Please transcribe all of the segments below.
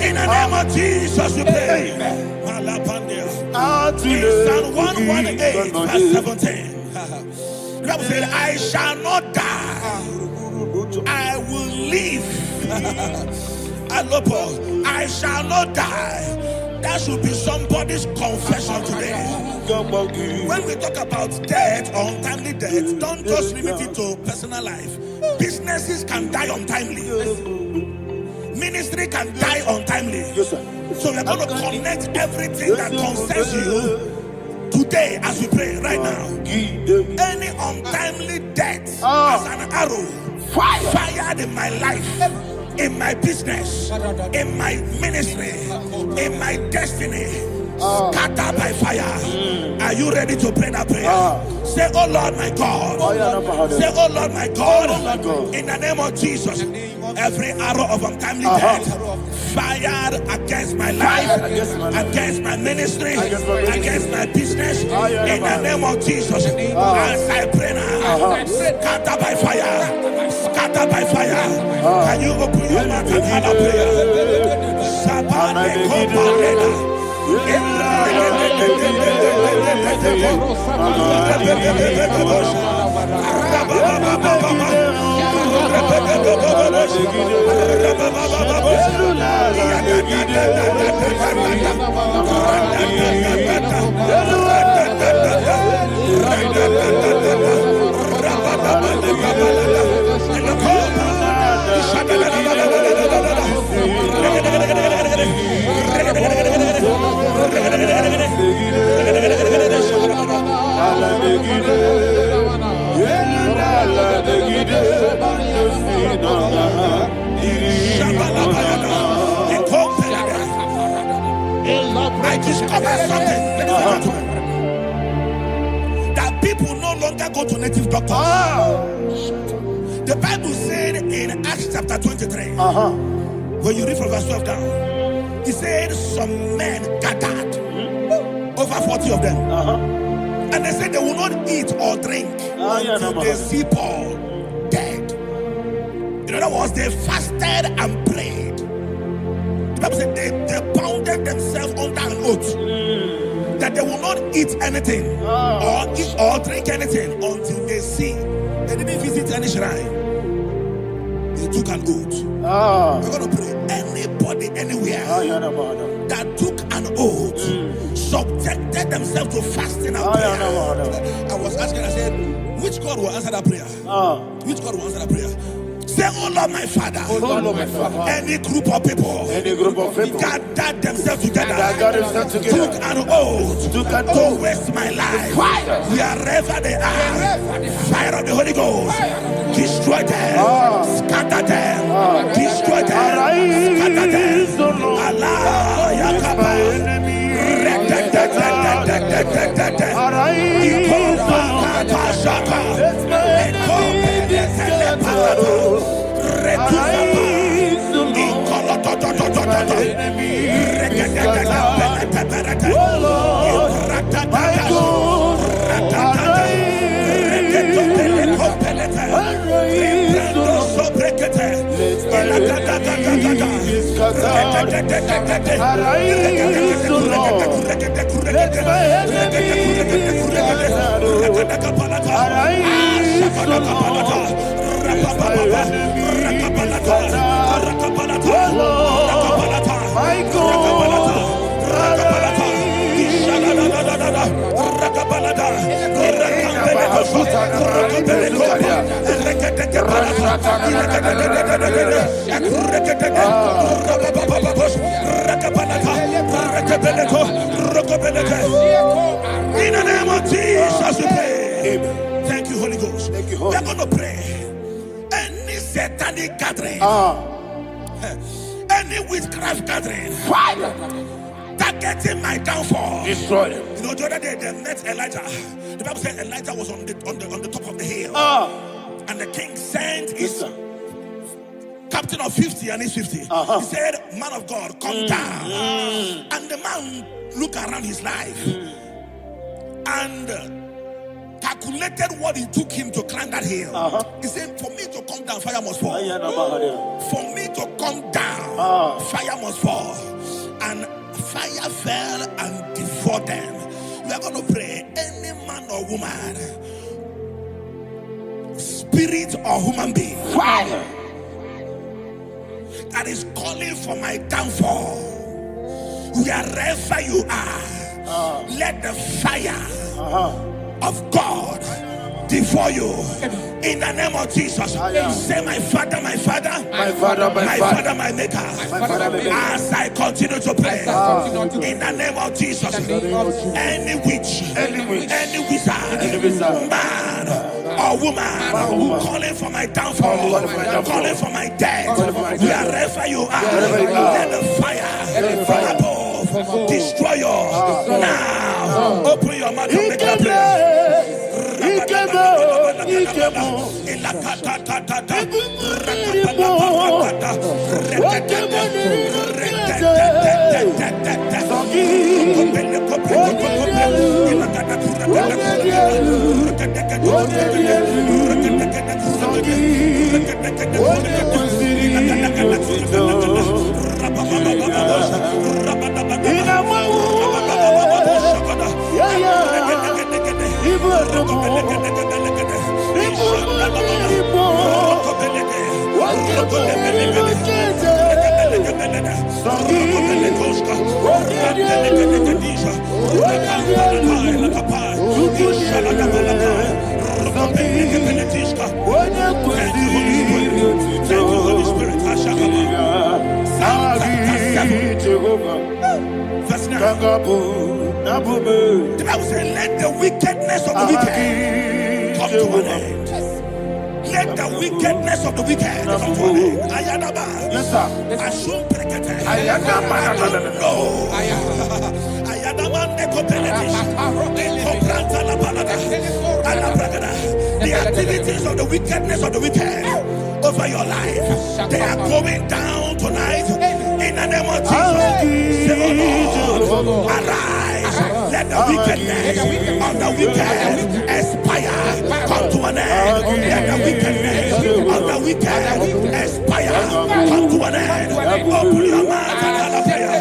In the name of Jesus, we pray. In Psalm 118, verse 17, the Bible said, I shall not die, I will live. I shall not die. That should be somebody's confession today. When we talk about death or untimely death, don't just limit it to personal life. Businesses can die untimely. Ministry can die untimely. Yes, sir. So we're going to connect everything that concerns you today as we pray right now. Any untimely death as an arrow fired in my life, in my business, in my ministry, in my destiny, scattered by fire. Are you ready to pray that prayer? Say, oh Lord my God. Say, oh Lord my God. In the name of Jesus, every arrow of untimely death fired against my life, against my ministry, against my business, in the name of Jesus, as I pray now, scattered by fire, scattered by fire. Can you open your mouth and have a prayer? I discovered something, that people no longer go to native doctors. The Bible said in Acts chapter 23, when you read from verse 12 down, it said some men gathered, over 40 of them, and they said they will not eat or drink until they see Paul dead. In other words, they fasted and prayed. The Bible said they bounded themselves under an oath that they will not eat anything or eat or drink anything until they see. They didn't visit any shrine. They took an oath. We're going to pray. Anybody, anywhere that took an oath, subjected themselves to fasting and prayer. I was asking, I said, which God will answer that prayer? Which God will answer that prayer? Say, oh Lord my Father, any group of people gathered themselves together, took an oath to waste my life, wherever they are, fire of the Holy Ghost, destroy them, scatter them, destroy them, scatter them. Allah Yakaba, Ragabalada, Rakambeleko, Rakambeleko, in the name of Jesus, we pray. Thank you, Holy Ghost. We are going to pray. Any satanic gathering, any witchcraft gathering, targeting my downfall, destroy them. You know, the other day they met Elijah. The Bible said Elijah was on the top of the hill, and the king sent his captain of 50 and his 50. He said, "Man of God, come down." And the man looked around his life and calculated what it took him to climb that hill. He said, "For me to come down, fire must fall. For me to come down, fire must fall." And fire fell and devoured them. We are going to pray. Any man or woman, spirit or human being, fire, that is calling for my downfall, wherever you are, let the fire of God devour you in the name of Jesus. Say, my Father, my Father, my Father, my Father, my Maker. As I continue to pray in the name of Jesus, any witch, any wizard, man or woman calling for my downfall, calling for my death, wherever you are, let the fire from above destroy you now. Open your mouth and make a prayer. Verse 9. The Bible says, let the wickedness of the wicked come to an end. Let the wickedness of the wicked come to an end. Ayadaba. Yes, sir. Assume prekete. Ayadaba. No. Ayadaba nekopeletis. Ekopranta la balada. Alabragada. The activities of the wickedness of the wicked over your life, they are going down tonight in the name of Jesus. Say, oh Lord, arise. Let the wickedness of the wicked expire, come to an end. Let the wickedness of the wicked expire, come to an end. Open your mouth and have a prayer.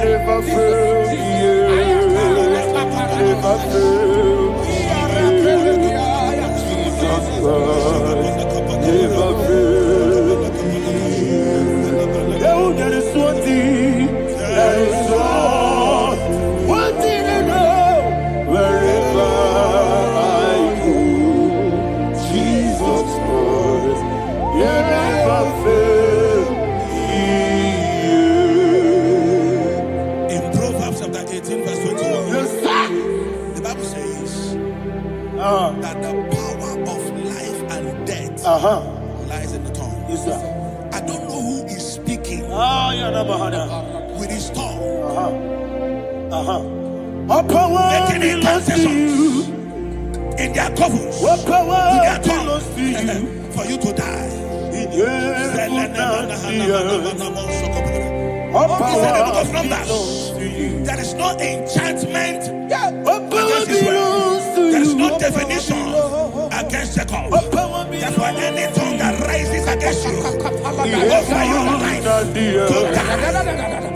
Never fail. That the power of life and death lies in the tongue. Yes, sir. I don't know who is speaking with his tongue. Making incantations in their covers with their tongue for you to die. He said in the book of Numbers, there is no enchantment against Israel. There is no definition against Jacob. Therefore, any tongue that rises against you over your life to die,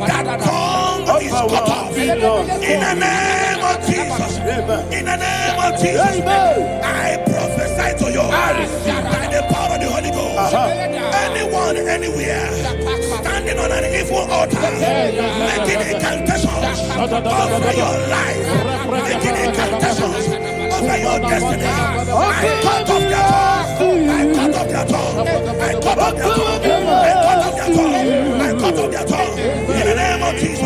that tongue is cut off. In the name of Jesus. In the name of Jesus. I prophesy to you by the power of the Holy Ghost. Anyone, anywhere, standing on an evil altar, making incantations over your life, making incantations over your destiny, I cut off their tongue. I cut off their tongue. I cut off their tongue. I cut off their tongue. I cut off their tongue. In the name of Jesus.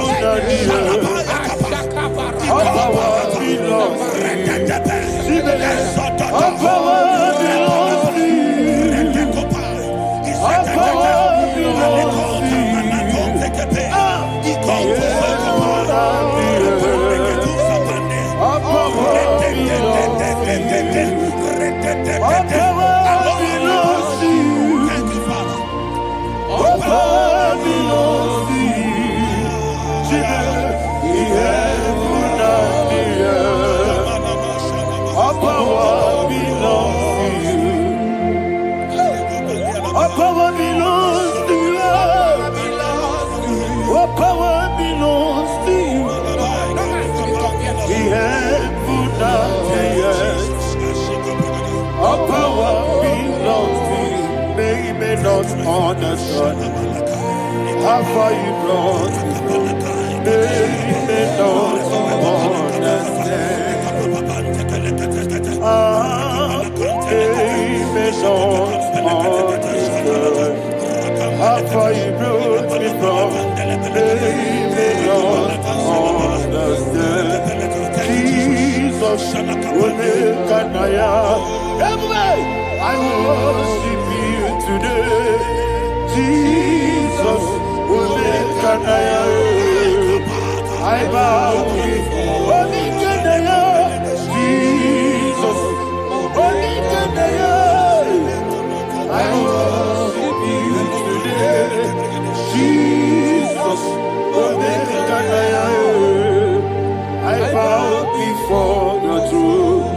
Understand how far you brought me. They may not understand. They may not understand how far you brought me from. They may not understand. Jesus will make an I worship you today. Jesus will make an I bow before Jesus. I worship you today. Jesus will make an I bow before your throne.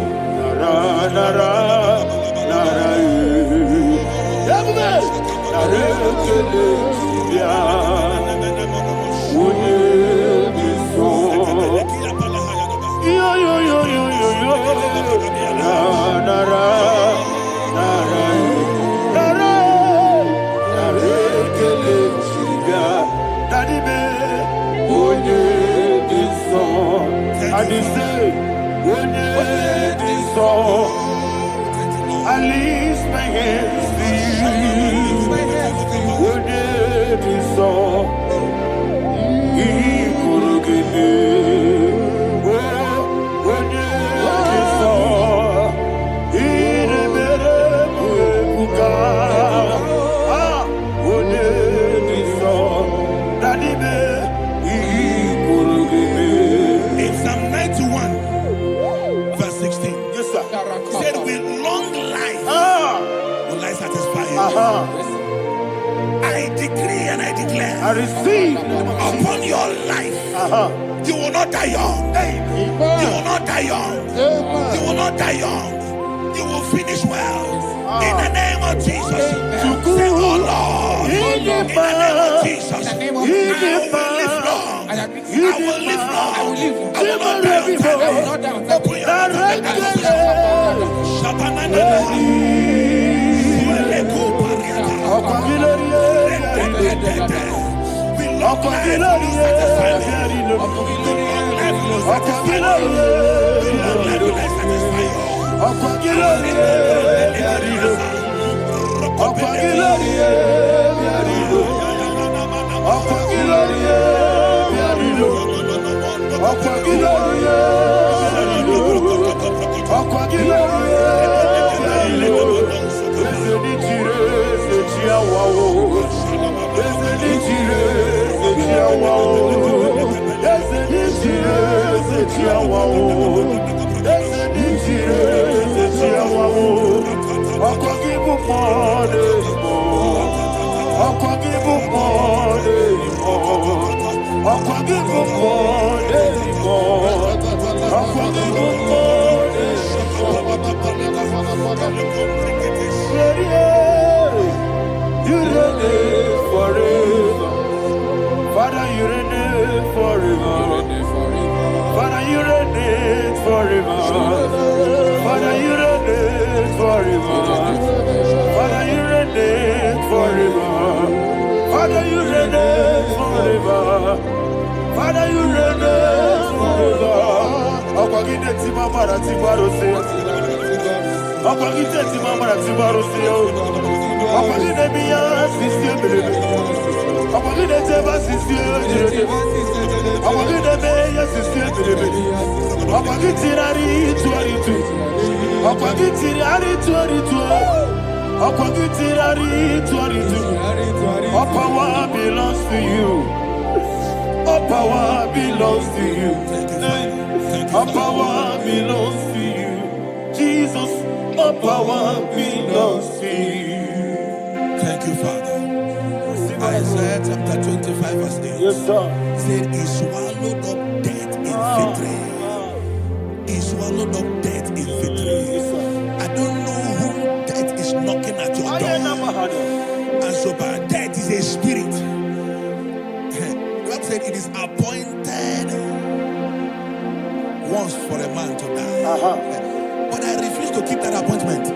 I lift my hands to you. Would it be so? He could give me. Would it be so? He never would would it be so? That he could give me. In Psalm 91, verse 16. Yes, sir. He said, with long life will I satisfy you. I decree and I declare, I receive upon your life, you will not die young. You will not die young. You will not die young. You will finish well. In the name of Jesus. Say, oh Lord, in the name of Jesus, I will live long. I will live long. I will not die on time. Open your mouth Father, you reign forever. Father, you reign forever. Father, you reign forever. Father, you reign forever. Father, you reign forever. Father, you reign forever. Akwagide timamara tibarose. Akwagide timamara tibarose. Akwagide miya sisi. Akwagide teba sisi. Akwagide meya sisi. Akwagide tirari tuaritu. Akwagide tirari tuaritu. Akwagide tirari tuaritu. All power belongs to you. All power belongs to you. All power belongs to you. Jesus, all power belongs to you. Thank you, Father. Isaiah chapter 25 verse 8. Yes, sir. Said he swallowed up death in victory. He swallowed up death in victory. I don't know who death is knocking at your door. And so by death is a spirit. God said it is appointed once for a man to die. But I refuse to keep that appointment.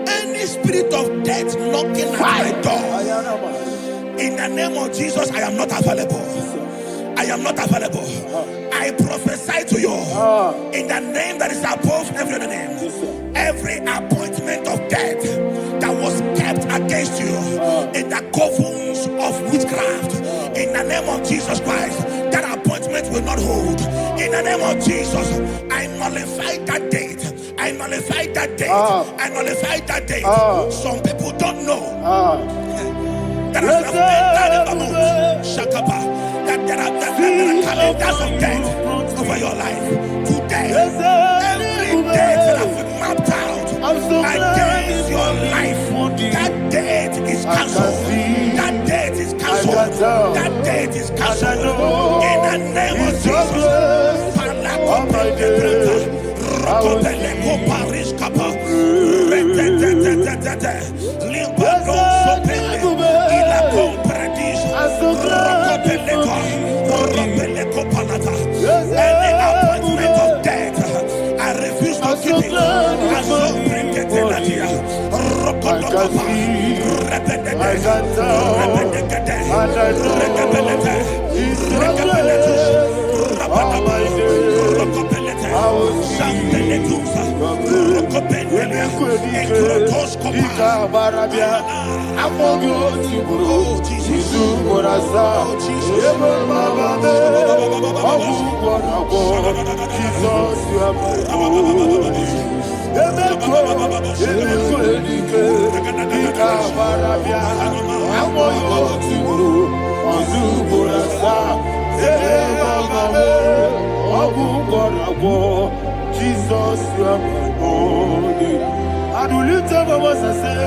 Any spirit of death knocking at my door, in the name of Jesus, I am not available. I am not available. I prophesy to you in the name that is above every other name. Every appointment of death that was kept against you in the covens of witchcraft, in the name of Jesus Christ, that appointment will not hold. In the name of Jesus, I nullify that date. I nullify that date. I nullify that date. Some people don't know that there are calendars of death over your life. Today, every date that I've mapped out against your life, that date is cancelled. That date is cancelled. That date is cancelled. In the name of Jesus. Any appointment of death, I refuse to keep it. I shall bring it in the year. Jesus, you are my only. I do lift up my voice and say,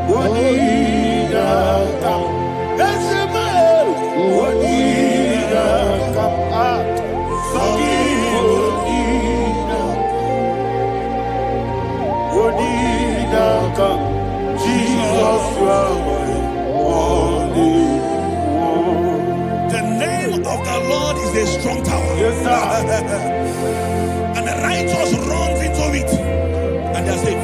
Wonida come. That's the man. Wonida come. Wonida come. Jesus, you are my only. The name of the strong tower. Yes, sir. And the righteous runs into it and they are safe.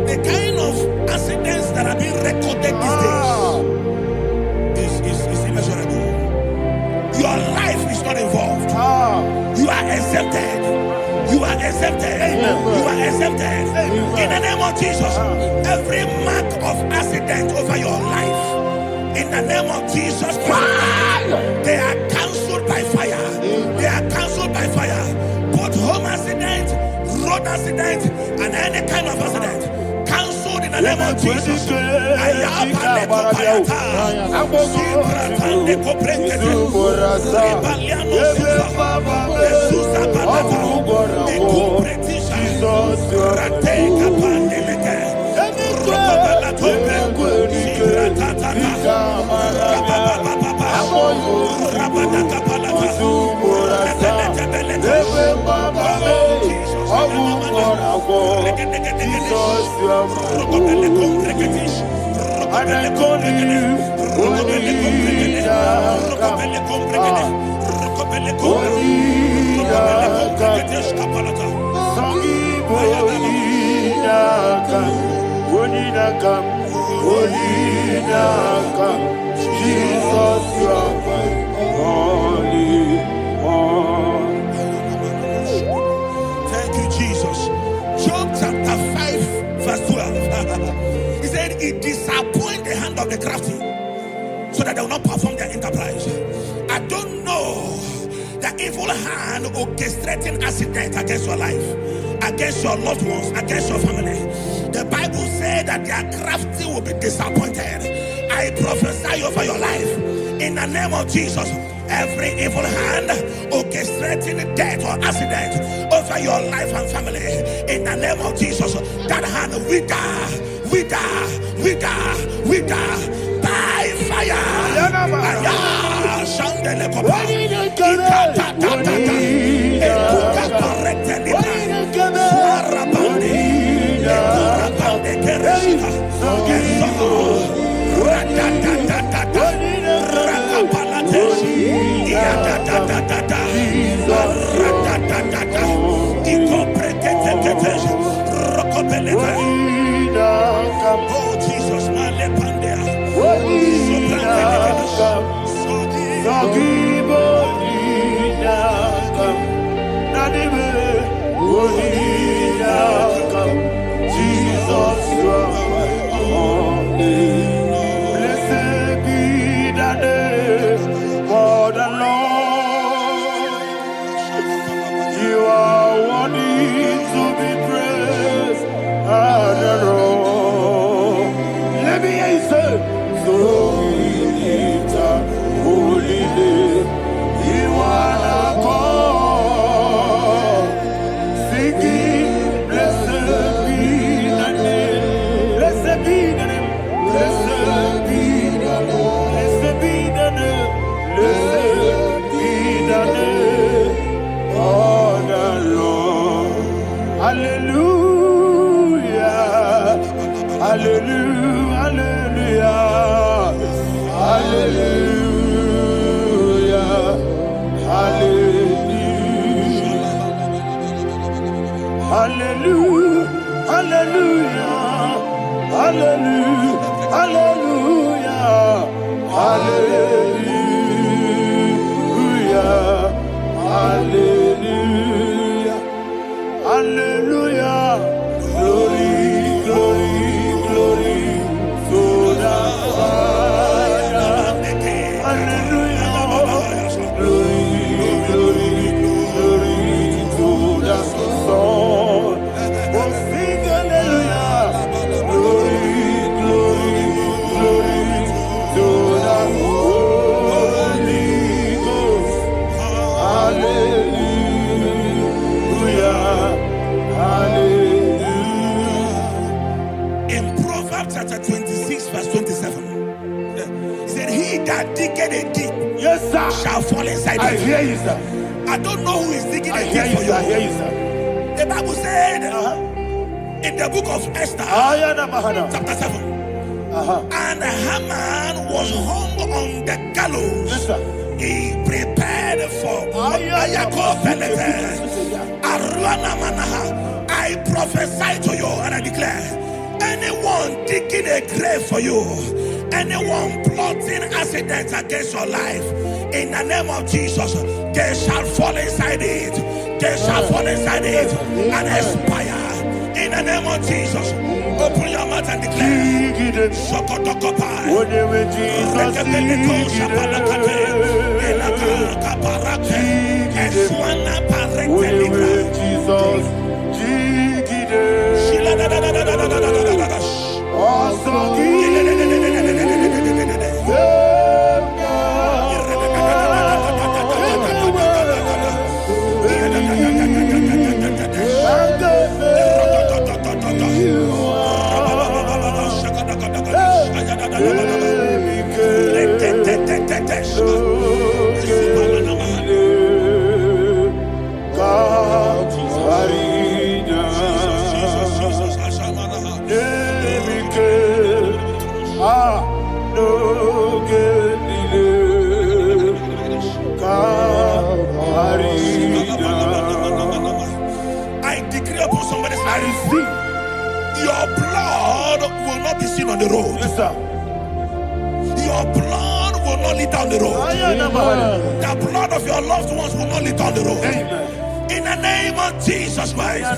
The kind of accidents that are being recorded these days is immeasurable. Your life is not involved. You are exempted. You are exempted. You are exempted. In the name of Jesus, every mark of accident over your life, in the name of Jesus Christ, they are cancelled by fire. They are cancelled by fire. Both home accident, road accident, and any kind of accident, cancelled in the name of Jesus. Thank you, Jesus. Job chapter 5, verse 12. He said, it disappoints the hand of the crafty, so that they will not perform their enterprise. I don't know the evil hand orchestrating accident against your life, against your loved ones, against your family. The Bible said that their crafty will be disappointed. I prophesy over your life in the name of Jesus. Every evil hand orchestrating death or accident over your life and family, in the name of Jesus, that hand wither by fire. Oh Jesus, blessed be the name for the Lord. You are worthy to be praised and adored. Let me hear you say, so we lift up holy name. You are the God. Singing, blessed be the name. Blessed be the name. Blessed be the name. Blessed be the name. Blessed be the name of the Lord. Hallelujah. Hallelujah. Hallelujah. Hallelujah. Hallelujah. Hallelujah. Hallelujah. Hallelujah. Hallelujah. Hallelujah. Hallelujah. Glory, glory, glory to the Father. Hallelujah. Glory, glory, glory to the Son. Oh, sing hallelujah. Glory, glory, glory to the Holy Ghost. Hallelujah. Hallelujah. In Proverbs chapter 26, verse 27, he said, he that diggeth a deep, yes, sir, shall fall inside it. I hear you, sir. I don't know who is digging a deep for you. I hear you, sir. The Bible said in the book of Esther, chapter 7, and Haman was hung on the gallows. Yes, sir. He prepared for I prophesy to you and I declare, anyone digging a grave for you, anyone plotting accidents against your life, in the name of Jesus, they shall fall inside it. They shall fall inside it and expire. In the name of Jesus, open your mouth and declare. I decree upon somebody's life, your blood will not be seen on the road. Yes, sir. Your blood will not lead down the road. The blood of your loved ones will not lead down the road. Amen. In the name of Jesus Christ.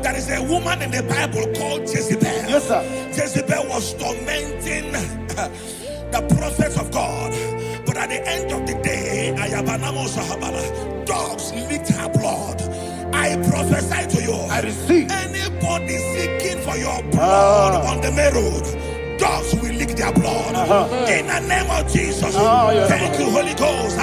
There is a woman in the Bible called Jezebel. Yes, sir. Jezebel was tormenting the prophets of God. But at the end of the day, dogs licked her blood. I prophesy to you, I receive. anybody seeking for your blood on the main road, dogs will lick their blood. In the name of Jesus. Thank you, Holy Ghost.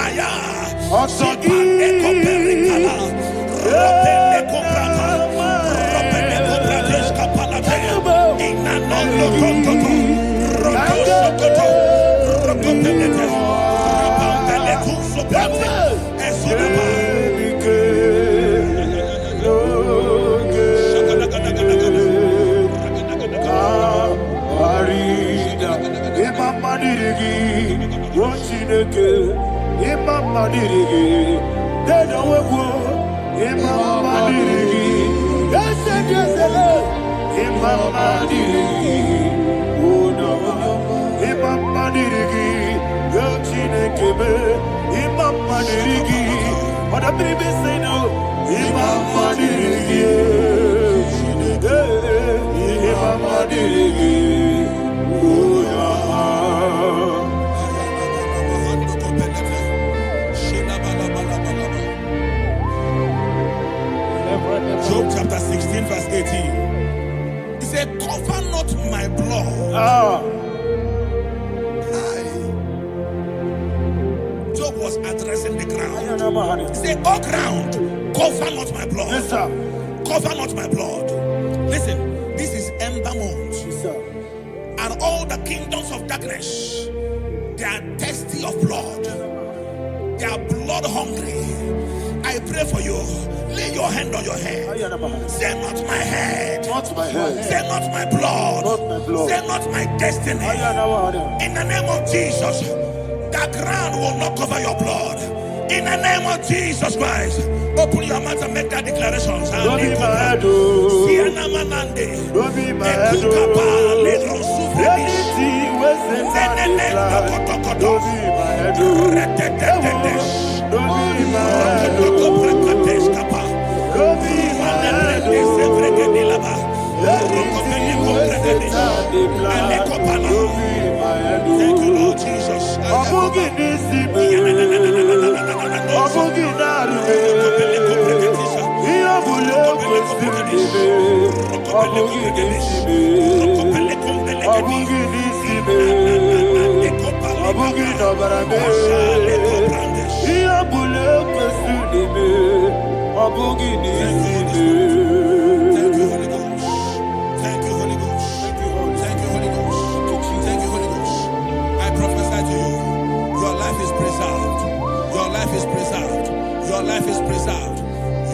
Job chapter 16 verse 18. He said, cover not my blood. Job was addressing the ground. He said, oh ground, cover not my blood. Yes, sir. Cover not my blood. Listen, this is ember month. Yes, sir. And all the kingdoms of darkness, they are thirsty of blood. They are blood hungry. I pray for you. Lay your hand on your head. Say not my head. Not my head. Say not my blood. Not my blood. Say not my destiny. In the name of Jesus, the ground will not cover your blood. In the name of Jesus Christ, open your mouth and make that declaration. Don't be my head. Don't be my head. Anything was in my life. Don't be my head. Don't be my head. Don't be my head. Thank you, Lord Jesus. Your life is preserved.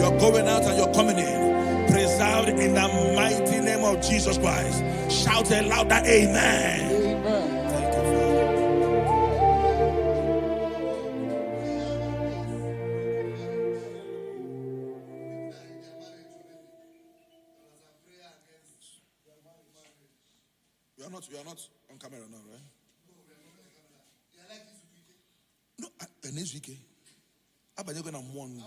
You're going out and you're coming in. Preserved in the mighty name of Jesus Christ. Shout a louder amen. You are not on camera now, right? No, next week. How about you going to one?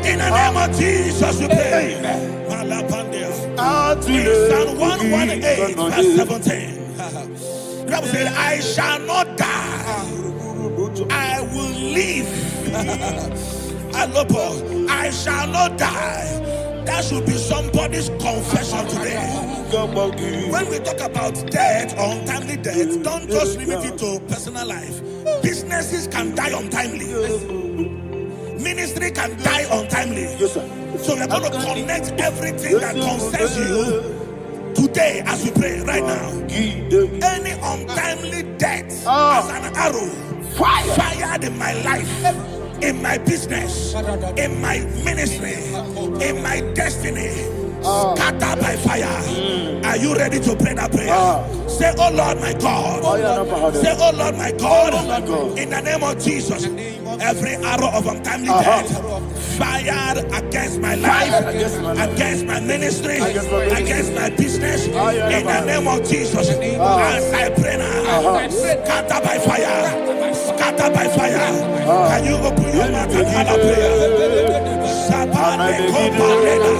In the name of Jesus, we pray. Psalm 118, verse 17. The Bible said, I shall not die, I will live. I shall not die. That should be somebody's confession today. When we talk about death or untimely death, don't just limit it to personal life. Businesses can die untimely. Ministry can die untimely. Yes, sir. So we're going to connect everything that concerns you today as we pray right now. Any untimely death as an arrow fired in my life, in my business, in my ministry, in my destiny, scattered by fire. Are you ready to pray that prayer? Say, oh Lord my God. Say, oh Lord my God. In the name of Jesus, every arrow of untimely death fired against my life, against my ministry, against my business, in the name of Jesus, as I pray now, scatter by fire, scatter by fire. Can you open your mouth and have a prayer? Sabane Kopalena.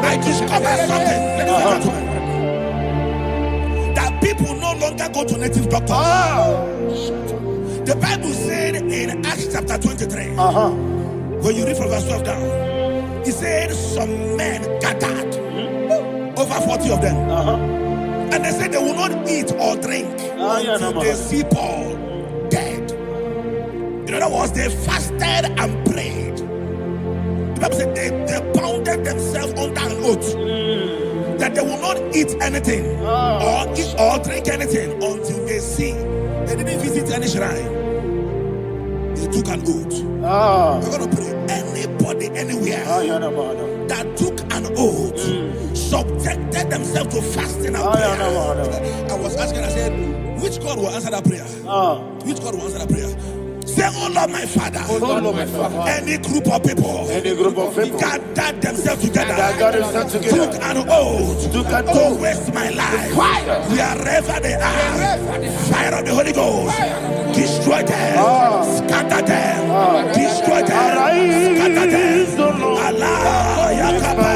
I discovered something, that people no longer go to native doctors. The Bible said in Acts chapter 23, when you read from verse 12 down, it said some men gathered, over 40 of them, and they said they will not eat or drink until they see Paul dead. In other words, they fasted and prayed. The Bible said they bounded themselves under an oath that they will not eat anything or eat or drink anything until they see. They didn't visit any shrine. They took an oath. We're going to pray. Anybody, anywhere that took an oath, subjected themselves to fasting and prayer. I was asking, I said, which God will answer that prayer? Which God will answer that prayer? Say, oh Lord my Father. Oh Lord my Father. Any group of people gathered themselves together, took an oath to waste my life. Wherever they are, fire of the Holy Ghost, destroy them, scatter them, destroy them, scatter them. Allah, Yakaba.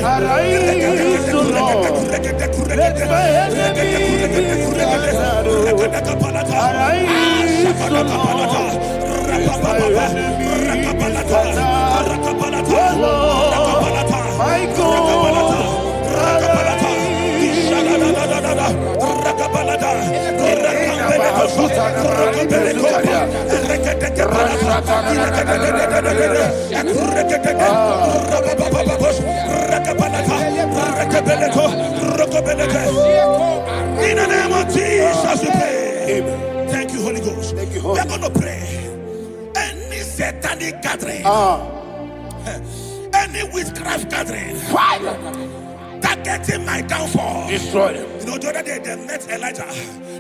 Arise, O Lord. Let my enemies be scattered. Arise, O Lord. Let my enemies be scattered. O Lord, my God. In the name of Jesus, we pray. Amen. Thank you, Holy Ghost. Thank you, We are going to pray. Any satanic gathering, any witchcraft gathering, targeting my downfall, Destroy them. You know, the other day they met Elijah.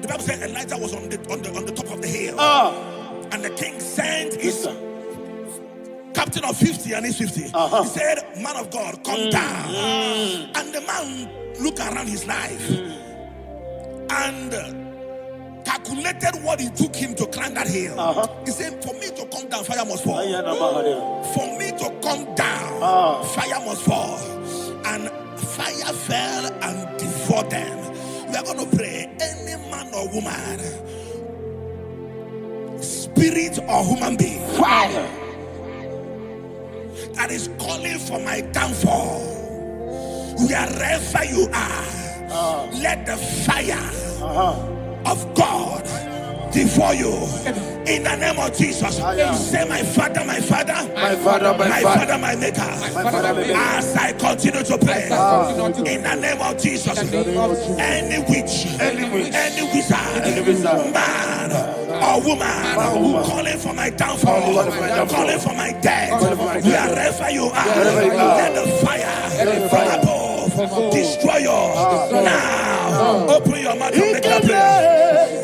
The Bible said Elijah was on the top of the hill, and the king sent his captain of 50 and his 50. He said, "Man of God, come down." And the man looked around his life and calculated what it took him to climb that hill. He said, "For me to come down, fire must fall. For me to come down, fire must fall." And fire fell and devoured them. We are going to pray. Any man or woman, spirit or human being, Fire that is calling for my downfall, wherever you are, let the fire of God devour you in the name of Jesus. Say, my Father, my Father, my Father, my Father, my Maker. As I continue to pray in the name of Jesus, any witch, any wizard, man or woman calling for my downfall, calling for my death, wherever you are, let the fire from above destroy you now. Open your mouth and make that prayer.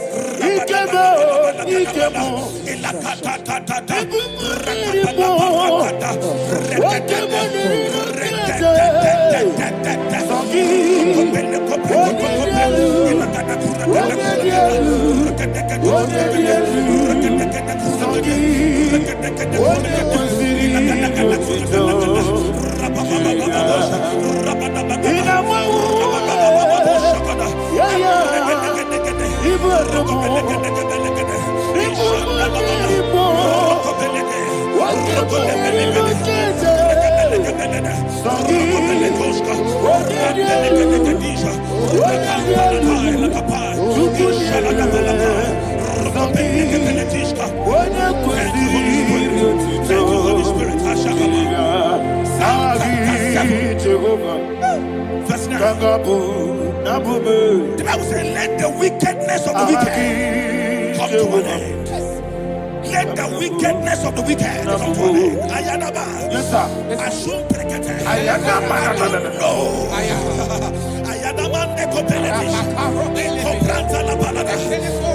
The Bible says, let the wickedness of the wicked come to an end. Let the wickedness of the wicked come to an end. Ayadaba. Yes, sir. Assume prekete. Ayadaba. No. Ayadaba nekopeletis. Nekopranta la balada.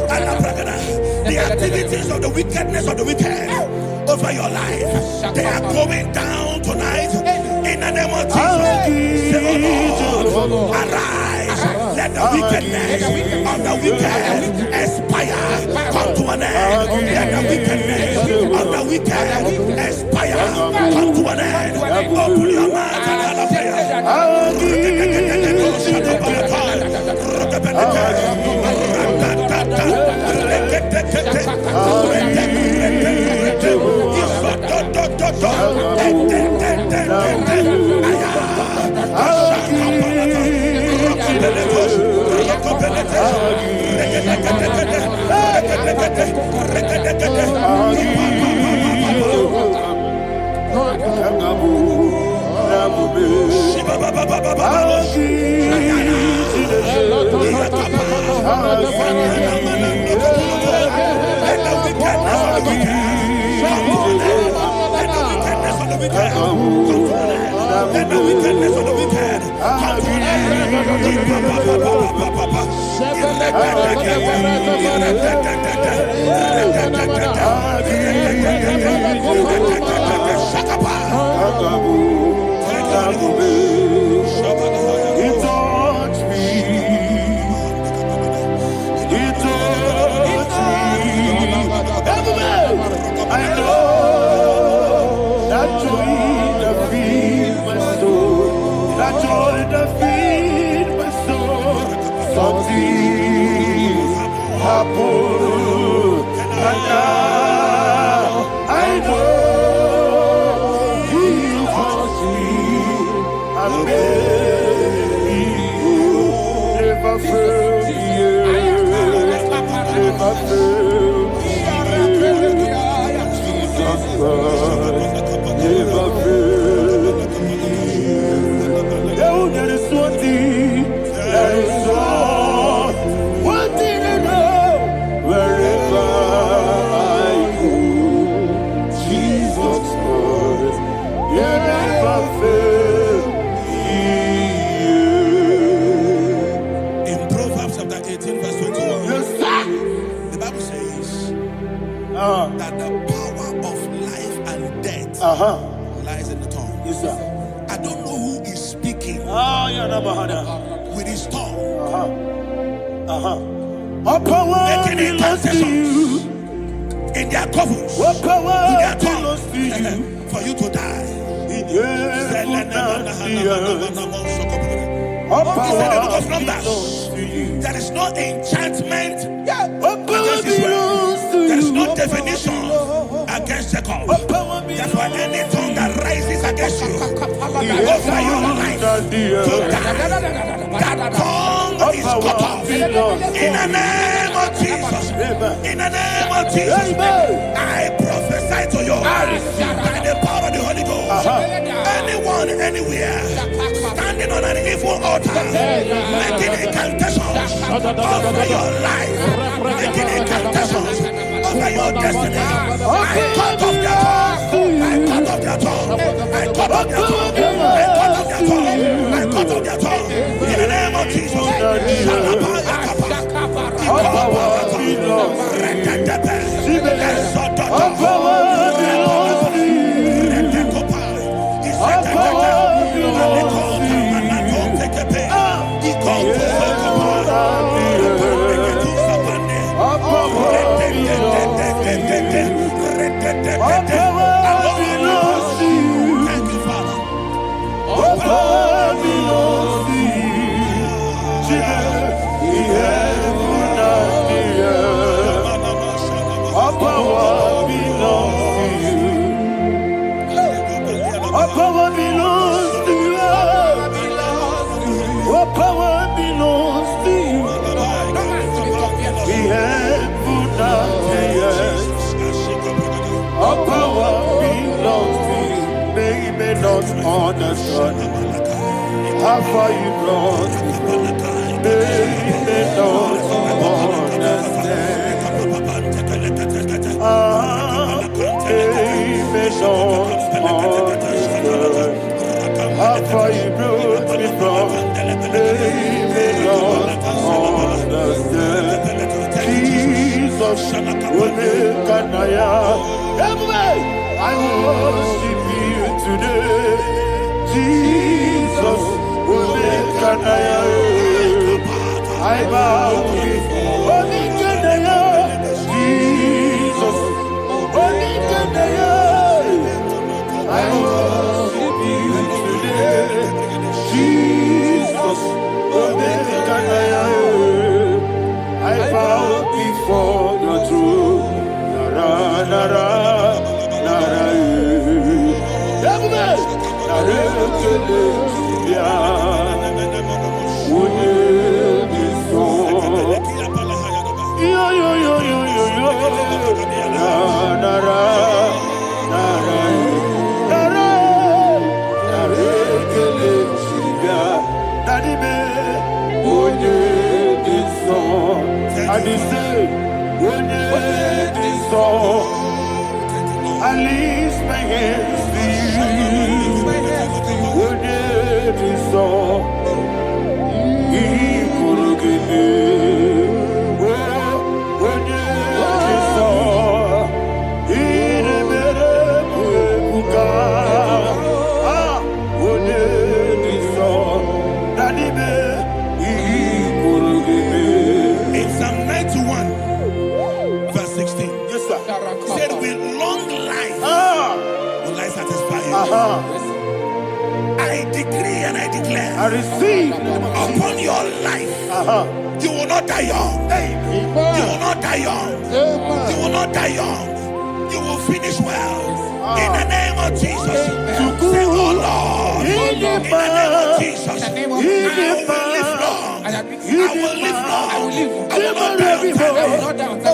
Alabragada. The activities of the wickedness of the wicked over your life, they are going down tonight in the name of Jesus. Say, oh Lord, arise. Let the wickedness of the wicked expire, come to an end. Let the wickedness of the wicked expire, come to an end. Open your mouth and have a prayer. Let the wickedness of the wicked come to an And now I know He holds me. Never fail me. Never fail me. Jesus Christ, never fail me. There is one thing, there is one thing I know. Wherever I go, Jesus Christ, you never fail me. In Proverbs chapter 18, verse 21, Yes, sir. the Bible says that the power of life and death lies in the tongue. Yes, sir. I don't know who is speaking with his tongue, making incantations in their covers, with their tongue, for you to die. He said in the book of Numbers, there is no enchantment against Israel. There is no definition against Jacob. Therefore, any tongue that rises against you over your life to die, that tongue is cut off. In the name of Jesus. In the name of Jesus. I prophesy to you by the power of the Holy Ghost. Anyone, anywhere, standing on an evil altar, making incantations over your life, making incantations over your destiny, I cut off their tongue. I cut off their tongue. I cut off their tongue. I cut off their tongue. I cut off their tongue. In the name of Jesus. Thank you, Father. Understand how far you brought me. They don't understand. They don't understand how far you brought me from. They don't understand. Jesus, will make I worship you today. Jesus, I bow before Jesus, I worship you today. Jesus, I bow before your throne. I lift my hands to you. When it is all, He could give me. When it is all, He never could. When it is all, that He could give me. In Psalm 91, verse 16, yes, sir. Said with long life will I satisfy you. I decree and I declare declare, I receive upon your life, you will not die young. You will not die young. You will not die young. You will finish well. In the name of Jesus. Say, oh Lord, in the name of Jesus, I will live long. I will live long. I will not die on time.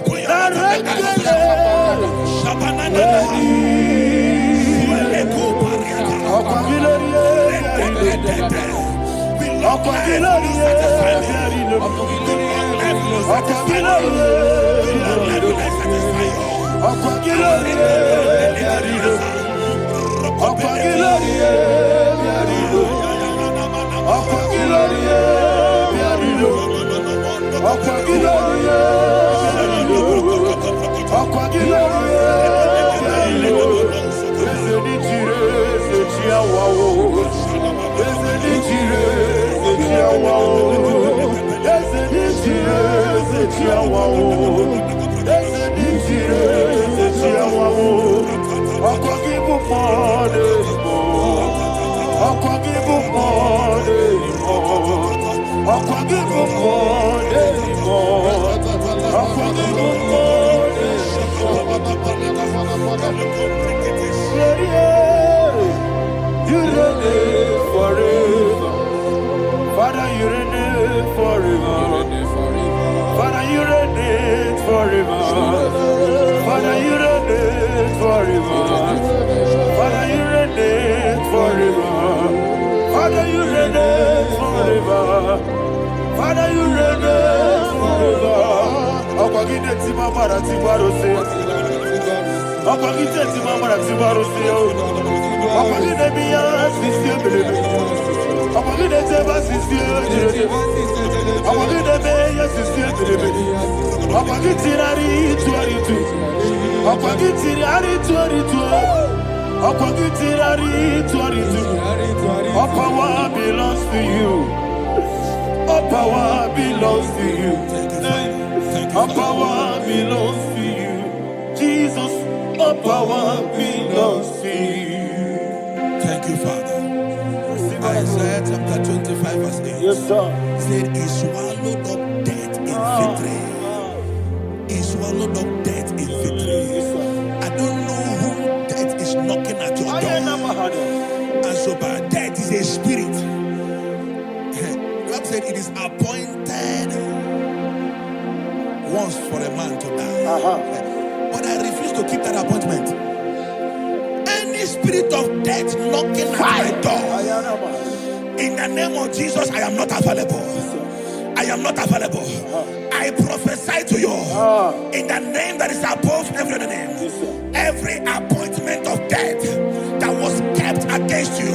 Open your mouth and you reign forever. Father, you reign forever. Father, you reign forever. Father, you reign forever. Father, you reign forever. Father, you reign forever. Father, you reign forever. Akwagide timamara tibarose. Akwagide timamara tibarose. Akwagide biya sisi belebe. Akwagide teba sisi belebe. Akwagide beya sisi belebe. Akwagide tirari tuaritu. Akwagide tirari tuaritu. Akwagide tirari tuaritu. All power belongs to you. All power belongs to you. All power belongs to you. Jesus, all power belongs to you. Thank you, Father. Isaiah chapter 25 verse 8. Yes, sir. Said he swallowed up death in victory. He swallowed up death in victory. I don't know who death is knocking at your door. And so, but death is a spirit. God said it is appointed once for a man to die. But I refuse to keep that appointment. Any spirit of death knocking at my door, in the name of Jesus, I am not available. I am not available. I prophesy to you in the name that is above every other name. Every appointment of death that was kept against you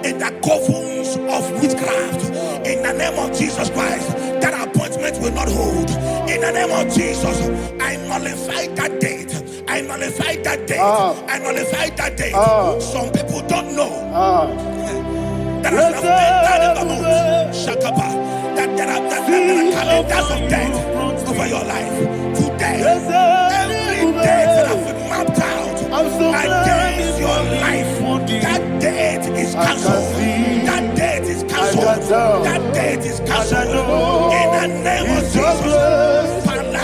in the covens of witchcraft, in the name of Jesus Christ, that appointment will not hold. In the name of Jesus, I nullify that date. I nullify that date. I nullify that date. Some people don't know that as of Shakapa, that there are calendars of death over your life. Today, every date that has been mapped out against your life, that date is cancelled. That date is cancelled. That date is cancelled. In the name of Jesus. Any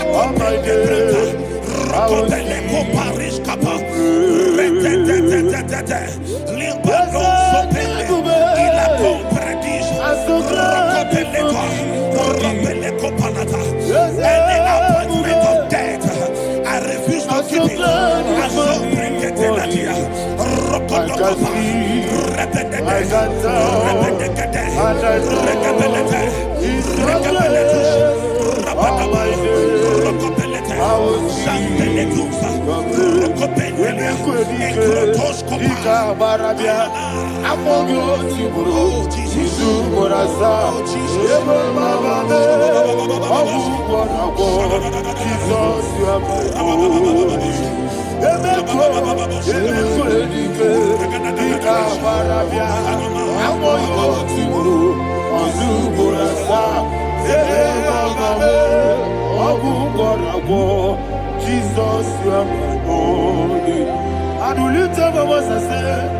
appointment of death, I refuse to keep it. I so bring it in Jesus, you are my holy. And will you tell me what I say?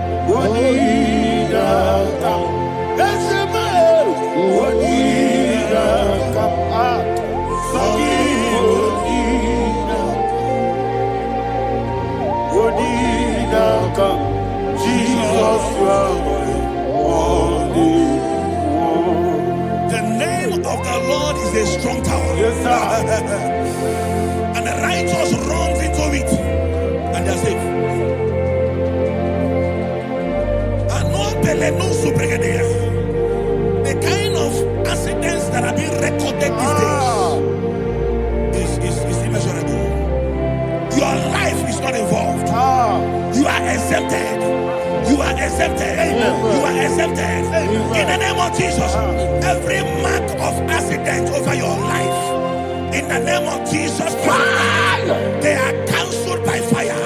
The kind of accidents that are being recorded these days is immeasurable. Your life is not involved. You are exempted. You are exempted. You are exempted. In the name of Jesus, every mark of accident over your life, in the name of Jesus Christ, they are cancelled by fire.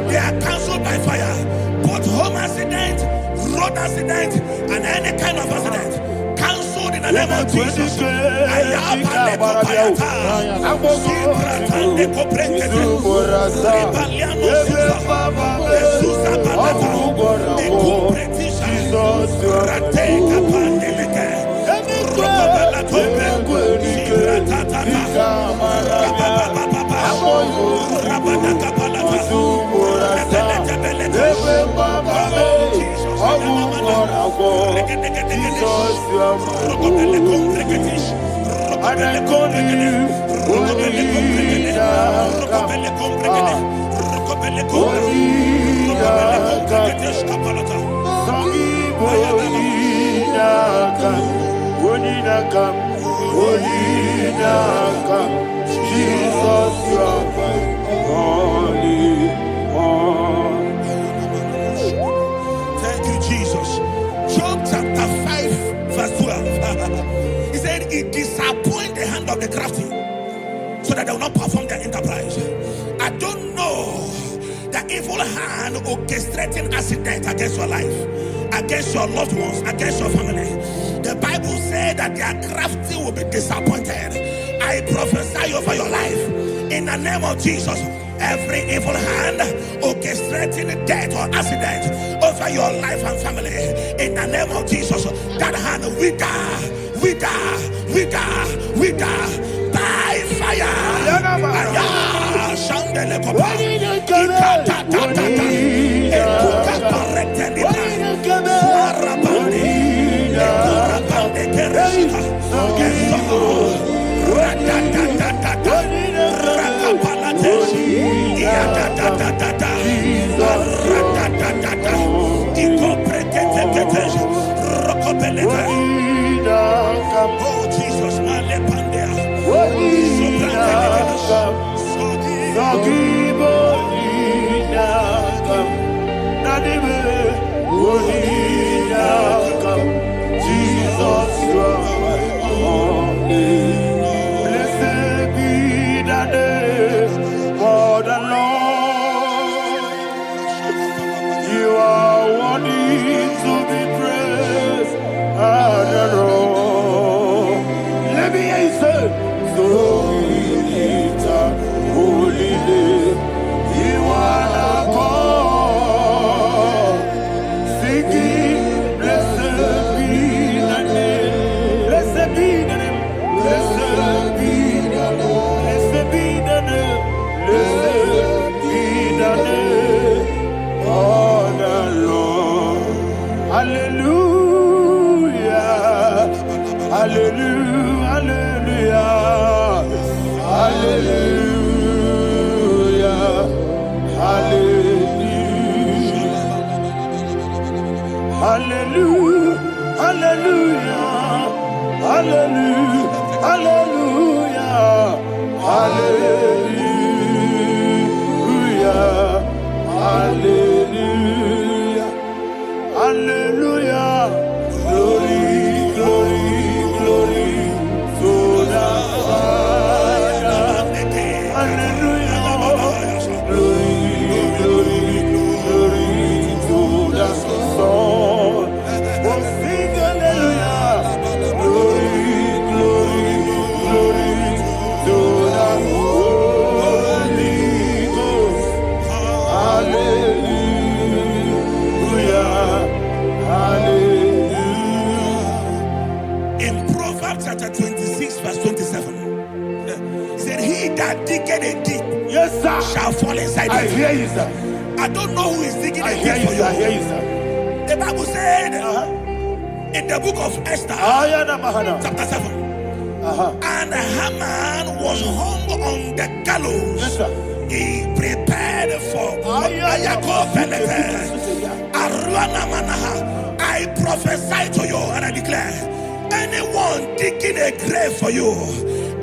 They are cancelled by fire. Both home accident, road accident, and any kind of accident, cancelled in the name of Jesus. Thank you, Jesus. Job chapter 5, verse 12. He said, it disappoints the hand of the crafty, so that they will not perform their enterprise. I don't know the evil hand orchestrating accident against your life, against your loved ones, against your family. The Bible said that their crafty will be disappointed. I prophesy over your life in the name of Jesus. Every evil hand orchestrating death or accident over your life and family, in the name of Jesus, that hand wither by fire. Oh Jesus, blessed be the name of the Lord. You are worthy to be praised and adored. Let me hear you say, so we lift up holy name. You are the God. Singing, blessed be the name. Blessed be the name. Blessed be the name. Blessed be the name. Blessed be the name of the Lord. Hallelujah. Hallelujah. Hallelujah. Hallelujah. Hallelujah. Hallelujah. Hallelujah. Hallelujah. Hallelujah. Hallelujah. Hallelujah. Glory, glory, glory to the Father. Hallelujah. Glory, glory, glory to the Son. Oh, sing hallelujah. Glory, glory, glory to the Holy Ghost. Hallelujah. Hallelujah. In Proverbs chapter 26, verse 27, he said, he that diggeth a deep, yes, sir, shall fall inside it. I hear you, sir. I don't know who is digging a deep for you. I hear you, sir. The Bible said in the book of Esther, chapter 7, and Haman was hung on the gallows. Yes, sir. He prepared for I prophesy to you and I declare, anyone digging a grave for you,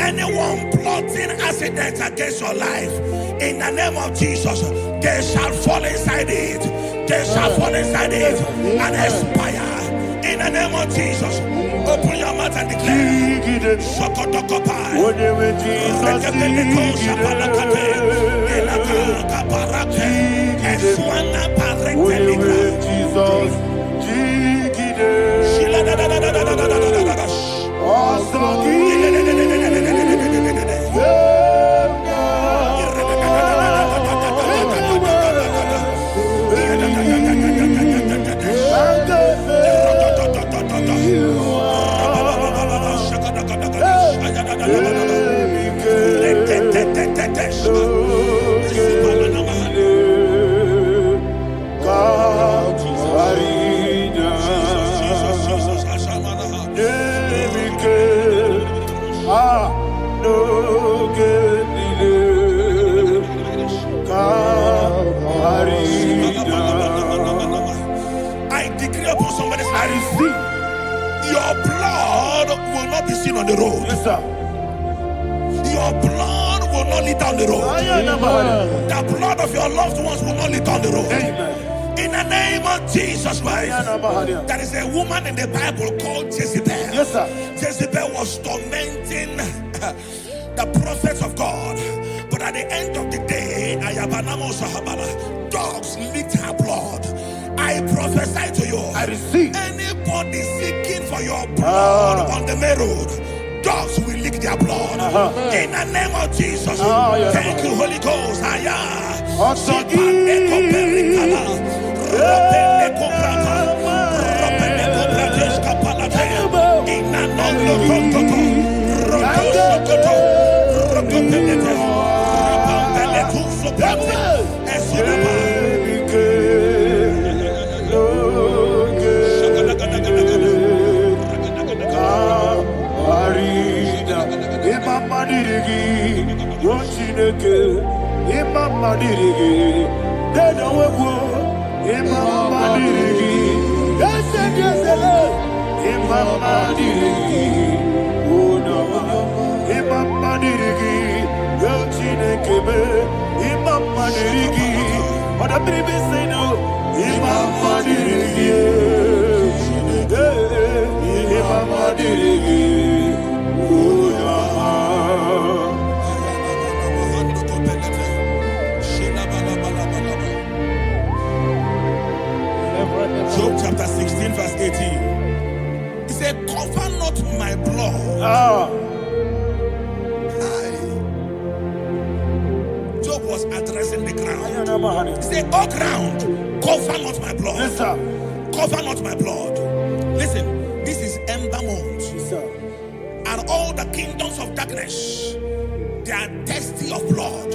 anyone plotting accidents against your life, in the name of Jesus, they shall fall inside it. They shall fall inside it and expire. In the name of Jesus, open your mouth and declare. Sokotokopai. I decree upon somebody's life, your blood will not be seen on the road. Yes, sir. Your blood will not lead down the road. The blood of your loved ones will not lead down the road. Amen. In the name of Jesus Christ. There is a woman in the Bible called Jezebel. Yes, sir. Jezebel was tormenting the prophets of God. But at the end of the day, dogs licked her blood. I prophesy to you. I receive. Anybody seeking for your blood on the main road, dogs will lick their blood. In the name of Jesus. Thank you, Holy Ghost. Job chapter 16 verse 18. He said, cover not my blood. Job was addressing the ground. He said, oh ground, cover not my blood. Yes, sir. Cover not my blood. Listen, this is ember month. Yes, sir. And all the kingdoms of darkness, they are thirsty of blood.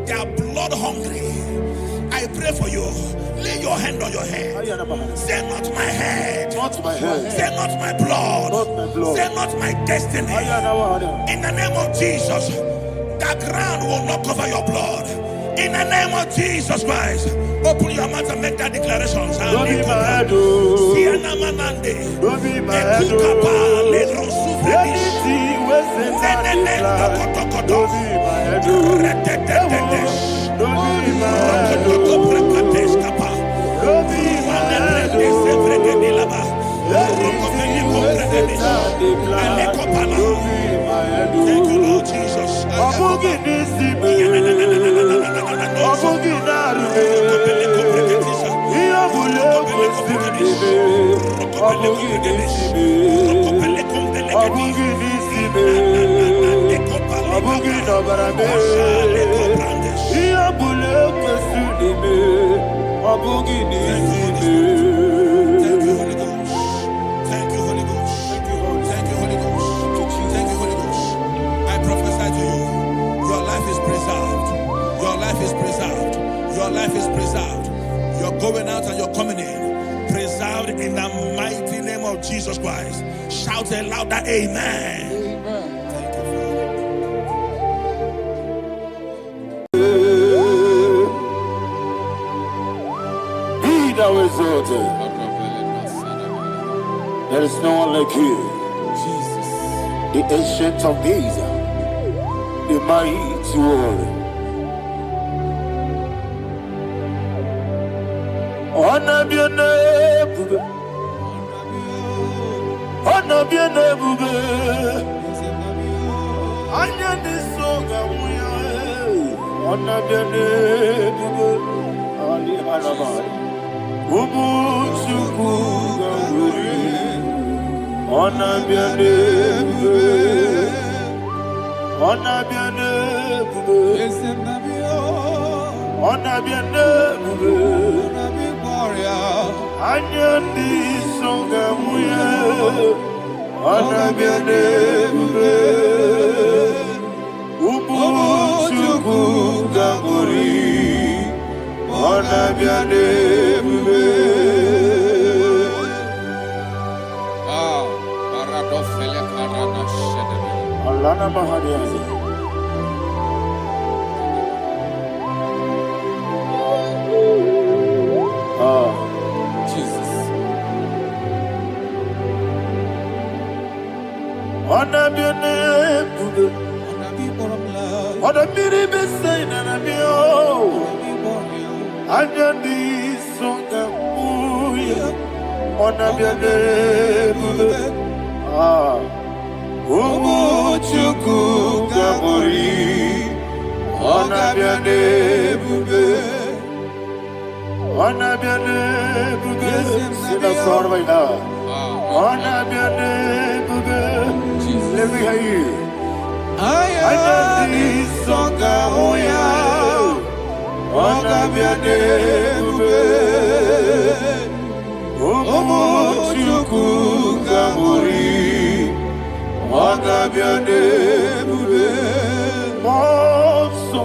They are blood hungry. I pray for you. Lay your hand on your head. Say not my head. Not my head. Say not my blood. Not my blood. Say not my destiny. In the name of Jesus, the ground will not cover your blood. In the name of Jesus Christ, open your mouth and make that declaration. Don't be my head. Don't be my head. Anything was in that decline. Don't be my head. Don't be my head. Don't be my head. Thank you, Lord Jesus. Your life is preserved. You're going out and you're coming in. Preserved in the mighty name of Jesus Christ. Shout a louder amen. Amen. Thank you, Be thou exalted. There is no one like you. Jesus. The ancient of days, the mighty warrior. Honor be your name, honor be your name, Anya the song, honor be your name, Ali Hanabai, Ubu Chuku, honor be your name, honor be your name, honor be your name. Anya di songa muya, ana biane bube, ubu chuku ganguri, ana biane bube. Ah, paradofele karana shedebe. Allah na mahadiyazi. Jesus. Honor be your name, honor be the same, honor be your. Anya di songa muya, honor be your name, ah. Ubu chuku gabori, honor be your name. Honor be your name, sing a song right now. Honor be your name, let me hear you. Anya di songa muya, honor be your name. Umu chuku gamuri, honor be your name. Monso,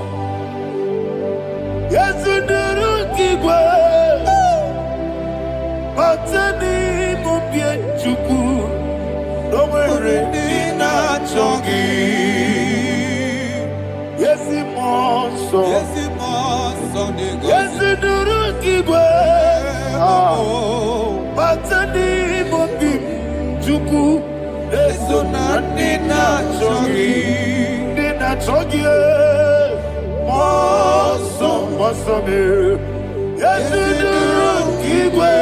yes you do. Batani mubye chuku, nomere dina chongi. Yesi monso, yesi duru kibwe. Batani mubye chuku, eso na dina chongi, dina chongi. Monso, monso me, yesi duru kibwe.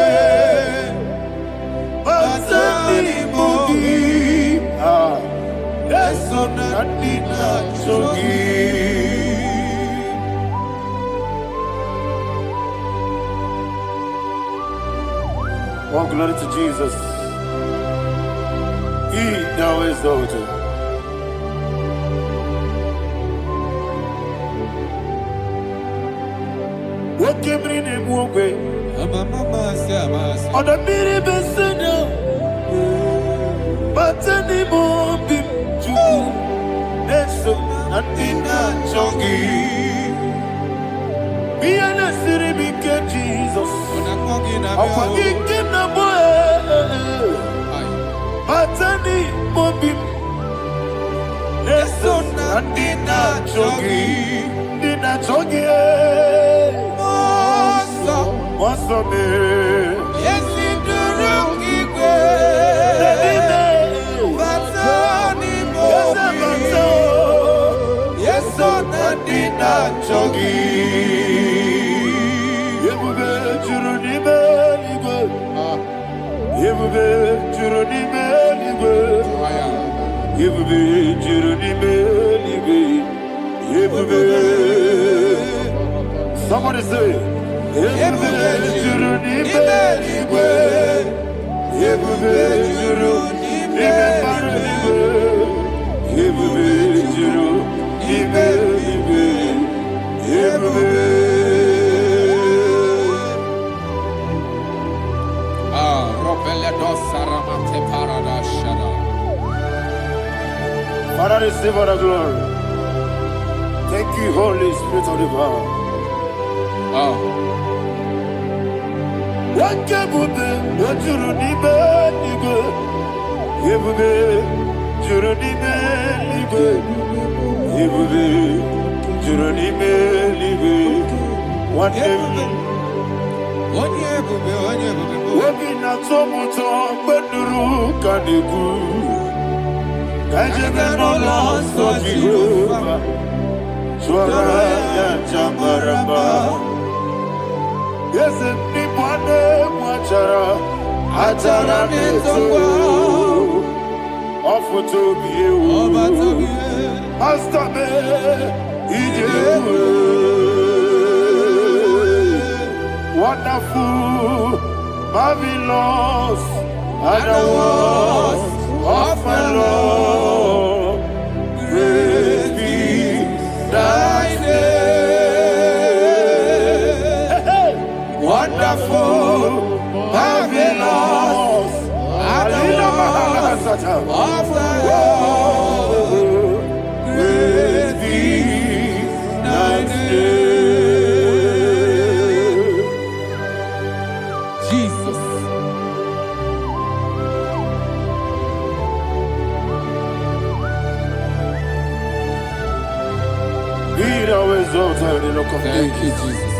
Oh, glory to Jesus. He now is exalted. What came in him one way? On the mini besena, but any more bim to Neso, Natina Chongi. Be an essay, because Jesus. I'm forgetting the boy, but any more bim Neso, Natina Chongi. Dina Chongi. What's up, man? Yes, in the room, yes, so Nadina Chogi. Yebube Juruni Beligo. Yebube Juruni Beligo. Yebube Juruni Beligo. Yebube. Somebody say. Yebube Juruni Beligo. Yebube Juruni Beligo. Yebube Juruni Beligo. Yebube. Ah, Robele Dosaramate Paradashada. Father, receive all the glory. Thank you, Holy Spirit of the power. Ah. What can we do? What you need, Beligo? Yebube Juruni Beligo. Yebube Juruni Beligo. What Wabina tomuto beduru kaniku. Kajeme no loso Jehovah. Swara ya jamaramba. Yes, ni mwane mwachara. Achara netongwa. Ofuto biyewu. Master me. Ijewu. Wonderful, marvelous, and the words of my Lord. Praise be thy name. Wonderful, marvelous, and the words of my Lord. Praise be thy name. Thank you, Jesus.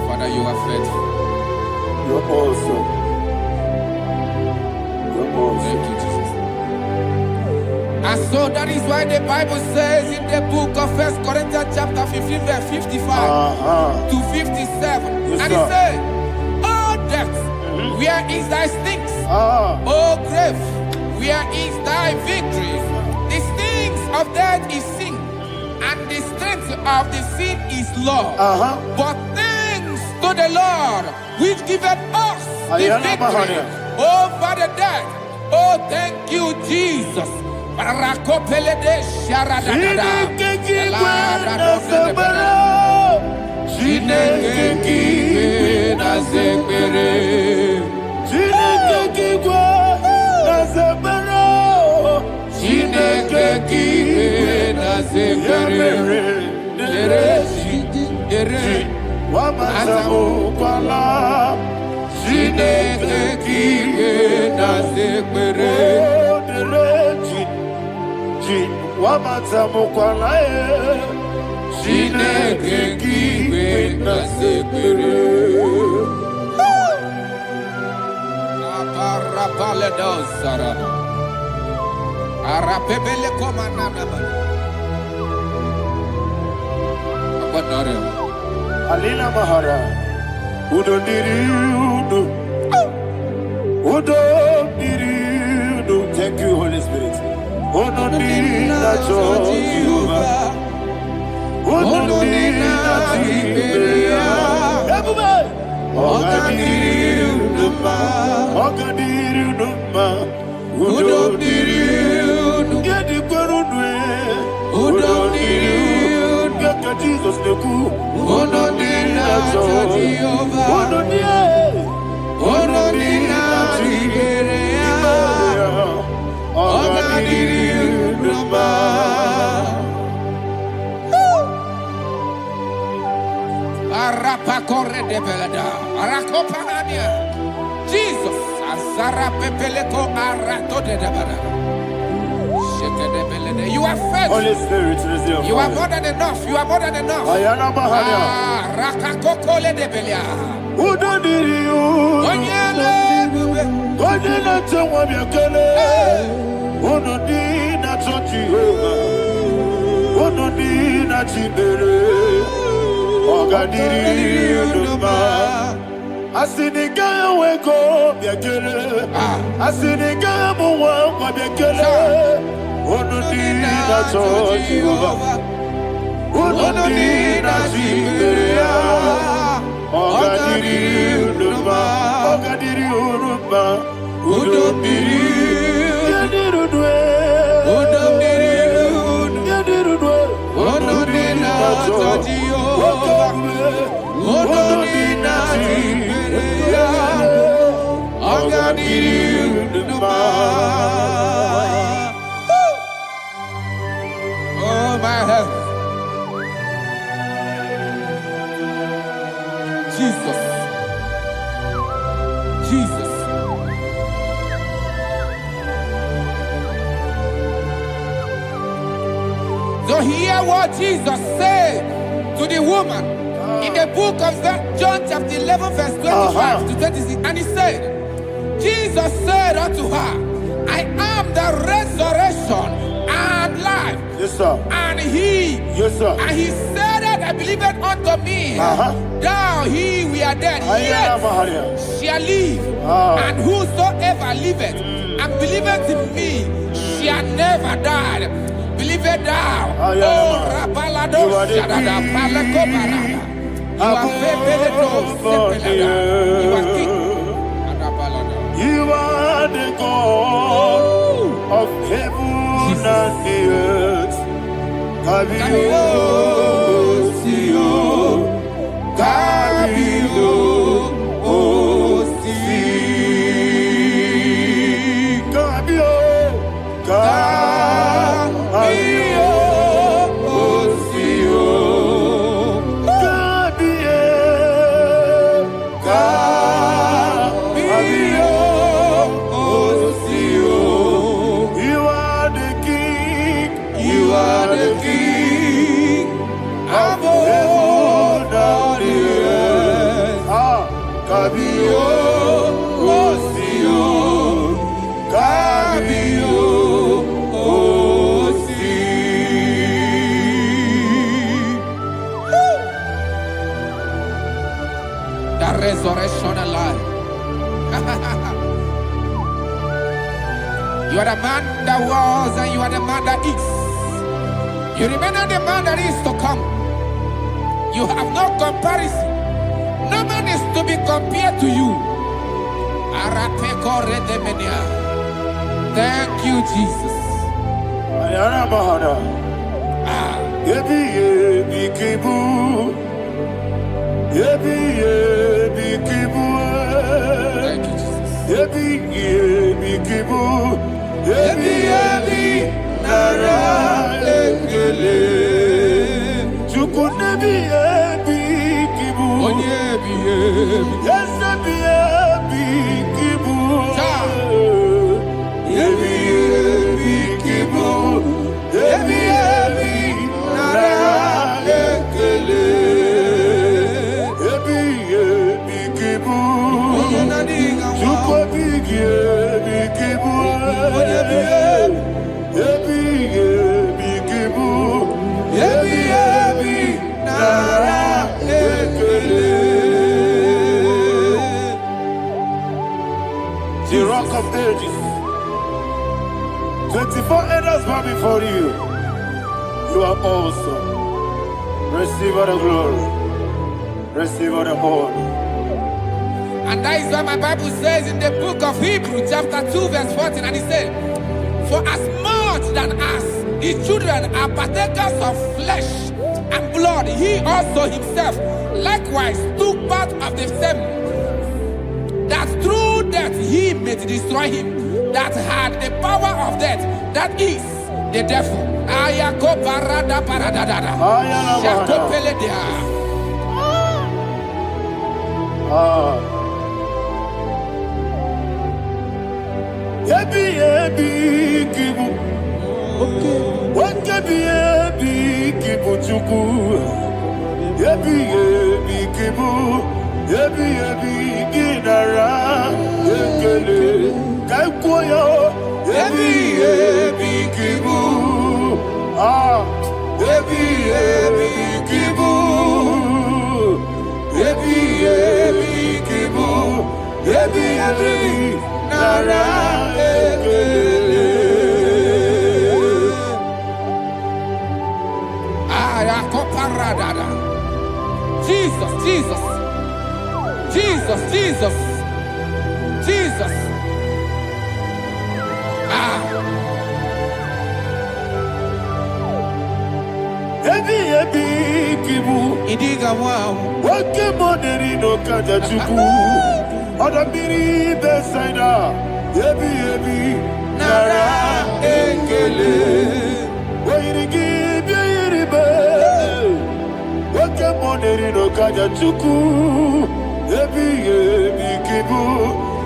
Father, you are faithful. You're awesome. You're awesome. Thank you, Jesus. And so that is why the Bible says in the book of 1 Corinthians chapter 15, verse 55 to 57. Yes, and sir. it says, "Oh death, where is thy stings? Oh grave, where is thy victory? The stings of death is sin, and the strength of the sin is law. But thanks to the Lord, which giveth us the victory over the death." Oh, thank you, Jesus. Barakopelede sharadadada. Arapebele komanana. Abadare. Alina Mahara. Udo diriudo. Udo diriudo. Thank you, Holy Spirit. Udo diriudo. Udo diriudo. Everybody. Oga diriudo. Oga diriudo. Udo diriudo. Get the Gurudwe. Udo diriudo. Get the Jesus the Ku. Udo diriudo. Udo diriudo. Udo diriudo. Oga diriudo. Arapa corre de belada. Arakopanania. Jesus. Azara pepeleko arato de debara. Sheke de belede. You are faithful. Holy Spirit, resume. You are more than enough. You are more than enough. Ayana Mahana. Rakakokole de belia. Udo diriudo. Onyele bube. Onyele tewa miakele. Udo dina Jehovah. Udo dina Chibere. Oga diriudo. Asiniga weko biakele. Asiniga muwa kwa biakele. Udo dina Jehovah. Udo dina Chibere. Oga diriudo. Oga diriudo. Udo diriudo. Udo diriudo. Udo dina Jehovah. Udo dina Chibere. Oga diriudo. Oh my heaven. Jesus. Jesus. So hear what Jesus said to the woman In the book of John chapter 11 verse 25 to 26, and he said, Jesus said unto her, I am the resurrection and life. Yes, sir. And he, yes, sir. And he said that I believed unto me, thou he we are dead, yet shall live, and whosoever liveth and believeth in me shall never die. Believeth thou, oh Rabalado Shadada Palakobarada. You are you are king. You are the God of heaven and the earth. Kabio, Sio, Kabio, Si, Kabio, Kabio, Sio, Kabio, Sio. You are the king. You are the king of heaven and the earth. Kabio, Sio, Kabio, Si. The resurrection alive. You are the man that was and you are the man that is. You remain the man that is to come. You have no comparison. No man is to be compared to you. Thank you, Jesus. Thank you, Jesus. The rock of ages. 24 elders bow before you. You are awesome. Receive all the glory. Receive all the honor. And that is what my Bible says in the book of Hebrews chapter 2 verse 14. And it said, for as much than us, the children are partakers of flesh and blood, he also himself likewise took part of the same, that through death he may destroy him that had the power of death, that is the devil. Jesus, Jesus, Jesus, Jesus, Jesus. Idiga wow. Wake money no kaja chuku. Adamiri besaida. Yebi nara ekele. Wairigi biiribe. Wake money no kaja chuku. Yebi kibu.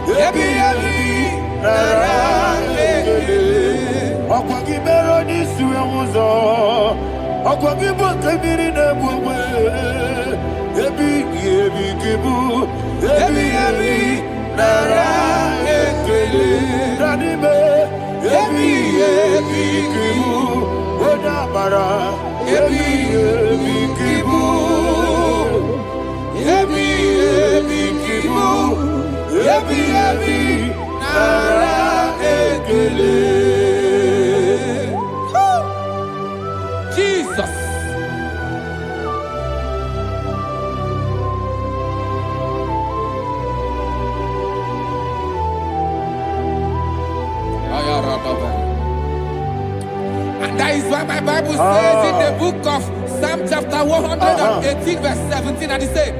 Yebi nara ekele. Akwagi mero ni suwe muzo. Akwagi bote biri ne bwe. nara ebi kibu ebi kibu ebi nara ekele. Jesus. And that is why my Bible says in the book of Psalm chapter 118 verse 17, and it says,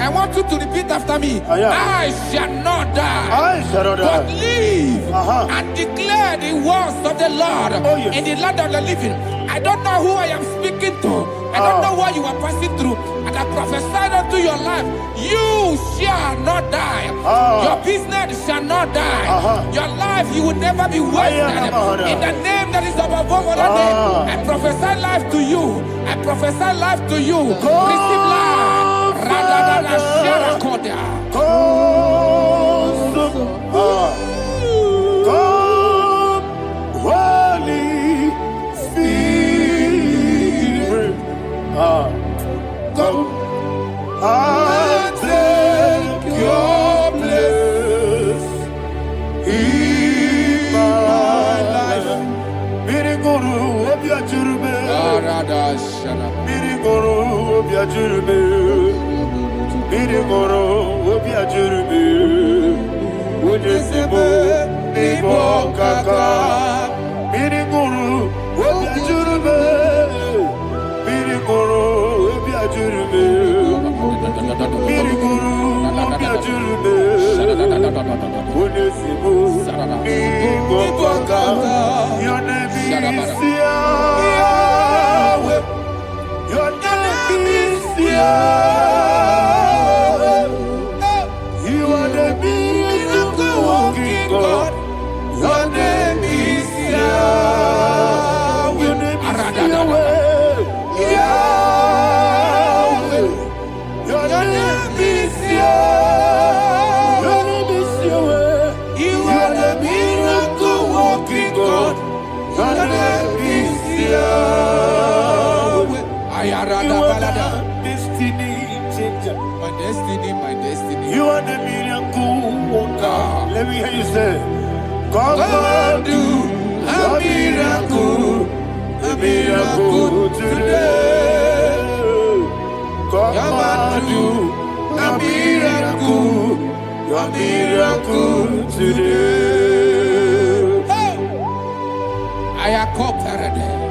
I want you to repeat after me. I shall not die, but live and declare the words of the Lord in the land of the living. I don't know who I am speaking to. I don't know what you are passing through. And I prophesy unto your life, you shall not die. Your business shall not die. Your life, you will never be wasted. In the name that is above all other name, I prophesy life to you. I prophesy life to you. Receive life. Holy Spirit, come and take your place in my life. Miriguru obiajurube, miriguru obiajurube, miriguru obiajurube. Unyesibo nibo kaka, miriguru obiajurube, miriguru obiajurube, miriguru obiajurube. Unyesibo nibo kaka. Your name is Yahweh. Your name is Yahweh. You are the miracle working God. Your name is Yahweh. Your name is Yahweh. Yahweh. Your name is Yahweh. Your name is Yahweh. You are the miracle working God. Your name is Yahweh. You are the destiny changer. My destiny. You are the miracle worker. Let me hear you say, come and do a miracle today. Come and do a miracle today. I am cooperative.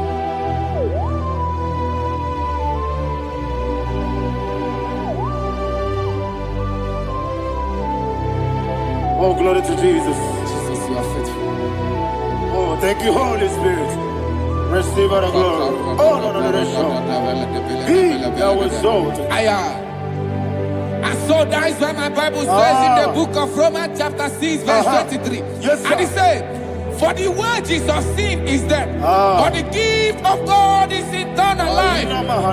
Oh, glory to Jesus. Jesus, you are faithful. Oh, thank you, Holy Spirit. Receive all the glory. Oh, no, Be thou exalted. And so that is why my Bible says in the book of Romans chapter 6 verse 23. Yes, sir. And it says, for the wages of sin is death, but the gift of God is eternal life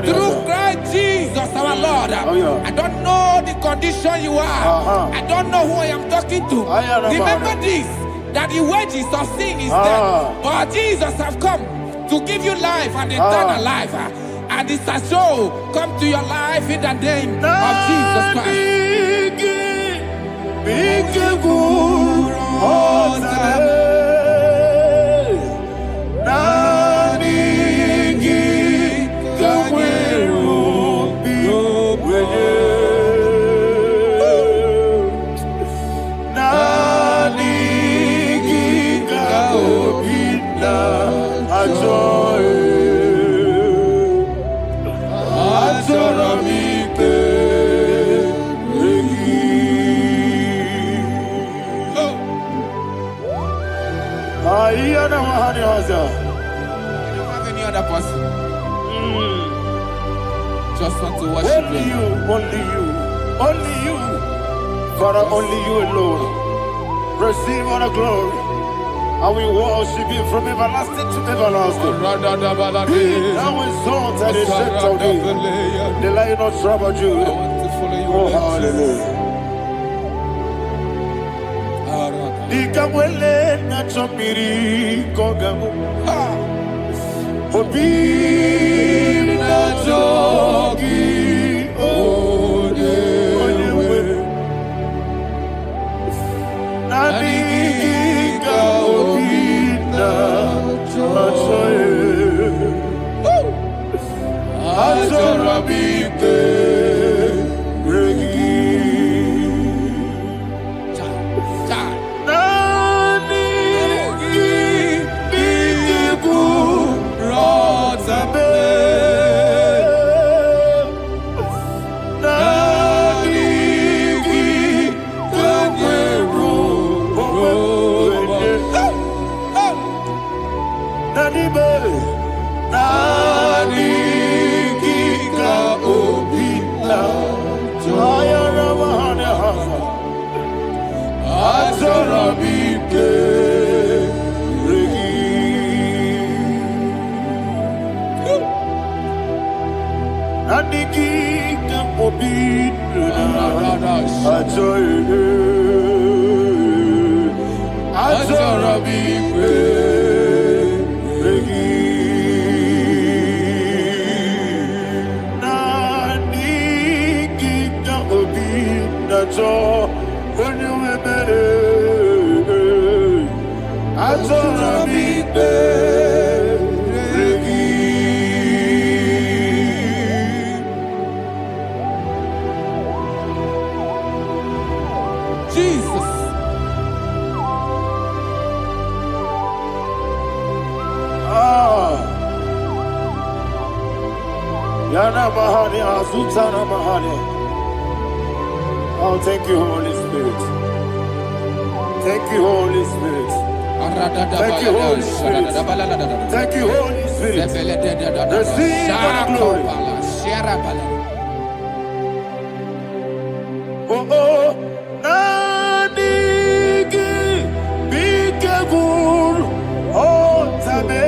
through Christ Jesus our Lord. I don't know the condition you are. I don't know who I am talking to. Remember this, that the wages of sin is death, but Jesus has come to give you life and eternal life. And this shall so come to your life in the name of Jesus Christ. You don't have any other person. Just want to worship only you, only you, only you. Father, only you alone. Receive all the glory. And we worship you from everlasting to everlasting. Be thou exalted and set of thee, the Lion of tribe of Judah. I want to follow you. Oh, hallelujah. Ikamwele na chomiri kogamu. Obi na jogi onewe. Naniga obi na choye. Atorabike regi. Jesus. Yana Mahani Azutana Mahani. Oh, thank you, Holy Spirit. Thank you, Holy Spirit. Thank you, Holy Spirit. Thank you, Holy Spirit. Receive the glory. Oh, oh, Nanigi, Bikagur, oh, Tame.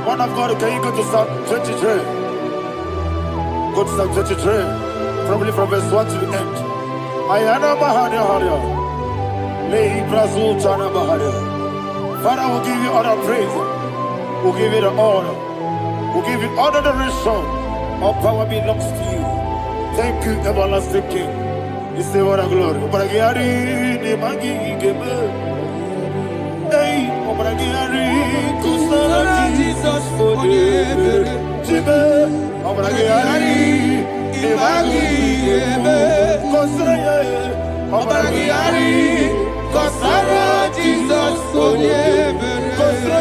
Man of God, can you go to Psalm 23? Go to Psalm 23, probably from verse 1 to the end. Ayana Mahania Haria. Lehi Brazil Chana Mahania. Father, we'll give you all the praise. We'll give you the honor. We'll give you all the adoration. All power belongs to you. Thank you, everlasting King. You say what a glory. Obragiari, ni magi gebe. Hey, Obragiari, Kusara Jesus for you. Jibe, Obragiari, ni magi gebe. Kusara, Obragiari, Kusara Jesus for you.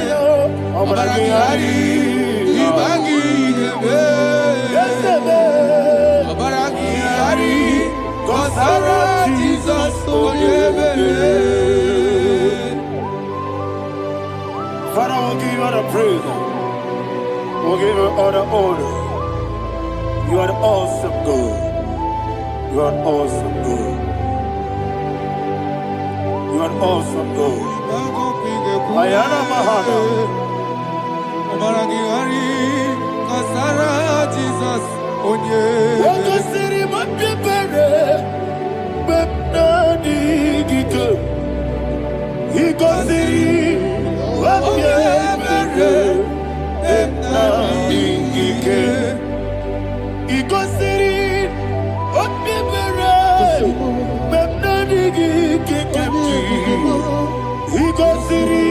Father, we'll give you all the praise. We'll give you all the honor. You are awesome God. You are awesome God. You are awesome God. Ayana Mahana. Jesus, Onye. Wakasiri mapepere, bepnadi gike. Ikosiri mapepere, bepnadi gike. Ikosiri mapepere, bepnadi gike. Ikosiri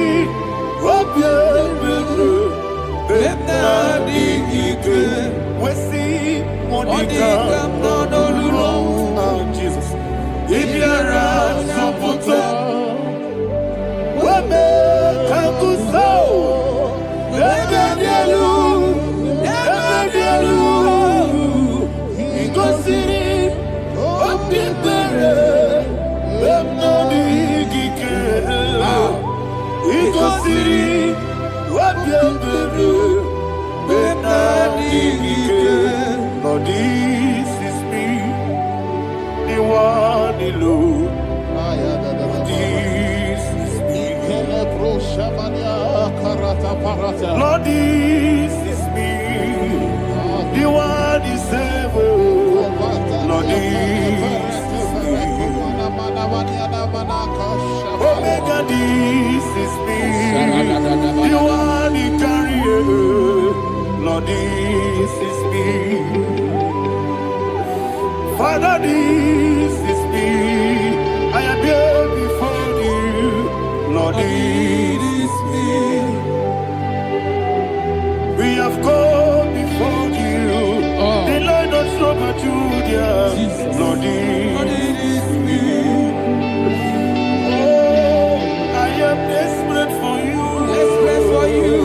mapepere, bepnadi gike. We see Monica, oh Jesus. If you're a Soputo, Wame Kankuso, Nebedielu, Igosiri, Opipere, Bemnadi Gike, Igosiri, Opipere. Lord, this is me, the one alone. This is me. Lord, this is me, the one is able. Lord, this is me. Omega, this is me, the one in carrier. Lord, this is me. Father, this is me. I am here before you. Lord, this is me. We have come before you. The Lord of Struggle Judea. Lord, this is me. Oh, I am desperate for you. Desperate for you.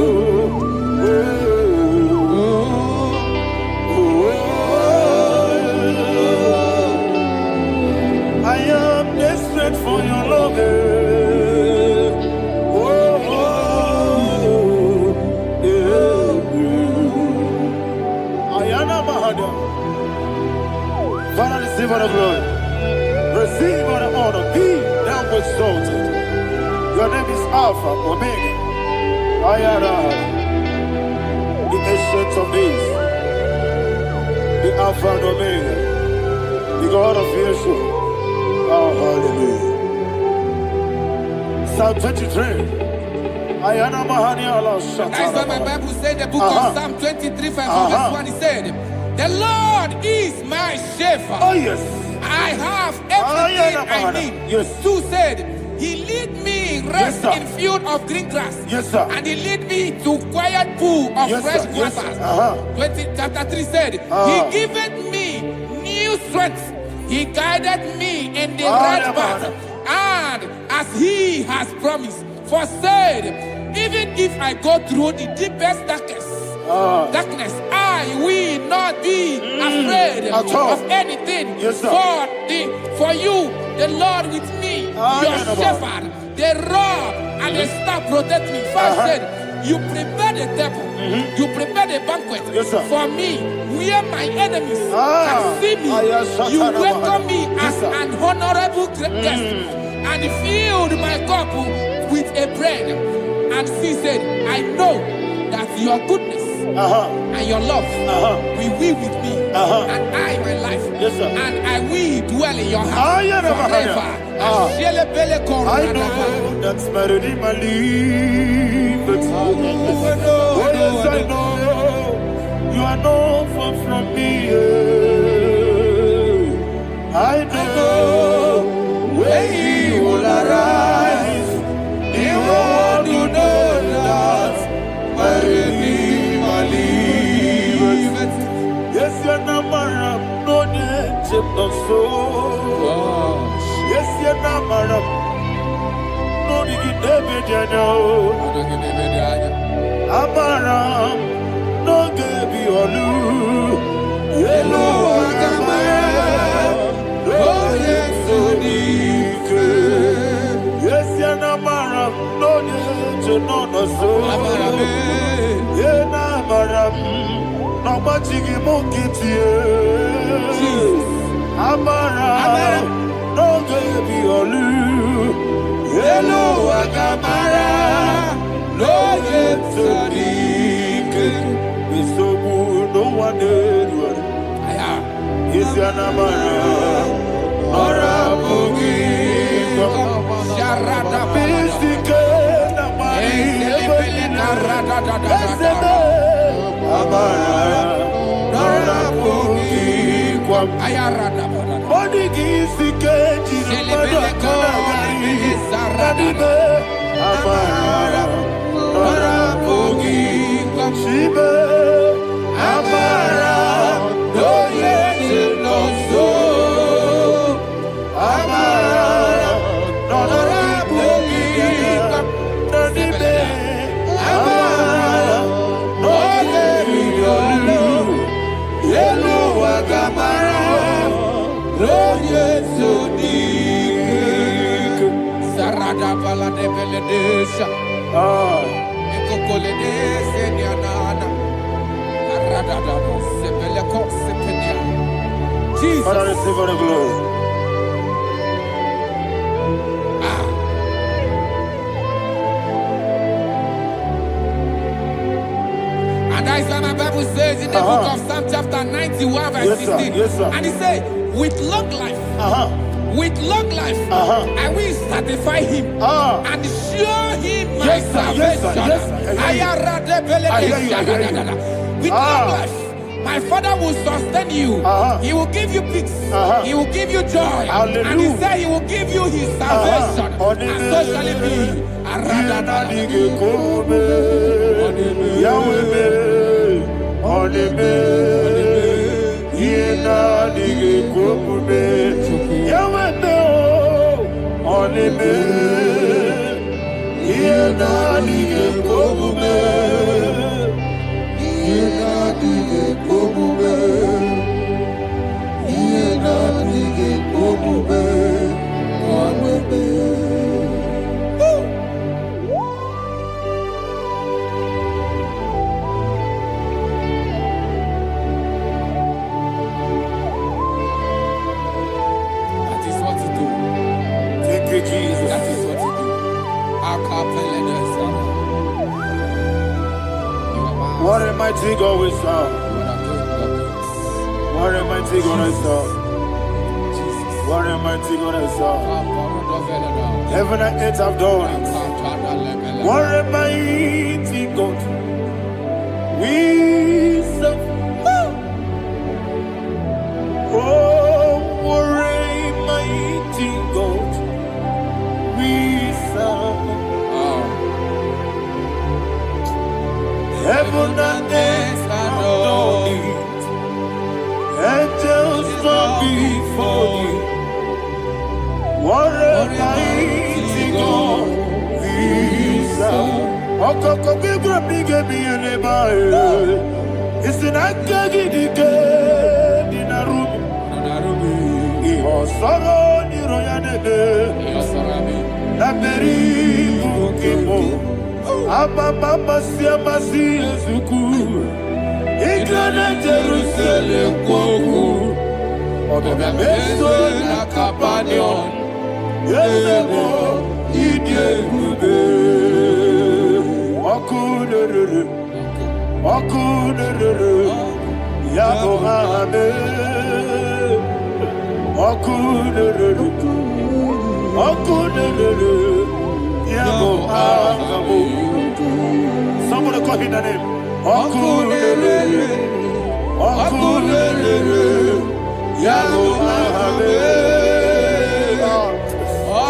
For your love, Ayana Mahada. Father, receive all the glory, receive all the honor. Be thou exalted. Your name is Alpha, Omega. Ayana, the ancient of days, the Alpha and Omega, the God of Yeshua. Oh, hallelujah. Psalm 23. Ayana Mahani Allah Shata. That's what my Bible said, the book of Psalm 23, verse 1. It said, the Lord is my shepherd. Oh, yes. I have everything I need. Yes. 2 said, he lead me rest in field of green grass. Yes, sir. And he lead me to quiet pool of fresh waters. Chapter 3 said, he giveth me new strength. He guided me in the right path, and as he has promised, for said, even if I go through the deepest darkness, I will not be afraid of anything. Yes, for you, the Lord with me, your shepherd, the rod and the staff protect me. First said, you prepare the table, you prepare the banquet for me, where my enemies can see me. You welcome me as an honorable guest, and filled my cup with a bread. And she said, I know that your goodness and your love will be with me, and I, my life, and I will dwell in your house forever. I know that's better than my life. Oh, yes, I know you are not far from me. I know when you will arise, you will do that. Yes, you're not married, no need to so. Yes, you're not married, no need to no so. Yeah, na maram. No machigi mokiti. Amara. No gebi olu. Hello agamara. No yetsodik. Bisobu no one elu. Is anamara. Ora bugi. Sharada Bisike na mari. Amara. Ora bugi. Ayarada. Body gisike jina padakari. Nadibe. Amara. Ora bugi. Shibe. Amara. No yeti no so. Amara. Ora bugi. Nadibe. Amara. No yeti no so. Yelo agamara. No yeti dik. Sarada bala de beledesha. Ekokole seniana. Arada sebele ko sepenia. Jesus. Father, receive all the glory. And that is why my Bible says in the book of Psalm chapter 91 verse 16. Yes, sir. And he said, with long life, I will satisfy him and show him my salvation. With long life, my Father will sustain you. He will give you peace. He will give you joy. Hallelujah. And he said he will give you his salvation. And so shall it be. That is what to do. Thank you, Jesus. That is what to do. What a mighty God we serve. What a mighty God I serve. What a mighty God I serve. Heaven and earth have done it. What a mighty God we serve. Oh, what a mighty God we serve. Heaven and earth have done it. Angels bow before you. What a mighty God we serve. Okoko bigro bige biene bae. Isinakagi dike dinarubi. Iho soro ni royanede. Naperi bukimo. Ababa siamasi ezuku. Igrana Jerusalem kwoku. Obebe meso na kapanion. Yelemo idie gube. Okunere. Yabo hame. Okunere. Yabo hame. Somebody call him the name. Okunere. Yabo hame.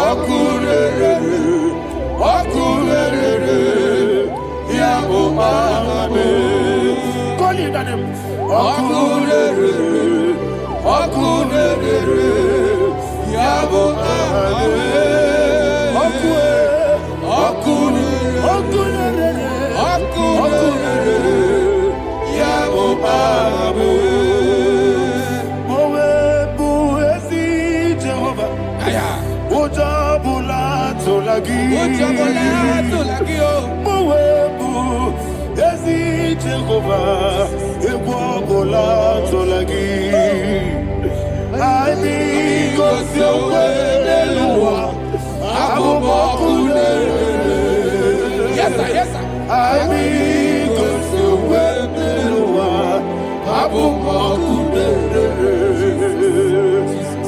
Okunere. Yabo hame. Call him the name. Okunere. Yabo hame. tolagi. Mowebu, Ezi Jehovah, Ebola tolagi. I mean, go so well, yes, sir, yes, sir. I mean, go so well,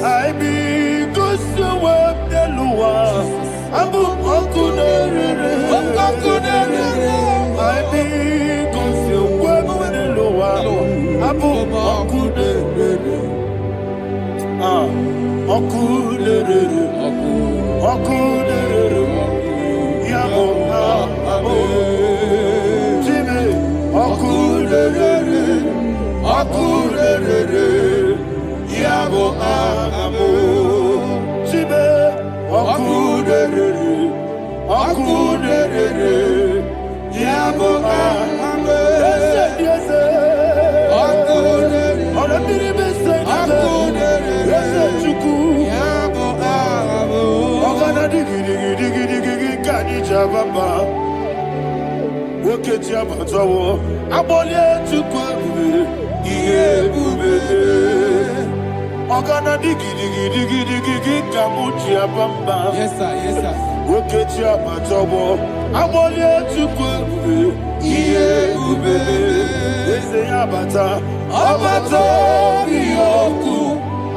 I mean, go so well, yes, sir, yes, sir.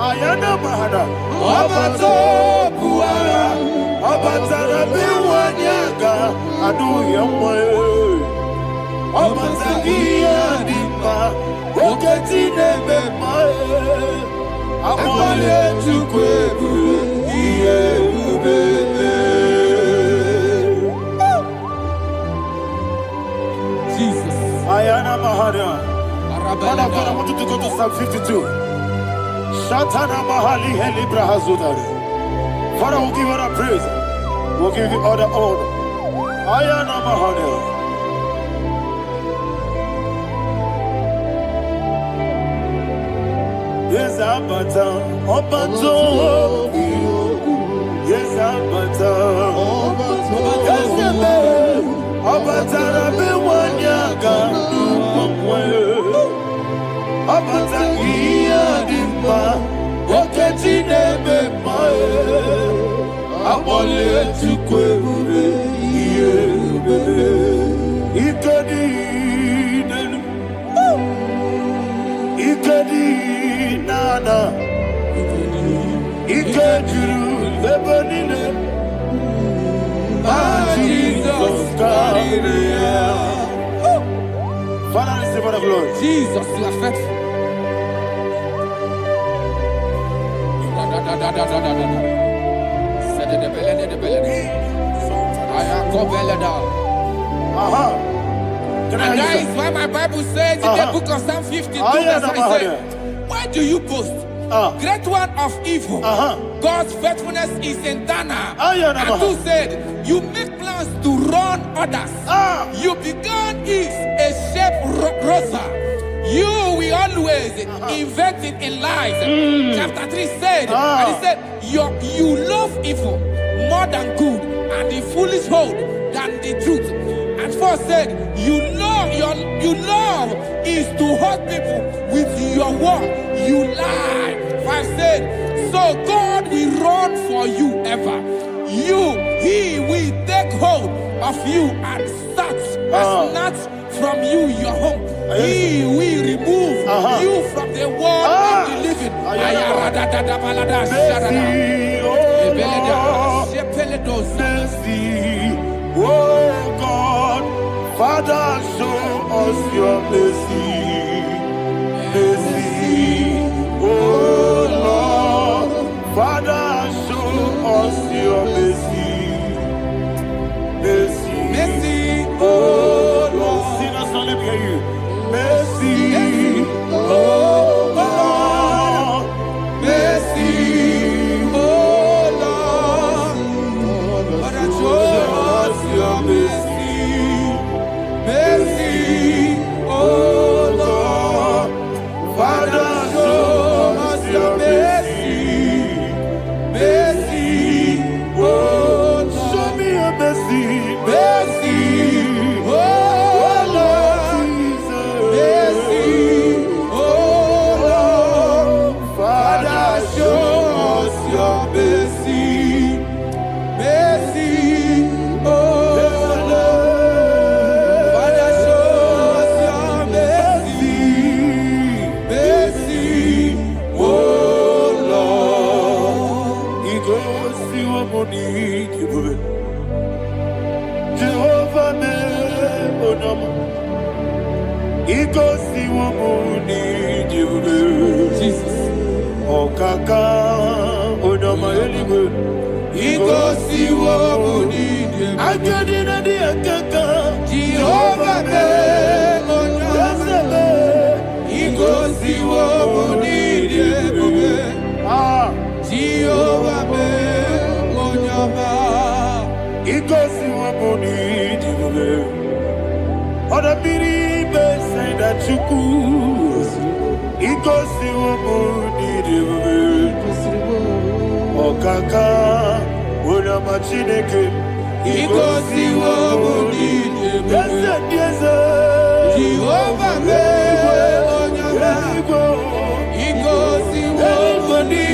Ayana mahana, abato buara, abatara biwanyaga, adu yamwe, abatagia dipa, oketi nebe mae, abale tukwebu, iye ubebe. Jesus. Ayana mahana. Man of God, I want you to go to Psalm 52. Shatana Mahali Helibra Hazudari. Father, we'll give you all the praise. We'll give you all the honor. Ayana Mahali. Yes, Abata. Obato. Yes, Abata. Yes, Abata. Rabi Wanyaga. Abata iya dimba, oketi nebe mae, abole tukwebu iye bebe, ikedi nenu, ikedi nana, ikediru lebenine, Jesus carry. Father, receive all the glory. Jesus, you are faithful. And that is why my Bible says in the book of Psalm 52, verse 37, why do you boast? Great one of evil. God's faithfulness is eternal. And who said, you make plans to run others. You began is a shape rosa. You will always invent in lies. Chapter 3 said, and he said, you love evil more than good, and the foolish hold than the truth. And 4 said, you love is to hurt people with your word. You lie. 5 said, so God will run for you ever. He will take hold of you and snatch from you your home. He will remove you from the world of the living. Oh God, Father, show us your mercy. Mercy, oh Lord, Father, show us your mercy. Mercy, mercy, oh Lord. Sinners only hear you. Mercy, oh Lord. Mercy, oh Lord. Father, show us your mercy. Mercy, oh Lord. Father, show us your mercy. Mercy, oh Jesus. Oh, Kaka, Odoma, Eligo. Igosi wobuni I get in a dear Kaka. Jehovah me onyama. Igosi wobuni Ah, Jehovah me onyama. Igosi wobuni. Other people say that you could. Igosi wobuni. Oh, Kaka, Odoma, Chineke. Igosi wobuni Yes, yes, Jehovah me onyama. Igosi wobuni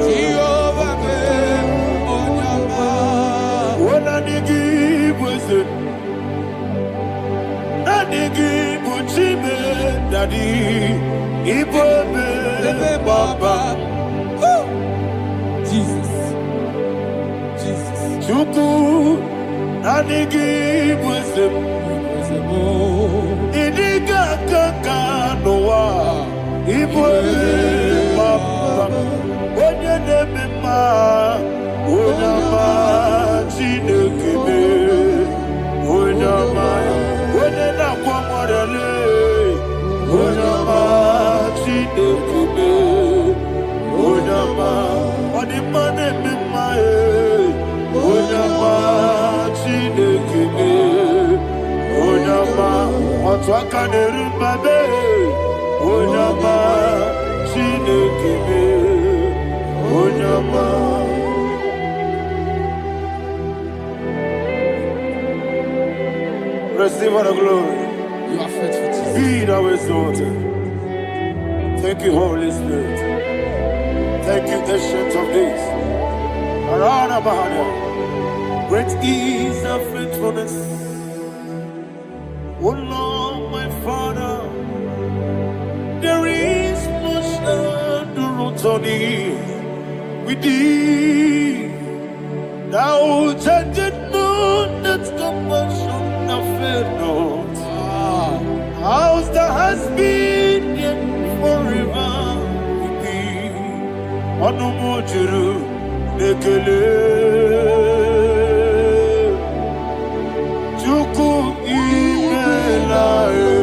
Jehovah me onyama. When I dig was it, Nadigi Buchime, Daddy, Ibobe, Baba, Jesus, Jesus, Chuku, Nadigi was it, Idiga Kaka Noa, Ibobe, Baba, Onya Nebema, Onama, Chineke, Onama, Onena Kwamorele, Onama, Chineke, Onama, Odimane Mimae, Onama, Chineke, Onama, Otwakane Rumbabe, Onama, Chineke, Onama. Receive all the glory. you are faithful, Jesus. Be thou exalted. Thank you, Holy Spirit. Thank you, Ancient of Days. Arana Bahana. Great is thy faithfulness. O Lord, my Father, there is much endurance on thee. With thee, thou judgest not that compassion of faith not. House that has been yet forever with thee. Onumujuru nekele. Chuku imelae.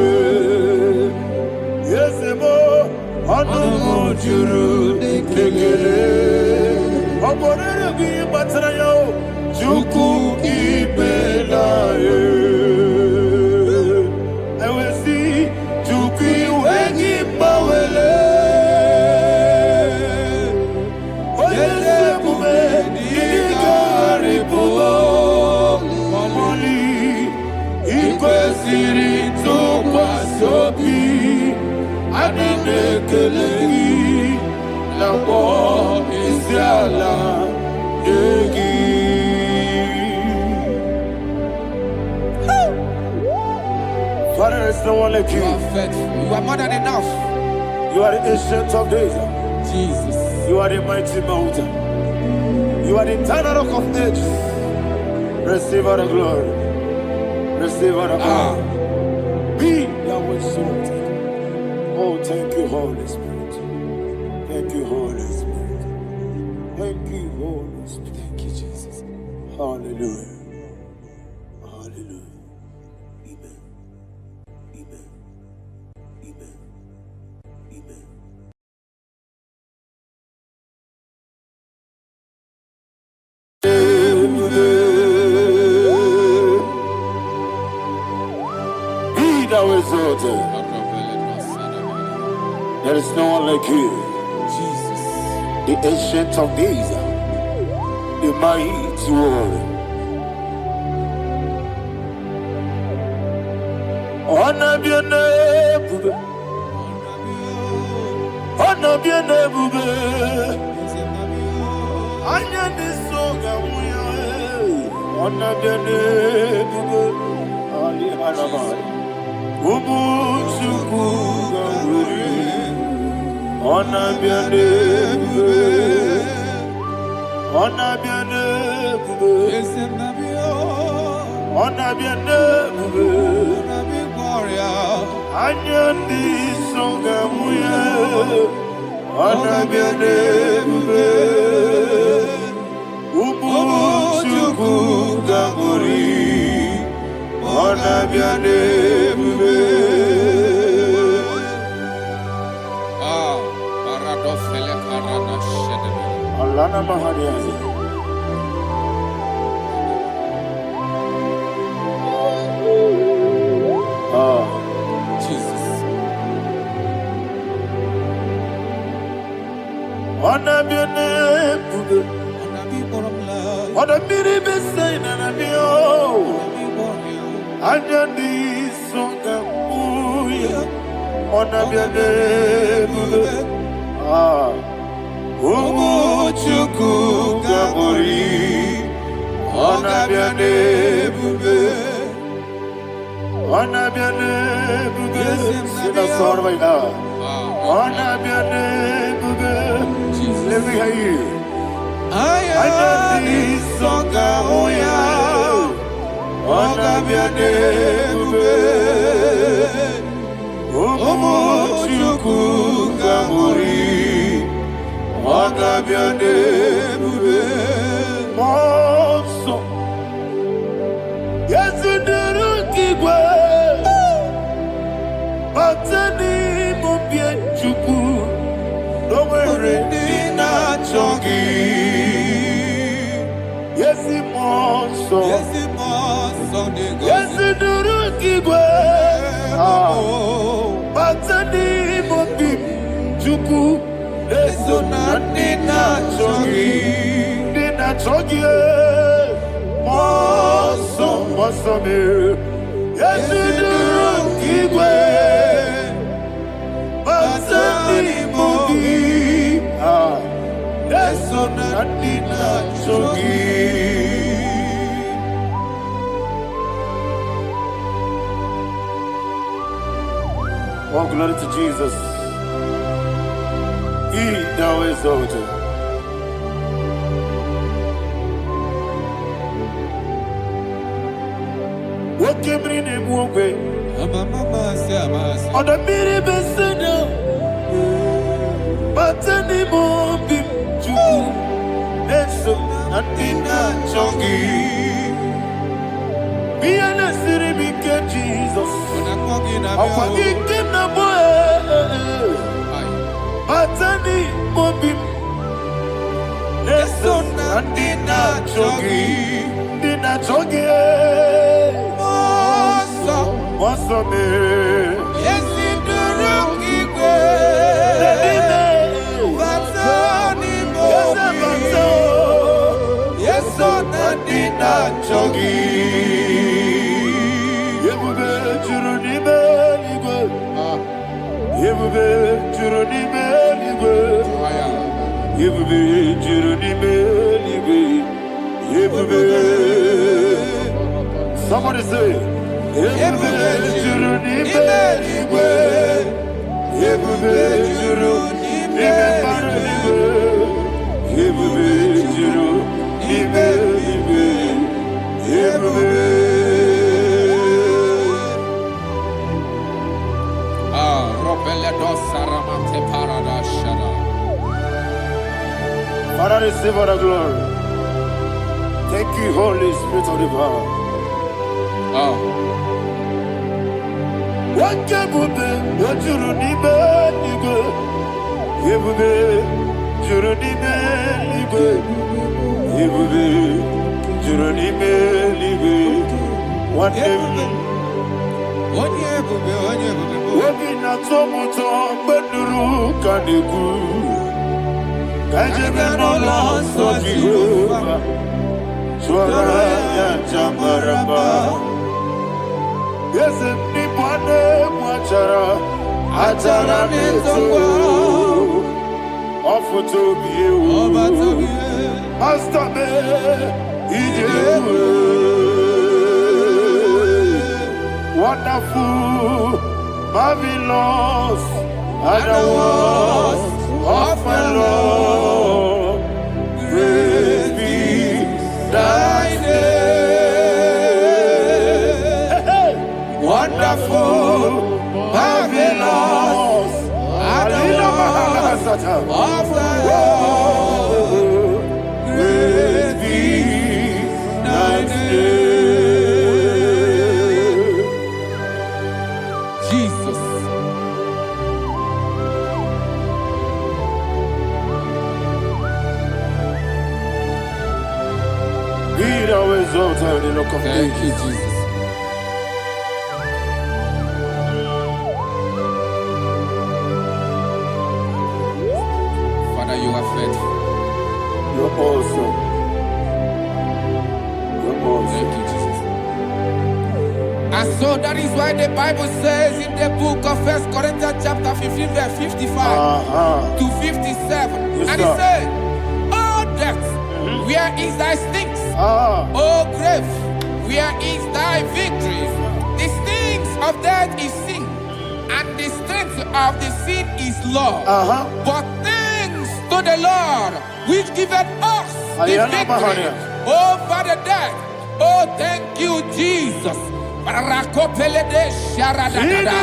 Yesemo onumujuru nekele. Oborere bi batrayo. Chuku imelae. Father, there is no one like you. You are faithful. You are more than enough. You are the ancient of days. Jesus. You are the mighty mountain. You are the eternal rock of ages. Receive all the glory. Receive all the honor. Be thou exalted. Oh, thank you, Holy Spirit. Thank you, Holy Spirit. Thank you, Holy Spirit. Thank you, Jesus. Hallelujah. Hallelujah. Amen. Amen. Amen. Amen. Be thou exalted. There is no one like you. Jesus. The ancient of days, the mighty warrior. Honor your name. Wanna be an ebube. Anya nisoga muya. Wanna be an ebube. Ali Hanabai. Ubu chukuga muri. Wanna be an ebube. Wanna be an ebube. Wanna be an ebube. Anya nisoga muya. Wanna be an ebube. Ubu chukuga muri. Wanna be an ebube. Paradofele karana shedebe. Alana mahariyazi. Jesus. Wanna be an ebube. Wanna be the same and be oh. Anya nisoga muya. Wanna be an ebube. Ubu chukuga muri. Wanna be an ebube. Wanna be an ebube. Sing a song right now. Wanna be an ebube. Let me hear you. Anya nisoga muya. Wanna be an ebube. Ubu chukuga muri. Wanna be an ebube. Monso. Yes, you do kigwe. Batani mubye chuku. Nowhere dina chongi. Yes, monso. Yes, you do kigwe. Batani mubye chuku. Eso na dina chogi, moso me. Yesu duru kigwe, basani mogi. Eso na dina chogi. Oh, glory to Jesus. He thou exalted. What came in him one way? On the mini besena, but any more bim to Neso, Natina Chongi. Be an city, Jesus. I'm forgetting the boy. Batani mobim Neso nandina chogi Dina chogi Moso me Yesi duruki kwe. Batani mobi. Yeso nandina chogi. Yebube churuni beligwe Yebube churuni beligwe Yebube churuni beligwe Yebube. Somebody say Yebube churuni beligwe Yebube churuni beligwe Yebube churuni beligwe Yebube. Father, receive all the glory. Thank you, Holy Spirit of the power. What can you do? What you need, you Yes, Offer to be you. Master me, IGBO. Wonderful, marvelous, and the words of my Lord. Praise be thy name. Wonderful, marvelous, and the words of my Lord. Praise be thy name. Jesus. Be thou exalted in the look of Thank you, Jesus. Father, you are faithful. You're awesome. You're awesome. Thank you, Jesus. And so that is why the Bible says in the book of 1 Corinthians chapter 15, verse 55 to 57. Yes, and sir. it said, "Oh death, where is thy stings? Oh grave, where is thy victory? The stings of death is sin, and the strength of the sin is law. But thanks to the Lord, which giveth us the victory over the death. Oh, thank you, Jesus." Barakopelede sharadadada.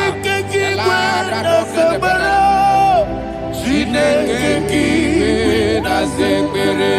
Chineke na zekere.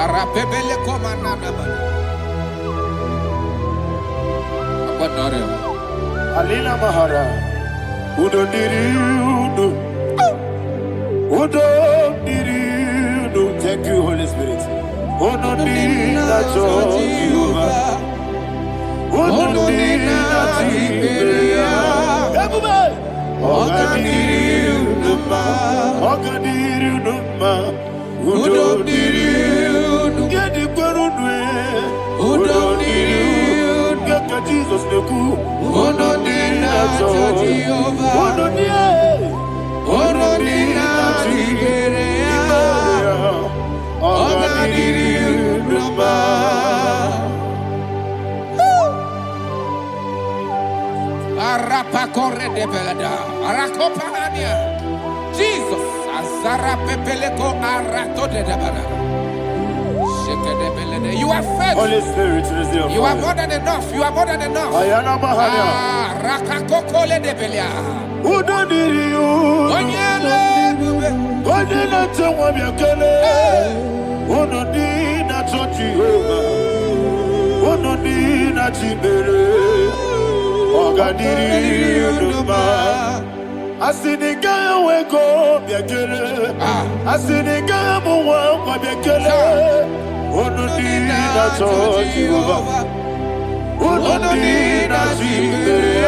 Arapebele komanana mana. Apanare. Alina Mahara. Udo diriudo. Udo diriudo. Thank you, Holy Spirit. Udo dina Jehovah. Udo dina Tiberia. Everybody. Ogadiriudo ma. Ogadiriudo ma. Udo diriudo. Gedi kwerudwe. Udo diriudo. Geka Jesus neku. Udo dina Jehovah. Udo dina. Udo dina Tiberia. Ogadiriudo ma. Arapa corre de belada. Arakopanania. Jesus. Azara pepeleko arato de dabara. Sheke de belede. You are faithful. Holy Spirit is your You are more than enough. You are more than enough. Ayana Mahaya. Rakakokole de belia. Udo diriudo. Onyele bube. Odina Tewa Biakele. Udo dina Jehovah. Udo dina Tibere. Ogadiriudo ma. Asinika weko biakele. Asinika muwa kwa biakele. Udo dina Jehovah. Udo dina Tibere.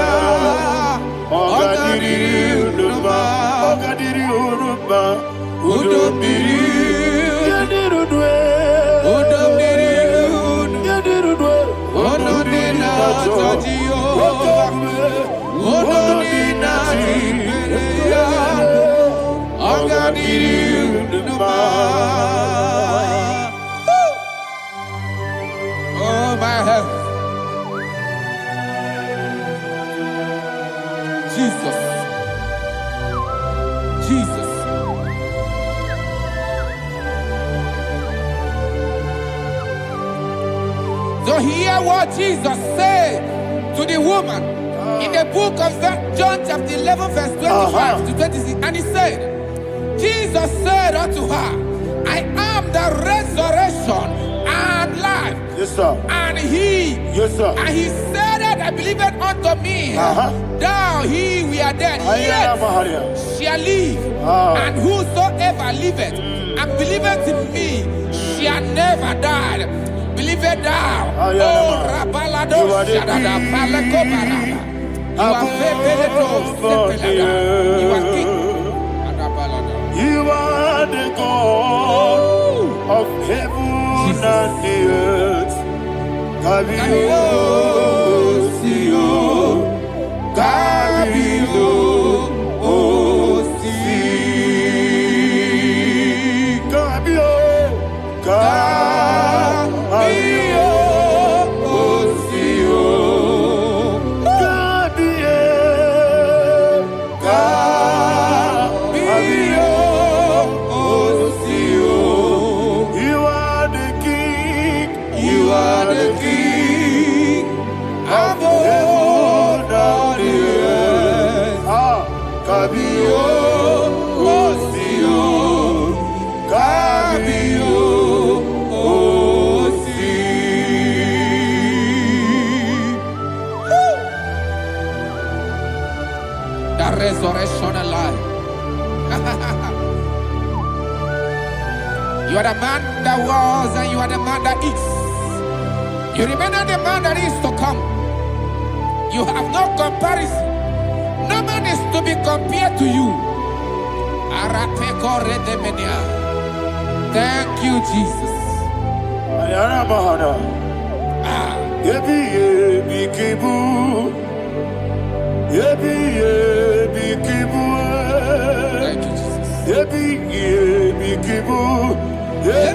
Ogadiriudo ma. Ogadiriudo ma. Udo diriudo. Yadirudwe. Udo diriudo. Yadirudwe. Udo dina Jehovah. Udo dina Tiberia. Ogadiriudo ma. Oh my heaven. Jesus. Jesus. So hear what Jesus said to the woman in the book of John chapter 11 verse 25 to 26. And he said, Jesus said unto her, I am the resurrection and life. Yes, sir. And he, Yes, sir. and he said that I believed unto me. Thou, he, we are dead, yet shall live. And whosoever liveth and believeth in me shall never die. Believeth thou. Oh, Rabalado, Shadada, Palakobarada. You are You are king. You are the God of heaven and the earth. Kabio, Kabio, Kabio, resurrection alive. You are the man that was and you are the man that is. You remain the man that is to come. You have no comparison. No man is to be compared to you. Thank you, Jesus. Thank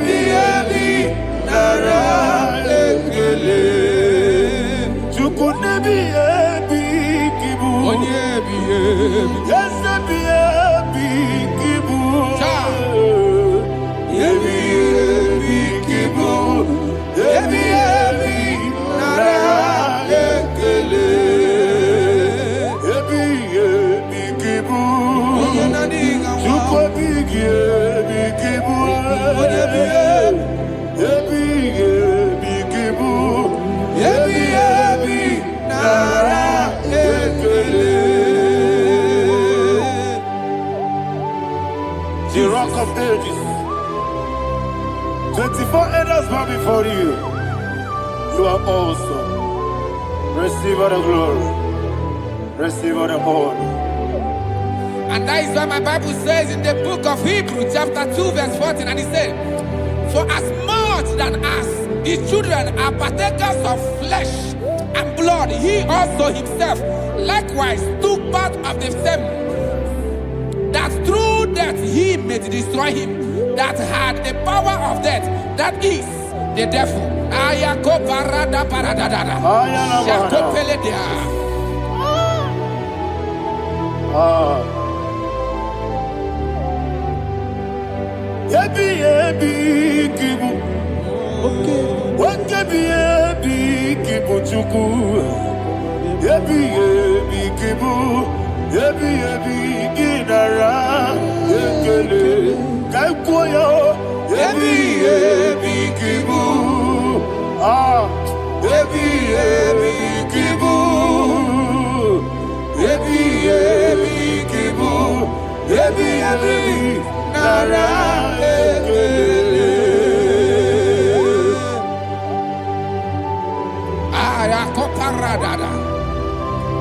the rock of ages. 24 elders bow before you. You are awesome. Receive all the glory. Receive all the honor. And that is what my Bible says in the book of Hebrews chapter 2 verse 14. And it said, for as much than us, the children are partakers of flesh and blood, he also himself likewise took part of the same, that through death he may destroy him that had the power of death, that is the devil.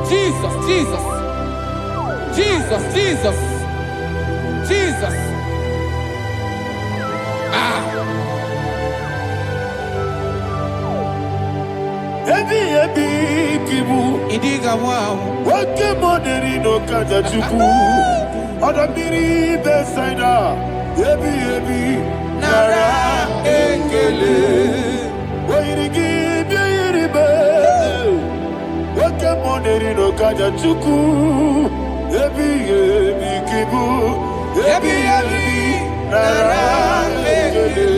Jesus, Jesus, Jesus, Jesus, Jesus. Idiga wow. What money no kaja chuku. Oda miri besaida. Ebi nara ekele. Wairigi biiribe. What money no kaja chuku. Ebi kibu. Ebi nara ekele.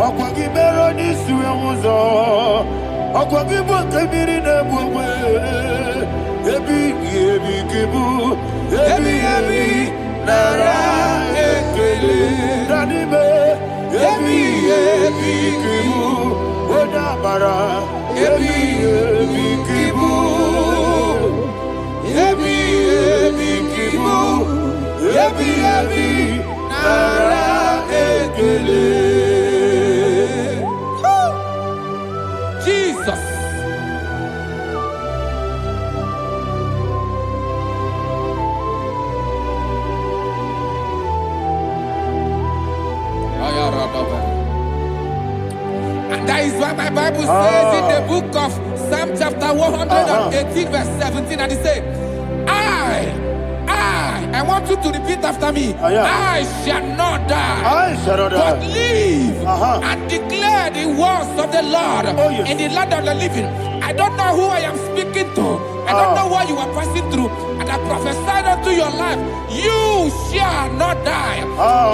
Akwagi mero ni suwe muzo. Akwagi bwakabiri na bwwe. Ebi kibu. Ebi nara ekele. Danime. Ebi kibu. Oda Nara, Ebi Kibu, Ebi Kibu, Ebi Nara Ekele. Jesus. And that is why my Bible says in the book of Psalm chapter 118 verse 17, and it says, I want you to repeat after me. I shall not die, but live and declare the words of the Lord in the land of the living. I don't know who I am speaking to. I don't know what you are passing through. And I prophesy unto your life, you shall not die.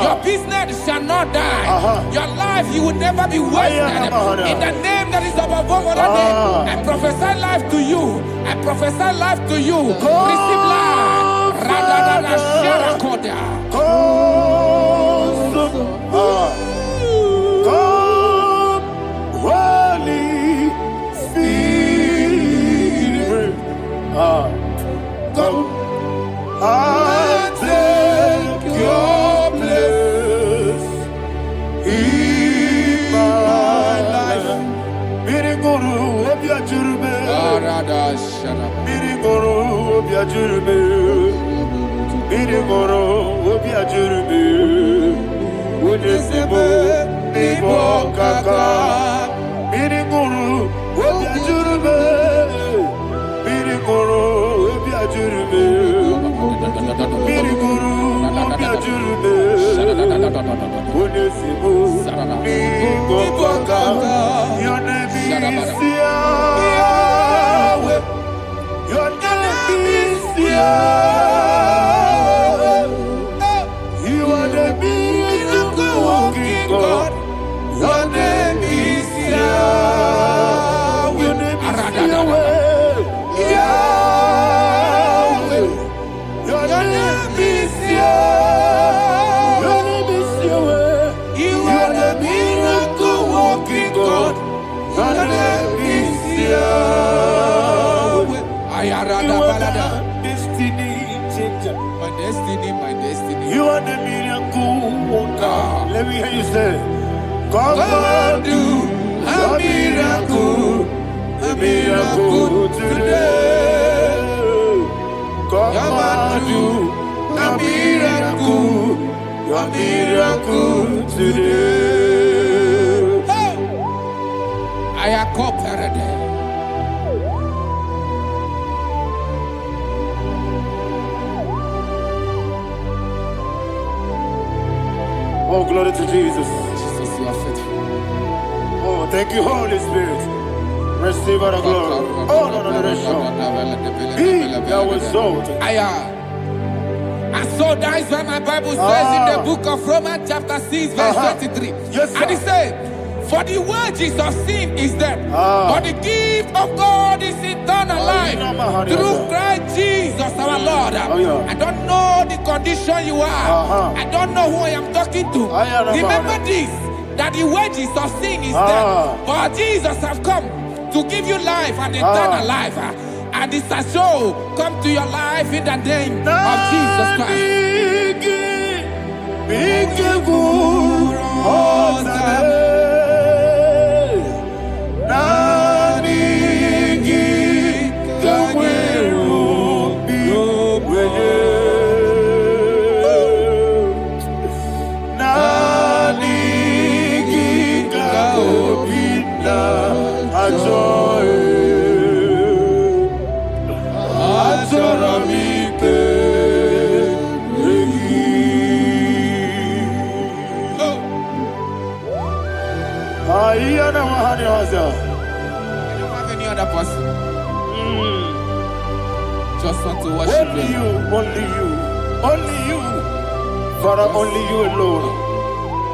Your business shall not die. Your life, you will never be wasted. In the name that is above all other name, I prophesy life to you. I prophesy life to you. Receive life. Radadada Sharakoda. Holy Spirit, come and take your place in my life. Miriguru obiajurube, miriguru obiajurube, miriguru obiajurube. Unesebo nibo kaka, miriguru obiajurube, miriguru obiajurube, miriguru obiajurube. Unesebo nibo kaka. Your name is Yahweh. Your name is Yahweh. You are the miracle working God. Your name is Yahweh. Your name is Yahweh. Yahweh. Your name is Yahweh. Your name is Yahweh. You are the miracle working God. Your name is Yahweh. You are the destiny changer. My destiny. You are the miracle worker. Let me hear you say, come and do a miracle today. Come and do a miracle today. I am cooperative. Oh, glory to Jesus. Jesus, you are faithful. Oh, thank you, Holy Spirit. Receive all the glory. Oh, no, Be thou exalted. And so that is why my Bible says in the book of Romans chapter 6 verse 23. Yes, sir. And it says, for the wages of sin is death, but the gift of God is eternal life through Christ Jesus our Lord. I don't know the condition you are. I don't know who I am talking to. Remember this, that the wages of sin is death, but Jesus has come to give you life and eternal life. And this shall so come to your life in the name of Jesus Christ. I don't have any other person. Just want to worship only you, only you, Father, only you alone.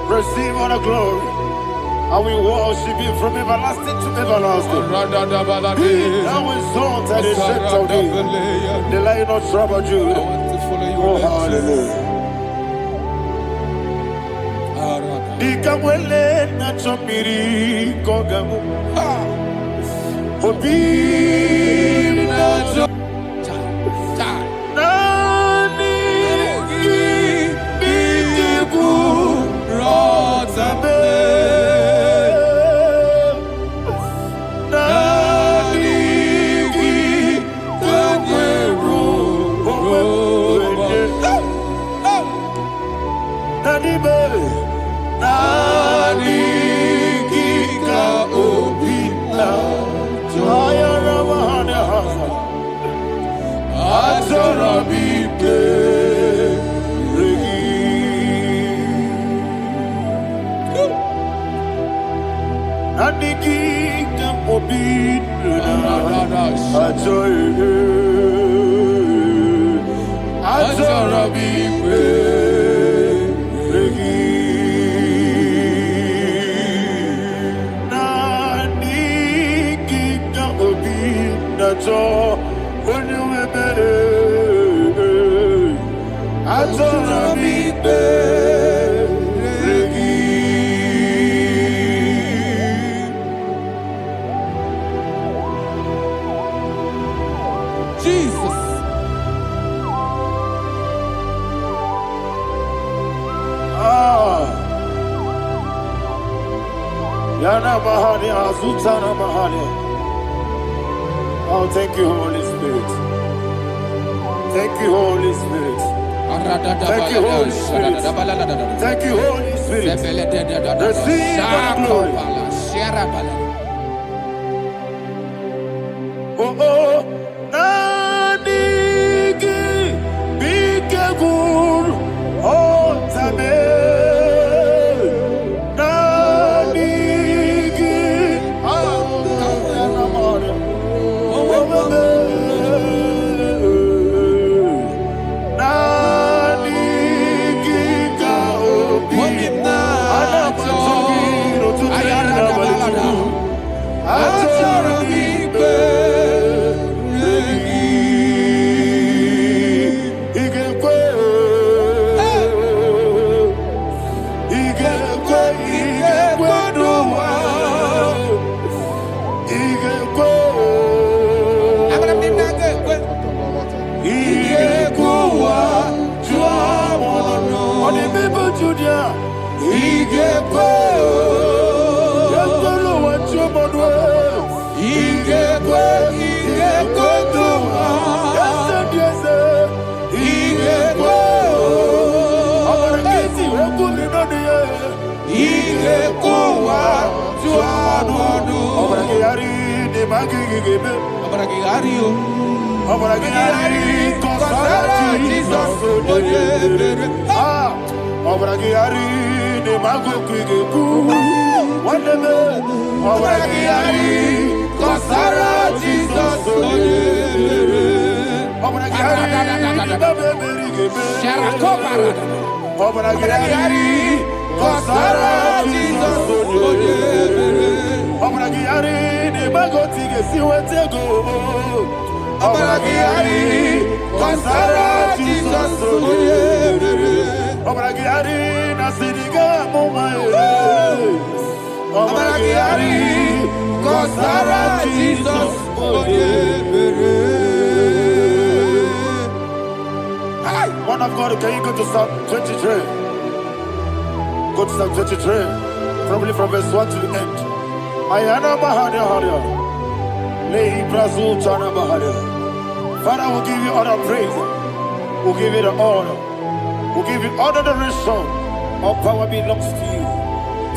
Receive all the glory. I will worship you from everlasting to everlasting. Be thou exalted and set of thee, the Lion of tribe of Judah. I want to follow you. Oh, hallelujah. Dikamwele na chomiri kogamu. Obi na nani biku rotabe. Nani biku nani be. Nani kika opina ayara mahane hasa atara bike regi. Nani kika opina atara bike regi. So when you were better, I told her be Jesus. Yana Mahani, Azutana Mahani. Oh, thank you, Holy Spirit. Thank you, Holy Spirit. Thank you, Holy Spirit. Thank you, Holy Spirit. Receive the glory. Oh, oh, Nanigi, Bikagur, oh, Tame. Man of God, can you go to Psalm 23? Go to Psalm 23, probably from verse 1 to the end. Ayana Mahania Haria. Lehi Brazu Chana Mahania. Father, we'll give you all the praise. We'll give you the honor. We'll give you all the adoration. All power belongs to you.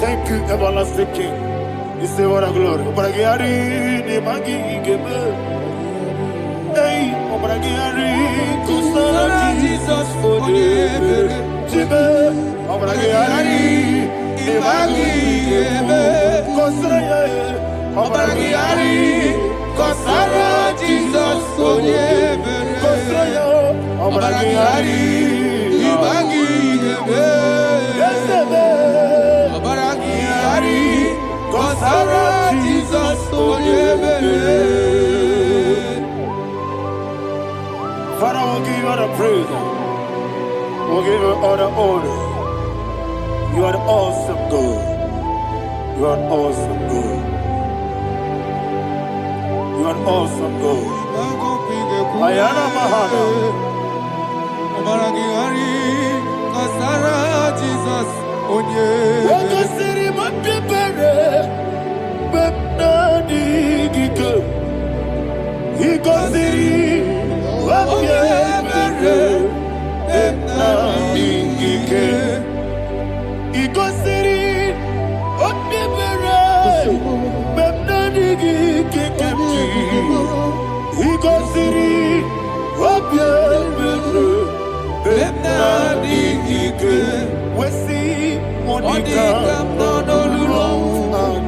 Thank you, everlasting King. You say what a glory. Obragiari, ni magi igebe. Hey, Obragiari, Kusara Jesus for the Jibe. Obragiari, ni magi igebe. Kusara, Obragiari, Kusara Jesus for the Kusara, Obragiari, ni magi igebe. Obragiari. Kusara Jesus Father, we'll give you all the praise. We'll give you all the honor. You are awesome God. You are awesome God. You are awesome God. Ayana Mahana. Jesus. Wakasiri mapepere. Bepnani gike. Ikosiri mapepere. Bepnani gike. Ikosiri mapepere. Bepnani gike. Ikosiri mapepere. Bepnani gike. We see Monica,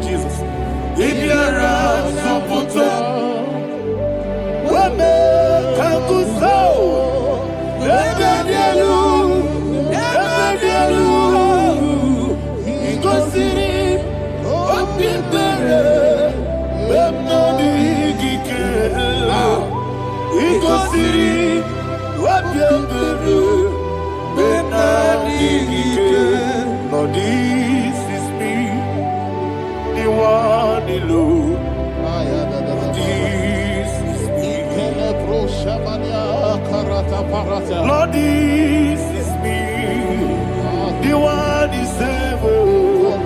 Jesus. If you're a Sopoto, Wame Kankuso, Ebedielu, Igosiri, Opipere, Bemnodi Gike, Igosiri, Opipere, Bemnodi Gike. Lord, this is me, the one alone. This is me. Lord, this is me, the one is able.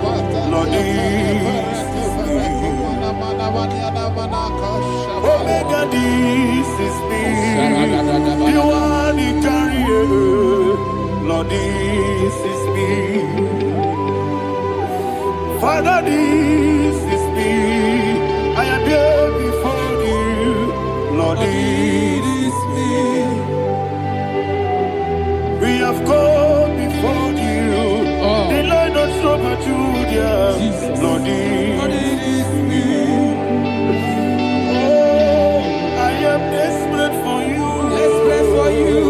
Lord, this is me. Omega, this is me, the one in carrier. Lord, this is me. Father, this is me. I am here before you. Lord, this is me. We have come before you. The Lord not so but Judah. Lord, this is me. Oh, I am desperate for you. Desperate for you.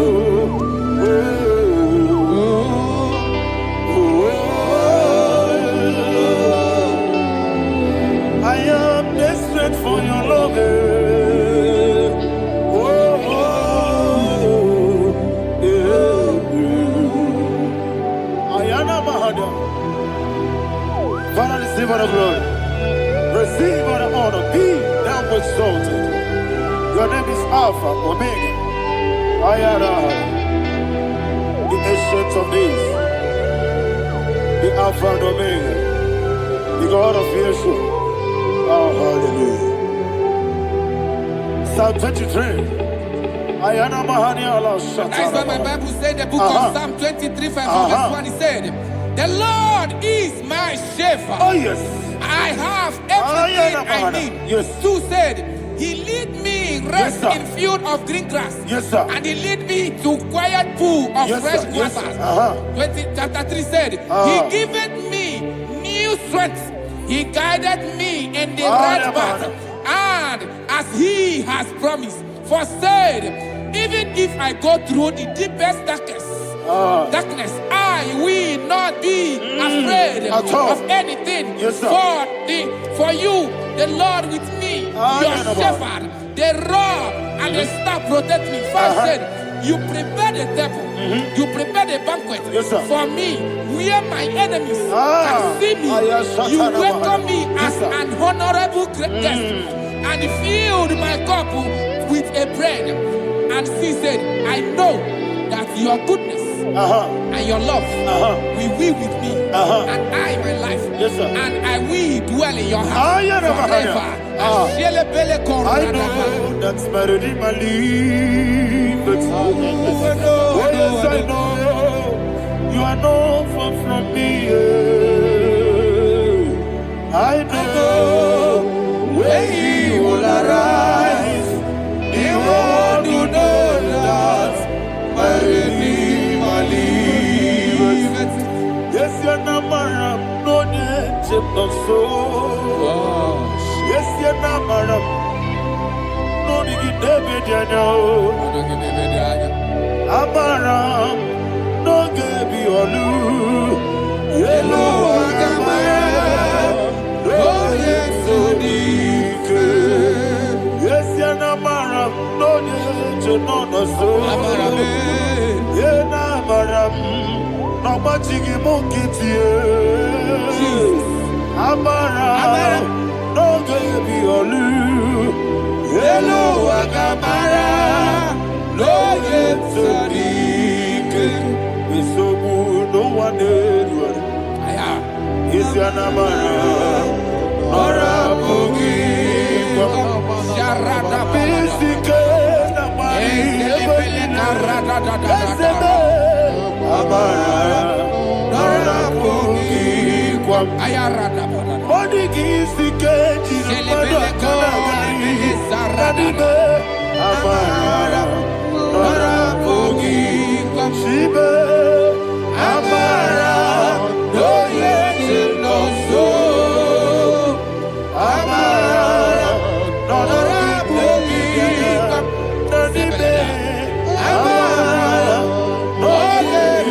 I am desperate for your love. Ayana Mahada. Father, receive all the glory. Receive all the honor. Be thou exalted. Your name is Alpha, Omega. Ayana. The ancient of days. The Alpha and Omega. The God of Yeshua. Oh, hallelujah. Psalm 23. Ayana Mahani Allah Shata. That's what my Bible said, the book of Psalm 23, verse 1. He said, the Lord is my shepherd. Oh, yes. I have everything I need. Yes. 2 said, he lead me rest in field of green grass. Yes, sir. And he lead me to quiet pool of fresh waters. Chapter 3 said, he giveth me new strength. He guided me in the right path, and as he has promised, for said, even if I go through the deepest darkness, I will not be afraid of anything. Yes, for you, the Lord with me, your shepherd, the rod and the staff protect me. First said, you prepare the table, you prepare the banquet for me, where my enemies can see me. You welcome me as an honorable guest, and filled my cup with a bread. And she said, I know that your goodness and your love will be with me, and I, my life, and I will dwell in your house forever. I know that's better than my life. Oh, yes, I know you are not far from me. I know when he will arise, he won't do that. My Redeemer lives. Yes, you're not married, no need to so. Yes, you're not married. No need to be there. Amaram, no get be olu. Yellow Agamara, no yet so deep. Yes, you're not married, no need to know the soul. Yena maram, Nobody monkey. Amara. No baby olu. Hello Agamara. No yet sadiq. We so good, no one did. Is your Namara. Ora Bogi. Sharada Bisike Namari. Amara. Ora Bogi. Ayarada Body gives the cage in the Amara, Nora Bogi, Shiba, Amara, no yet no so, Amara, Nora Bogi, Nadibe, Amara, no yet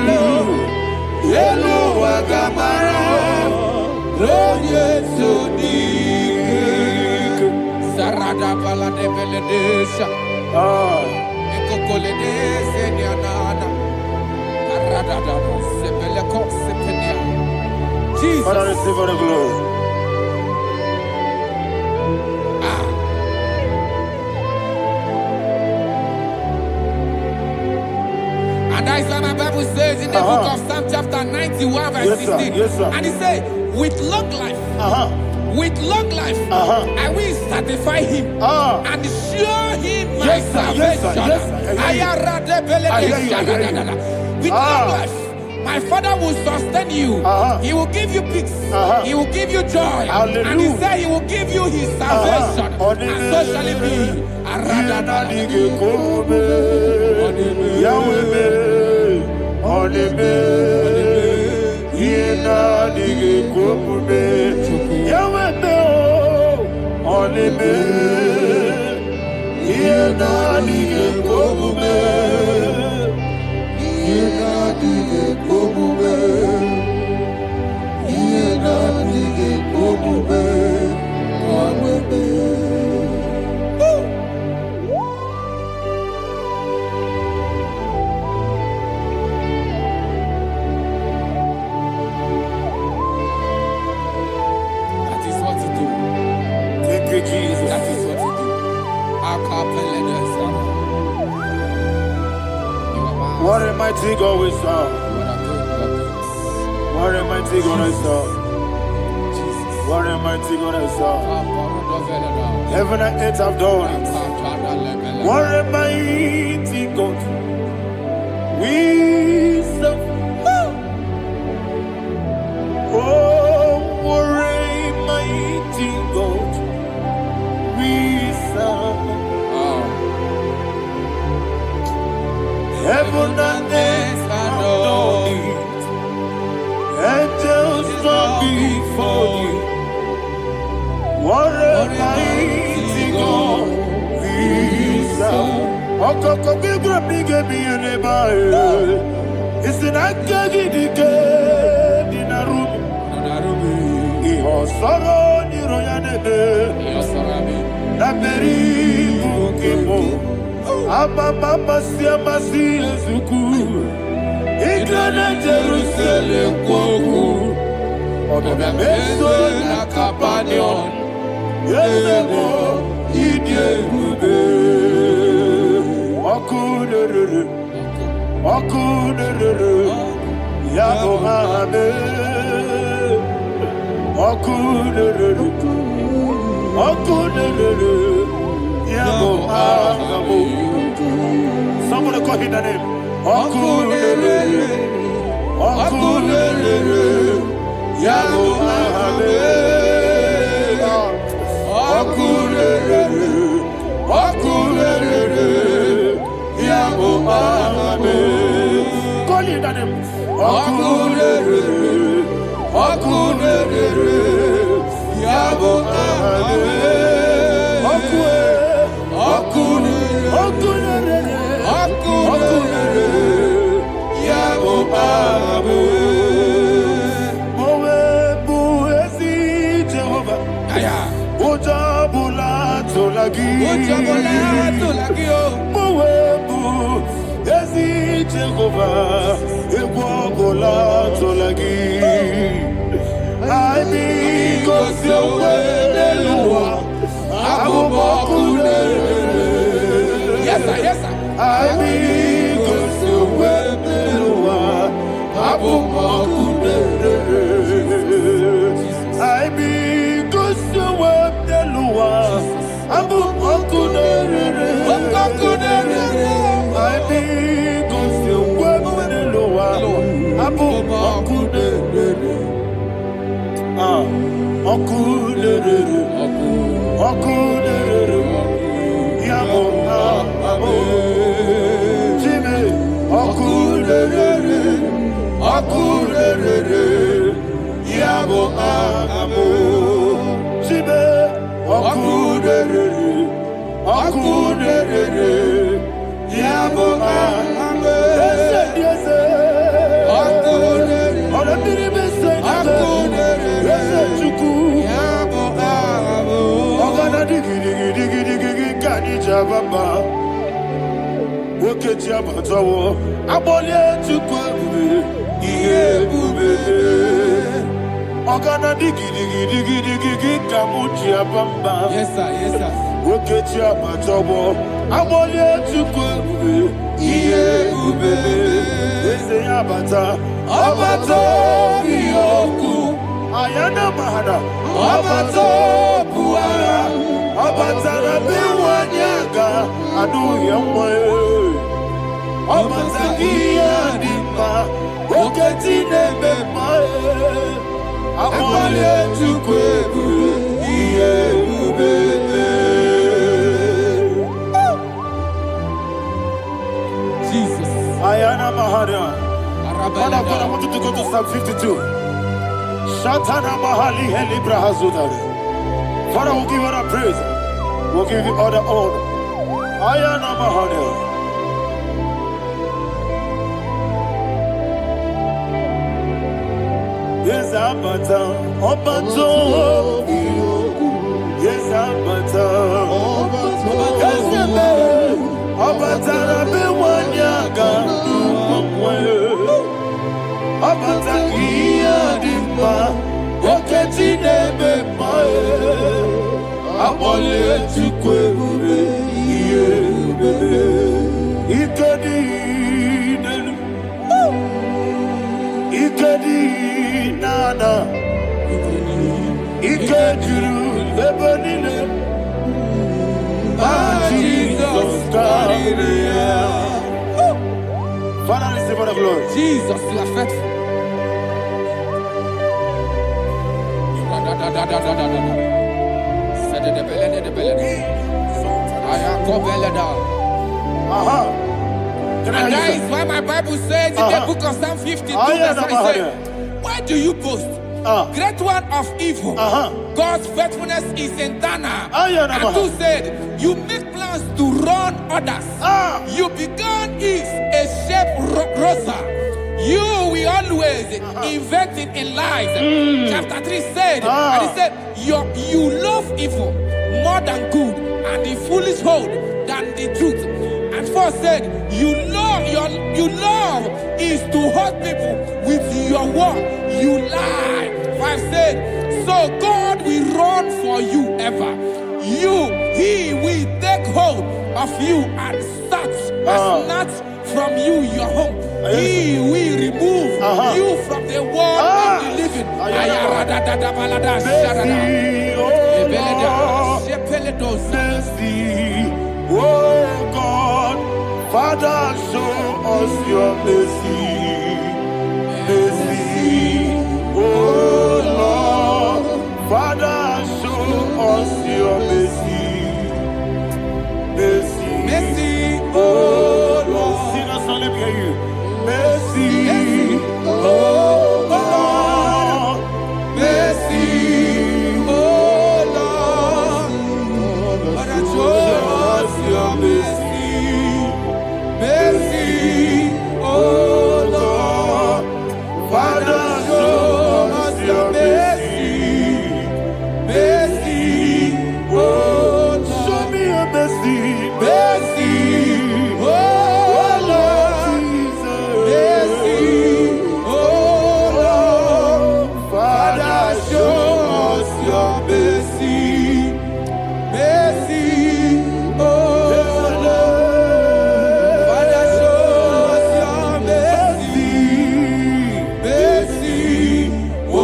no Yellow Agamara. Sarada pala de veledesha. Ekokole de senianana. Arada da sepele ko sepenia. Jesus. Father, receive all the glory. And that is what my Bible says in the book of Psalm chapter 91 verse 16. Yes, sir. And it says, with long life, with long life, I will satisfy him and show him my salvation. With long life, my Father will sustain you. He will give you peace. He will give you joy. Hallelujah. And he said he will give you his salvation. And so shall it be. Jesus. That is what you do. What a mighty God we serve. What a mighty God I serve. What a mighty God I serve. Heaven and earth have done it. What a mighty God we serve. Oh, what a mighty God we serve. Heaven and earth adore it. Angels bow before you. What a mighty God we serve. Okoko bigre bige biene bae. Isinaka gidike dinarubi. Iho soro niroyanebe. Naperi bukimo. Mama siamasi ezuku. Igrana Jerusalem kwoku. Obe meso na kapanion. Yelemo idie gube. Okuderere. Okuderere. Ya Muhammad. Okuderere. Okuderere. Ya Muhammad. Somebody call him the name. Okulele, Okulele, Ya Muhammad. Okulele, Okulele, Ya Muhammad. Call him the name. Okulele, Okulele, Ya Muhammad. Okulele, Okulele. Jehovah, Yes, sir. Yes, sir. Ayana mahana, abato buara, abatara biwanyaga, adu yamwe, abatagia dimba, oketine bemae, abale tukwebu, iye ubele. Jesus. Ayana mahana. Father, I want you to go to Psalm 52. Shatana Mahali Helibra Hazudare. Father, we'll give you the praise. We'll give you all the honor. Ayana Mahali. Yes, Abata. Obato. Yes, Abata. Yes, Abata. Rabe Wanyaga. Abata iya dimba, oketine bemae, abole tukwebube iye ubele, ikedi nana, ikediru lebanile, Jesus God. Father, receive all the glory. Jesus, you are faithful. And that is why my Bible says in the book of Psalm 52, verse 5, why do you boast? Great one of evil. God's faithfulness is eternal. And who said, you make plans to run others. You began is a shape rosa. You will always inventing in lies. Chapter 3 said, and he said, you love evil more than good, and the foolish hold than the truth. And 4 said, you love is to hurt people with your word. You lie. 5 said, so God will run for you ever. He will take hold of you and snatch from you your home. He will remove you from the world of the living. Oh God, Father, show us your mercy. Oh Lord, Father, show us your mercy. Oh Lord, sinners only hear you. Mercy. Oh Lord, mercy. Oh Lord, Father, show us your mercy. Oh Lord, Father, show us your mercy. Oh Lord, show me your mercy. Oh Lord, Jesus. Oh Lord, Father, show us your mercy. Oh Lord, Father, show us your mercy. Oh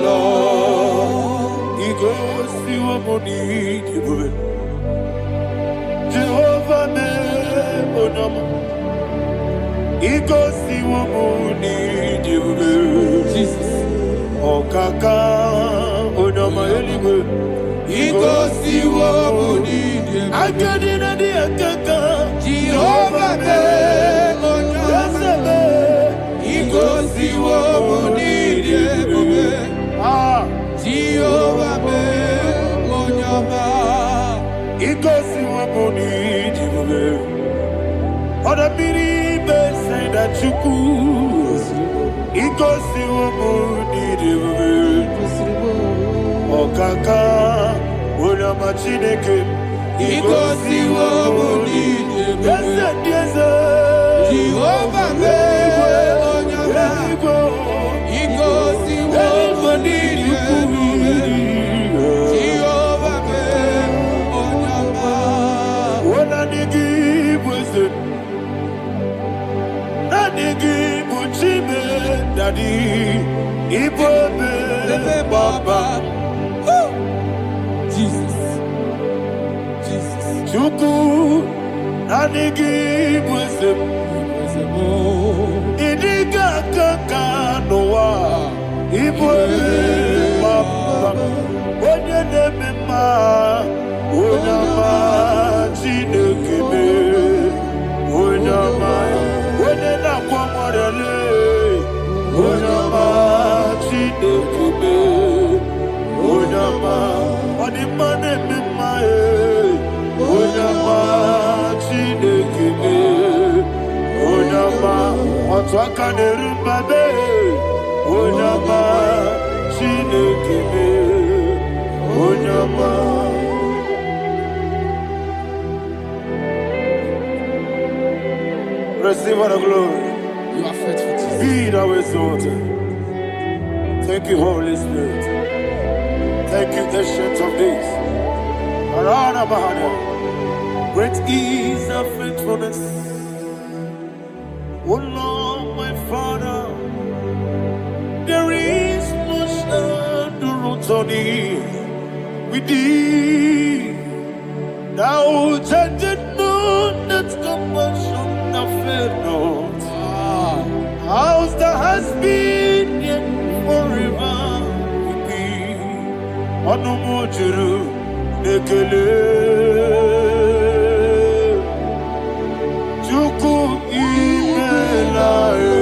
Lord, He goes to a money. Jehovah me onama, ikosi wamuni Jehovah. Jesus. Okaka Igosiwo munidi. Agadina di akaka. Jehovah me onyama. Igosiwo munidi. Jehovah me onyama. Igosiwo munidi. Oda biri be say that you could. Igosiwo munidi. Okaka onyama chineke. Igosiwo munidi. Yes. Jehovah me onyama. Igosiwo munidi. Jehovah me onyama. When I give wisdom, Nadigi Buchime, Daddy, Ibobe, Baba, Jesus. Chuku, Nadigi Wisdom, Idiga Kakanoa, Ibobe, Baba, Oyanema, Oyama, Chinekime, Oyama, Oyana Kwamorele, Oyama, Chinekime, Oyama, Odimane Mimae, Oyama, Chinekime, Oyama, Otwakane Rumbabe, Oyama, Chinekime, Oyama. Receive all the glory. You are faithful, Jesus. Be thou exalted. Thank you, Holy Spirit. Thank you, Ancient of Days. Arana Bahana. Great is our faithfulness. Oh Lord, my Father, there is much endurance on thee. With thee, thou judgest not that compassion of faith not. House that has been yet forever with thee. Anumujuru nekele. Chuku imelae.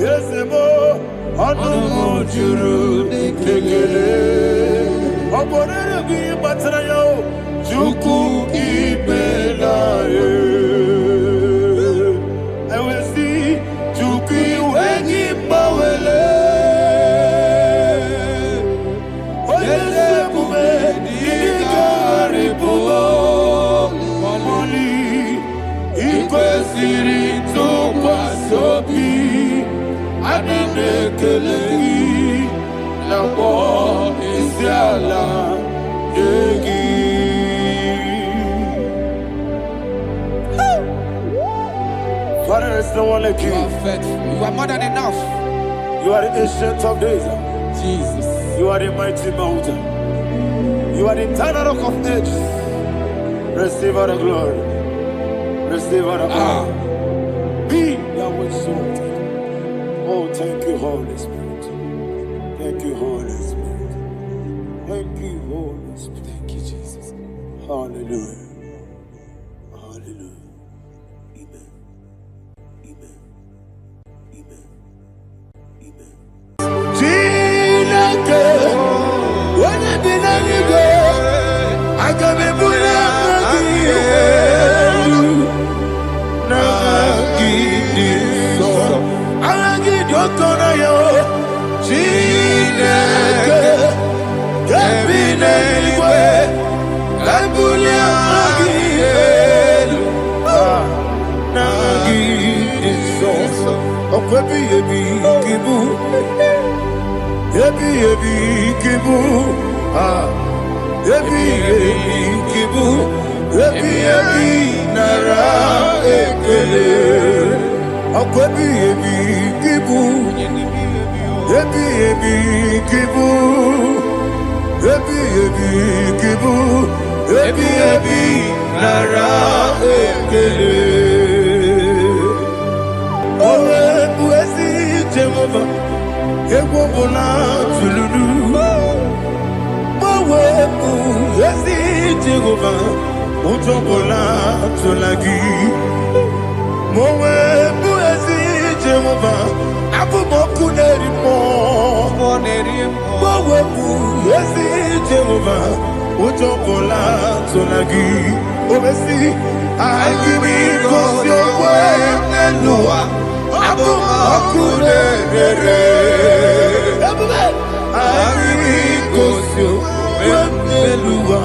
Yesemo anumujuru nekele. Oborere bi batrayo. Chuku imelae. Father, there is no one like you. You are faithful. You are more than enough. You are the ancient of days. Jesus. You are the mighty mountain. You are the eternal rock of ages. Receive all the glory. Receive all the honor. Be thou exalted. Oh, thank you, Holy Spirit. Thank you, Holy Spirit. Thank you, Holy Spirit. Thank you, Jesus. Hallelujah. Hallelujah. Amen. Amen. Amen. Amen. Jinake, when I did go, I got me put Jehovah, Utobola Tolagi. Mowe Buezi Jehovah, Abu Mokuneri Mo. Mowe Buezi Jehovah, Utobola Tolagi. Obesi, IGBO your way, Nelua. Abu Mokuneri. IGBO your way, Nelua.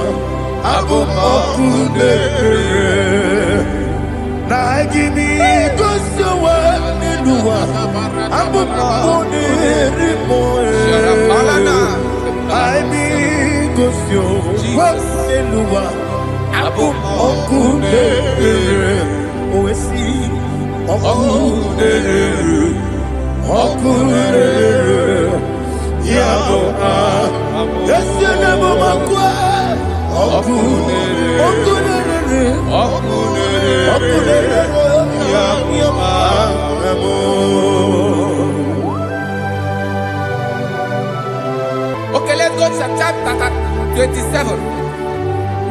Abu Mokuneri. Na IGBO your way, Nelua. Abu Mokuneri Moe. IGBO your way, Nelua. Abu Mokuneri. Oesi. Mokuneri. Mokuneri. Yabo yes you never makwa Mokuneri. Mokuneri. Yabo. Okay, let's go to chapter 27.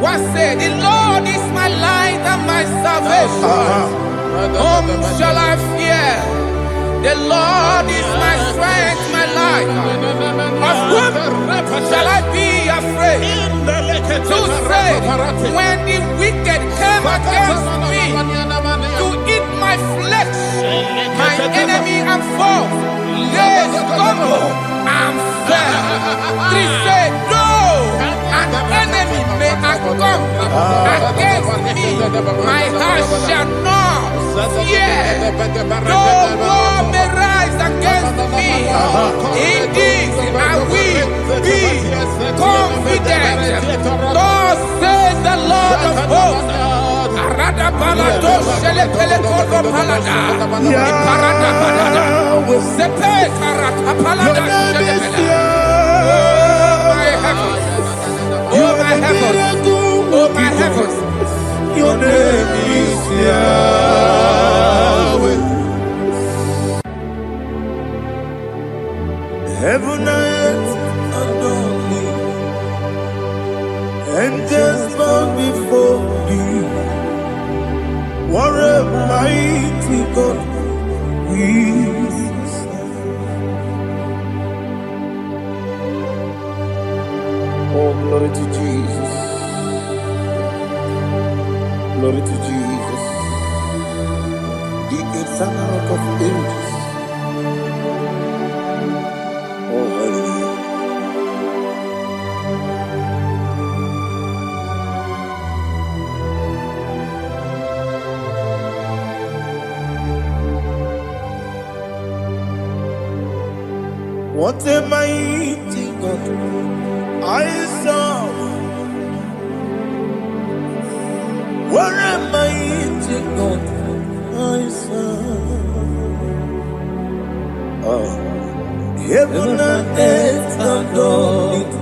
What said? The Lord is my light and my salvation. Whom shall I fear? The Lord is my strength, my life. Of whom shall I be afraid? To say, when the wicked came against me to eat my flesh, my enemy and foe, they stumble and fell. Three said, no, an enemy may have come against me, my heart shall not fear. No war may rise against me. In this I will be confident. Thus says the Lord of hosts. Arada balado shele pele kodo palada. Iparada balada. Sepe karata palada shele pele. Oh my heavens. Oh my heavens. Your name is Yahweh. Heaven and earth adore me, angels bow before you. What a mighty God we serve. Oh, glory to Jesus. Glory to Jesus, the eternal rock of ages. Oh, hallelujah. What a mighty God I serve. What a mighty God I serve. Oh, heaven and earth adore it.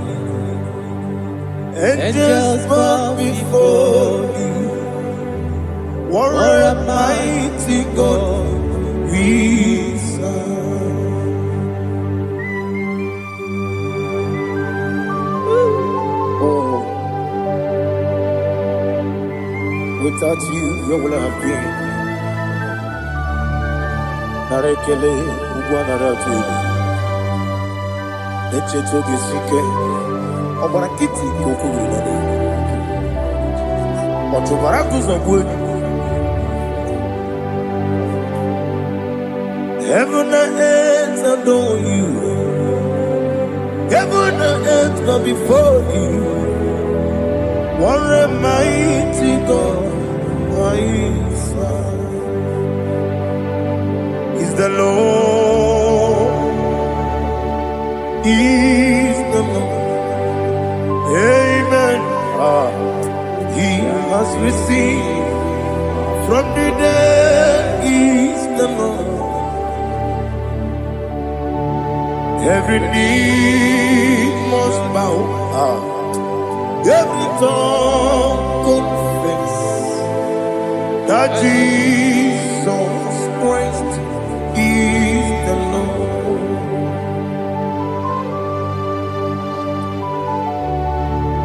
Angels bow before you. What a mighty God we serve. Oh. Without you, where would I have been? Narekele, Ugwanaratu. Echetoge Sike, Obarakiti Kokuru. Otobarakus of wood. Heaven and earth adore you. Heaven and earth bow before you. What a mighty God I serve. Is the Lord, is the Lord. Amen. He has received from the dead, is the Lord. Every knee must bow. Every tongue confess that Jesus Christ is the Lord. 1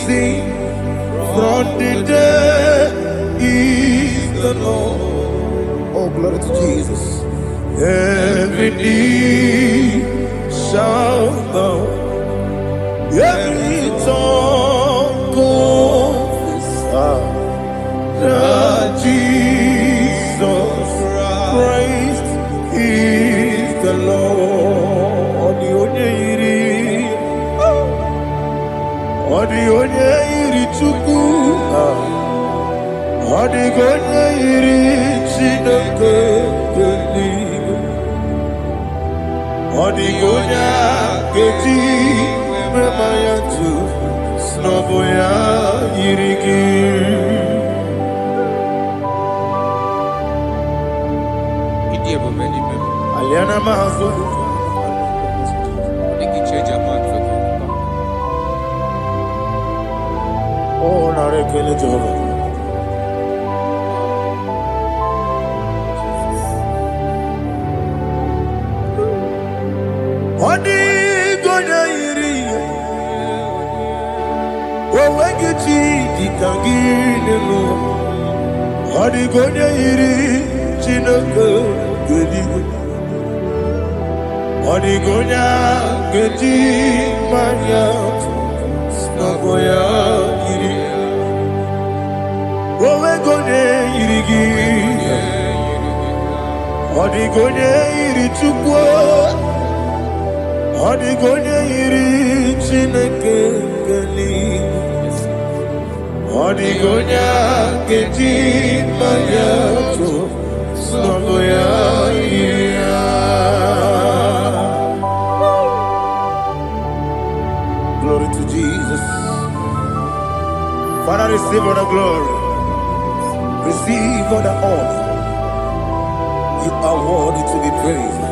sing from the dead is the Lord. Oh, glory to Jesus. Every knee shall bow, every tongue confess that Jesus Christ is the Lord. Odi onye iri Chukwu, odi onye iri Chineke eluigwe, odi onye keji mema ya tu snobo ya yiri gị. Aliana mazo oh, narekele Jehovah. Odi gonya iri, owegiti dikangine no. Odi gonya iri, Chineke geliwe. Odi gonya geti manya, snaboya iri. Owegonye iri gi, odi gonya iri Chukwu. Odi gonya iri Chineke eluigwe, odi gonya geti manya to snaboya iri. Glory to Jesus. Father, receive all the glory. Receive all the honor. You are worthy to be praised.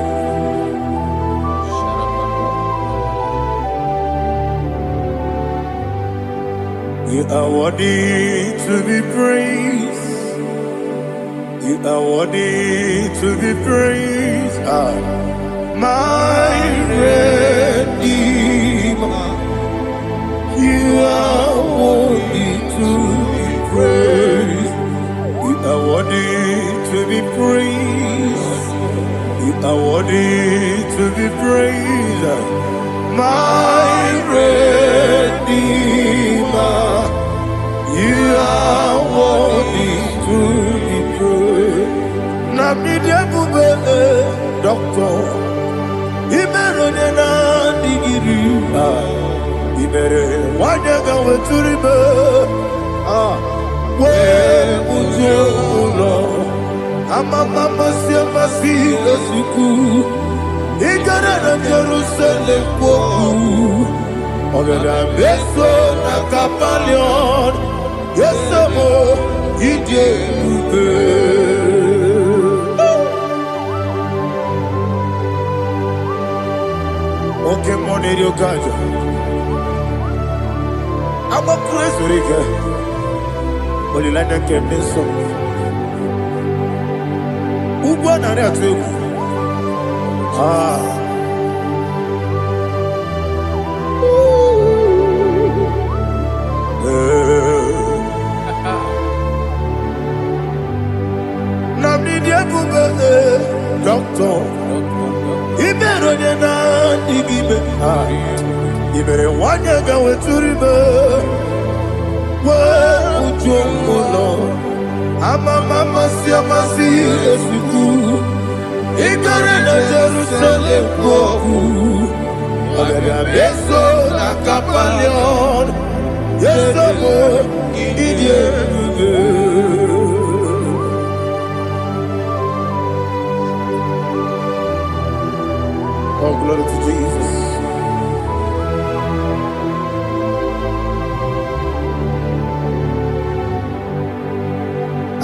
You are worthy to be praised. You are worthy to be praised. My Redeemer. You are worthy to be praised. You are worthy to be praised. You are worthy to be praised. My Redeemer. You are worthy to be praised. Namidebube doctor. Imeronena digiri. Ibere wanyaga weturibe we ujo ulo amama masi esiku igara na Jerusalem kwoku ogada beso na kapalion yesamo ije ube. Okay, money yo kaja. I'm a crazy rigger. Only like that can be so. Who won on that too? Namni dia bube doctor. Ibero dia na digibe. Ibere wanyaga weturibe. Ujomulo amama masi esiku igara na Jerusalem kwoku ogada beso na kapalion yesamo idie ube. Oh, glory to Jesus.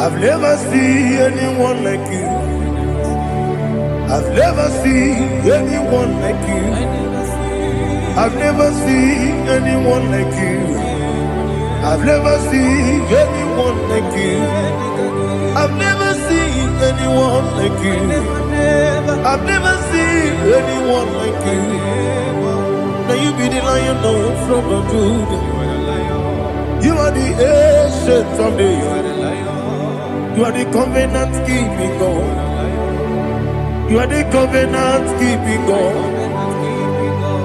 I've never seen anyone like you. I've never seen anyone like you. I've never seen anyone like you. I've never seen anyone like you. I've never seen anyone like you. I've never seen anyone like you. Now you be the Lion of from the Judah. are the ancient of days. You are the covenant keeping God. You are the covenant keeping God.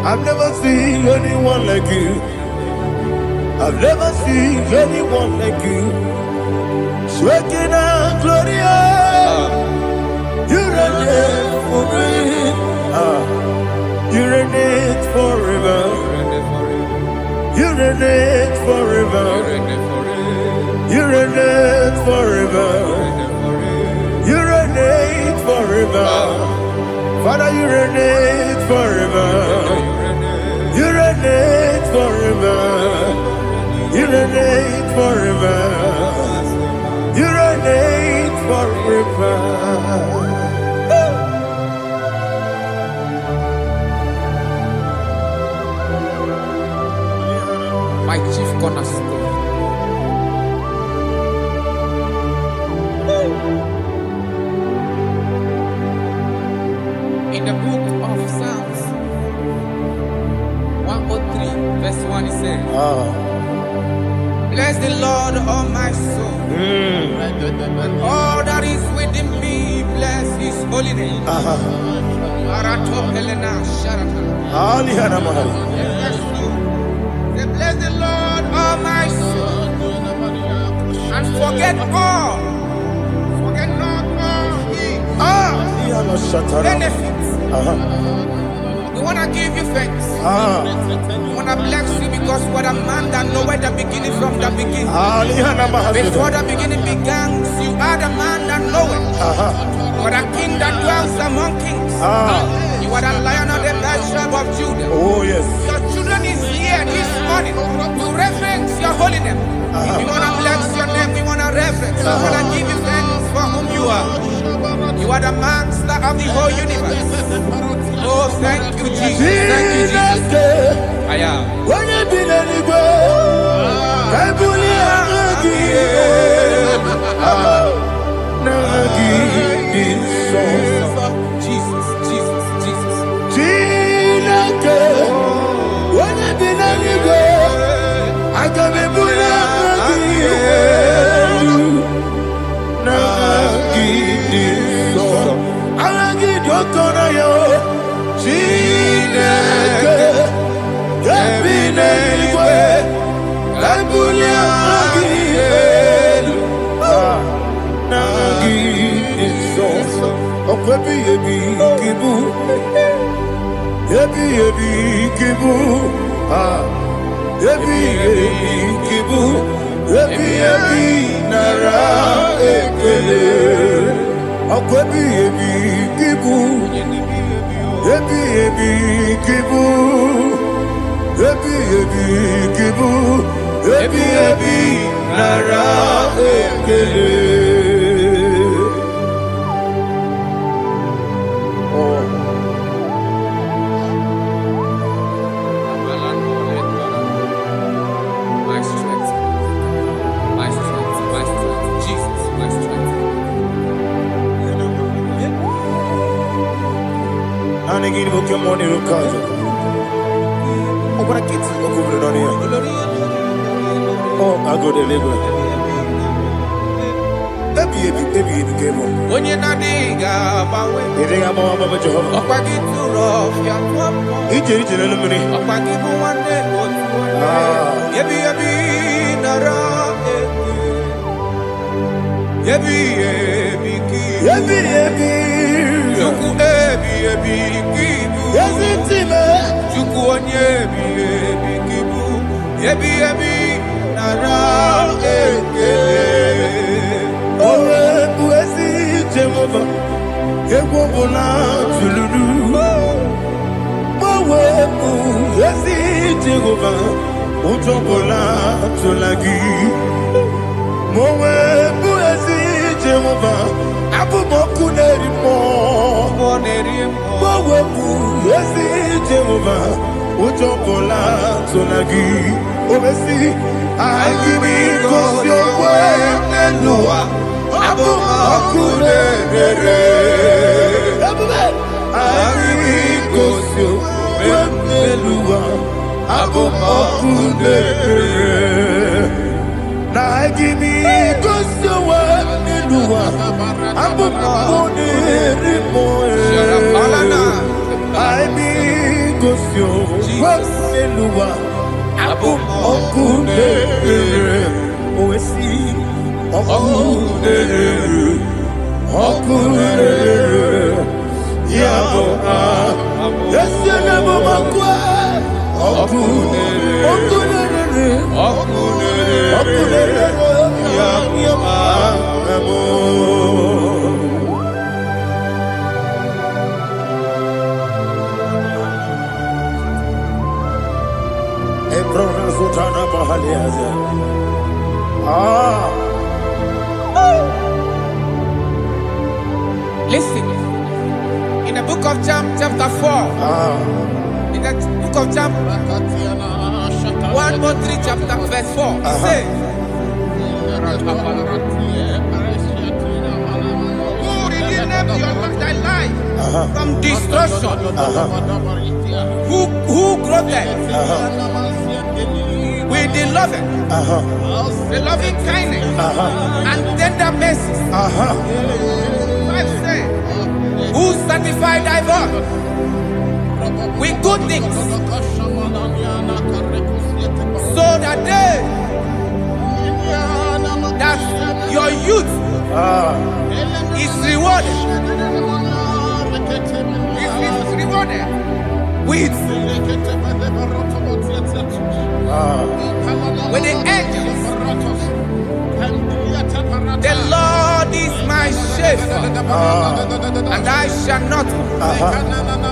I've never seen anyone like you. I've never seen anyone like you. Shekinah Gloria, you reign forever. You reign forever. You reign forever. You reign forever. You reign forever. Father, you reign forever. You reign forever. You reign forever. You reign forever. My chief cornerstone. In the book of Psalms 103, verse 1, it says, bless the Lord, all my soul, and all that is within me, bless his holy name. Bless the Lord, all my soul, and forget not all his benefits. We want to give you thanks. We want to bless you because what a man that knoweth the beginning from the beginning. Before the beginning began, you are the man that knoweth. For the king that dwells among kings. You are the Lion of the tribe of Judah. Oh yes. Your children is here this morning to reverence your holy name. If you want to bless your name, we want to reverence. We want to give you thanks for whom you are. You are the master of the whole universe. Oh, thank you, Jesus. Thank you, Jesus. I am. Jesus, Jesus, Jesus. I come in Na gimi kusuwa niluwa abu kone rimoe. I be kusuwa niluwa abu kone oesi okune yabo yesene bomakwa okune Listen, in the book of John, chapter 4, in the book of John, 1:3, chapter verse 4, it says, who redeemed thy life from destruction? Who clothed with the loving kindness and tender mercies? Who sanctified thy body with good things, so that your youth is rewarded. Is rewarded with the angels. The Lord is my shepherd, and I shall not,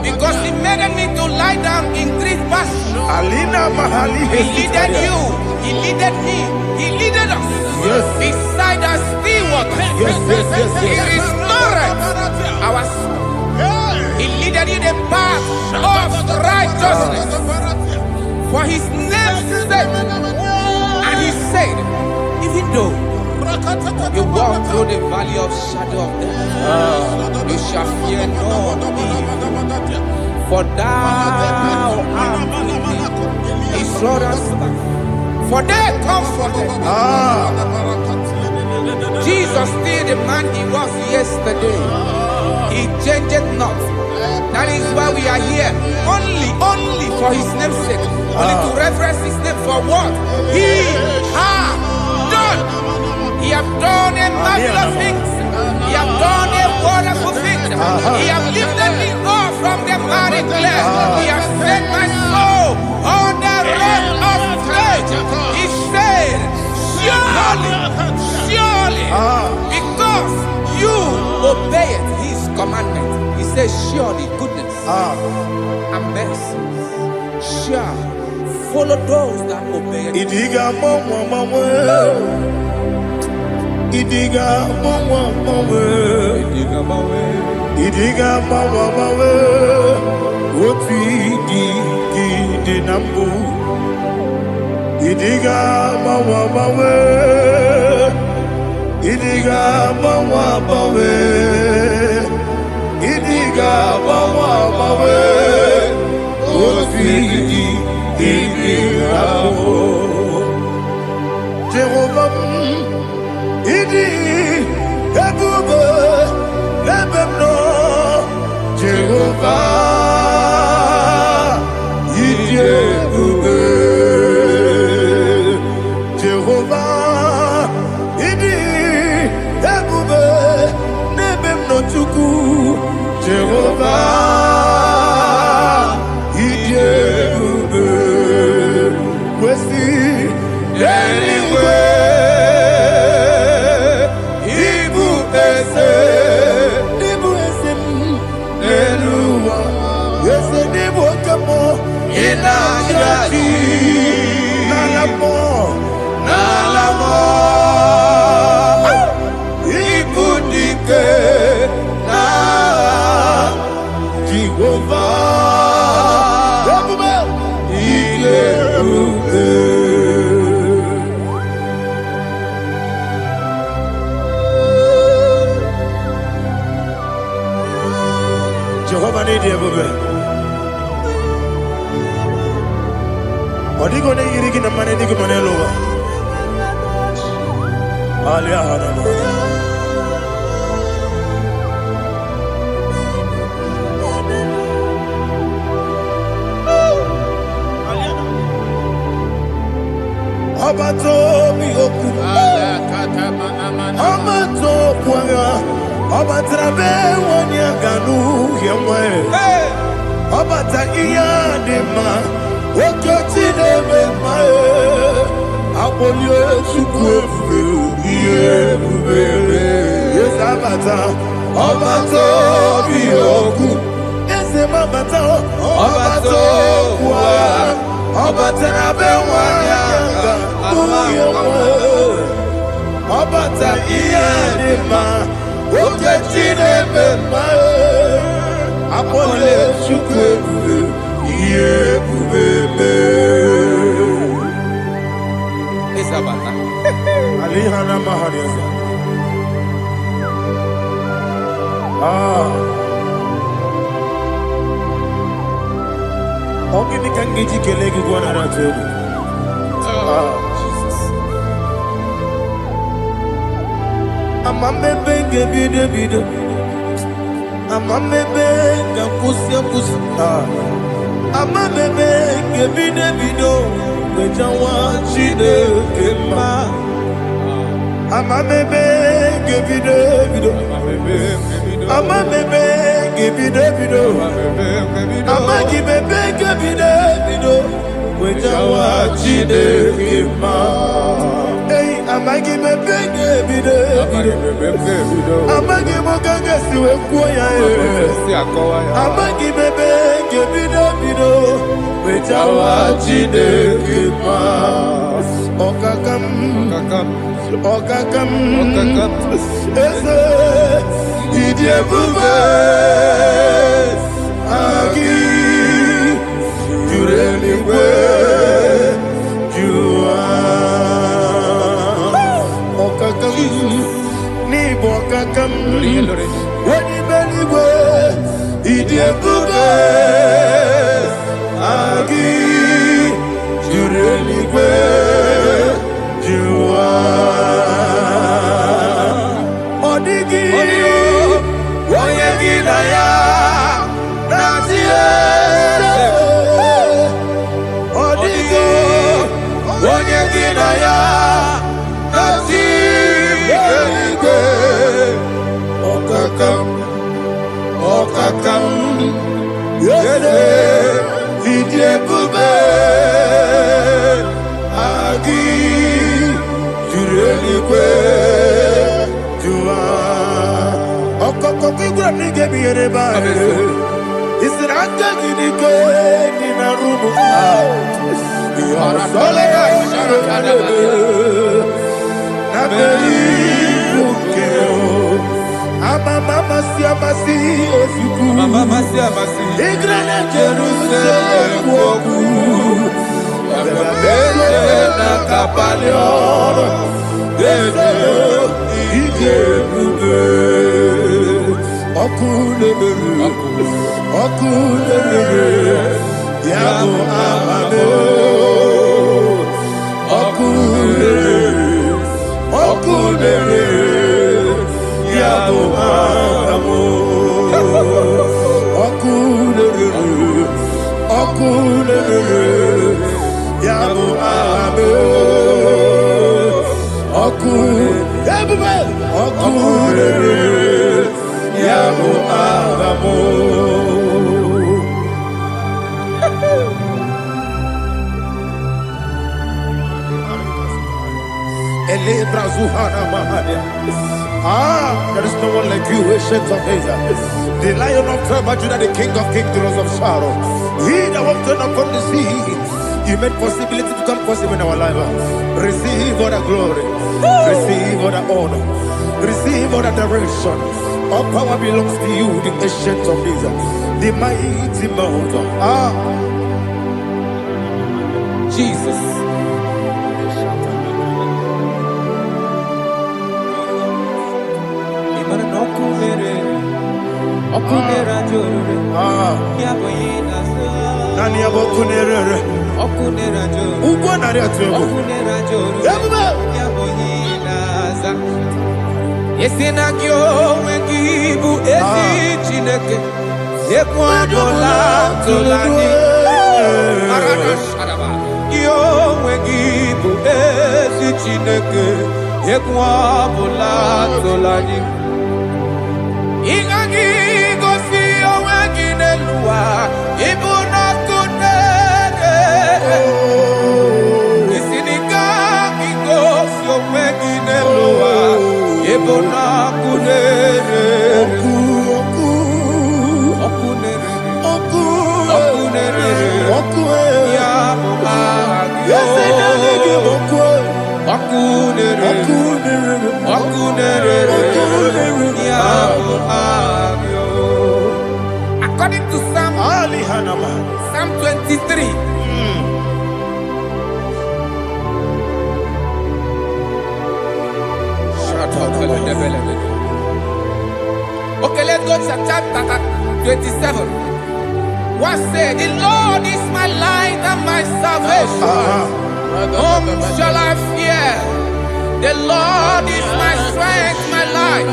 because He made me to lie down in green pastures. He leaded you, He leaded me, He leaded us beside the still waters. He restored our soul. He leaded in the path of righteousness for His name's sake. And He said, even though you walk through the valley of shadow of death, you shall fear no evil, for thou art with me. His rod and staff, for they comforted. Jesus still the man He was yesterday. He changed not. That is why we are here, only for His name's sake, only to reverence His name for what He has done. He have done a marvelous things. He have done a wonderful thing. He have lifted me up from the miry clay. He has set my soul on the rock of faith. He said, surely, because you obeyed His commandment. He says, surely goodness and mercy shall follow those that obey it. Idiga mawe Oti di nambu Idiga mawe Idiga mawe Idiga mawe Oti di nambu Jehovah Idi ebube lebemno Jehovah Idi ebube Jehovah Idi ebube lebemno chuku Jehovah Idi ebube kwesi anyway. Jehovah need you, baby. Odigo ne yiri gina mane digo mane lowa. Abato bioku, Abato kwanga, Abatrabe wanya ganu yemwe, Abata iya dema, Wakati deme mae, Abolyo chukwefu, iye bubebe, Yes Abata, Abato bioku, Yes Abata, Abato kwa, Abatrabe wanya Obata iyadema okechine bema apole chukwebu yebubebe Isabata alihana mahariza Ogini kangeji kelegi gwana ratobu Amamebe ngebido Amamebe ngakusia Amamebe ngebido Bejawa chide kema Amamebe ngebido Amamebe ngebido Amagibebe ngebido Bejawa chide kema Amagi mebenge bido Amagi mokanga siwe kuya Amagi mebenge bido Bejawa chide kima Okakam Ese Idie bube Agi Jureli kwe Ni bokakam Wani beligwe Idie bube Agi Jureligwe Jua Odigi Woyegi daya Natie Odigi Woyegi daya Natie Okakam Yede Idie bube Agi Jureligwe Jua Okoko gram nige biyere ba Isiraka ginike Nina rumu Yarasole Nabeli Ukeo Mama siamasi osuku Mama siamasi Igrana Jerusalem woku Bele na kapalion Bele ije bube Okulere Yabo amame Okulere Yabo amo Okulere Yabo amo Okulere Yabo amo Ele brazuhana mahania there is no one like you, ancient of days. The Lion of tribe of Judah, the King of kings, the Rose of Sharon. He that walked upon the sea, you made possibility to come possible in our life. Receive all the glory, receive all the honor, receive all the direction. All power belongs to you, the ancient of days, the mighty mountain. Jesus. Okunera jore, yaboyina so. Nani abokunere? Okunera jore. Ugo nari atuego. Okunera jore. Yabuba. Yaboyina za. Esinagyo wengibu ezi chineke. Ekwadola tolani. Arada sharaba. Yo wengibu ezi chineke. Ekwadola tolani. Ingagi gosi owenginelua. Ibuna kunere. Isinigagi gosi owenginelua. Ibuna kunere. According to Psalm 23. Okay, let's go to chapter 27. What said? The Lord is my light and my salvation. Whom shall I fear? The Lord is my strength, my life.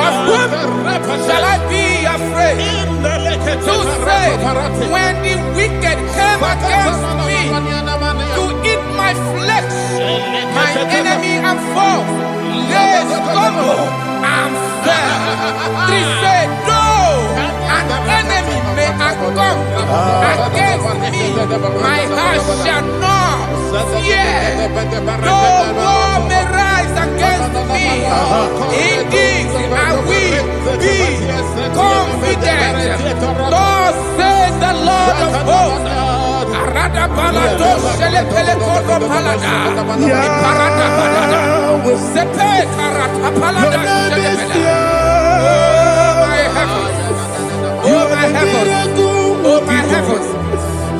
Of whom shall I be afraid? To say, when the wicked came against me to eat my flesh, my enemy and foe, they stumble and fell. Three said, no, an enemy may come against me, my heart shall not fear. No war may rise against me. Indeed, I will be confident. Thus says the Lord of hosts. Arada balado shelepele kodo palada. Iparada balada. Sepe karata palada shelepele. Oh my heavens. Oh my heavens.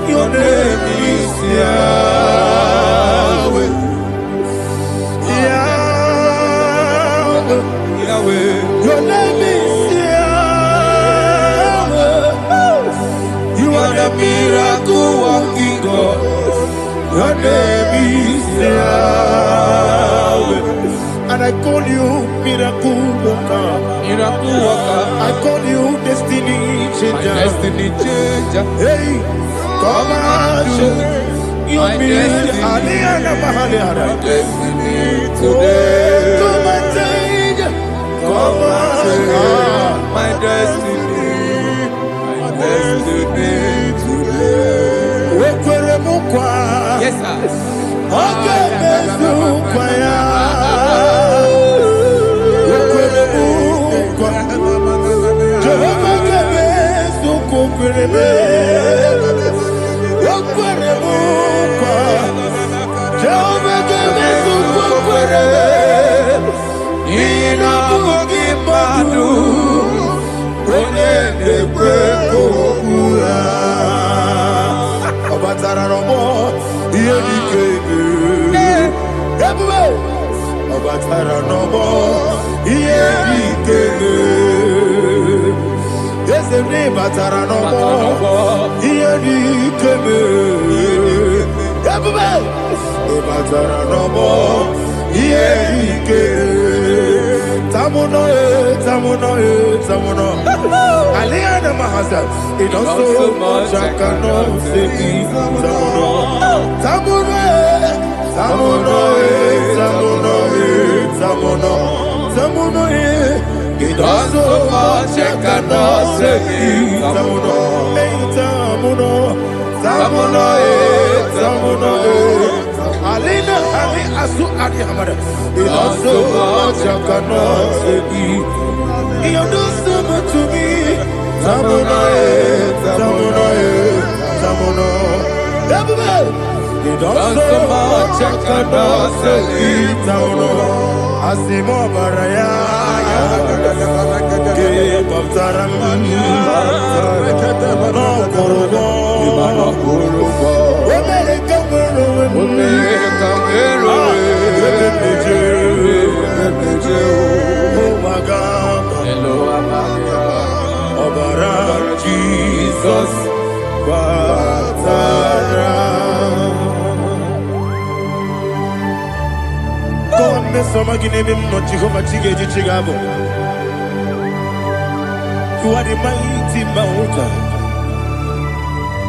Your name is Yahweh. Yahweh. Yahweh. Your name is Yahweh. You are the miracle working God. Your name is Yahweh. And I call you miracle worker. Miracle worker. I call you destiny changer. My destiny changer. Hey, come on, you mean Aliana Mahaliana. My destiny today. Come and change. Come on, my destiny. My destiny today. Yes, sir. Okay, Aliana Mahasa, it also much I cannot say. Tamuno, it also much I cannot say. Alina, Ali Asu Adi Hamada, it also much I cannot say. You do so much to me. Tamuno. You don't so much I cannot say. Tamuno. Asimo Baraya. Keep up Taram. No Kurubo. Jesus, God, You are the mighty mountain,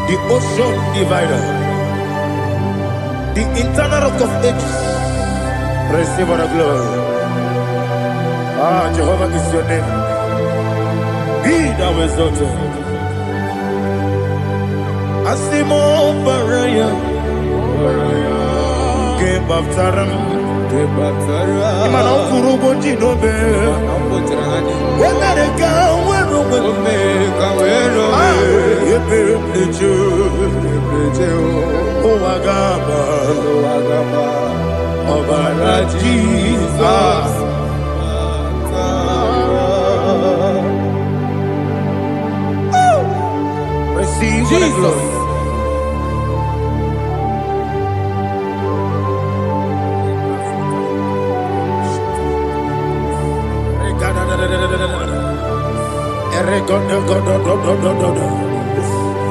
the ocean divider, the internal rock of ages. Receive all the glory. Jehovah is your name. Be thou exalted. Asimo Baraya, Gebaptaram, Imana Kurubo Jinobe, Wemereka, Wemereka, Oagaba, Obara Jesus. Receive Jesus.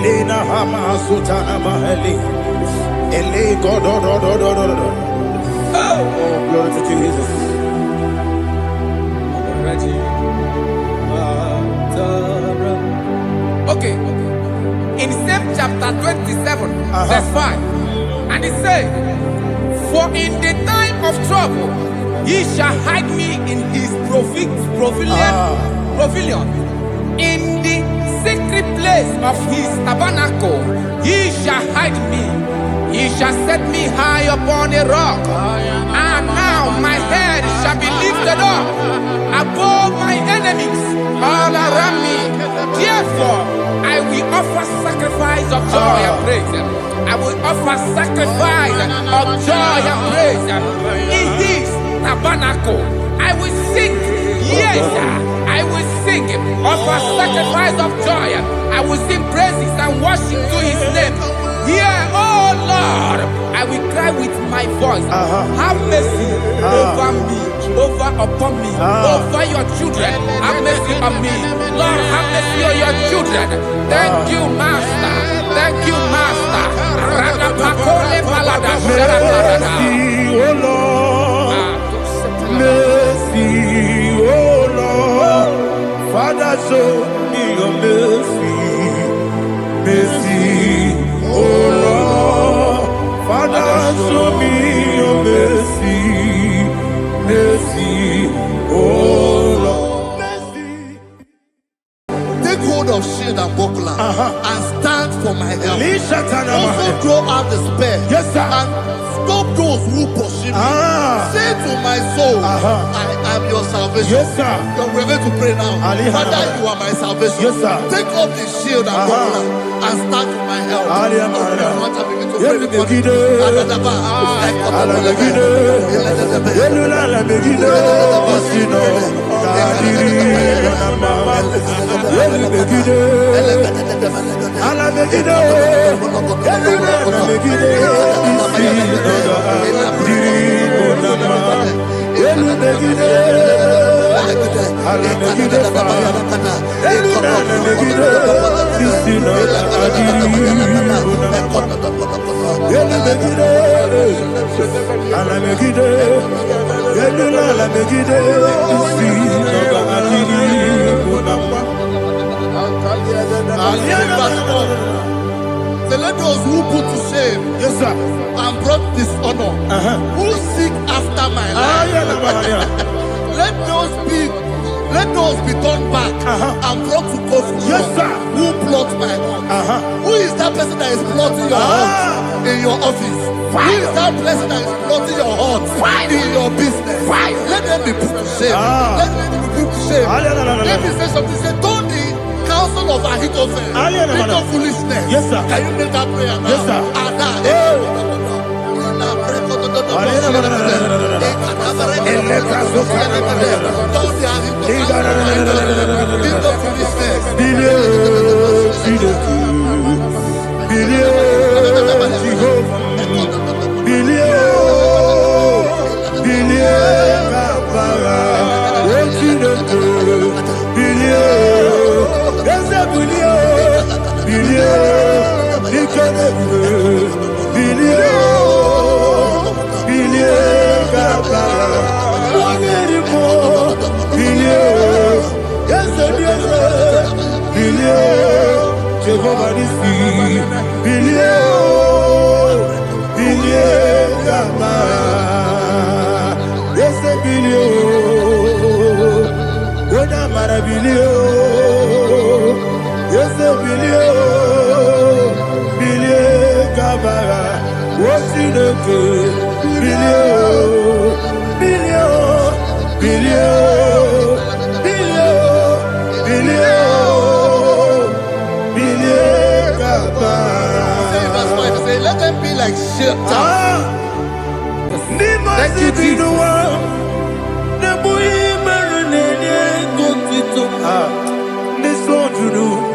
Lina Hama Sutana Mahali. Oh, glory to Jesus. Okay. In same chapter 27, verse 5, and it says, "For in the time of trouble, he shall hide me in his pavilion. In the secret place of his tabernacle, he shall hide me. He shall set me high upon a rock, and now my head shall be lifted up above my enemies all around me. Therefore, I will offer sacrifice of joy and praise. I will offer sacrifice of joy and praise in his tabernacle. I will sing, yes, I will sing, offer sacrifice of joy. I will sing praises and worship to his name. Here, oh Lord, I will cry with my voice. Have mercy over me, upon me, over your children. Have mercy on me. Lord, have mercy on your children. Thank you, Master. Thank you, Master. Mercy, oh Lord. Mercy, oh Lord. Father, show me your mercy. Mercy, oh Lord. Father, show me your mercy. Mercy, oh Lord. Mercy. Take hold of shield and buckler and stand for my help. Also throw out despair. Yes, sir. And stop those who pursue me. Say to my soul, I am your salvation. Yes, sir. You're ready to pray now. Father, you are my salvation. Yes, sir. Take off the shield and buckler and stand for my help. So let those who put to shame, yes, sir, and brought dishonor, who seek after my life, let those be turned back and brought to confusion. Yes, sir. Who plot my heart? Who is that person that is plotting your heart in your office? Who is that person that is plotting your heart in your business? Let them be put to shame. Let them be put to shame. Let me say something. Say, don't the counsel of Ahithophel think of foolishness. Yes, sir. Can you make that prayer now? Yes, sir. bilio. Oda marabilio. Yes, bilio. Bilio kabara. What's in the good? Bilio. Bilio. Bilio. Bilio. Bilio. Bilio kabara. Say, let them be like shelter. Thank you, Jesus. This one to do.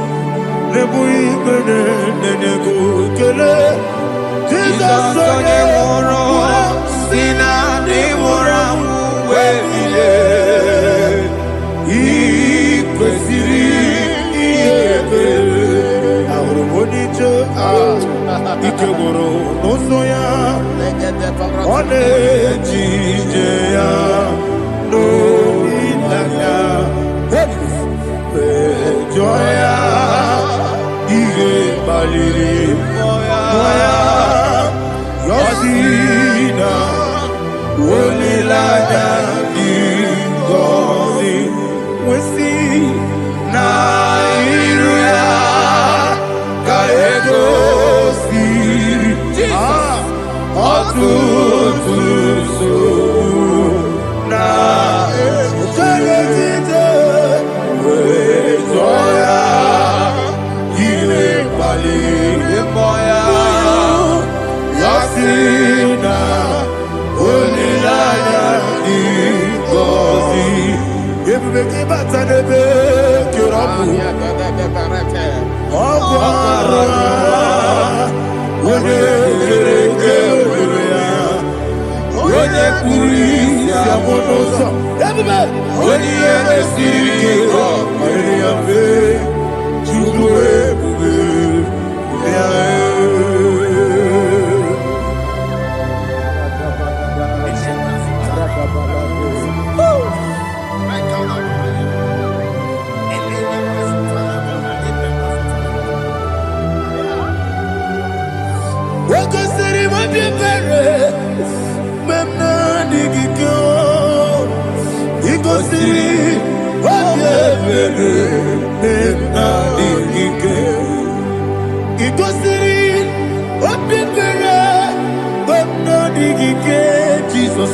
Jesus,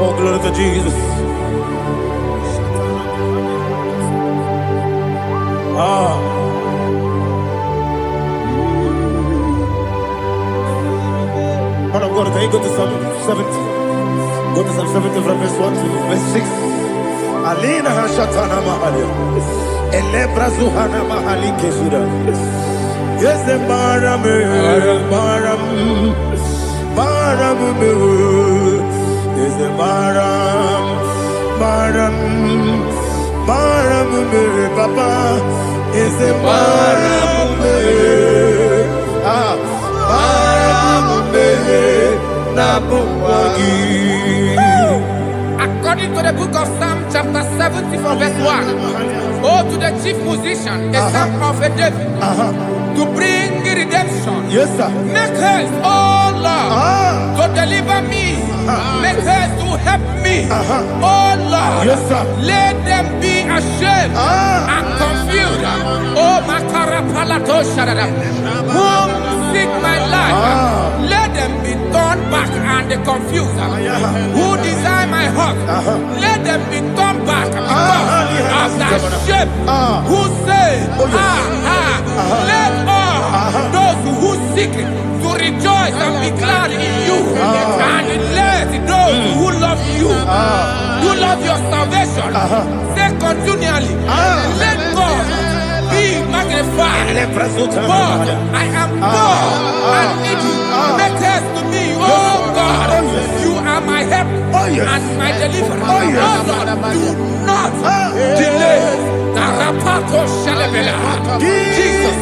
oh, glory to Jesus. Man of God, can you go to Psalm 70? Go to Psalm 70 from verse 1 to verse 6. Alina Hashatana Mahalia. Elebra Zuhana Mahali Kesura. Yes, the Baram, Baram, Baram, yes, the Baram, Baram, Baram, Papa, yes, the Baram, According to the book of Psalm chapter 70 from verse 1, oh, to the chief musician, a son of a David, to bring redemption. Yes, sir. Make haste, oh Lord, to deliver me. Make haste to help me. Oh Lord, yes, sir. Let them be ashamed and confused. Oh, Makara Palato Shadada, whom seek my life, let them be turned back. back and the confuser who design my heart. Let them be turned back because of that shape who say, let all those who seek to rejoice and be glad in you, and let those who love you, who love your salvation, say continually, let God be magnified. God, I am poor and needy. Make haste to me, oh God. You are my help and my deliverer. Oh God, do not delay. Jesus.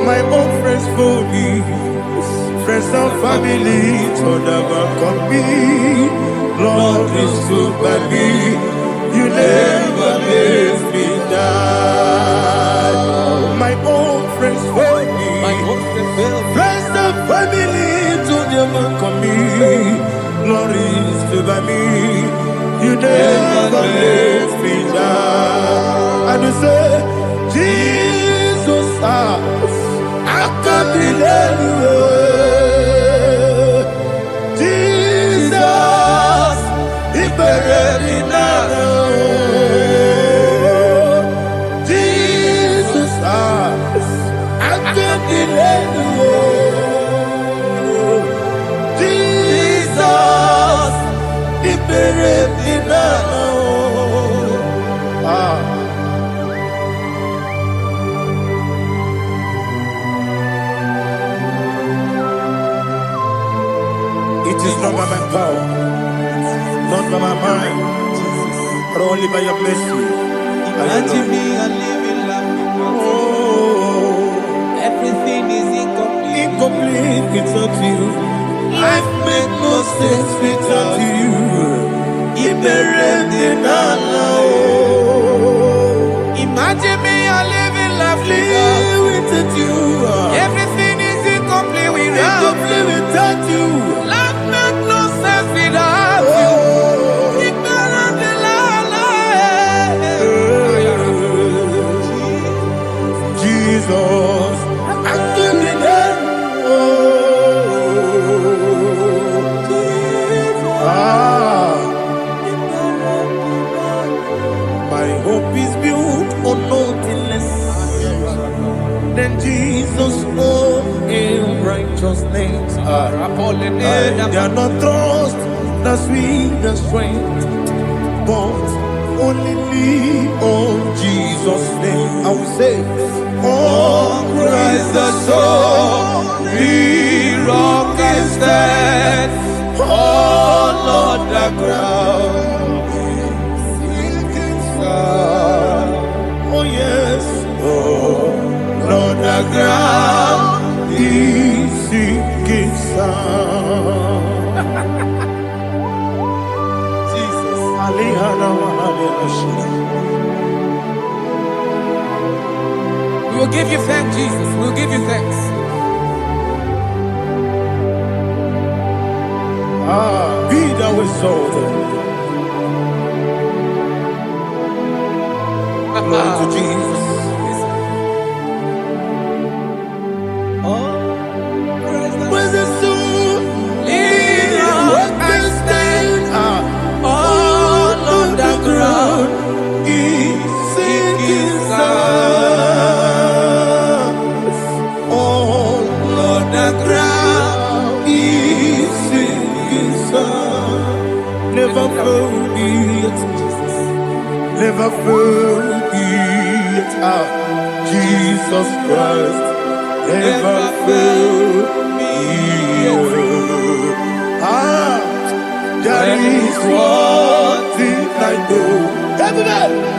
My own friends for me, friends and family, told never come me. Lord is good by me, you never let me die. My own friends for me, friends and family, told never come me. Lord is good by me, you never let me die. And you say, Jesus, I can't believe you. Jesus, He buried me now. Jesus, I can't believe you. Jesus, He buried me now. It is not by my power, not by my mind, but only by your mercy. Imagine me a living life. Oh, Everything is incomplete. incomplete without you. Life made no sense without you. Imagine me a living life without you. Everything is incomplete without you. Life makes no sense without you. Jesus, I give you that. They are not trust the sweetest strength, but only lean on Jesus' name. I will say, oh, Christ the solid rock and stand. Oh, Lord, the ground is sinking sand. Oh, yes. Oh, Lord, the ground is sinking sand. Jesus. We will give you thanks, Jesus. We will give you thanks. Be thou exalted. Glory to Jesus. Where's the soul? What can stand? All on the ground is sinking sand. All on the ground is sinking sand. Never forget, never forget, Jesus Christ. Never fail me. That is one thing I know.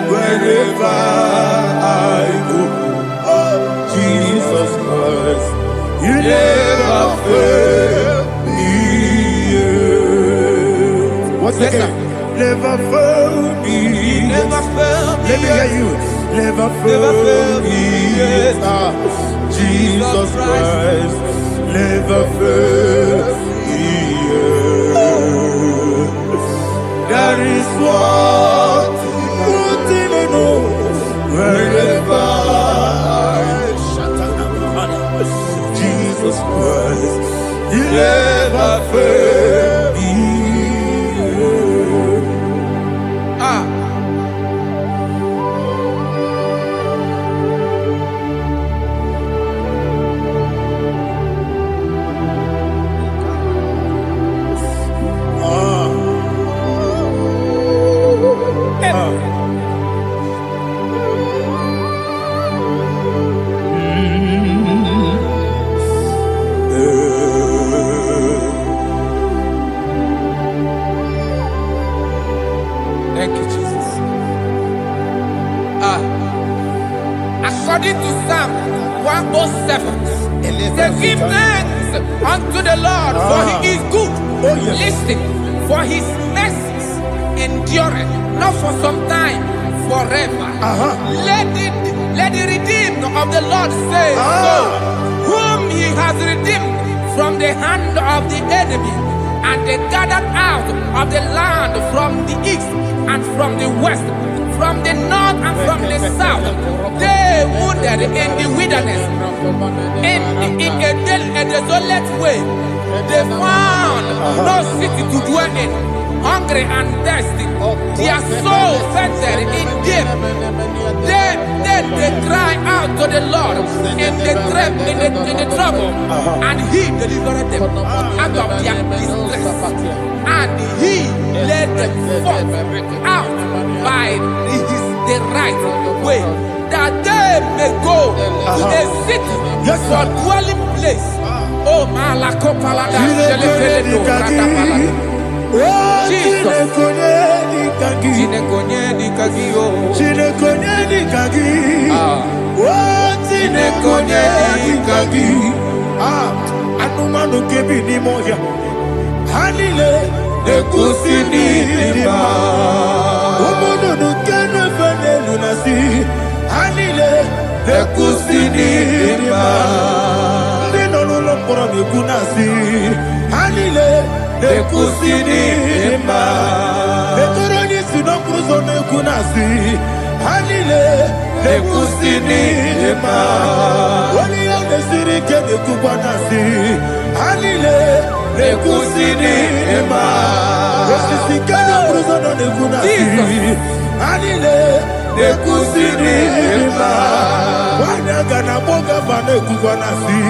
Wherever I go, oh, Jesus Christ, you never fail me. What's again? Never fail me. Never fail me. Let me hear you. Never fail me. Jesus Christ never fails me. That is what I know. Wherever Jesus Christ, He never fails me. Thank you, Jesus. According to Psalm 107, say, give thanks unto the Lord, for He is good. Listen, for His mercies endureth, not for some time, forever. Let the redeemed of the Lord say so, whom He has redeemed from the hand of the enemy, and they gathered out of the land from the east and from the west, from the north and from the south. They wandered in the wilderness, in a desolate way. They found no city to dwell in, hungry and thirsty. Their soul fainted in them. Then they cry out to the Lord in the trouble, and He delivered them out of their distress. And He led them forth out by the right way, that they may go to a city for dwelling place. Oh, Malakopalada, Jesus. Anumanu kebi ni moya. Hanile nekusini lima. Umuno nukene fene lunasi. Hanile nekusini lima. Nino lulopora nekunasi. Hanile nekusini lima. Netoroni sinokruzo nekunasi. Hanile nekusini lima. Wali ya nesirike nekubwanasi. Hanile nekusini lima. Wasisikana kruzo nekunasi. Hanile Nekusinima. Wanagana boga vane kuganasi.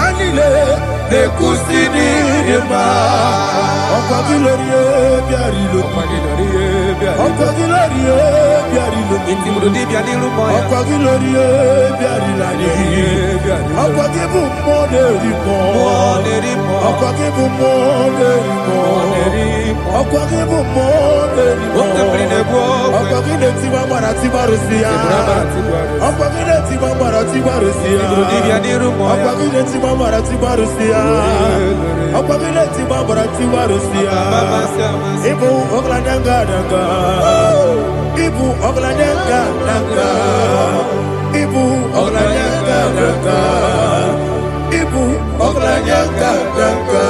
Anile. Nekusinima. Okwagilorie biarilo. Okwagilorie biarilo. Intimudi bianilu moya. Okwagilorie biarilani. Okwagibu moderimo. Okwagibu moderimo. Okwagibu moderimo. Okwagile tiwa mara tiwa rusia. Okwagile tiwa mara tiwa rusia. Okwagile tiwa mara tiwa rusia. Okwagile tiwa mara tiwa rusia. Ibu ogladanga danga. Ibu ogladanga danga. Ibu ogladanga danga. Ibu ogladanga danga.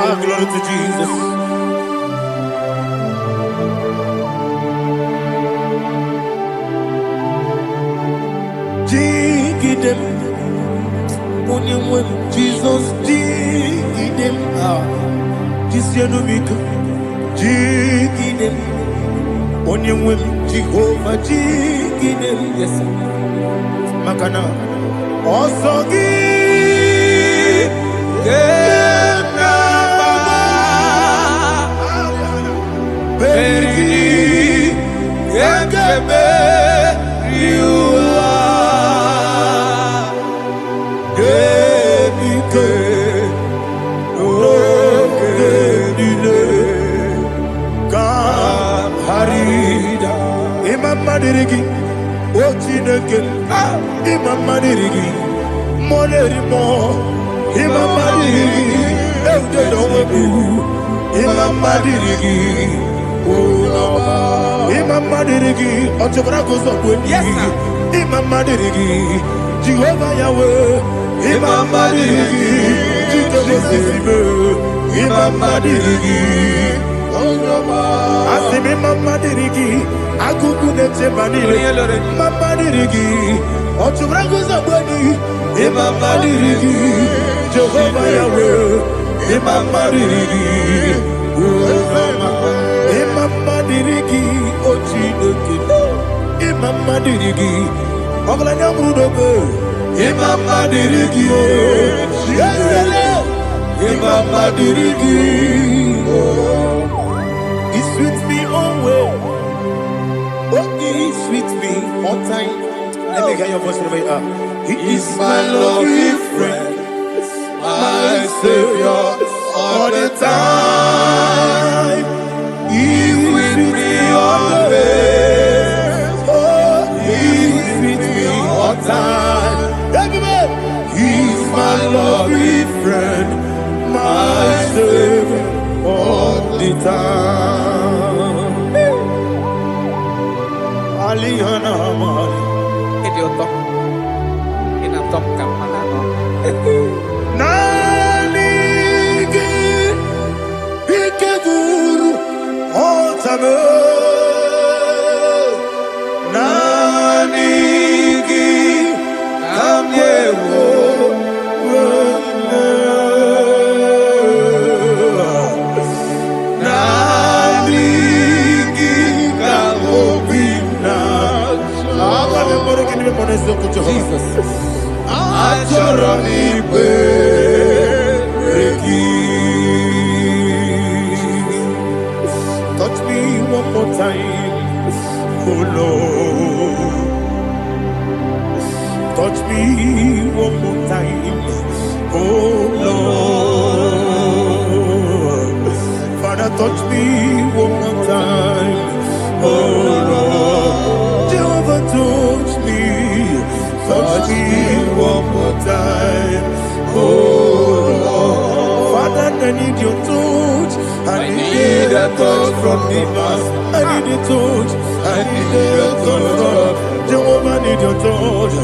Ah, glory to Jesus. Jigidem, Jesus, jigidem. Jisianumika, jigidem. Onyemwem, Jehovah, jigidem. Yes, Makana, Osogi. Madirigi, Ochineke, Imam Madirigi, Molerimo, Imam Madirigi, Eudedowebu, Imam Madirigi, Imam Madirigi, Ochobragos of Wendy, Imam Madirigi, Jehovah Yahweh, Imam Madirigi, Imam Madirigi, Asimi Mama Dirigi, Akukune Chemanile, Mama Dirigi, Ochubragoza Boni, Mama Dirigi, Jehovah Yahweh, Mama Dirigi, Mama Dirigi, Ochineke, Mama Dirigi, Oglanya Mudobe, Mama Dirigi, Mama Dirigi. He sweets me always. Oh, he sweets me all time. Let me hear your voice wherever you are. He is my lovely friend, my Savior all the time. He is with me always. Oh, he is with me all time. Everybody, he is my lovely friend, my Savior all the time. Alihana Mari. Idioto. Inatom kamanano. Nanigi Ikeguru Otame. Nanigi Kamyewo. Jesus. Touch me one more time, oh Lord. Touch me one more time, oh Lord. Father, touch me one more time, oh Lord. Jehovah, touch me. Touch me one more time, oh Lord. Father, I need your touch. I need a touch from the past. I need a touch. I need a touch from Jehovah. I need your touch.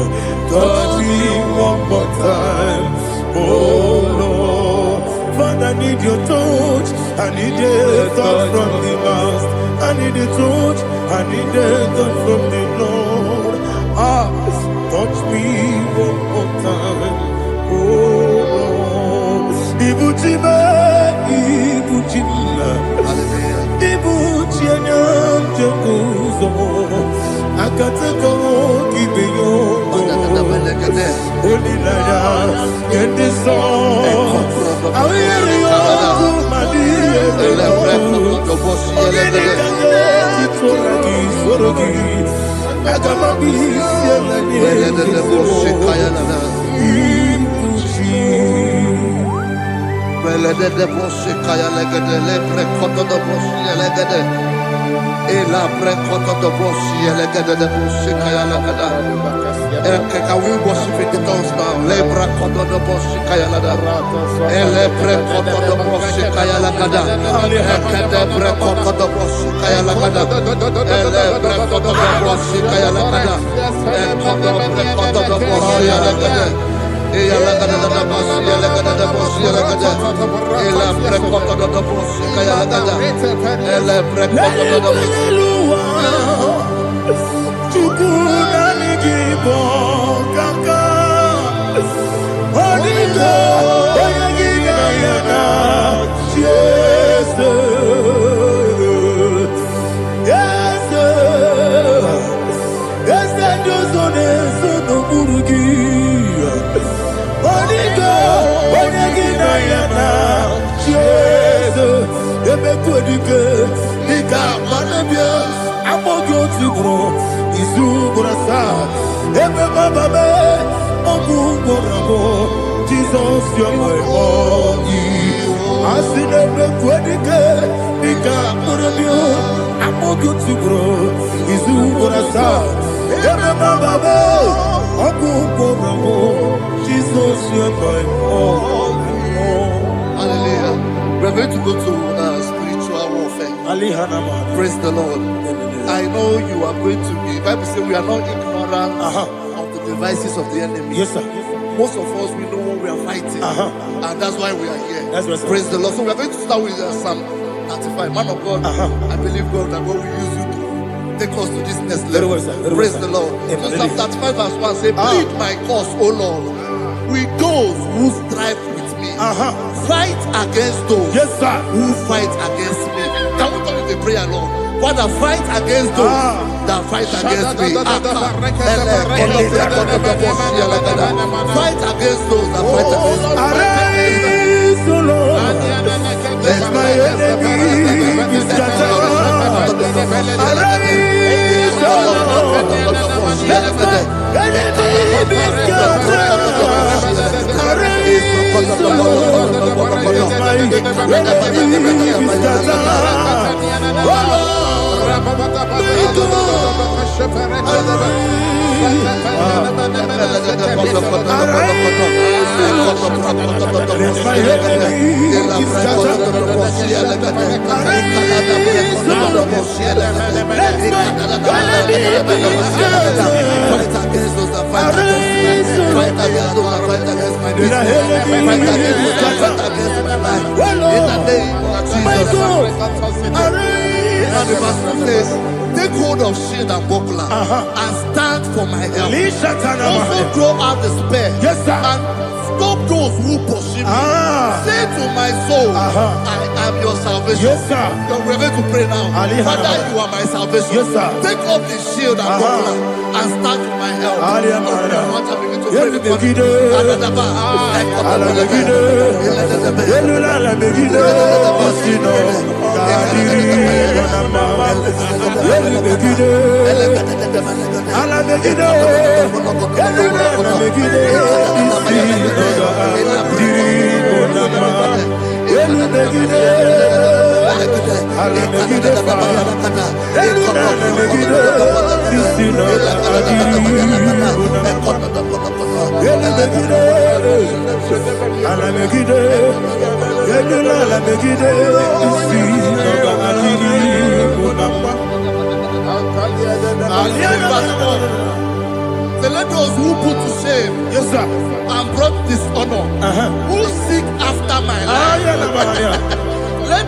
Touch me one more time, oh Lord. Father, I need your touch. I need a touch from the past. I need a touch. I need a touch from the Lord. Touch me one more time, oh Lord. Ibutime. Can we worship in the tongues now? Lebra koto do boshi kaya lada. Elebre koto do boshi kaya lada. Elebre koto do boshi kaya lada. Elebre koto do boshi kaya lada. Elebre koto do boshi lada. Eya lada da boshi lada da boshi lada. Elebre koto do boshi kaya lada. Elebre koto do boshi. IGBO kaka Onigo Oyagina yana Jesus Yes Dozone Sono Burugi Onigo Oyagina yana Jesus Ebekwedike Nika manabia Amogyo Tibro Izuburasa, Ebe Bababe, Ogugorabo, Jesus, you're my body. Asinebe Kwedike, Nika Murabio, Amogutubro, Izuburasa, Ebe Bababe, Ogugorabo, Jesus, you're my body. Hallelujah. We're going to go to spiritual warfare. Praise the Lord. I know you are going to be. Bible says we are not ignorant of the devices of the enemy. Yes, sir. Most of us, we know what we are fighting, and that's why we are here. That's right, sir. Praise the Lord. So we are going to start with Psalm 35. Man of God, I believe God that God will use you to take us to this next level. Very well, sir. Praise the Lord. So Psalm 35 verse 1 says, plead my cause, O Lord, with those who strive with me. Fight against those who fight against me. Can we come with the prayer, Lord? Father, fight against those that fight against me. Fight against those that fight against me. Arise, O Lord, let my enemy be scattered. Arise, O Lord, let my enemy be scattered. Arise, O Lord, let my enemy be scattered. Take hold of shield and buckler and stand for my help. Also throw out despair and stop those who pursue me. Say to my soul, I am your salvation. We're going to pray now. Father, you are my salvation. Take off the shield and buckler and stand for my help. Let those who put to shame and brought dishonor, who seek after my life, let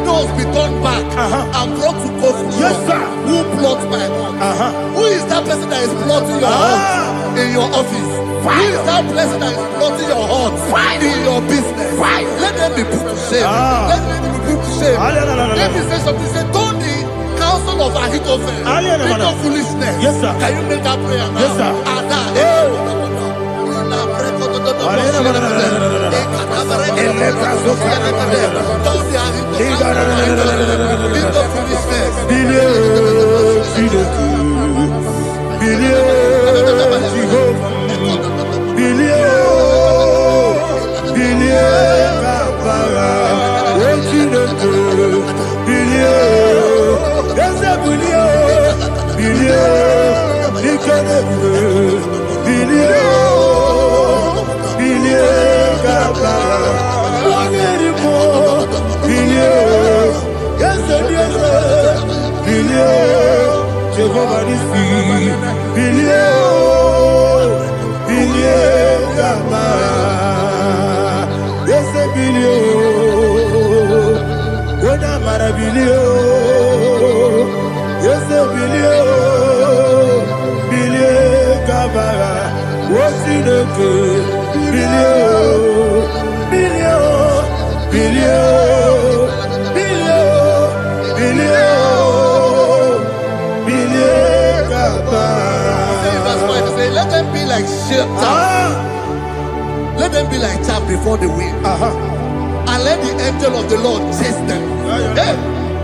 those be turned back and brought to confusion. Who plot my hurt? Who is that person that is plotting your hurt in your office? Who is that person that is plotting your hurt in your business? Let them be put to shame. Let them be put to shame. Let me say something. Say, Tony, counsel son of Ahithophel, think of foolishness. Yes, sir. Can you make that prayer now? Yes, sir. Let them be like let them be like chaff before the wind. And let the angel of the Lord chase them. Hey,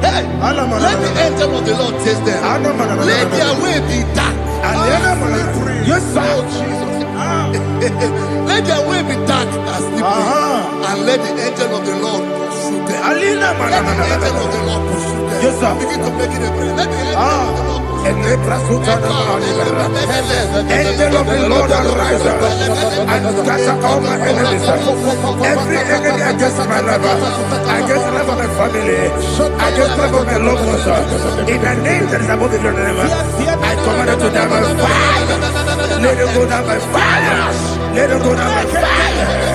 hey, let the angel of the Lord chase them. Let their way be dark. Yes, sir. Let their way be dark as sleeping. And let the angel of the Lord pursue them. Let the angel of the Lord pursue them. Yes, sir. Begin to make it a prayer. Let the angel of the Lord Angel of the Lord arise and scatter all my enemies. Every enemy against my life, against the life of my family, against the life of my loved ones. In the name that is above the name, I command it to them by fire. Let it go down by fire. Let it go down by fire.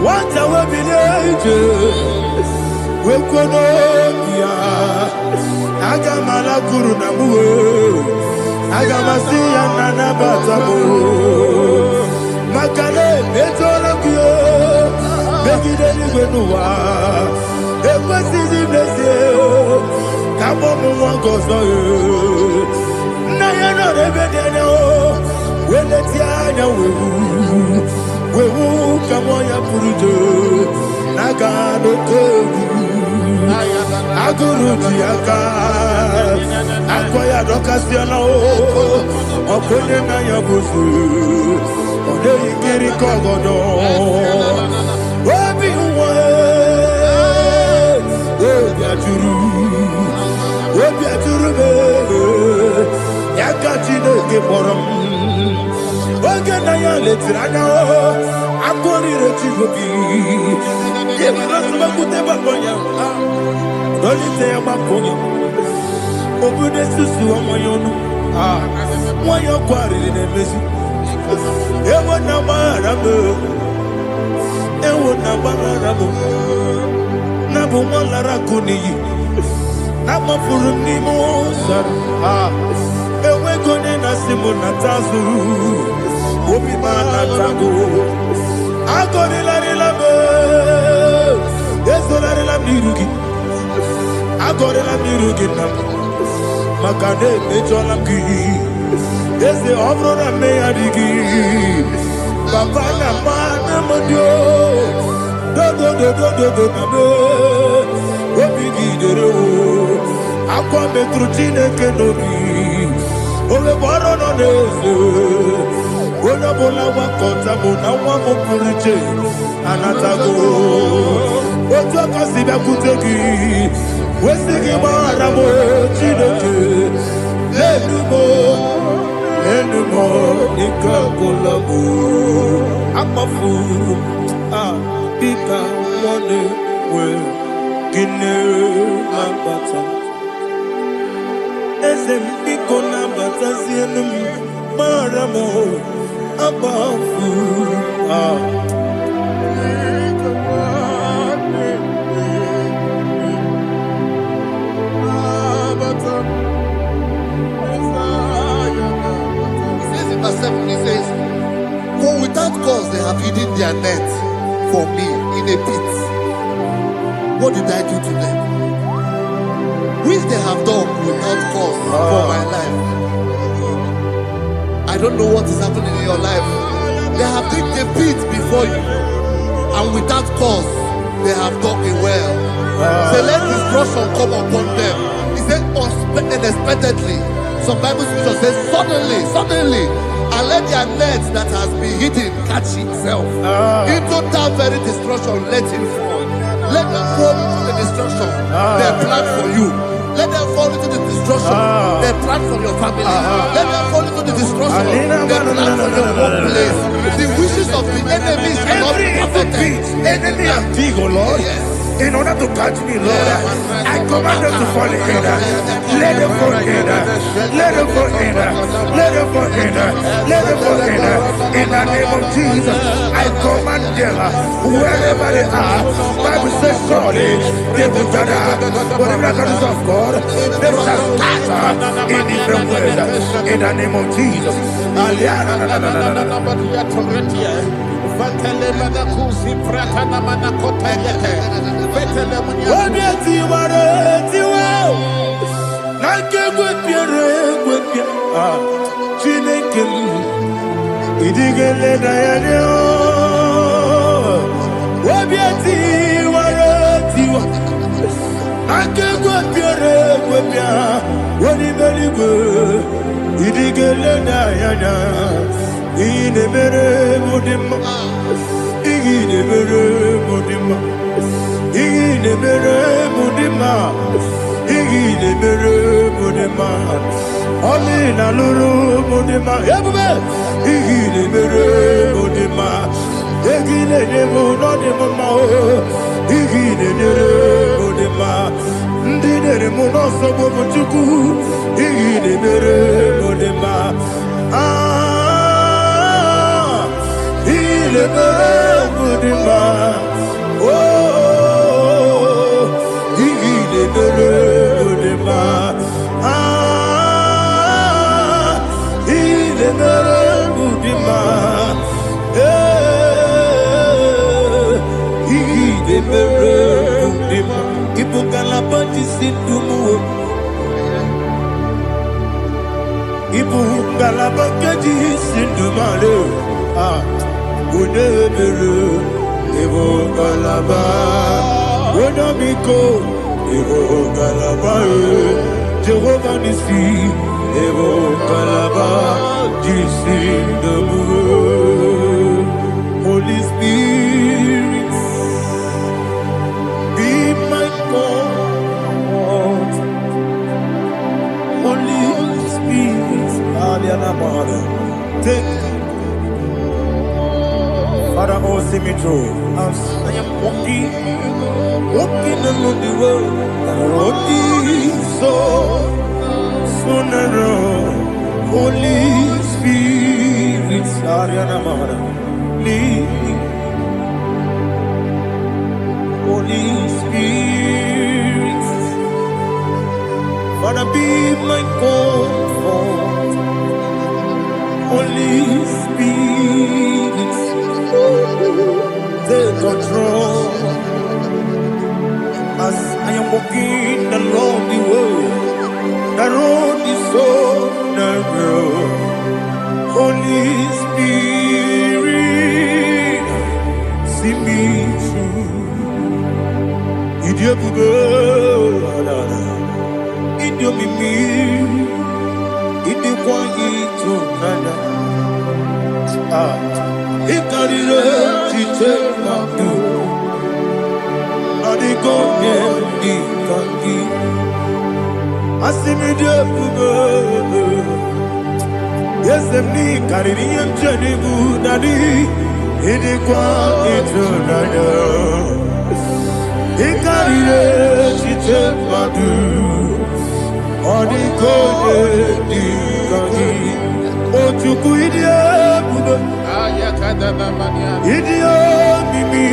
What I will be we Konomia Agamala Guru Namu Agamasiya Nana Batamu Makale Betologio Begideni Benua Ekwesizi Blessio Kabomu Wangozo Nayana Rebedeno Weletianya Wewu Kamoya Purujo Nagano Kogu Aguru Diaka Akwaya Dokasiano Okonye na Yabusu Ode Ikiri Kogodo Obi Uwe Obi Aturu Yakachino Gemoram Oge na ya letirana Akori Rechigobi Yemanasuma Babonya Dolite Makonya Obude Susu Omoyonu Moyo Kwari Nemesi Ewo na Marabu Ewo na Marabu Nabu Malara Kuni Nama Furuni Mozar Ewe Gone Nasimu Natazu Obi Manatago Agori Larilabe Yesolari la mirugi Agori la mirugi nam Makane mejola ki Yese obro na me adigi Papa na mana modio Do na me Obi gidere o Akwa metrutine kenobi Ove boro no nese Ona bola wakota mona wamo puriche Anatago Ojo kasiba kuteki Wesigi maramo Chinoke Lenumo Nikakolamu Amafu Pika Wane We Gine Mambata Ese Piko Nambata Zienum Maramo Amafu Verse 7. net for me in a pit. What did I do to them? Which they have done without cause for my life. I don't know what is happening in your life. They have digged a pit before you, and without cause, they have done it well. Say, let destruction come upon them. He said, unexpectedly. Some Bible scripture says, suddenly, and let their nets that has been hidden catch itself. Into that very destruction, let it fall. Let them fall into the destruction they plan for you. Let them fall into the destruction they plan for your family. Let them fall into the destruction they plan for your workplace. The wishes of the enemies cannot be perfected. Enemy and dig, oh Lord. Yes. In order to catch me, Lord, I command them to fall in. Let them fall in. Let them fall in. Let them fall in. Let them fall in. In the name of Jesus, I command them wherever they are. Bible says surely they will gather. But the miracles of God, they shall scatter in different ways. In the name of Jesus. Jehovah Nissi, Evo Kalaba, Jesus the Moon. Holy Spirit, be my God. Holy Spirit, take Father, oh, see me through. I am walking along the road, so narrow. Holy Spirit, lead me. Holy Spirit, Father, be my comfort. Holy Spirit, take control as I am walking along the road. The road is so narrow. Holy Spirit, see me through. Idiabugo, Idiomimi, Idikwaito Nana. Ikarire Chitemadu. Adigoye Ikangi. Asimidiabugo. Yes, me Caribbean Janibu Nadi. Idikwaito Nana. Ikarire Chitemadu. Adigoye Ikangi. Otuku Idiabugo. Idio mimi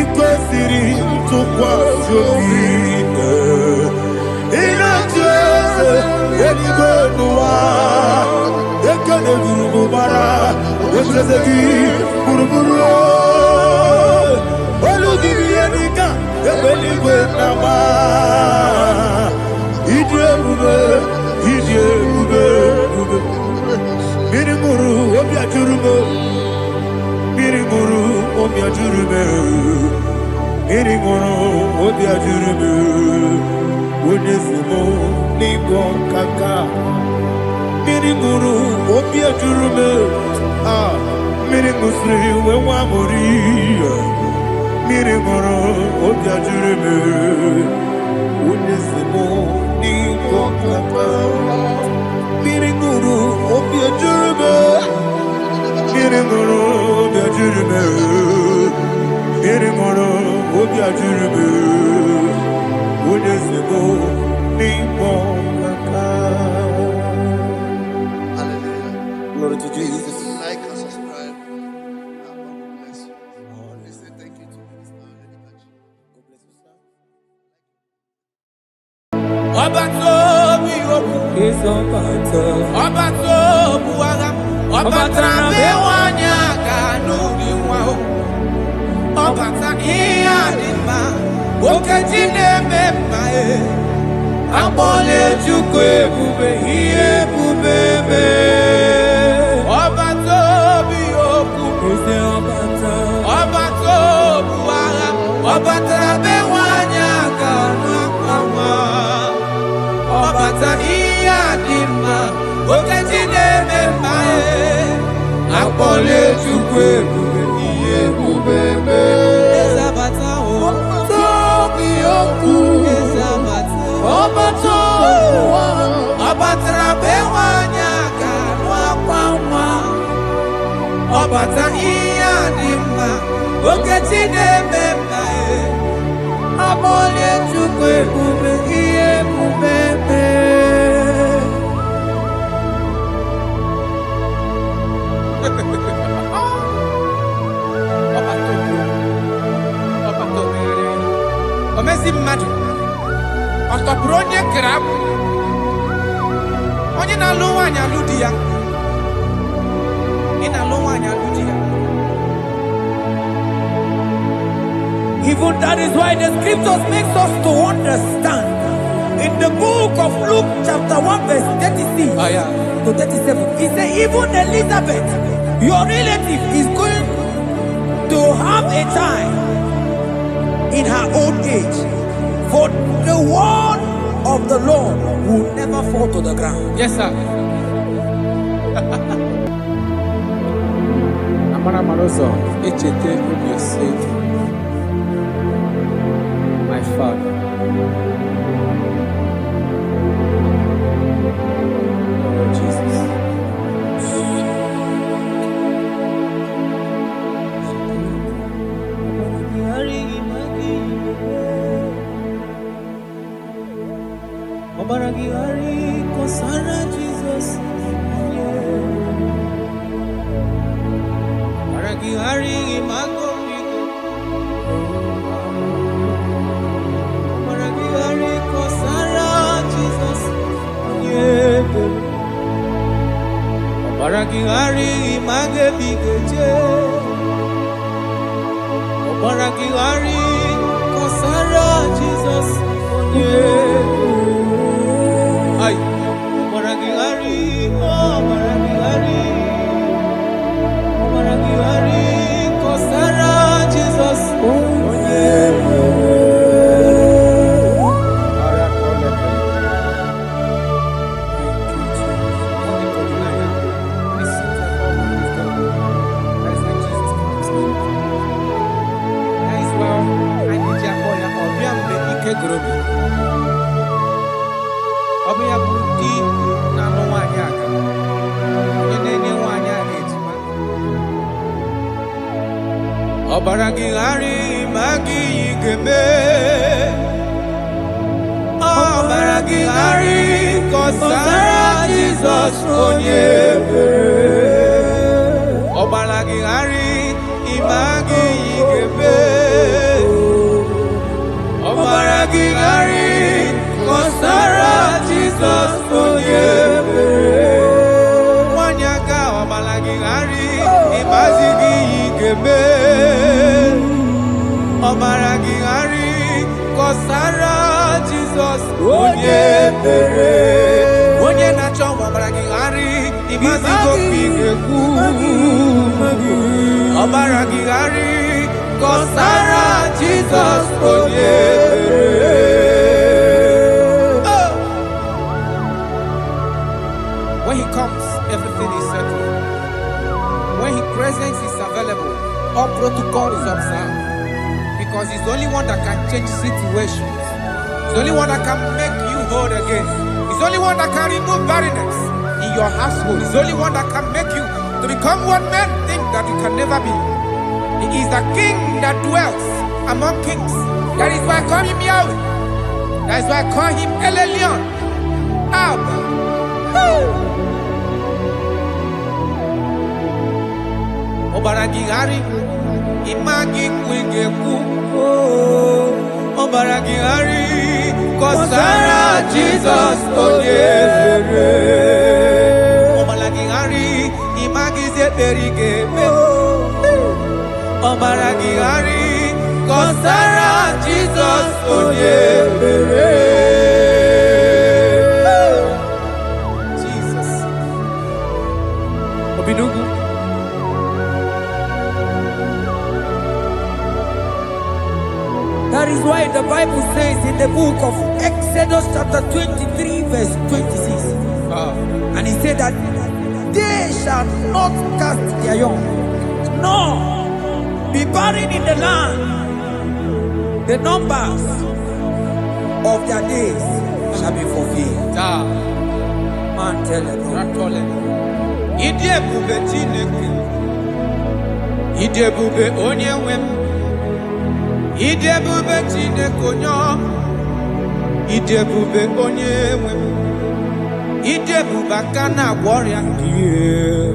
iko siri tukwa sofine ina jese eligo nuwa ekene guru bara Wosezeki buruburu Oludibiyenika Ebeligwe nama Idiebube Mirimuru obiajurume Mirimuru obiajurume Mirimuru obiajurume Onesimo Nigo kaka Mirimuru obiajurume Mirimusri wewamuri Mirimuru obiajurume Onesimo Nigo kaka Mirimuru obiajurume Mirimuru obiajurume Mirimuru obiajurume Onesimo Nigo kaka. Hallelujah. Glory to Jesus. Like and subscribe. God bless you. We say thank you to Minister Lady Kachi. God bless you, sir. Obatobi obu is Obatobu aga Obatrabe wanya kanu diwa Obata iya dima Okejine mepae Abole chukwe bube iye bubebe Obatobi obu is Obatobu aga Obatrabe wanya kanu Obata iya dima Okejine mepae Abole chukwe bube iye bubebe Ezabata o Tobi oku Ezabata Obato Obatra bewanya kanwa kwamwa Obata iya dima Okejine mepae Abole chukwe bube iye bubebe Omezi mmadu Ọtọpụrụ onye grab Onye na-alụ nwaanyị alụ di ya Ị na-alụ nwaanyị alụ di ya Even that is why the scriptures makes us to understand in the book of Luke chapter 1 verse 36 to 37 he said even Elizabeth your relative is going to have a child in her old age for the word of the Lord will never fall to the ground. Yes sir. Amara Maroso echete obiose my father. Oh Jesus. Obaragi kosara Jesus. Obaragi imago. Obaraki image bigeje Obaraki kosara Jesus Ay Obaraki kosara Jesus Obaragi magi yigeme Obaragi kosara Jesus onyebe Obaragi imagi yigeme Obaragi kosara Jesus onyebe Wanyaga obaragi Omaragihari Kosara Jesus Onyebere Onye nacho Omaragihari Imazigo Pigeku Omaragihari Kosara Jesus Onyebere. When he comes, everything is settled. When his presence is available, all protocol is observed. Because he's the only one that can change situations. He's the only one that can make you whole again. He's the only one that can remove barrenness in your household. He's the only one that can make you to become what men think that you can never be. He is the king that dwells among kings. That is why I call him Yahweh. That is why I call him El Elyon. Abba. Obaragihari Imagi Kwigeku Obaragihari Kosara Jesus Onyebere Obaragihari Imagi Zeperigebe Obaragihari Kosara Jesus Onyebere. Jesus Obinugu. That is why the Bible says in the book of Exodus chapter 23 verse 26. And he said that they shall not cast their young, nor be barren in the land. The numbers of their days shall be fulfilled. Man tell it. Idebube Chineke Idebube Onyewem Idebube Chineke Onyo Idebube Onyewem Idebube Kana Warrior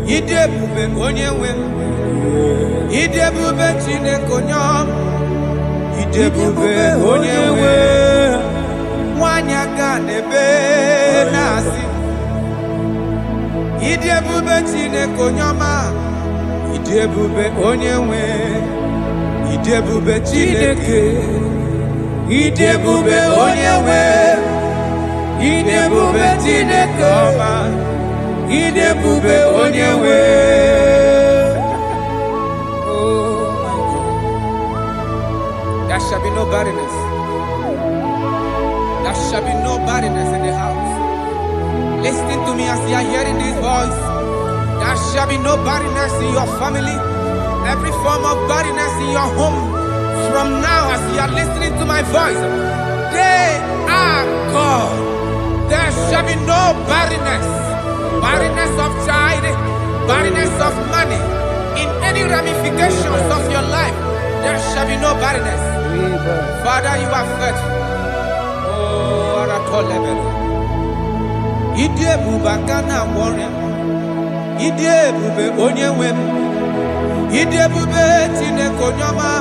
Idebube Onyewem Idebube Chineke Onyo Idebube Onyewem Wanyaga Nebe Nasi Idebube Chineke Onyoma Idebube Onyewem Idebube Chineke Idebube Onyewem Idebube Chineke Oma Idebube Onyewem. Oh my God. There shall be no barrenness. There shall be no barrenness in the house. Listen to me as you are hearing this voice. There shall be no barrenness in your family. Every form of barrenness in your home. From now as you are listening to my voice, they are gone. There shall be no barrenness. Barrenness of child, barrenness of money. In any ramifications of your life, there shall be no barrenness. Father, you are faithful. Oh, Aratolebele. Idebube Kana Warrior Idebube Onyewem Idebube Chineke Onyoma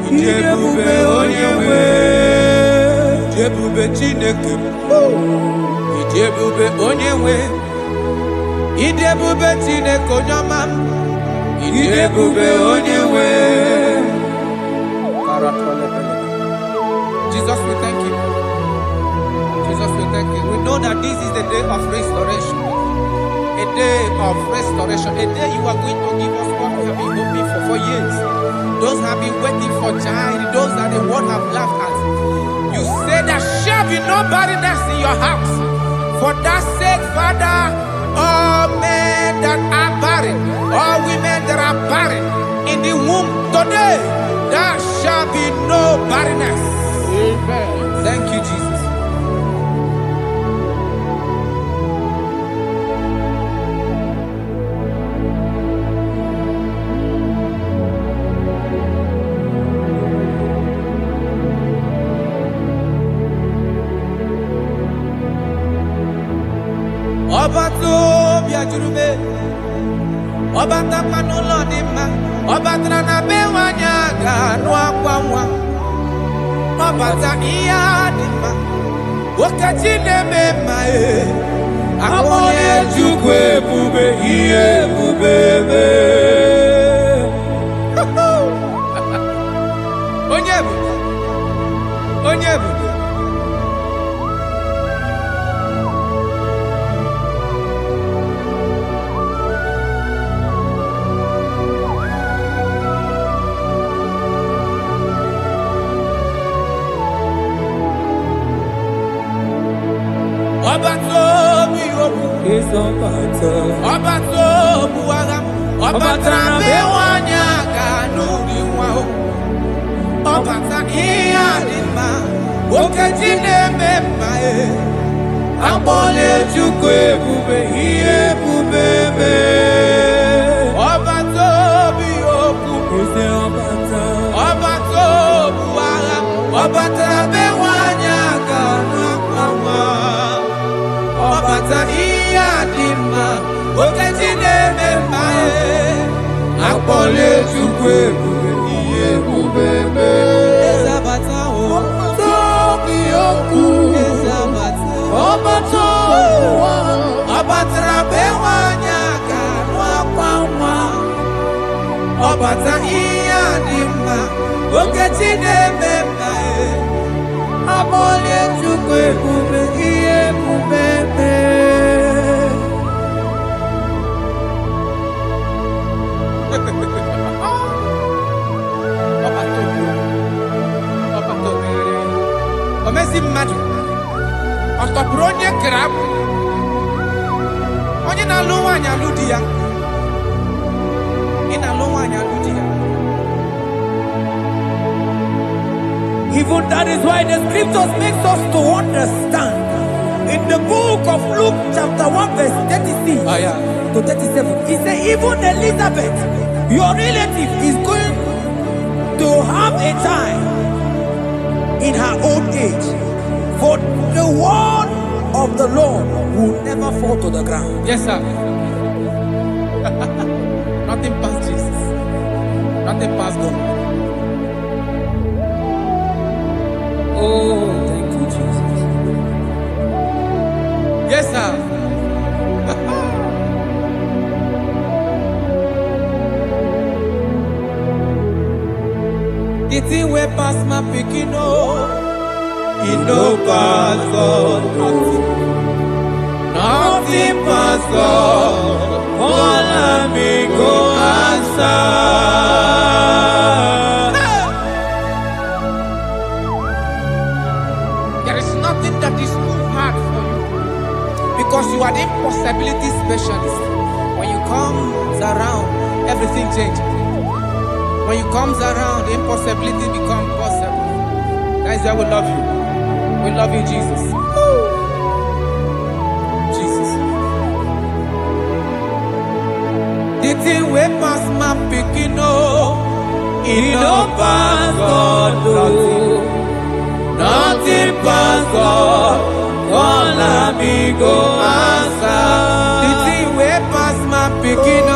Idebube Onyewem Idebube Chineke Idebube Onyewem Idebube Chineke Onyoma Idebube Onyewem. Jesus, we thank you. Jesus, we thank you. We know that this is the day of restoration. A day of restoration. A day you are going to give us what we have been hoping for years. Those have been waiting for child. Those that the world have laughed at. You say there shall be no barrenness in your house. For that sake, Father, all men that are barren, all women that are barren in the womb today, there shall be no barrenness. Amen. Thank you, Jesus. Ọba tó bí ajurube, ọba tapanu lọ́ọ̀dì ma, ọba tẹ̀lé bẹ́ wá ní àgànú àpamọ́, ọba ta ìyá di ma, wákàtí lè mẹ́ ma ẹ̀, akọ́lé Chukwu ebube ihe ebube mẹ́. Even that is why the scriptures makes us to understand. In the book of Luke chapter 1 verse 36 to 37, he said even Elizabeth, your relative, is going to have a child in her old age. For the word of the Lord will never fall to the ground. Yes, sir. Nothing past Jesus. Nothing past God. Oh, thank you, Jesus. Yes, sir. The thing way past my picking, it no pass God. Nothing pass God. All I me go answer. That is too hard for you because you are the impossibility specialist. When you comes around, everything changes. When you comes around, the impossibility becomes possible. That is why we love you. We love you, Jesus. Jesus. The thing way past my picking, it no pass God. Nothing past God, all amigo answer. The thing way past my picking,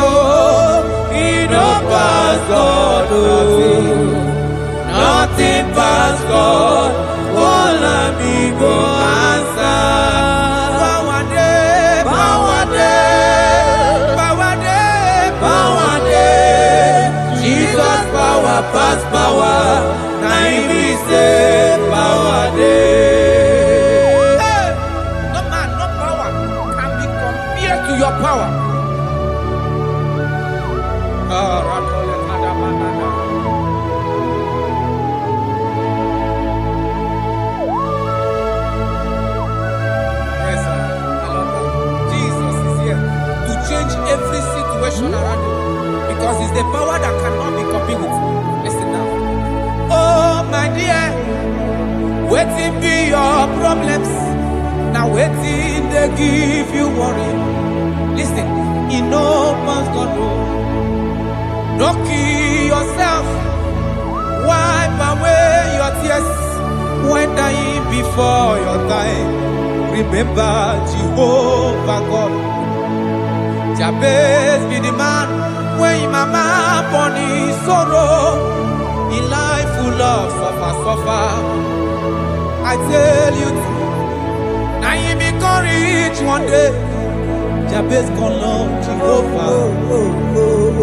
it no pass God. Nothing past God, all amigo answer. Power day, power day, power day, power day. Jesus power pass power. Now he say power day. Hey, no man, no power can be compared to your power. Yes, sir. I love that. Jesus is here to change every situation around you because it's the power that cannot be copied with. Listen now. Oh, my dear, waiting be your problems. Now waiting they give you worry. Listen, in no man's God, don't kill yourself. Wipe away your tears when dying before your time. Remember Jehovah God. Jabez be the man when mama born his sorrow. In life full of suffer. I tell you, now you be courage one day. Jabez gonna love Jehovah,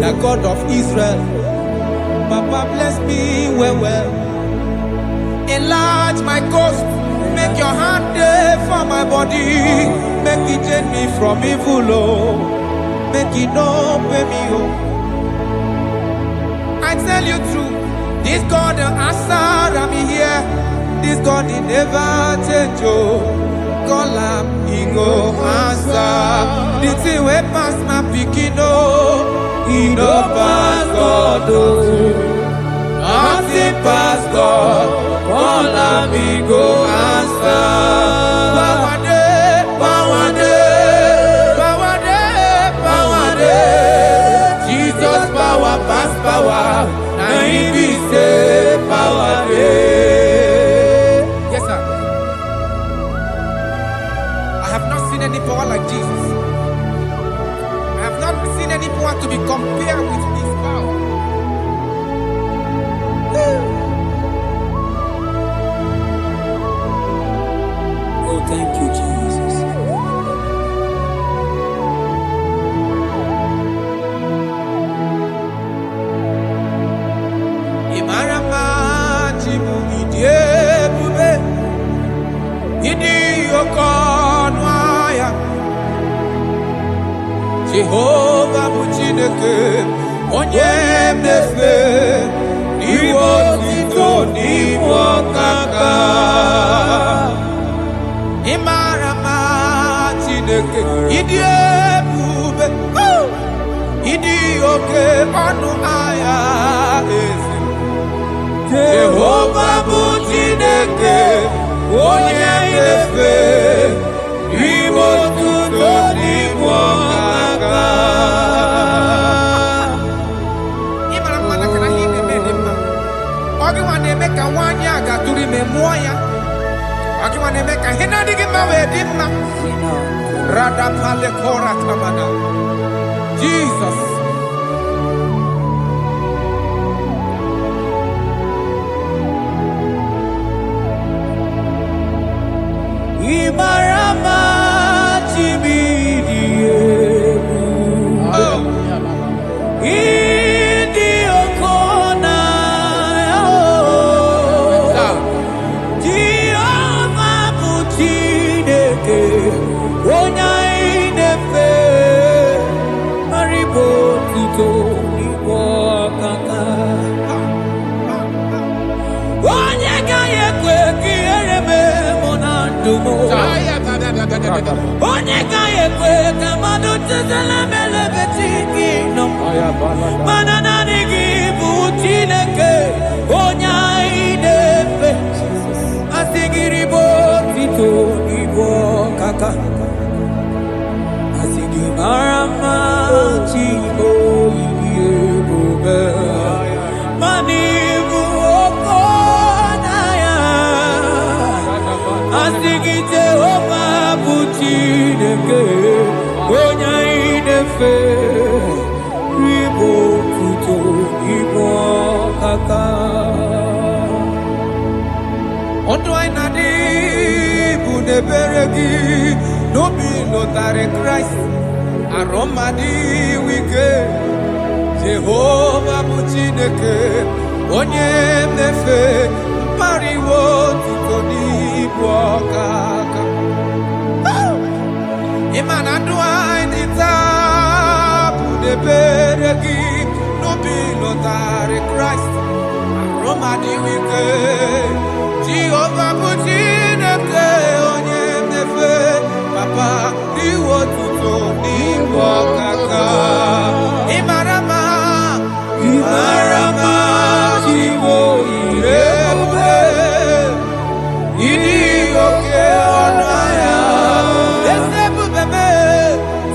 the God of Israel. Papa bless me well. enlarge my coast. Make your hand there for my body. Make it change me from evil, oh. Make it no pay me, oh. I tell you true, this God the answer, I'm here. This God he never change, oh. Call him, he go answer. The thing way past my picking, oh. He no pass God, oh. Nothing pass God. Call him, he go answer. Power day, power day, power day, power day. Jesus power pass power. Now he be say power day. Yes, sir. I have not seen any power like Jesus. I have not seen any power to be compared with his power. Oh, thank you, Jesus. Imarama timu idie bube idi okonwaya Jehovah Muchineke onye mnefe iwo tito niwo kaka Imarama Chineke idi ebube idi oke ọnụ aya ezi Jehovah Muchineke onye mnefe iwo tito niwo kaka Imarama na kana hine mema Ogi wane meka wanya gaturi memoya Ogi wane meka hina digi mawe dimma Rada pale kora kamana Jesus Imarama chibidie Idi okona Jehovah Muchineke onya inefe Maribo tito nibo kaka Onye gaye kwe kiereme monandumo Onye gaye kwe kamado tezele mele betiki no Manana nigi Muchineke onya inefe Asigiribo tito nibo kaka Asigimarama chibo yebube Manibu okonaya Asigi Jehovah Muchineke onya inefe Ribo tuto ibo kaka Ondo ainadi bude beregi no be notary Christ aromadi wike Jehovah Muchineke onye mnefe pariwo tutoni bwakaka Imana duai nita bude beregi no be notary Christ aromadi wike Jehovah Muchineke onye mnefe papa diwo tuto ni wakaka Imarama chiwo irebe Idi oke onaya Esebu bebe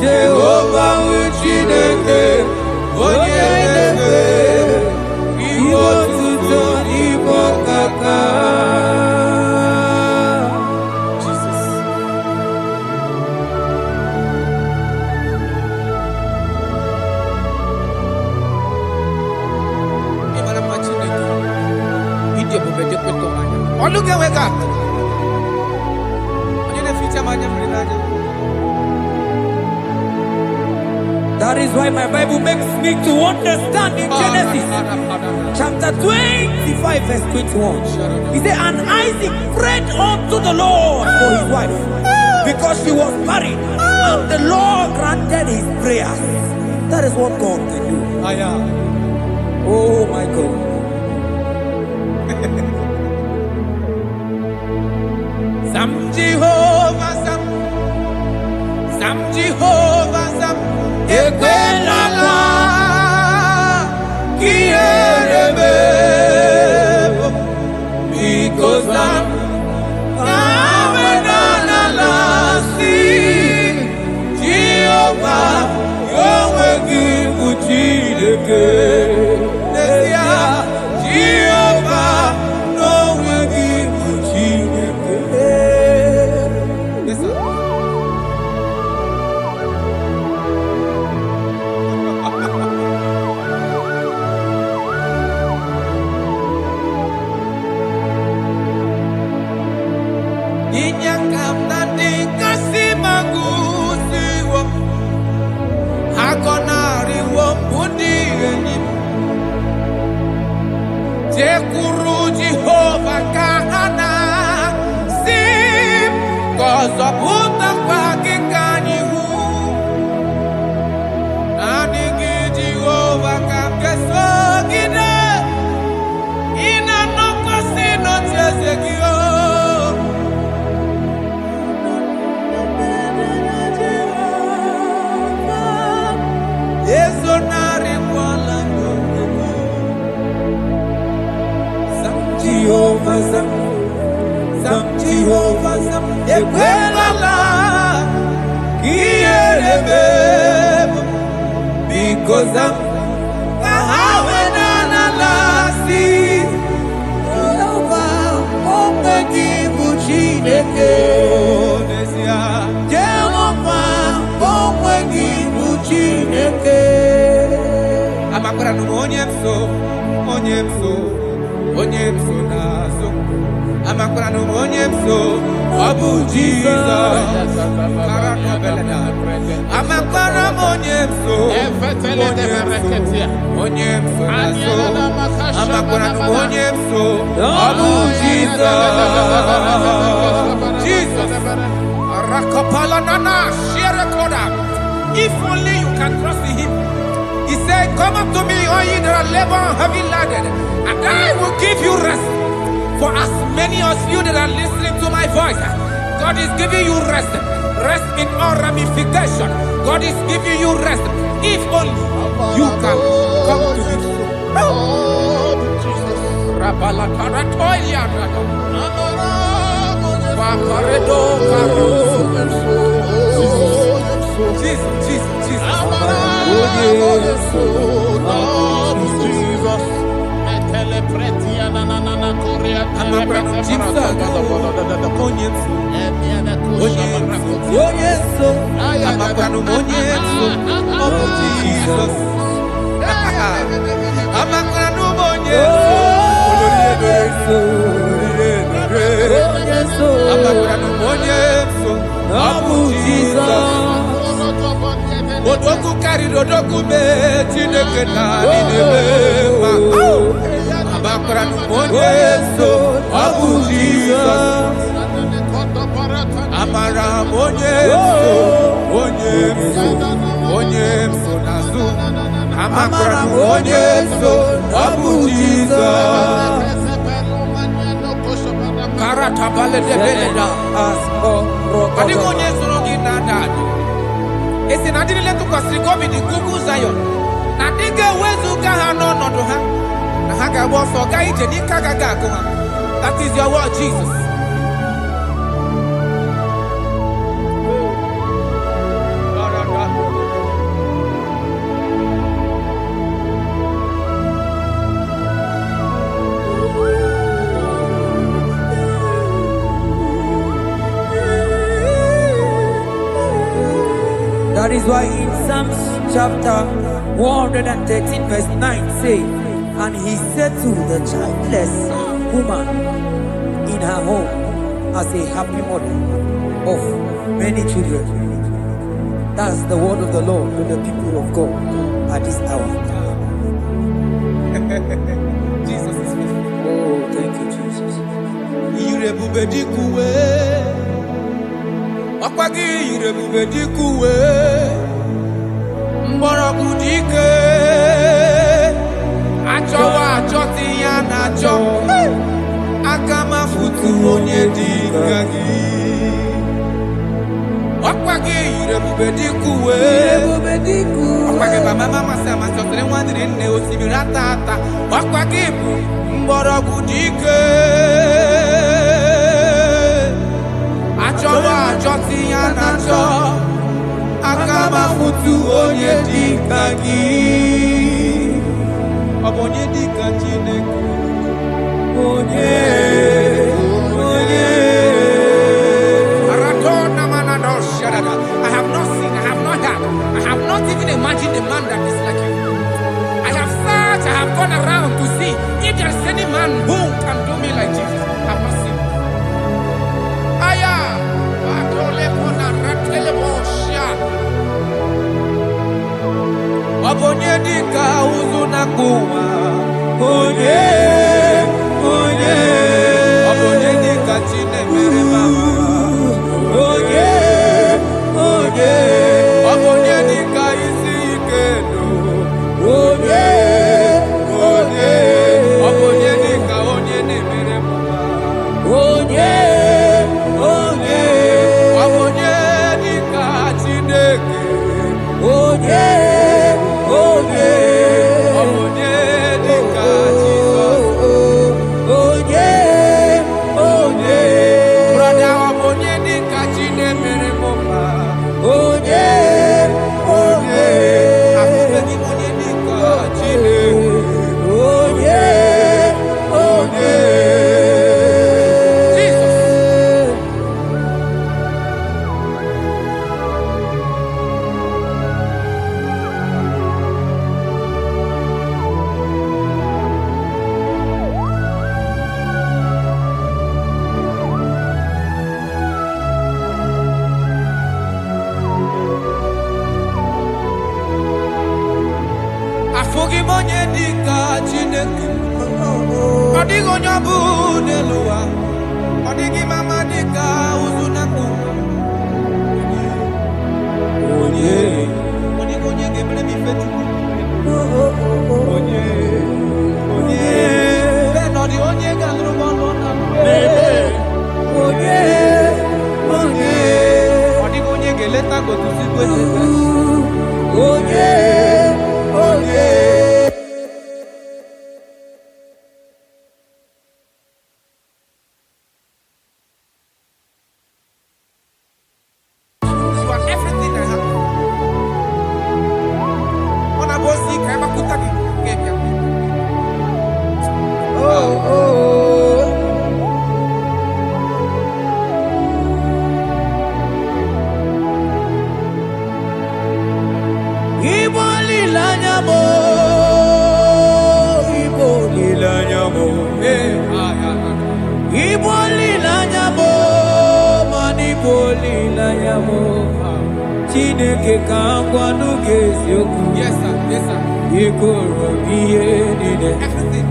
Jehovah Muchineke onye mnefe diwo tuto ni wakaka Oh, look at where God. That is why my Bible makes me to understand in Genesis chapter 25 verse 21. He said, and Isaac prayed unto the Lord for his wife because she was barren, and the Lord granted his prayers. That is what God can do. Oh my God. Some Jehovah, some Jehovah, some Ekwelala, Kierebe, because I'm Amenalasi, Jehovah, Yahweh, Gibujideke, Jehovah, Yahweh, Gibujideke. Listen. Inyakam nandi kasi magusiwo, hakonari wombudi eni. Tekuru Jehovah kahana sim, kozo puta kwake kanyihu. Nadigi Jehovah kamkeso gide, ina noko sino chezegio. Ezonari wala nyogo. Some Jehovah, some Ekwelala, Kierebe, because I'm Kahawenalasi, Jehovah, Omegi Buchineke, Jehovah, Omegi Buchineke. Amakura no onyemso nazo. Amakura no onyemso, Abu Jesus. Amakura onyemso, onyemso nazo. Amakura no onyemso, Abu Jesus. Jesus. Rakapala nana share koda. If only you can trust in him. He said, come up to me, all ye that are labor and heavy laden, and I will give you rest. For as many of you that are listening to my voice, God is giving you rest. Rest in all ramification. God is giving you rest. If only you can come to him. Jesus. Odoku carry odoku me Chineke na ninebema. Amakura monyeso Abu Jesus. Amara monyeso nazu. Amakura monyeso Abu Jesus. Karata bale de beleda asko. Kadi monyeso ngina dadu. Esi na dini letu kwa sikomi di kuku Zion. Na dige wezu kaha no do ha. Na haka woso ga ije ni kagaga ko ha. That is your word, Jesus. That is why in Psalms chapter 113 verse 9 say, and he settled the childless woman in her home as a happy mother of many children. That's the word of the Lord to the people of God at this hour. Jesus is faithful. Oh, thank you, Jesus. Irebubedikuwe. Wakwagi irebubedikuwe. Mborogudike. Achowa achoti ya nacho. Akama futu onye dikagi. Wakwagi irebubedikuwe. Wakwagi baba mama sama sotre wadire ne osibiratata. Wakwagi mborogudike. Achowa achoti ya nacho. Akama futu onye dikagi. Obonye dikagi neku. Onye. I have not seen, I have not heard, I have not even imagined a man that is like you. I have searched, I have gone around to see if there is any man who can do me like Jesus. I have not seen. Aya, Adole Kona Ratele Bosha. Wabonye dika uzuna kuwa. Onye, onye. Wabonye dika chine mere mama. Onye. Onye dika isi ikelu. Onye dika onye nemere mama. Onye dika Chineke. Onye dika Jesus. Brother, onye dika Chinemere mama. Onye dika Chineke, ọdịghị onye bụ n'elu ụwa, ọdịghị mama dika uzunaku. Onye ga-emere m ife Chukwu. Onye bee na ọdị onye ga-alụrụ m ọlụ na ọdịghị onye ga-eleta gotusi kwesịrị. Chineke ka ngwa n'oge eziokwu. Yes, sir. Yes, sir. Ikoro ihe niile. Everything.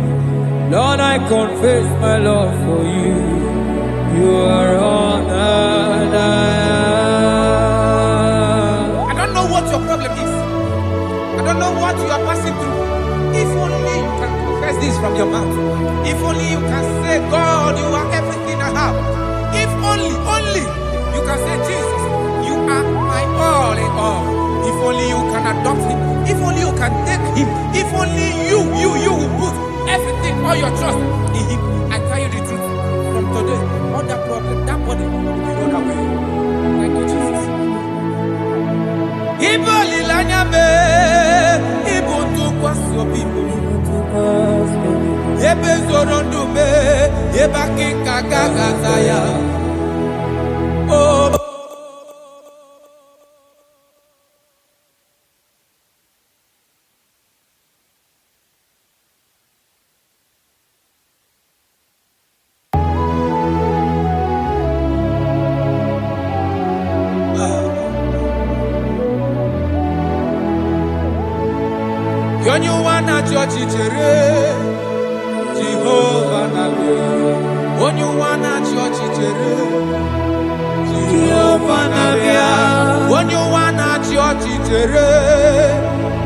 Lord, I confess my love for you. You are all that I am. I don't know what your problem is. I don't know what you are passing through. If only you can confess this from your mouth. If only you can say, God, you are everything I have. If only you can say, Jesus, you are my all in all. If only you can adopt him. If only you can take him. If only you will put everything, all your trust in him. I tell you the truth. From today, all that problem, that body will be rolled away. Thank you, Jesus. Ibo lilanya me, ibo tu kwaso bibo. Ebe zorondu me, eba kikagaga zaya. Oh. church chere Jehovah Nabia. When you wanna church chere Jehovah Nabia. When you wanna church chere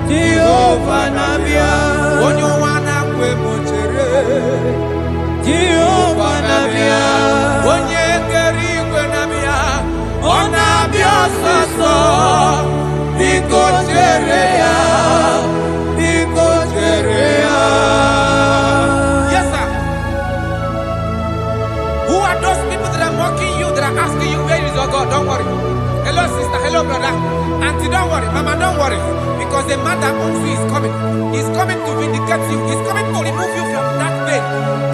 Jehovah Nabia. When you wanna kwemo chere Jehovah Nabia. When you keri kwenabia Onabia soso Biko cherea Biko cherea. Yes sir. Who are those people that are mocking you, that are asking you where is your God? Don't worry. Hello sister, hello brother. Auntie, don't worry. Mama, don't worry. Because the man that owns you is coming. He's coming to vindicate you. He's coming to remove you from that pain.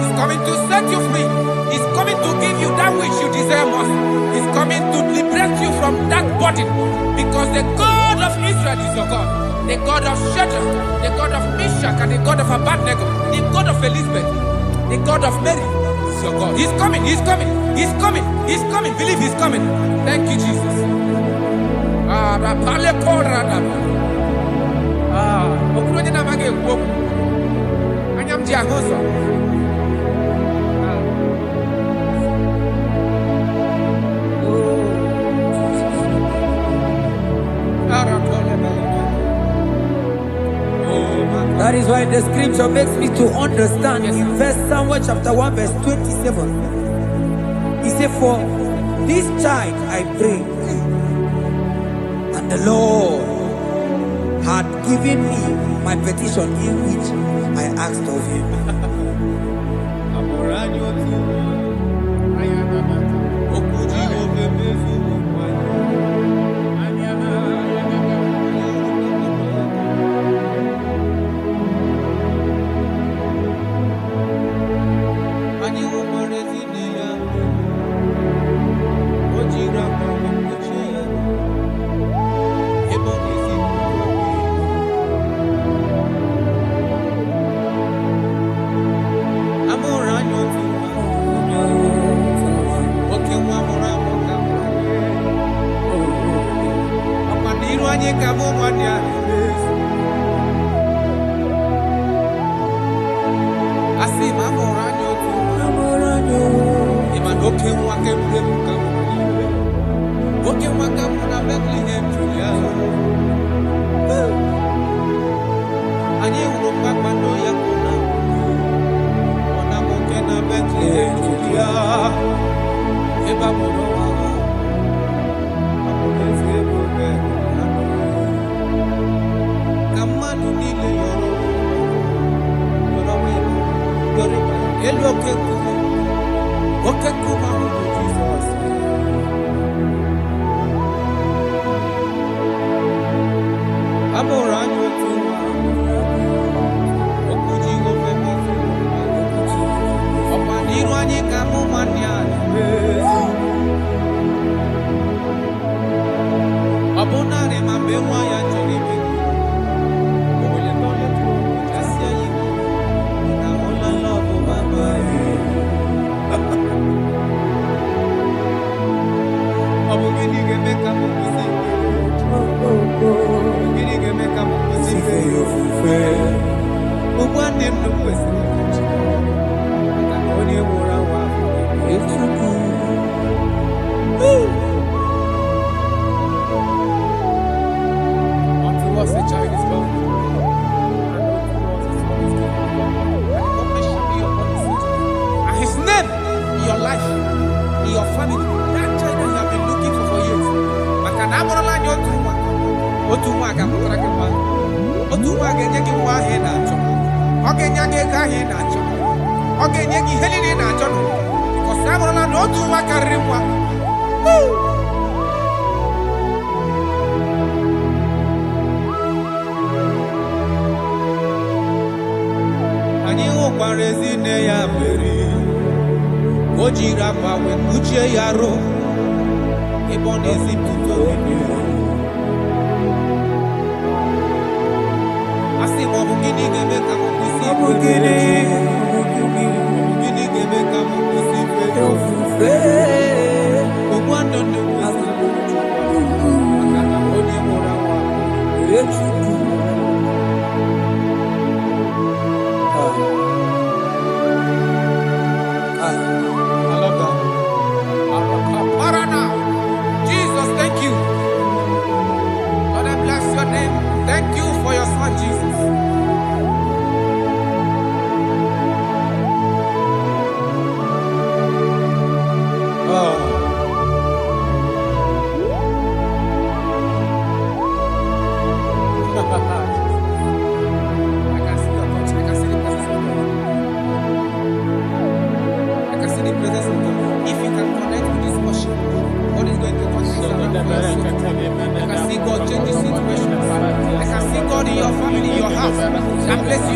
He's coming to set you free. He's coming to give you that which you desire most. He's coming to liberate you from that burden. Because the God of Israel is your God. The God of Shadrach, the God of Meshach, and the God of Abednego, the God of Elizabeth, the God of Mary is your God. He's coming, he's coming, he's coming, he's coming. Believe he's coming. Thank you, Jesus. That is why the scripture makes me to understand in verse Samuel chapter 1 verse 27. He said, for this child I pray, and the Lord had given me my petition in which I asked of him.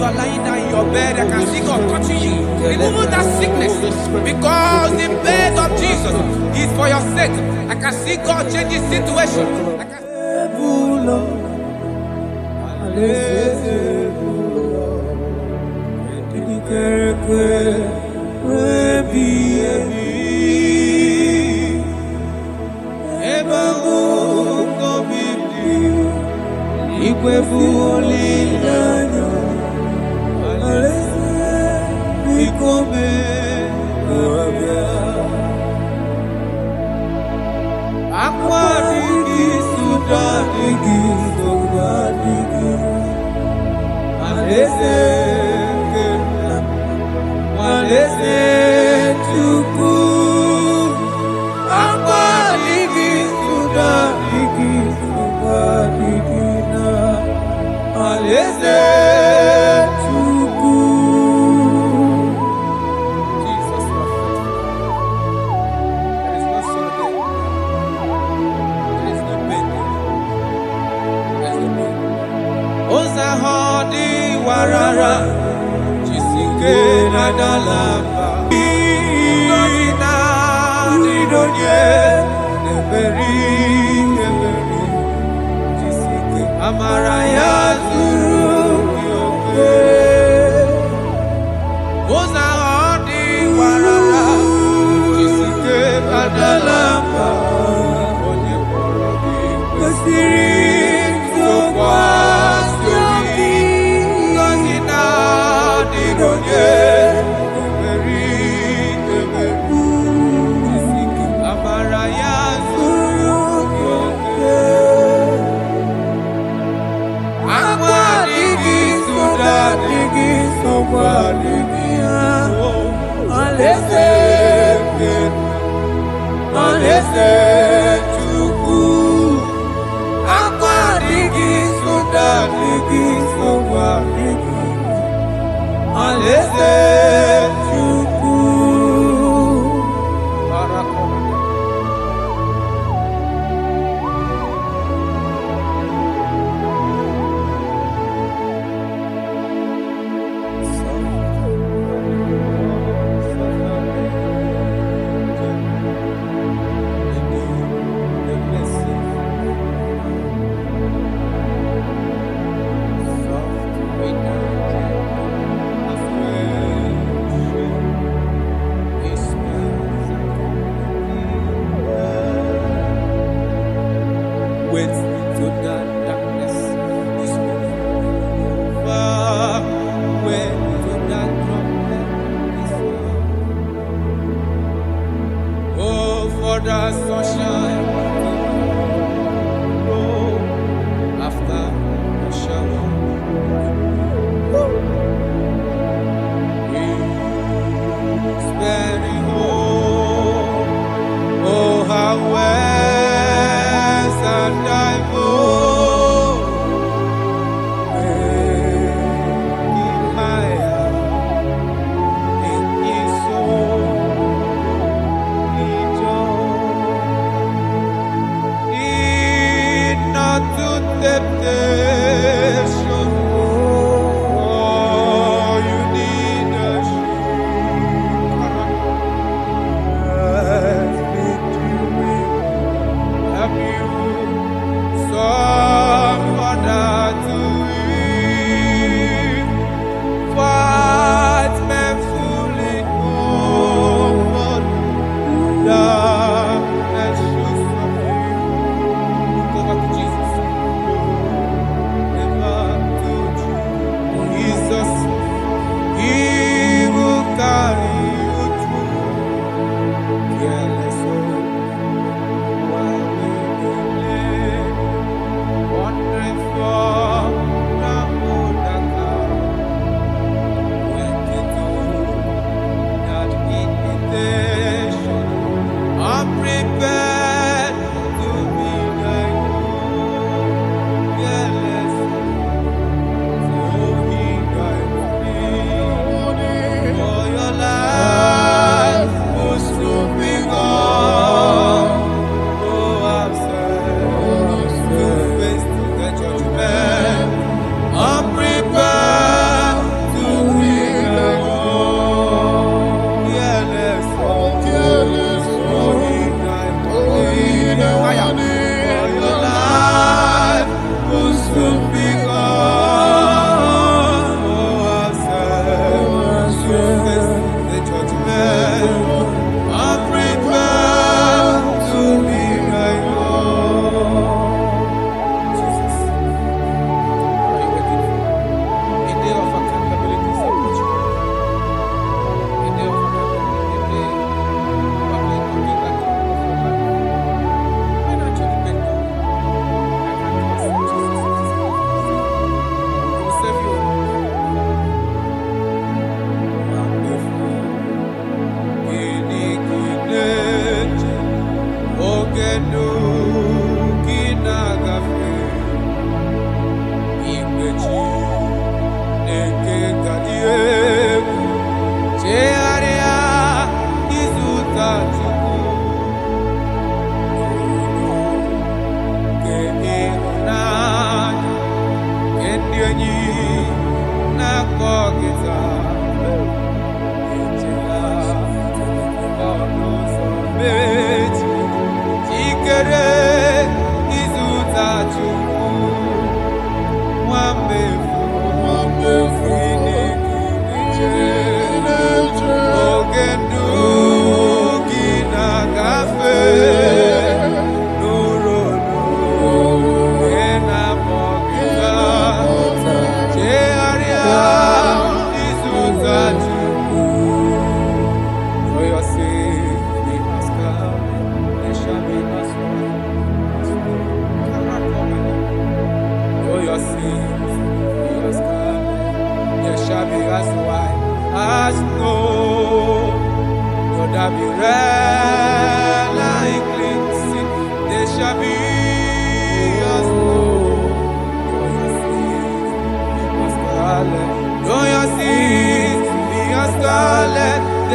are lying down in your bed, I can see God touching you, removing that sickness, because the bed of Jesus is for your sake. I can see God changing situation. I can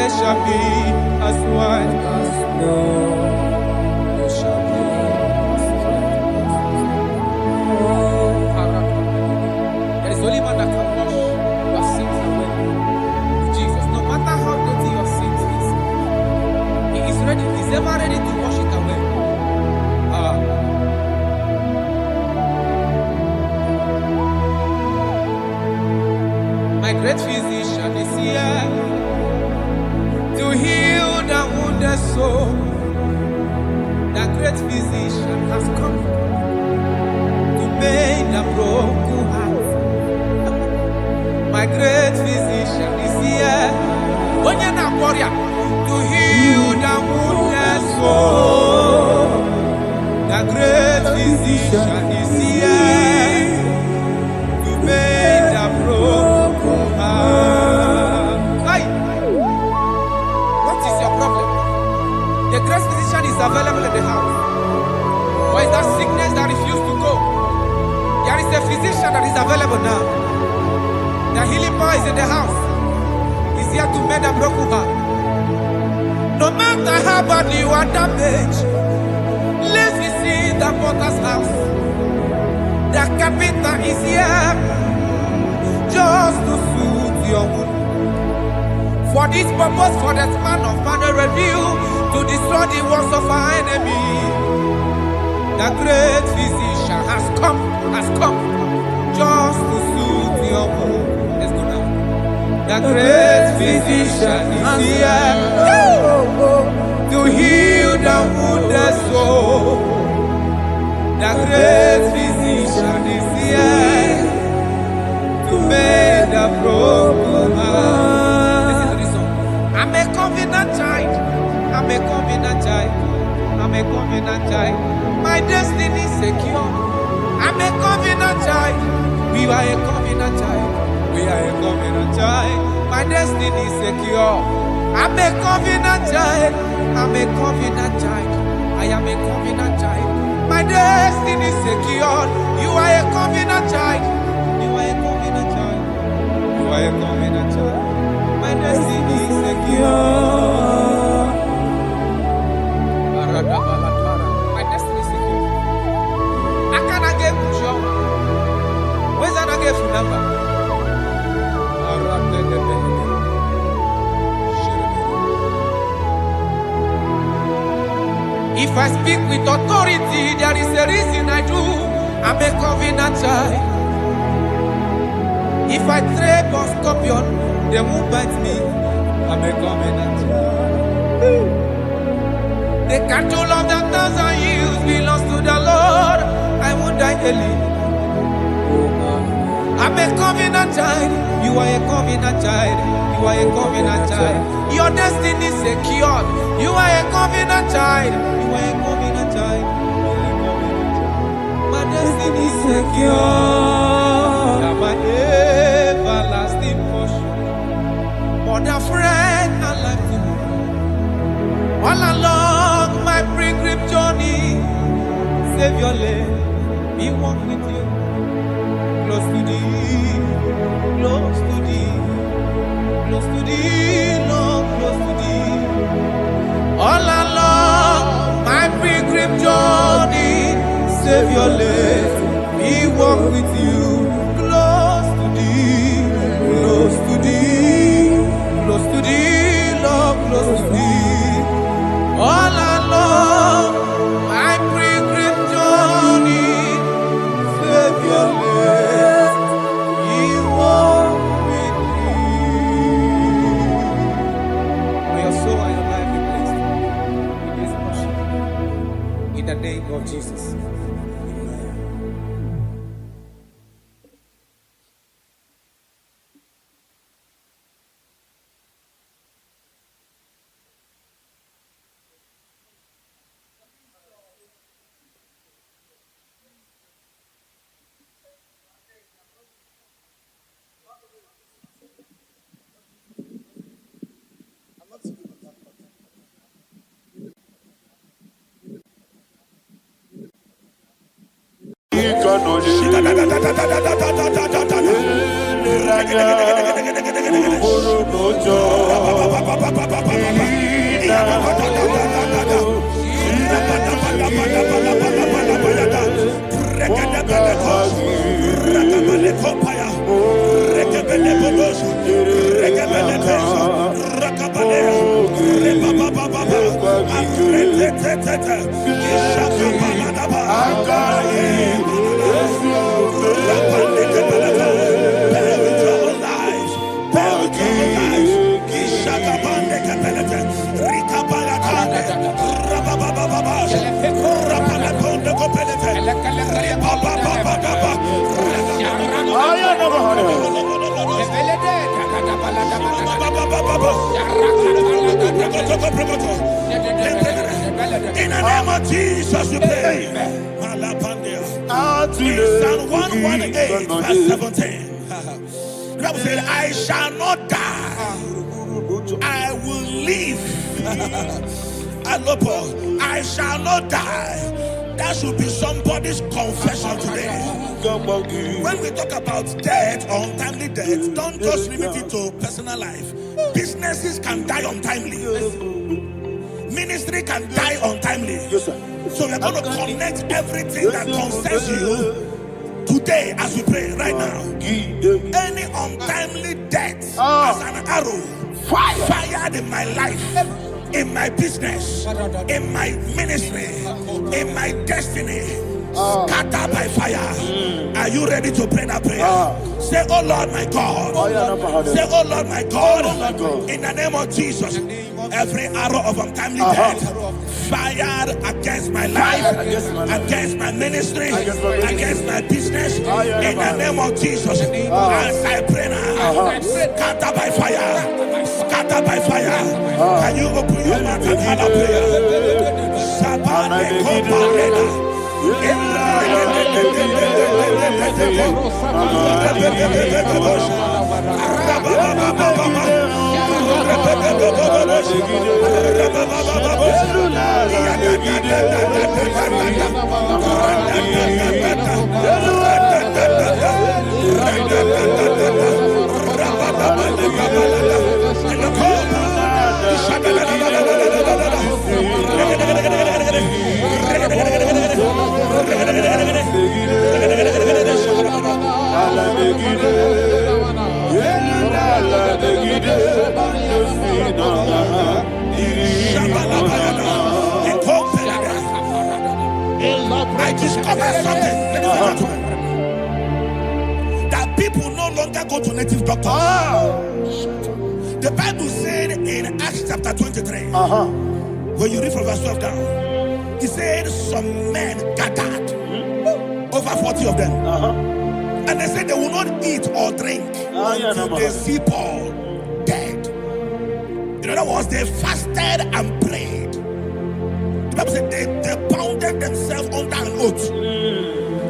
they shall be as white as snow. They shall be as white as snow. There is only one that can wash your sins away. Jesus, no matter how dirty your sins is, He is ready. He's ever ready to wash it away. My great physician is here to heal the wounded soul. The great physician has come to mend the broken heart. My great physician is here to heal the wounded soul. The great physician is here to mend the broken heart. Hey! What is your problem? The great physician is available in the house. Why is that sickness that refused to go? There is a physician that is available now. The healing power is in the house. He's here to mend a broken heart. No matter how badly you are damaged, let's visit the potter's house. The carpenter is here just to soothe your wound. For this purpose, for the span of man review, to destroy the works of our enemy. The great physician has come just to soothe your wound. Let's go now. The great physician is here to heal the wounded soul. The great physician is here to make the broken heart. Listen to this song. I'm a covenant child. I'm a covenant child. I'm a covenant child. My destiny is secure. I'm a covenant child. We are a covenant child. We are a covenant child. My destiny is secure. I'm a covenant child. I'm a covenant child. I am a covenant child. My destiny is secure. You are a covenant child. You are a covenant child. You are a covenant child. My destiny is secure. My destiny is secure. I cannot get you. Where's that I get your number? If I speak with authority, there is a reason I do. I'm a covenant child. If I tread on scorpion, they won't bite me. I'm a covenant child. The cattle of the 1,000 years belongs to the Lord. I won't die early. I'm a covenant child. You are a covenant child. You are a covenant child. Your destiny is secured. You are a covenant child. You are a covenant child. My destiny is secure. You are my everlasting portion. More than friend and life to me. All along my pilgrim journey, save your life. Be one with you. Close to thee, close to thee, close to thee, Lord, close to thee. All along my pilgrim journey, Savior, let me walk with you. Close to thee, close to thee, close to thee, Lord, close to thee. All along my pilgrim journey, Savior, let me walk with you. May your soul and your life be blessed in this worship. In the name of Jesus. Amen. In the name of Jesus, we pray. In Psalm 118, verse 17, the Bible said, I shall not die, I will live. I shall not die. That should be somebody's confession today. When we talk about death, untimely death, don't just limit it to personal life. Businesses can die untimely. Ministry can die untimely. Yes, sir. So we're going to connect everything that concerns you today as we pray right now. Any untimely death as an arrow fired in my life, in my business, in my ministry, in my destiny, scattered by fire. Are you ready to pray that prayer? Say, oh Lord my God. Say, oh Lord my God. In the name of Jesus, every arrow of untimely death fired against my life, against my ministry, against my business, in the name of Jesus, as I pray now, scattered by fire, scattered by fire. Can you open your mouth and have a prayer? I discovered something, ladies and gentlemen, that people no longer go to native doctors. The Bible said in Acts chapter 23, when you read from verse 12 down, it said some men gathered, over 40 of them, and they said they will not eat or drink until they see Paul dead. In other words, they fasted and prayed. The Bible said they bounded themselves under an oath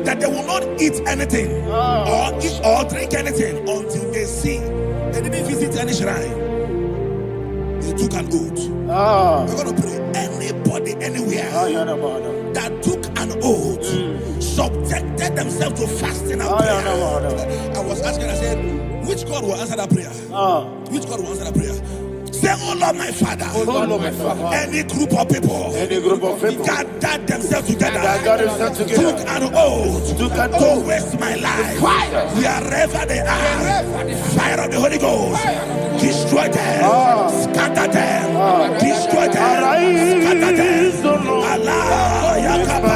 that they will not eat anything or eat or drink anything until they see. They didn't visit any shrine. They took an oath. We're going to pray. Anybody, anywhere that took an oath, subjected themselves to fasting and prayer. I was asking, I said, which God will answer that prayer? Which God will answer that prayer? Say, oh Lord my Father, any group of people gathered themselves together, took an oath to waste my life. Wherever they are, fire of the Holy Ghost, destroy them, scatter them, destroy them, scatter them. Allah, Yakaba,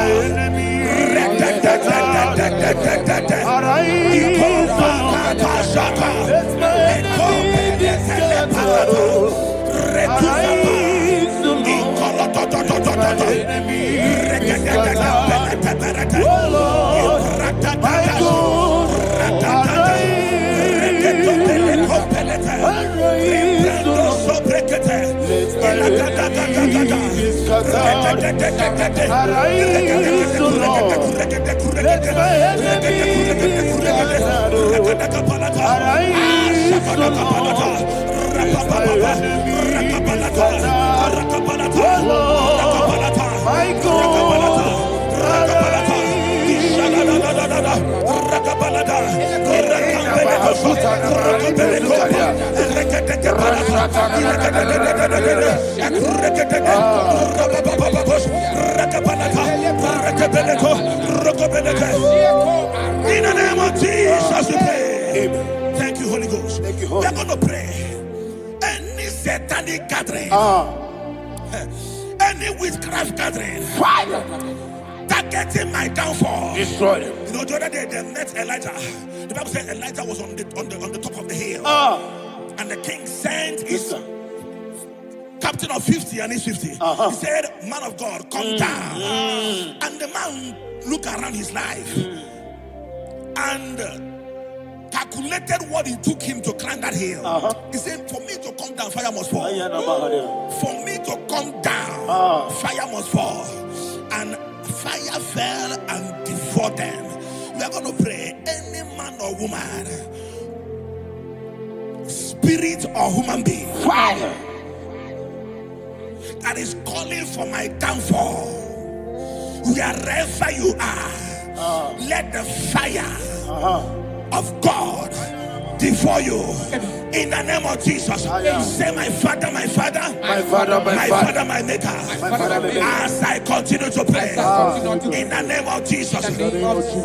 In the name of Jesus, we pray. Thank you, Holy Ghost. Thank you, We Holy are going to pray. Any satanic gathering, any witchcraft gathering, Fire. targeting my downfall. Destroy them. You know, the other day they met Elijah. The Bible said Elijah was on the top of the hill, and the king sent his captain of 50 and his 50. He said, "Man of God, come down." And the man looked around his life and calculated what it took him to climb that hill. He said, "For me to come down, fire must fall. For me to come down, fire must fall." And fire fell and devoured them. We are going to pray. Any man or woman, spirit or human being, Fire. that is calling for my downfall, wherever you are, let the fire of God devour you. In the name of Jesus, say, "My Father, my Father, My Father, my Father, my Maker." my Father, my Maker. As I continue to pray, in the name of Jesus,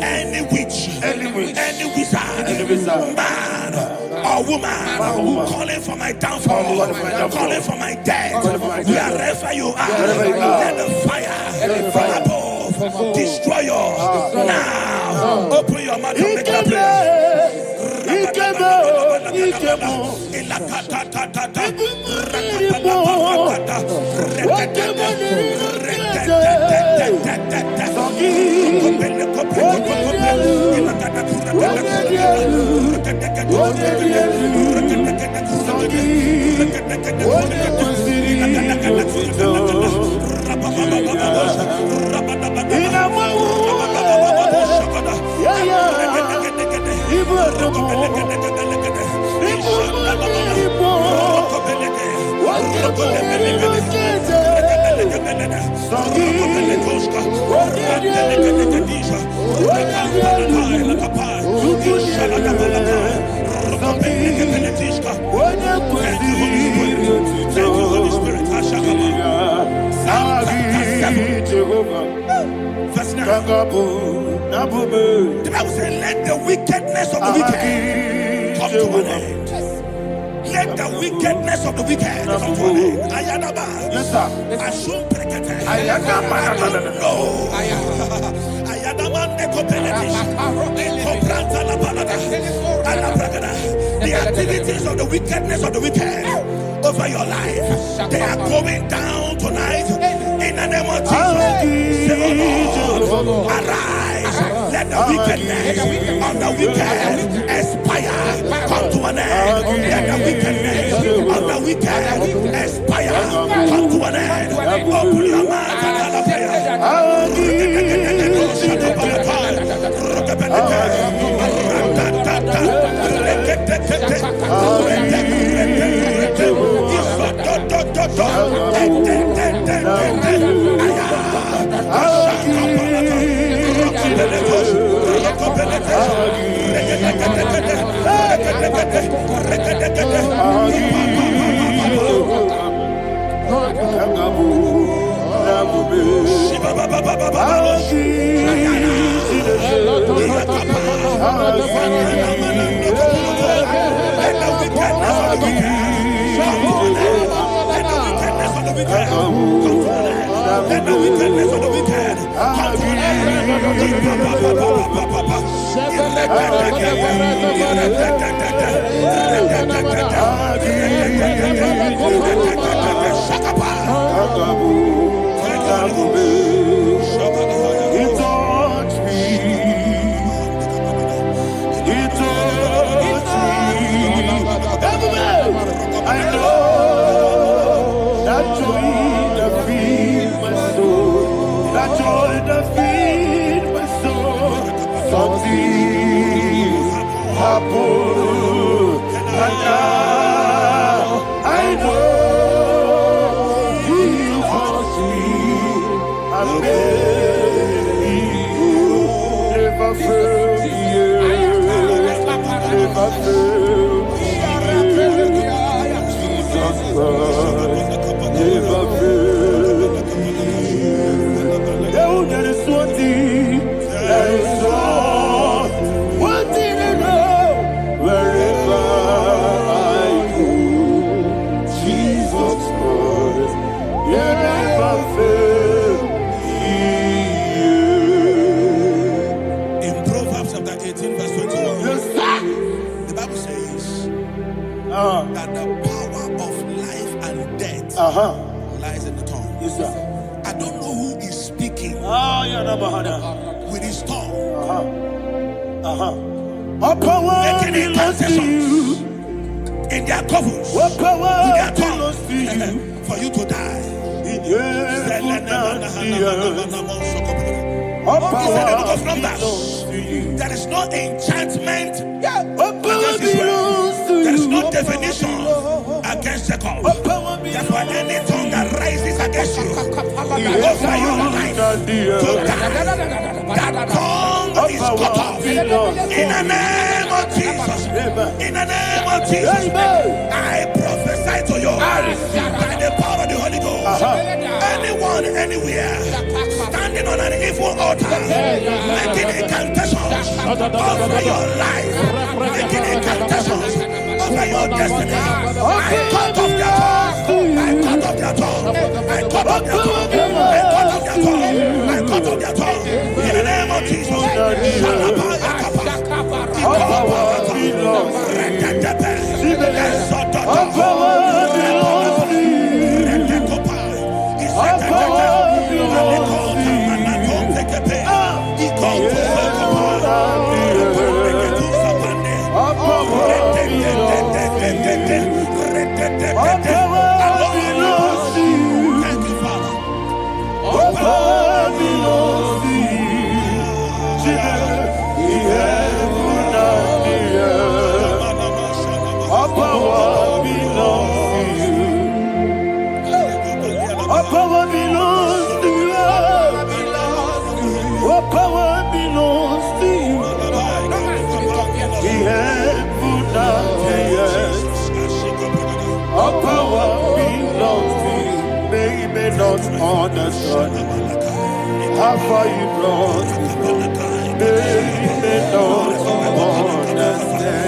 any witch, any wizard, man or woman calling for my downfall, calling for my death, wherever you are, let the fire from above destroy you now. Open your mouth and make a prayer. Verse 9. The Bible says, "Let the wickedness of the wicked come to an end." Let the wickedness of the wicked come to an end. Ayadaba. Yes, sir. Assume prekete. Ayadaba. No. Ayadaba nekopeletis. Nekopranta la balada. Alabragada. The activities of the wickedness of the wicked over your life, they are going down tonight. In the name of Jesus, say, "Oh Lord, arise. Let the wickedness of the wicked expire, come to an end. Let the wickedness of the wicked expire, come to an end." Open your mouth and have a prayer. Let the wickedness of the wicked come to an end. I know that joy that feeds my soul, that joy that feeds my soul. Something happened, and now I know He wants me. I never fail. Oh, there is one thing, there is one thing I know. Wherever I go, Jesus Christ, you never fail. In Proverbs chapter 18, verse 21, Yes, sir. the Bible says that the power of life and death lies in the tongue. Yes, sir. I don't know who is speaking with his tongue, making incantations in their covers with their tongue for you to die. He said in the book of Numbers, there is no enchantment against Israel. There is no definition against Jacob. Therefore, any tongue that rises against you over your life to die, that tongue is cut off. In the name of Jesus. In the name of Jesus. I prophesy to you by the power of the Holy Ghost. Anyone, anywhere, standing on an evil altar, making incantations over your life, making incantations over your destiny, I cut off their tongue. I cut off their tongue. I cut off their tongue. I cut off their tongue. I cut off their tongue. In the name of Jesus. Thank you, Father. Power belongs to you. What power belongs to you? He had put out the earth. Our power belongs to you. They may not understand how far you brought me. They may not understand.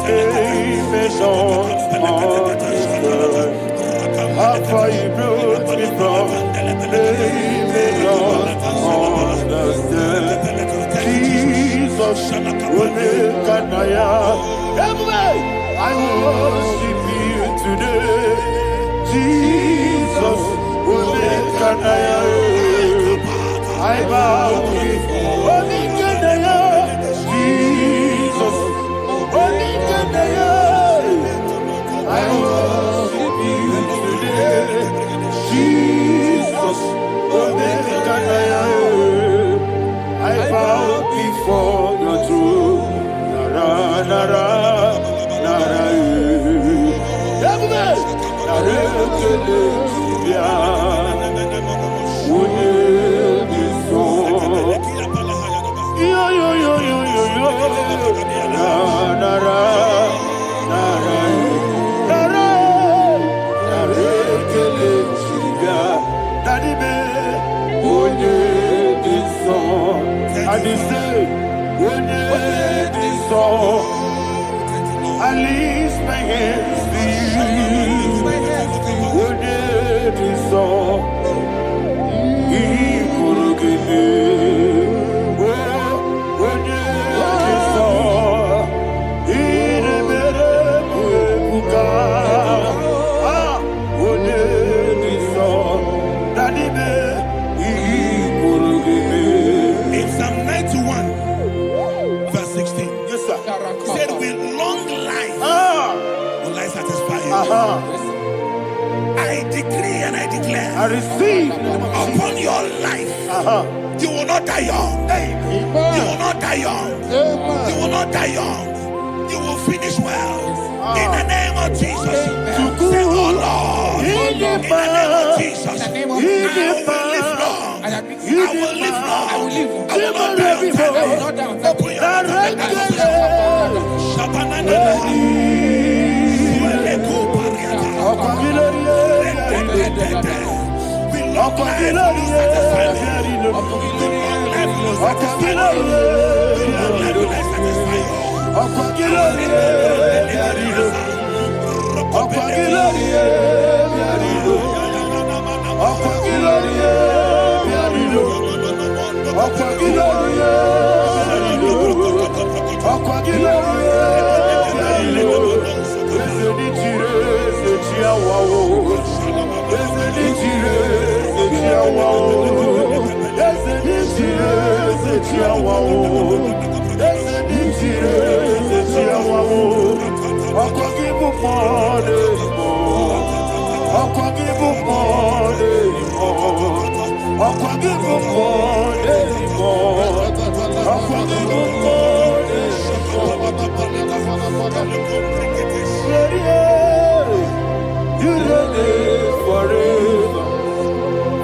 They may not understand how far you brought me from. They may not understand. Jesus, will make an I worship you today. Jesus, will make an I bow before Jesus, will make an I worship you today. Jesus, will make an I bow before your throne. Nara, nara, nara, I lift my hands to you. Would it so? He could give me. Would it so? He never would it so? That he could give me. In Psalm 91, verse 16, Yes, sir. said, with long life will I satisfy you. I decree and I declare I receive upon your life, you will not die young. You will not die young. You will not die young. You will finish well. In the name of Jesus. Say, oh Lord, in the name of Jesus, I will live long. I will live long. I will not die on time. I will not die on time. Open your mouth. life will satisfy me. Long life will satisfy me. Long life will satisfy you.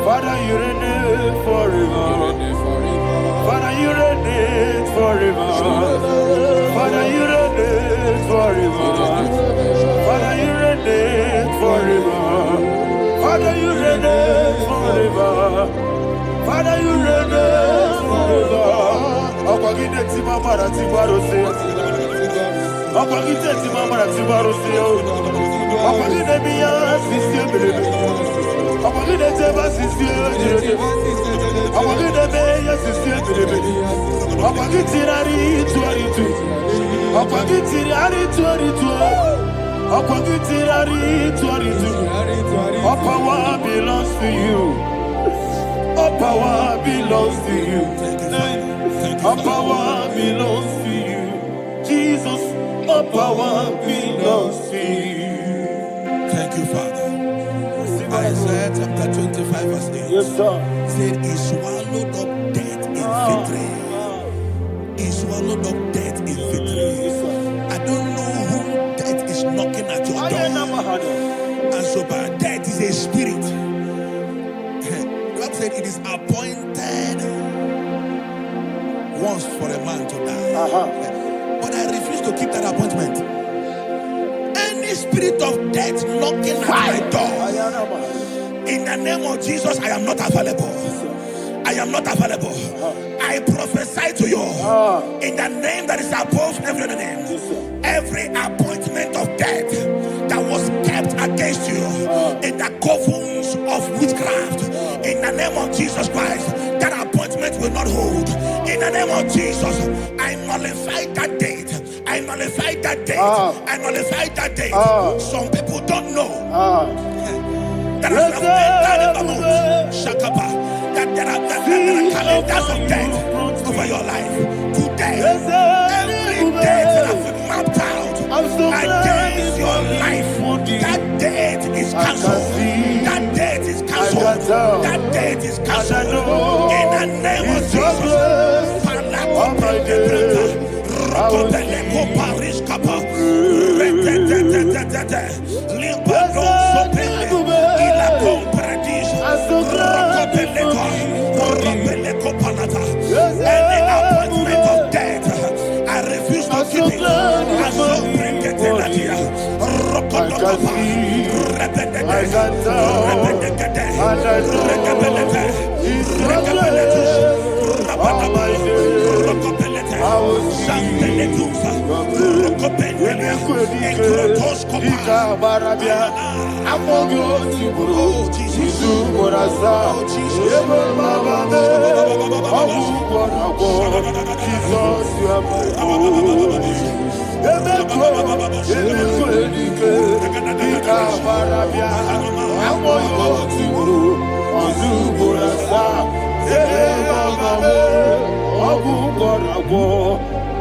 Father, you reign forever. Father, you reign forever. Father, you reign forever. Father, you reign forever. Father, you reign forever. Father, you reign forever. Akwagide ti mama na ti baro se. Akwagide ti mama na ti baro se. Akwagide biya sisi belebe. Akwagide te ba sisi belebe. Akwagide biya sisi belebe. Akwagide rari tuaritu. Akwagide rari tuaritu. Akwagide rari tuaritu. All power belongs to you. All power belongs to you. All power belongs to you. Jesus, all power belongs to you. Thank you, Father. Isaiah chapter 25 verse 8. Yes, sir. Said he swallowed up death in victory. He swallowed up death in victory. I don't know who death is knocking at your door. And so but death is a spirit. God said it is appointed once for a man to die. But I refuse to keep that appointment. Any spirit of death knocking at my door, in the name of Jesus, I am not available. I am not available. I prophesy to you in the name that is above every other name. Every appointment of death that was kept against you in the covens of witchcraft, in the name of Jesus Christ, that appointment will not hold. In the name of Jesus, I nullify that date. I nullify that date. I nullify that date. Some people don't know that as of Shakapa, that there are calendars of death over your life. Today, every date that has been mapped out against your life, that date is cancelled. That date is cancelled. That date is cancelled. In the name of Jesus. Any appointment of death, I refuse to keep it. I so bring it in here.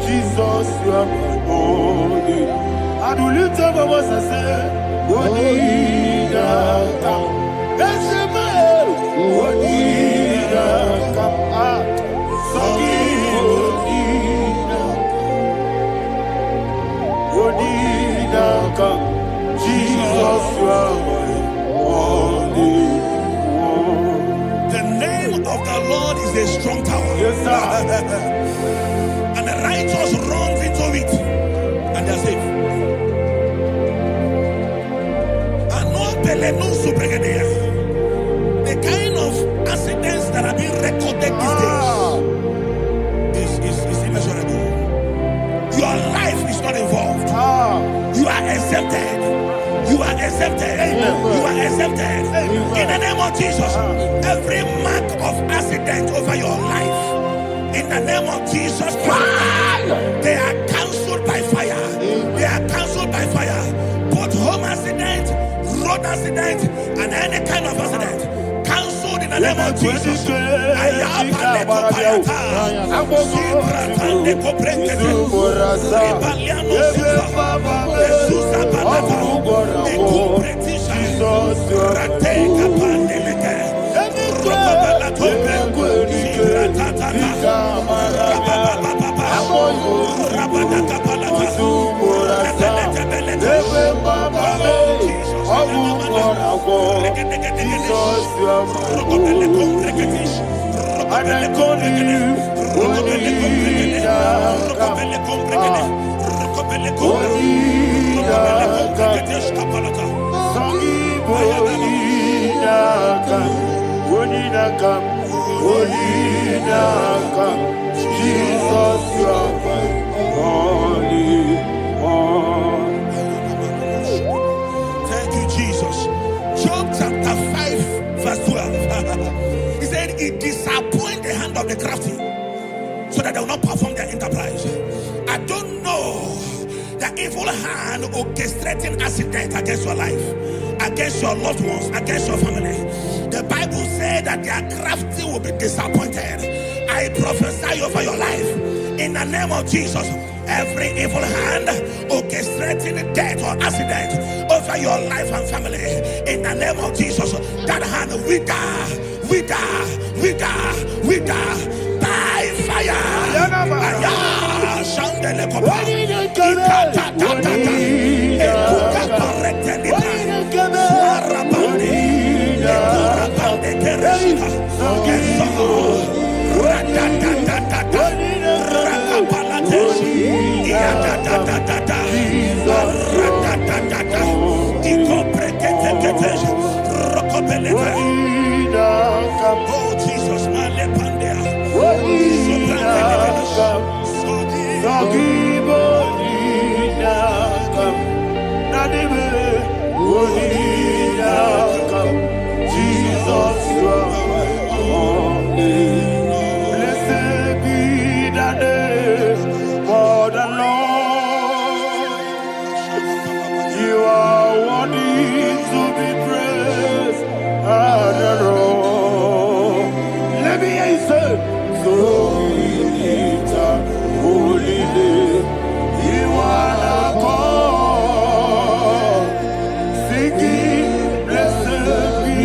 Jesus, you are my holy. And will you tell me what I say? What did I come? That's a man. What did I come? So what did I come? Jesus, you are my holy. The name of the Lord is a strong tower. Yes, sir. And the righteous runs into it and they are safe. The kind of exempted. You are exempted. In the name of Jesus, every mark of accident over your life, in the name of Jesus Christ, they are cancelled by fire. They are cancelled by fire. Both home accident, road accident, and any kind of accident, cancelled in the name of Jesus. Jesus, you are holy. Thank you, Jesus. Job chapter 5, verse 12. He said, it disappoints the hand of the crafty, so that they will not perform their enterprise. I don't know the evil hand orchestrating accident against your life, against your loved ones, against your family. The Bible said that their crafty will be disappointed. I prophesy over your life in the name of Jesus. Every evil hand orchestrating death or accident over your life and family, in the name of Jesus, that hand wither by fire. Oh Jesus, Jesus, you are holy. Blessed be the name for the Lord. You are worthy to be praised and adored. Let me hear you say, so we lift up holy name. You are the God. Singing, blessed be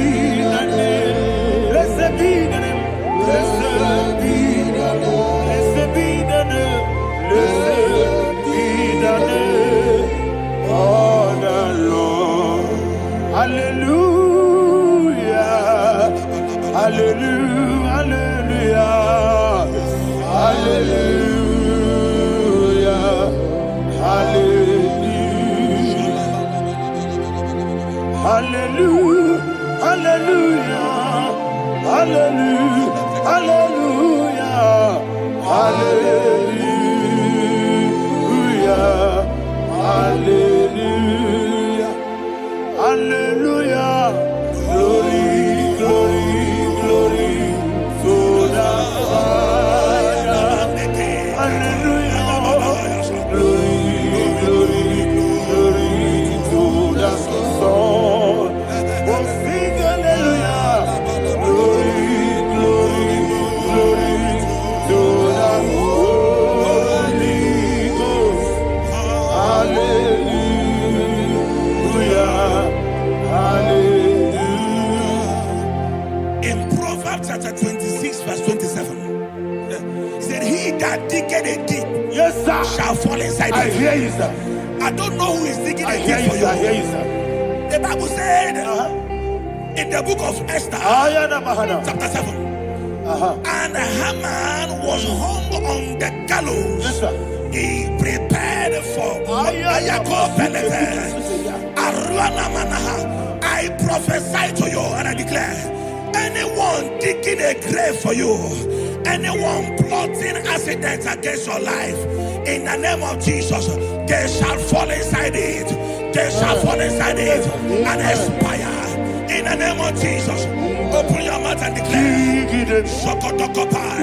the name. Blessed be the name. Blessed be the name. Blessed be the name. Blessed be the name of the Lord. Hallelujah. Hallelujah. Hallelujah. Hallelujah. Hallelujah. Hallelujah. Hallelujah. Hallelujah. Hallelujah. Hallelujah. Hallelujah. Glory, glory, glory to the Father. Hallelujah. Glory, glory, glory to the Son. Oh, sing hallelujah. Glory, glory, glory to the Holy Ghost. Hallelujah. Hallelujah. in Proverbs chapter 26, verse 27, he said, he that diggeth a deep, Yes, sir. shall fall inside I it. hear you, sir. I don't know who is digging I a hear deep you, for sir. I hear you. you, sir. The Bible said in the book of Esther, Ayana Mahana. chapter 7, and Haman was hung on the gallows. Yes, sir. He prepared for I prophesy to you and I declare, anyone digging a grave for you, anyone plotting accidents against your life, in the name of Jesus, they shall fall inside it. they shall fall inside it and expire. In the name of Jesus, open your mouth and declare. Sokotokopai.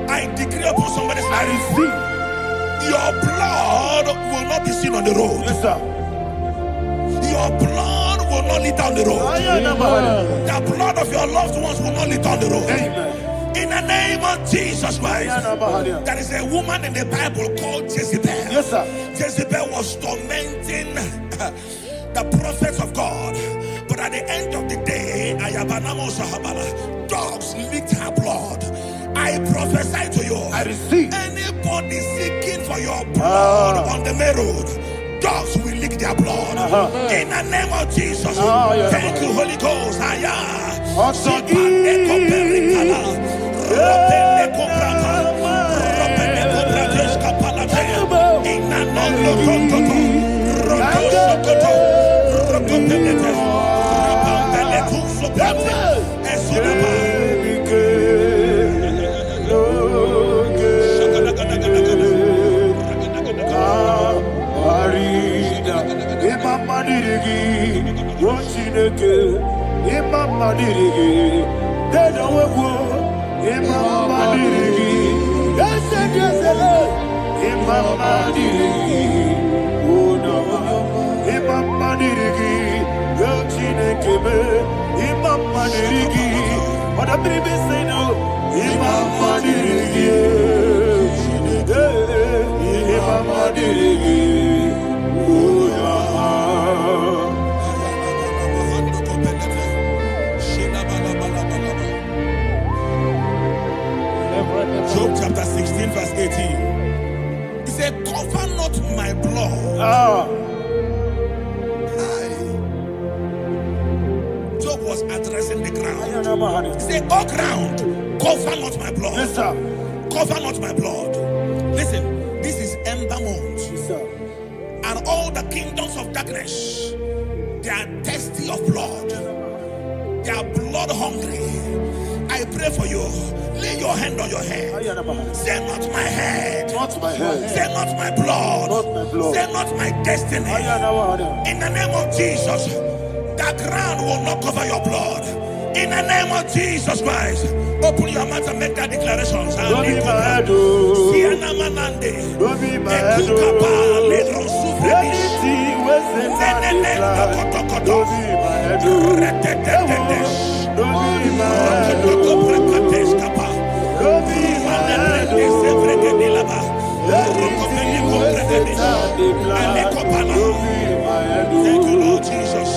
I decree upon somebody's life, your blood will not be seen on the road. Yes, sir. Your blood will not lead down the road. The blood of your loved ones will not lead down the road. Amen. In the name of Jesus Christ. There is a woman in the Bible called Jezebel. Yes, sir. Jezebel was tormenting the prophets of God. But at the end of the day, dogs licked her blood. I prophesy to you. I receive. Anybody seeking for your blood on the main road, dogs will lick their blood. In the name of Jesus. Thank you, Holy Ghost. Job chapter 16 verse 18. He said, cover not my blood. Job was addressing the ground. He said, oh ground, cover not my blood. Yes, sir. Cover not my blood. Listen, this is ember month. Yes, sir. And all the kingdoms of darkness, they are thirsty of blood. They are blood hungry. I pray for you. Lay your hand on your head. Say not my head. Not my head. Say not my blood. Not my blood. Say not my destiny. In the name of Jesus, the ground will not cover your blood. In the name of Jesus Christ, open your mouth and make that declaration. Don't be my head. Don't be my head. Anything was in my life. Don't be my head. Don't be my head. Don't be my head. Thank you, Lord Jesus.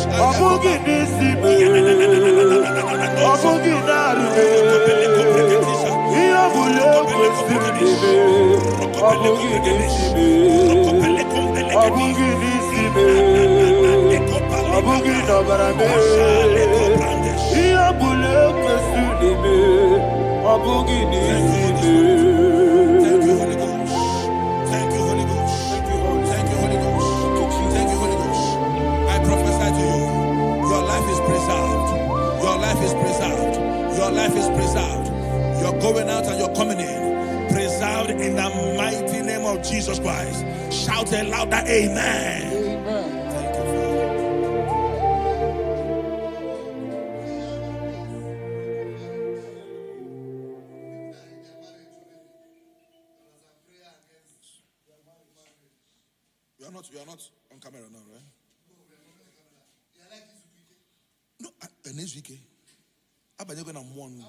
Thank you, Holy Ghost. Thank you, Holy Ghost. Thank you, Holy Ghost. Thank you, Holy Ghost. I prophesy to you, your life is preserved. Your life is preserved. Your life is preserved. You're going out and you're coming in. Preserved in the mighty name of Jesus Christ. Shout a louder amen. Thank you, Father. You are not on camera now, right? No, next week. I'm going to one.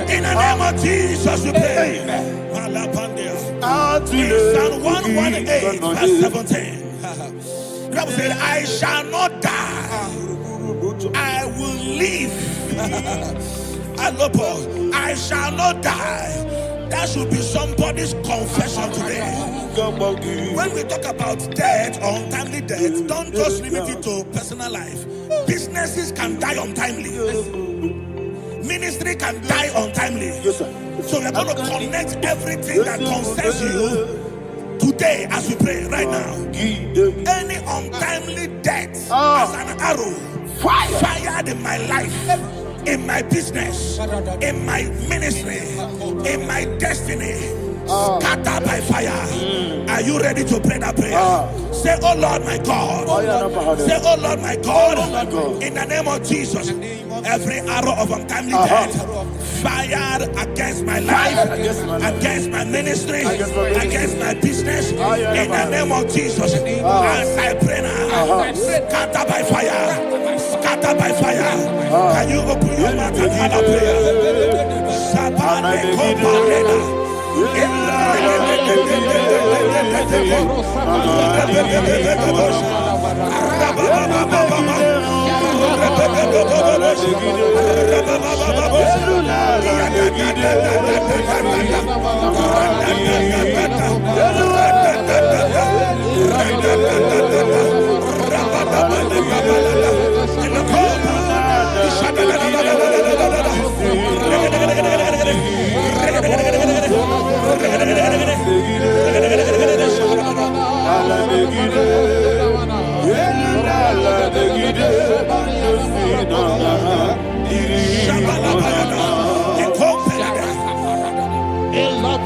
In the name of Jesus, we pray. In Psalm 118, verse 17, the Bible said, I shall not die, I will live. I shall not die. That should be somebody's confession today. When we talk about death or untimely death, don't just limit it to personal life. Businesses can die untimely. Ministry can die untimely. Yes, sir. So we're going to connect everything that concerns you today as we pray right now. Any untimely death as an arrow fired in my life, in my business, in my ministry, in my destiny, scatter by fire. Are you ready to pray that prayer? Say, oh Lord my God. Say, oh Lord my God. In the name of Jesus, every arrow of untimely death fired against my life, against my ministry, against my business, in the name of Jesus, as I pray now, scatter by fire, scatter by fire. Can you open your mouth and have a prayer?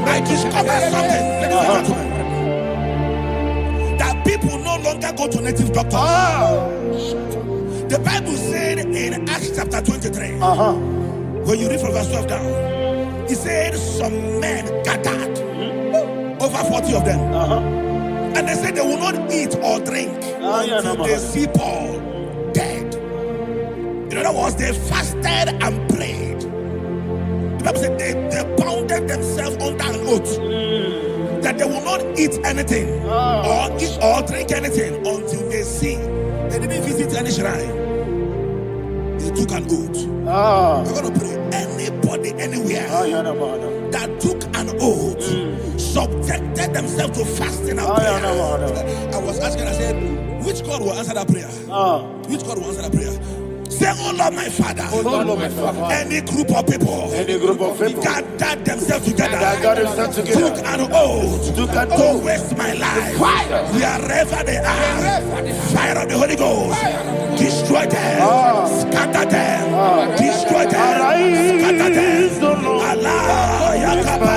I discovered something. That people no longer go to native doctors. The Bible said in Acts chapter 23, when you read from verse 12 down, it said some men gathered, over 40 of them, and they said they will not eat or drink until they see Paul dead. In other words, they fasted and prayed. The Bible said they bounded themselves under an oath that they will not eat anything or eat or drink anything until they see. They didn't visit any shrine. They took an oath. We're going to pray. Anybody, anywhere that took an oath, subjected themselves to fasting and prayer. I was asking, I said, which God will answer that prayer? Which God will answer that prayer? Say, oh Lord my Father, any group of people gathered themselves together, took an oath to waste my life, wherever they are, fire of the Holy Ghost, destroy them, scatter them, destroy them, scatter them. Allah Yakaba,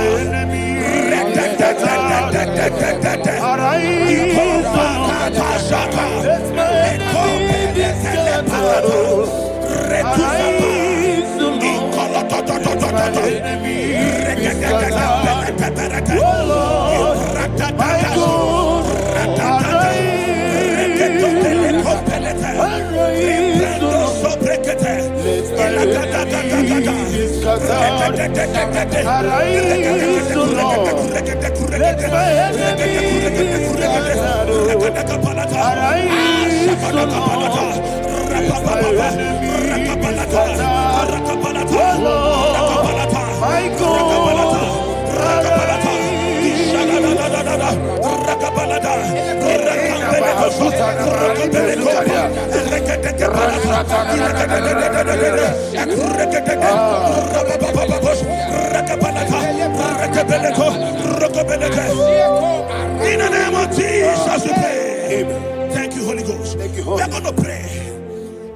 In the name of Jesus, we pray. Thank you, Holy Ghost. Thank you, We are Holy. going to pray.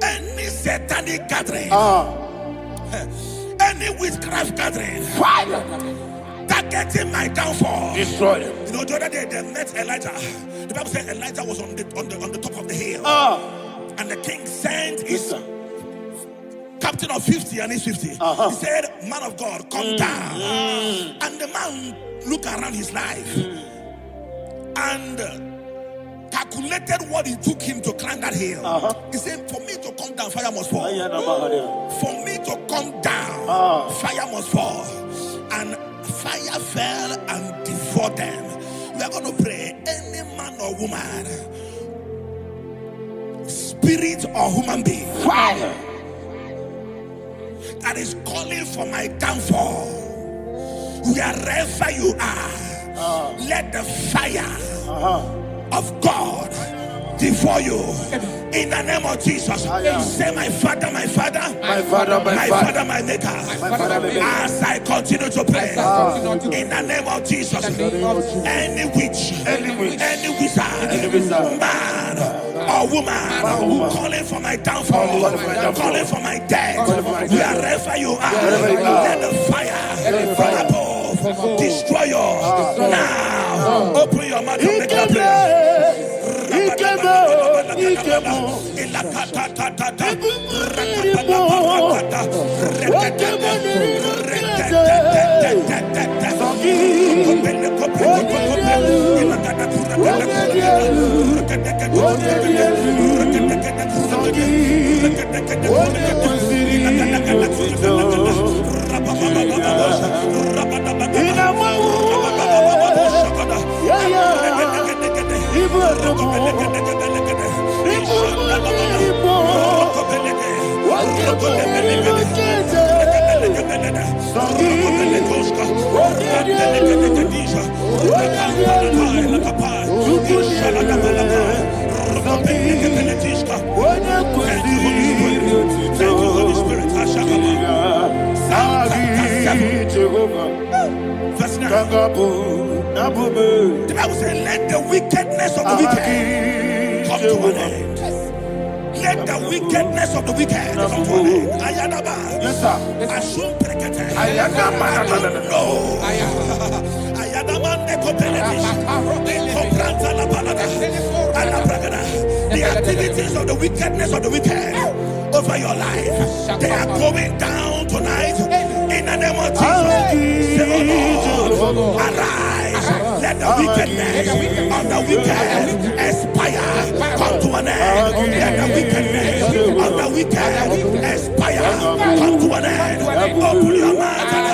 Any satanic gathering, any witchcraft gathering, targeting my downfall, Destroy them. You know, the other day they met Elijah. The Bible said Elijah was on the top of the hill, and the king sent his captain of 50 and his 50. He said, "Man of God, come down." And the man looked around his life and calculated what it took him to climb that hill. He said, "For me to come down, fire must fall. For me to come down, fire must fall." And fire fell and devoured them. We are going to pray. Any man or woman, spirit or human being, that is calling for my downfall, wherever you are, let the fire of God devour you. In the name of Jesus, say, "My Father, my Father, My Father, my Father, my Maker." Father, my Maker. As I continue to pray, in the name of Jesus, any witch, any wizard, man or woman calling for my downfall, calling for my death, wherever you are, let the fire from above destroy you now. Open your mouth and make a prayer. The Bible says, "Let the wickedness of the wicked come to an end." Let the wickedness of the wicked come to an end. Ayadaba. Yes, sir. Assume prekete. Ayadaba. No. Ayadaba nekopeletis. Kompranta la balada. Ala bragada. The activities of the wickedness of the wicked over your life, they are going down tonight. In the name of Jesus, say, "Oh Lord, arise. Let the wickedness of the wicked expire. Come to an end. Let the wickedness of the wicked expire. Come to an end." Open your mouth and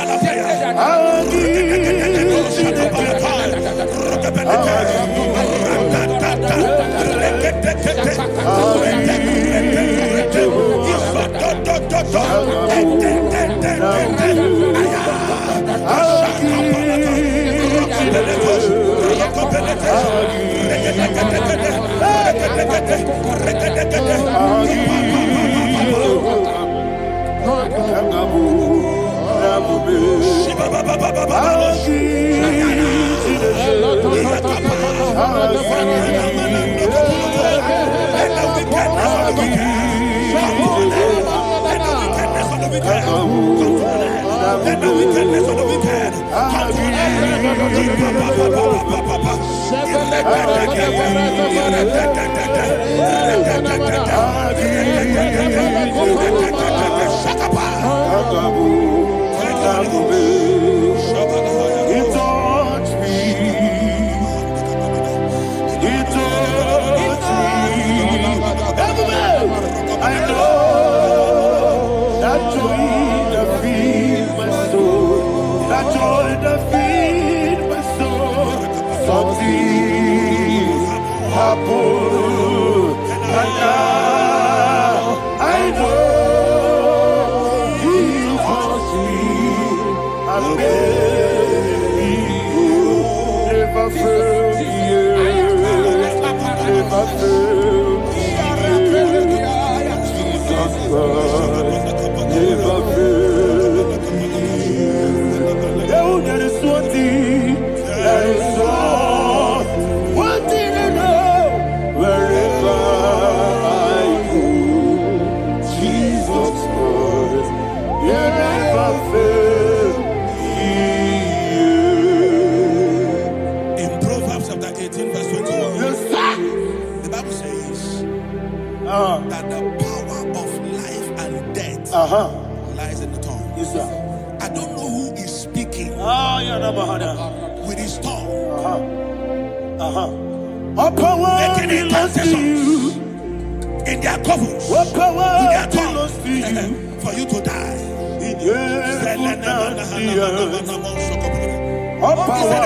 hallelujah. That the power of life and death lies in the tongue. Yes, sir. I don't know who is speaking with his tongue, making incantations in their covens with their tongue for you to die. He said in the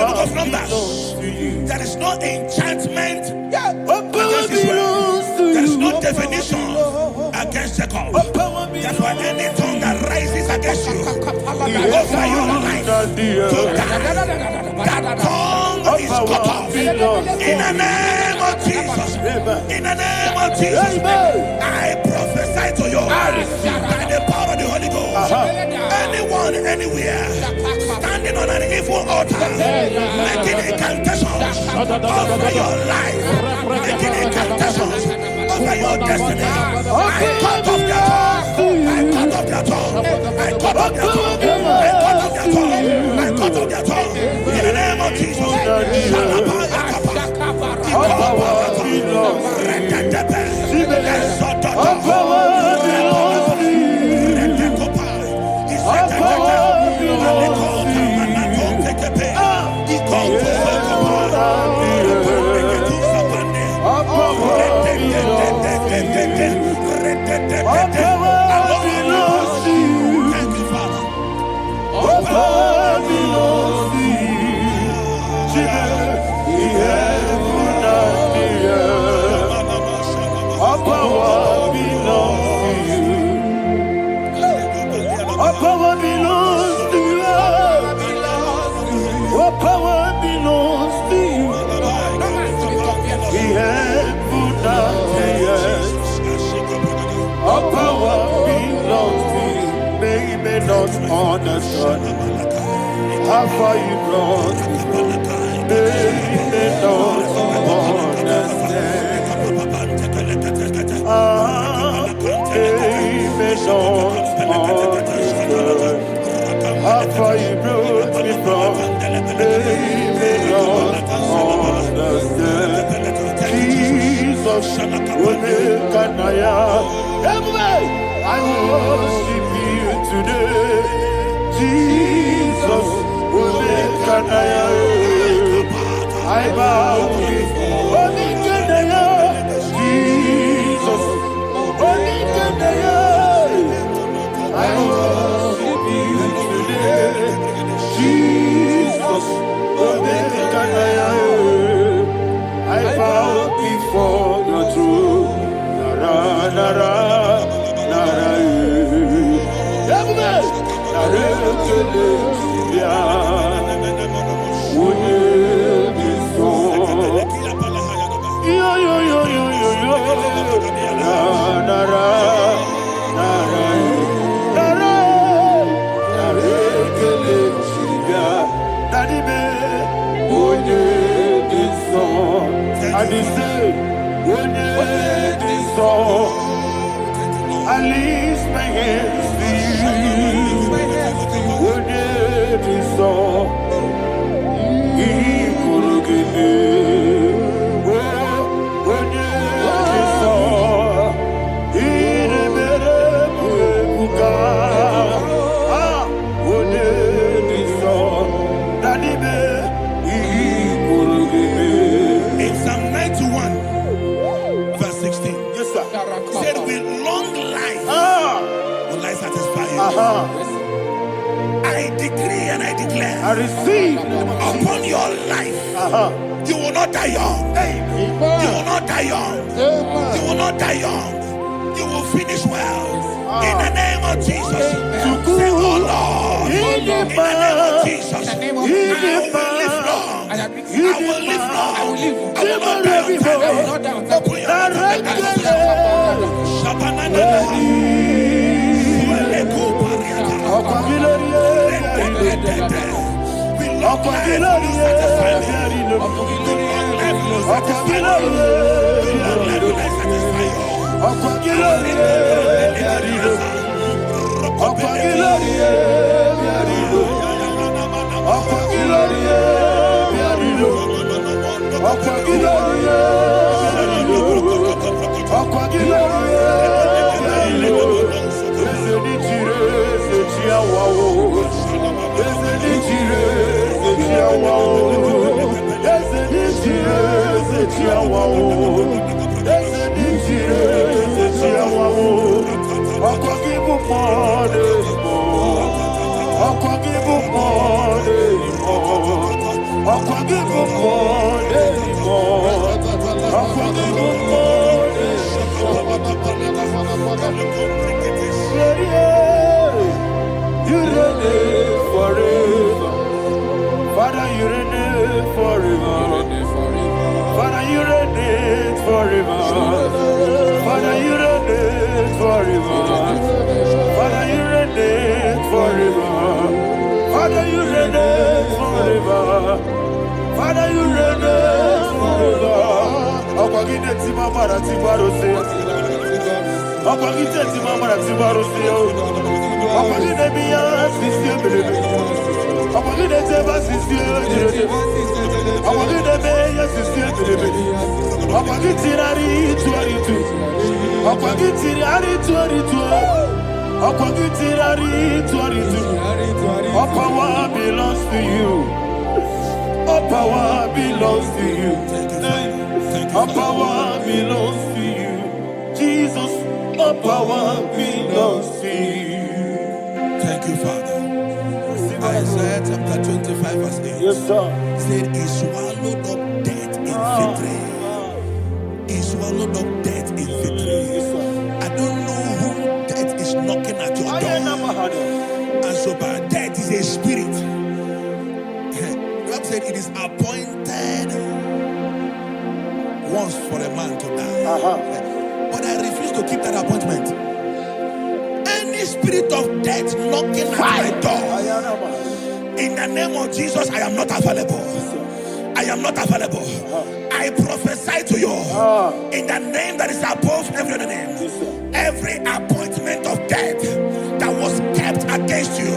book of Numbers, there is no enchantment against Israel. There is no definition against Jacob. Therefore, any tongue that rises against you over your life to die, that tongue is cut off. In the name of Jesus. In the name of Jesus. I prophesy to you by the power of the Holy Ghost. Anyone, anywhere, standing on an evil altar, making incantations over your life, making incantations over your destiny, I cut off their tongue. I cut off their tongue. I cut off their tongue. I cut off their tongue. I cut off their tongue. In the name of Jesus. Understand how far you brought me. They don't understand. They don't understand how far you brought me from. They don't understand. Jesus, will make an I worship you today. Jesus, will make an I bow before Jesus, I worship you today. Jesus, will make an I bow before your throne. Nara, nara. And he said, when this song, I lift my hands to you. When this song, he could give me. When this song, he never could. When this song, that he could give me. In Psalm 91, verse 16, Yes, sir. said, with long life will I satisfy you. I decree and I declare, I receive upon your life, you will not die young. You will not die young. You will not die young. You will finish well. In the name of Jesus. Say, oh Lord, in the name of Jesus, I will live long. long. I agree. I will live long. I will live. I will not die on time. I will not die on time. Open your mouth and begin to sing. Shabanana. Sueleko pariata. We long life will you satisfy me. We long life will you satisfy me. We long life will you satisfy you. You reign forever. Father, you reign forever. Father, you reign forever. Father, you reign forever. Father, you reign forever. Father, you reign forever. Father, you reign forever. Akwagine timamara tibarose. Akwagine timamara tibarose. Akwagine biya sisiye. Akwagine teba sisiye. Akwagine beya sisiye. Akwagine ari tuaritu. Akwagine ari tuaritu. Akwagine ari tuaritu. All power belongs to you. All power belongs to you. All power belongs to you. Jesus, all power belongs to you. Thank you, Father. Isaiah chapter 25 verse 8. Yes, sir. Said he swallowed up death in victory. He swallowed up death in victory. I don't know who death is knocking at your door. And so bad, death is a spirit. God said it is appointed once for a man to die. But I refuse to keep that appointment. Any spirit of death knocking at my door, in the name of Jesus, I am not available. I am not available. I prophesy to you in the name that is above every other name. Every appointment of death that was kept against you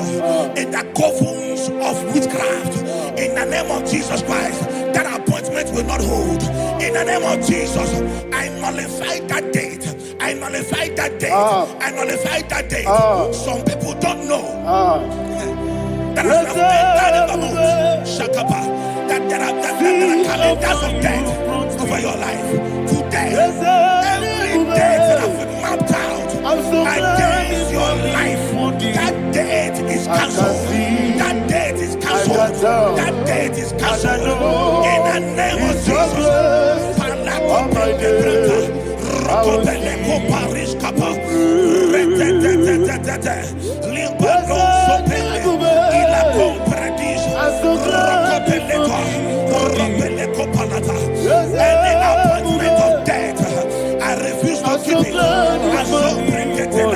in the covens of witchcraft, in the name of Jesus Christ, that appointment will not hold. In the name of Jesus, I nullify that date. I nullify that date. I nullify that date. Some people don't know that as of Shakapa, that there are calendars of death over your life. Today, every date that I've mapped out against your life, that date is cancelled. That date is cancelled. That date is cancelled. In the name of Jesus. Any appointment of death, I refuse to keep it. I so bring it in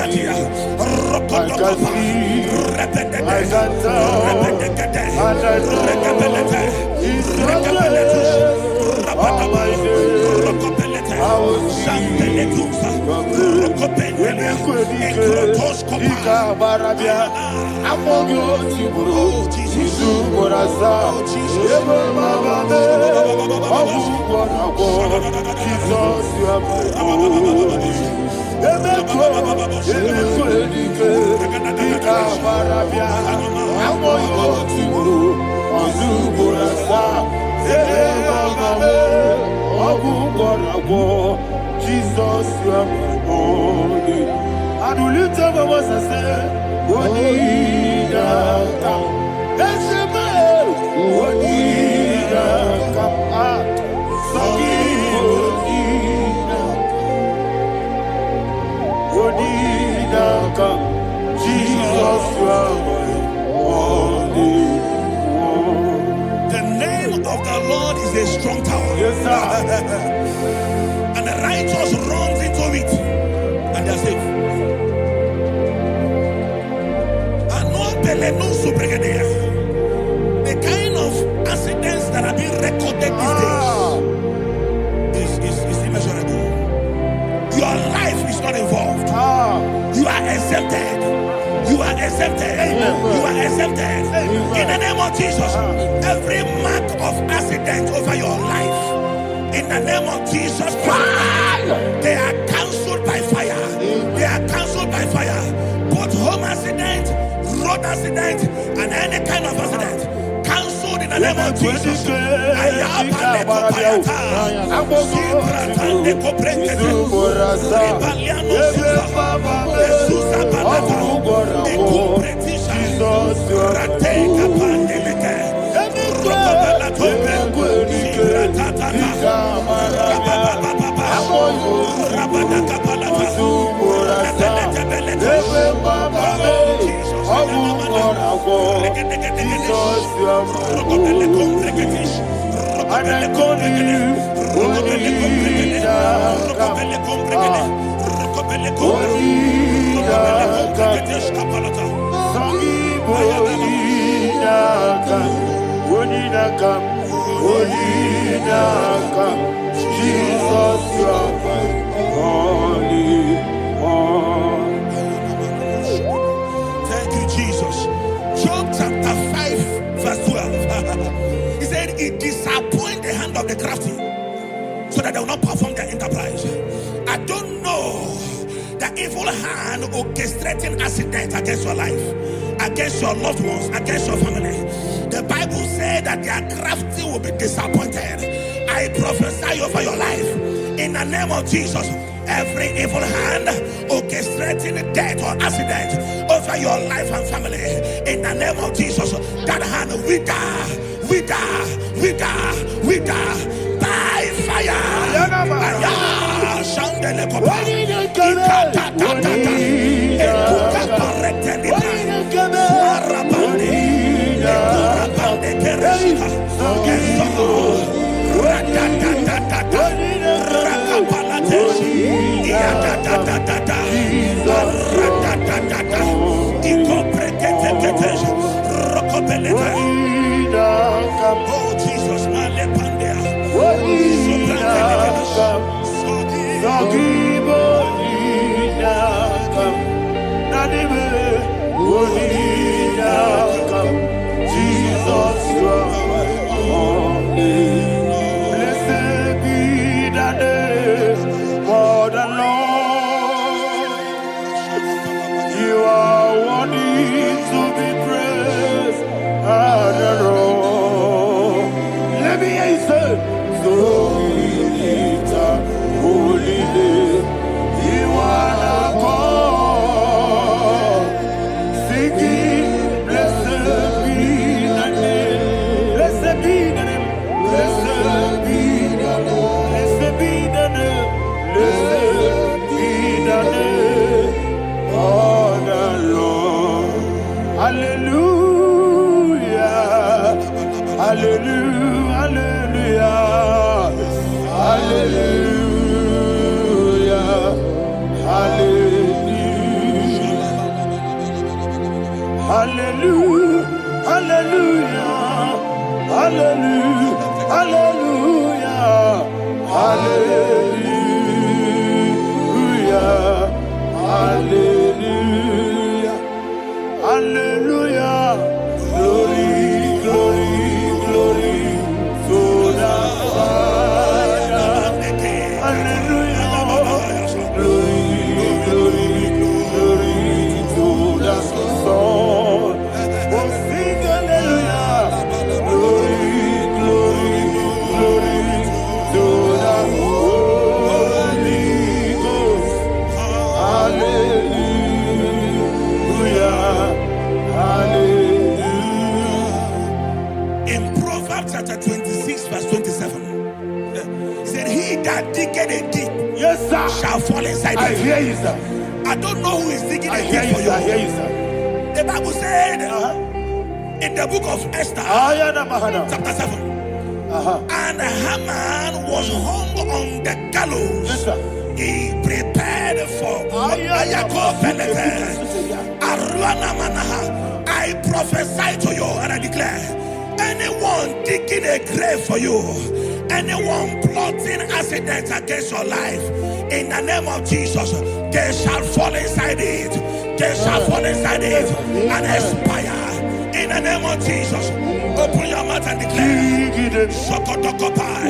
Jesus, you are my holy. And will you tell me what I say? What did I come? That's a man. What did I come? What did I come? Jesus, you are my holy. The name of the And the righteous runs into it and they're safe. The kind of accidents that are being recorded these days is immeasurable. Your life is not involved. You are exempted. You are exempted. You are exempted. In the name of Jesus, every mark of accident over your life, in the name of Jesus Christ, they are cancelled by fire. They are cancelled by fire. Both home accident, road accident, and any kind of accident, cancelled in the name of Jesus. Thank you, Jesus. Job chapter 5, verse 12. He said, it disappoints the hand of the crafty, so that they will not perform their enterprise. I don't know the evil hand orchestrating accident against your life, against your loved ones, against your family. The Bible said that their crafty will be disappointed. I prophesy over your life in the name of Jesus. Every evil hand orchestrating death or accident over your life and family, in the name of Jesus, that hand wither by fire. Oh Jesus, blessed be the name of the Lord. You are worthy to be praised and adored. Let me hear you say, so we lift up holy name. You are the God. Singing, blessed be the name. Blessed be the name. Blessed be the name. Blessed be the name. Blessed be the name of the Lord. Hallelujah. Hallelujah. Hallelujah. Hallelujah. Hallelujah. Hallelujah. Hallelujah. Hallelujah. Hallelujah. Hallelujah. Glory, glory, glory to the Father. Hallelujah. Glory, glory, glory to the Son. Oh, sing hallelujah. Glory, glory, glory to the Holy Ghost. Hallelujah. Hallelujah. In Proverbs chapter 26, verse 27, said, he that diggeth a deep, yes, sir, shall fall inside it. I hear you, sir. I don't know who is digging a deep for you. I hear you, sir. The Bible said in the book of Esther, chapter 7, And Haman was hung on the gallows. Yes, sir. He prepared for I prophesy to you and I declare, anyone digging a grave for you, anyone plotting accidents against your life, in the name of Jesus, they shall fall inside it. They shall fall inside it and expire. In the name of Jesus, open your mouth and declare. Sokotokopai.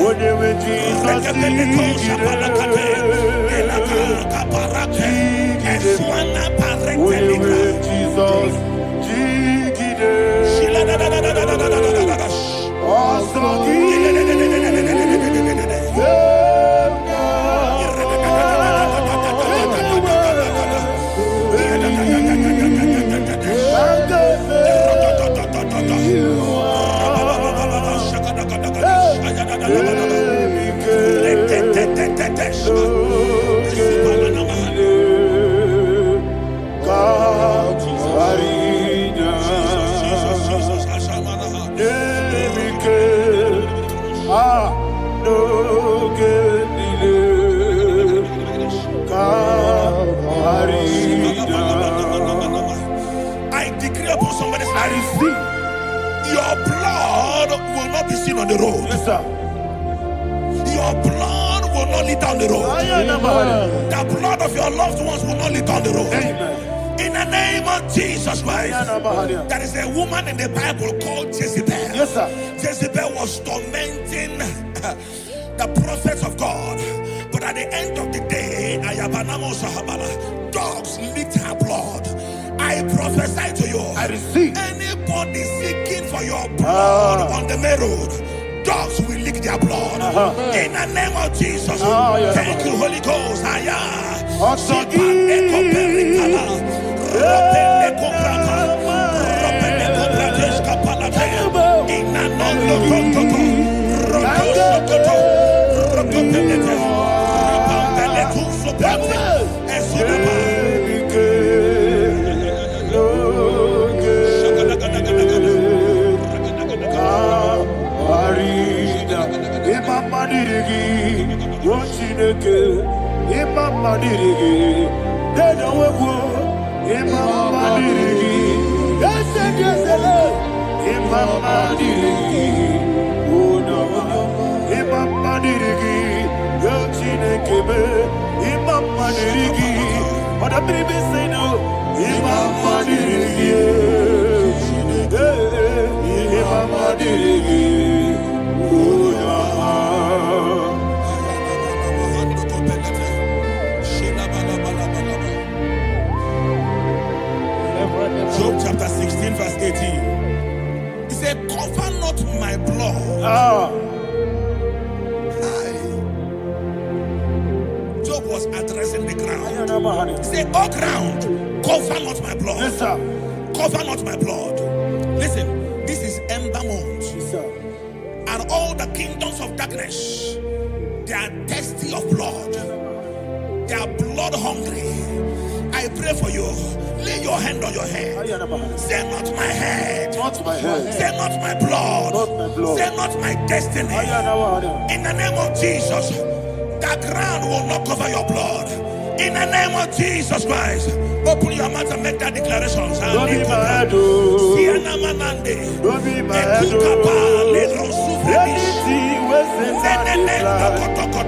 I decree upon somebody's life, your blood will not be seen on the road. Yes, sir. Your blood will not lead down the road. The blood of your loved ones will not lead down the road. Amen. In the name of Jesus Christ. There is a woman in the Bible called Jezebel. Yes, sir. Jezebel was tormenting the prophets of God. But at the end of the day, dogs licked her blood. I prophesy to you, I receive. anybody seeking for your blood on the main road, dogs will lick their blood. In the name of Jesus. Thank you, Holy Ghost. Job chapter 16 verse 18. He said, cover not my blood. Job was addressing the ground. He said, oh ground, cover not my blood. Yes, sir. Cover not my blood. Listen, this is ember month. Yes, sir. And all the kingdoms of darkness, they are thirsty of blood. They are blood hungry. I pray for you. Lay your hand on your head. Say not my head. Not my head. Say not my blood. Not my blood. Say not my destiny. In the name of Jesus, the ground will not cover your blood. In the name of Jesus Christ, open your mouth and make that declaration. Don't be mad, oh. Don't be mad, oh. Anything was in my life.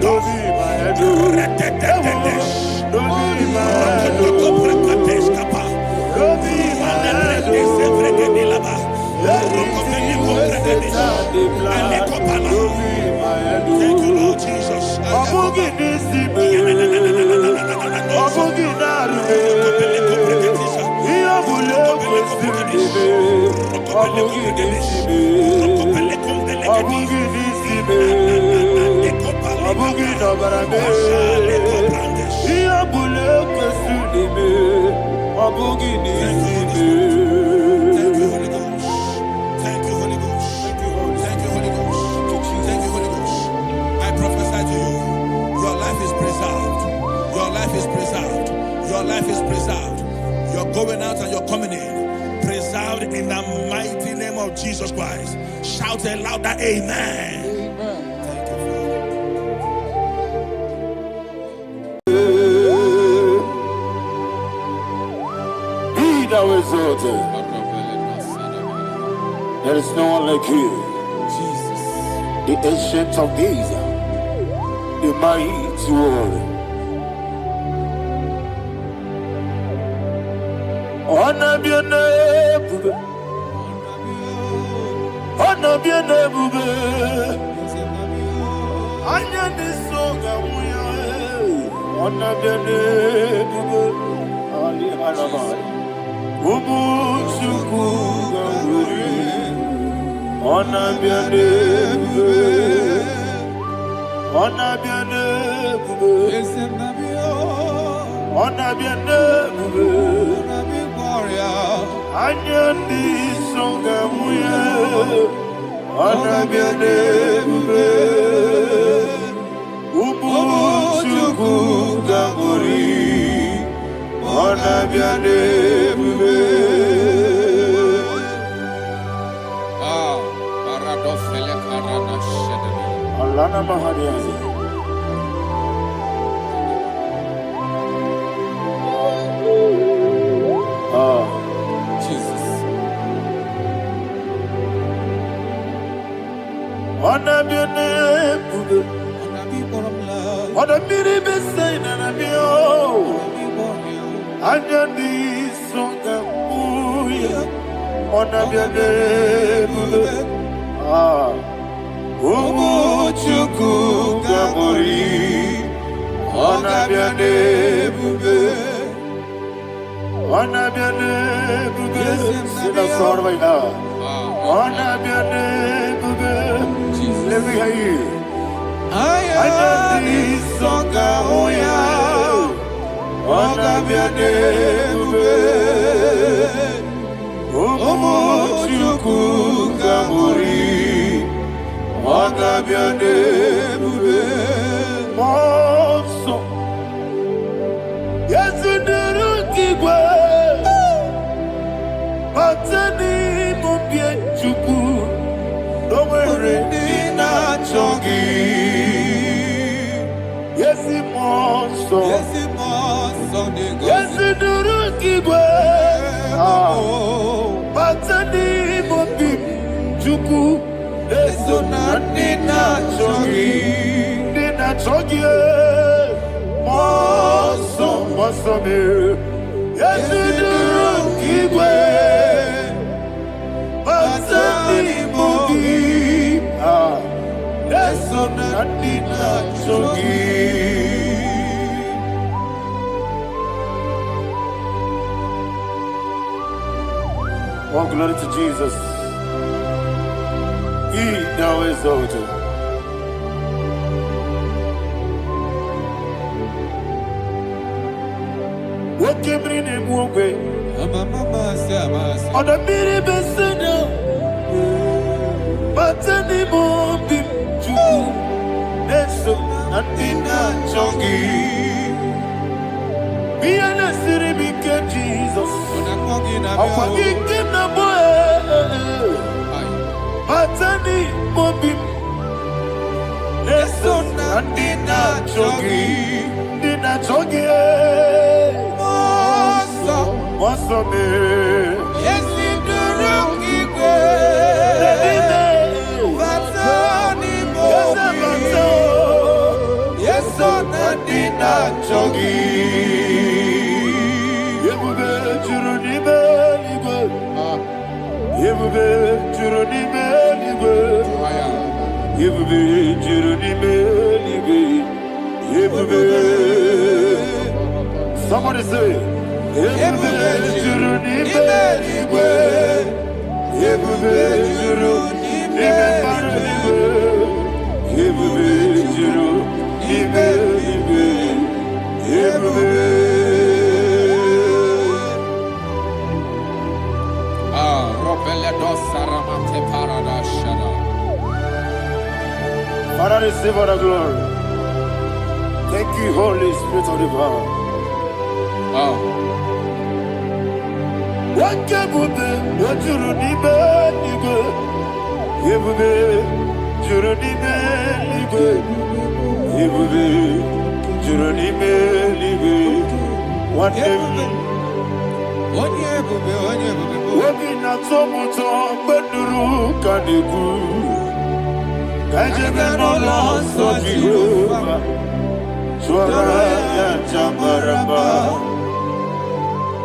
Don't be mad, oh. Don't be mad, oh. Don't be mad, oh. Anything was in my life. Don't be mad, oh. Thank you, Lord Jesus. Your life is preserved. You're going out and you're coming in. Preserved in the mighty name of Jesus Christ. Shout a louder amen. thou exalted. There is no one like you. Jesus. The ancient of days, the mighty warrior. Honor be your name, honor be your name. Anya ni soga muya, honor be your name. Ali alabari, umu chuku gamburi. Honor be your name, honor be your name. Honor be your name. Anya ni soga muya, honor be your name. Umu chuku gamburi, honor be your name. Paradofele karana shedemi. Alana mahariyazi. Jesus. Honor be your name. Honor be the best sign and I'm your. Anya ni songa muya. Honor be your name. Umu chuku gamburi. Honor be your name. Honor be your name. Sing a song right now. Honor be your name. Let me hear you. Anya ni songa muya. Honor be your name. Umu chuku gamburi. Honor be your name. Monso. Yes, in the Rukigwe. Matani mubye chuku. Domere nina chongi. Yes, monso. Yes, in the Rukigwe. Matani mubye chuku. Eso na nina chongi. Nina chongi. Moso me. Yes, in the Rukigwe. Matani mubye. Eso na nina chongi. Oh, glory to Jesus. He now exalted. What came in him one way? On the mini besina, but any more big Jew. That's so nothing not chongi. Be an city became Jesus. I'm forgetting the boy. But any more big. That's so nothing not chongi. Did not chongi. What's up, man? Yes, in the Rukigwe. Yes, on the Dina Chogi. Yebube Juruni Belibe. Yebube Juruni Belibe. Yebube Juruni Belibe. Yebube. Somebody say. Yebube Juruni Belibe. Yebube Juruni Belibe. Yebube Juruni Belibe. Yebube. Father, receive all the glory. Thank you, Holy Spirit of the Father. What can we do? What you need, you be Juruni Belibe. Yebube Juruni Belibe. What Wobina tomuto beduru kaniku. Kajemeno loso Jehovah. Swara ya jamaraba.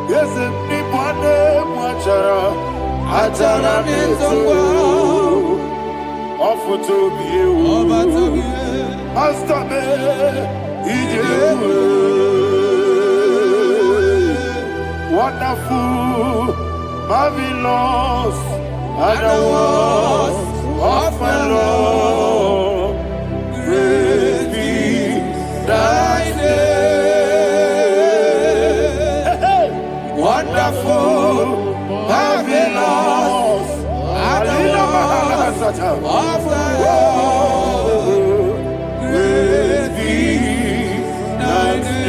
Yese nipane mwachara. Atara netongo. Ofuto biye. Master me. Ijewe. Wonderful, marvelous, and the words of my Lord. Praise be thy name. Wonderful, marvelous, and the words of thy Lord. Praise be thy name.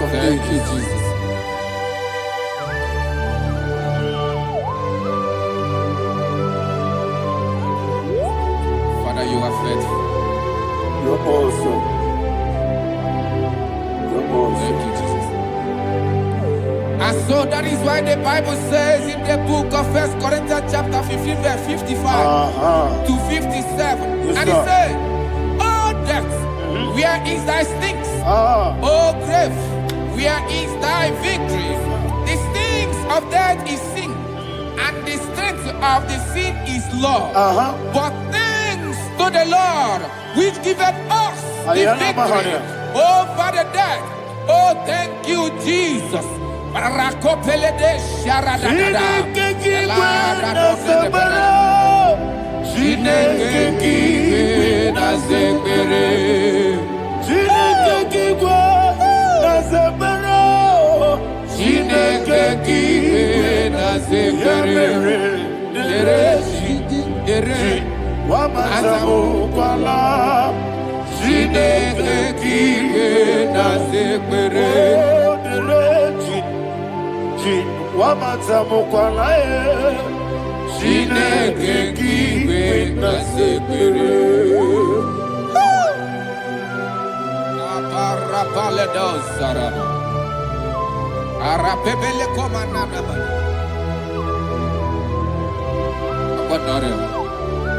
Thank you, Jesus. Father, you are faithful. You're awesome. You're awesome. Thank you, Jesus. And so that is why the Bible says in the book of 1 Corinthians chapter 15, verse 55 to 57. Yes, and it says, "Oh death, where is thy stings? Oh grave, where is thy victory? The stings of death is sin, and the strength of the sin is law. But thanks to the Lord, which giveth us the victory over the death. Oh, thank you, Jesus."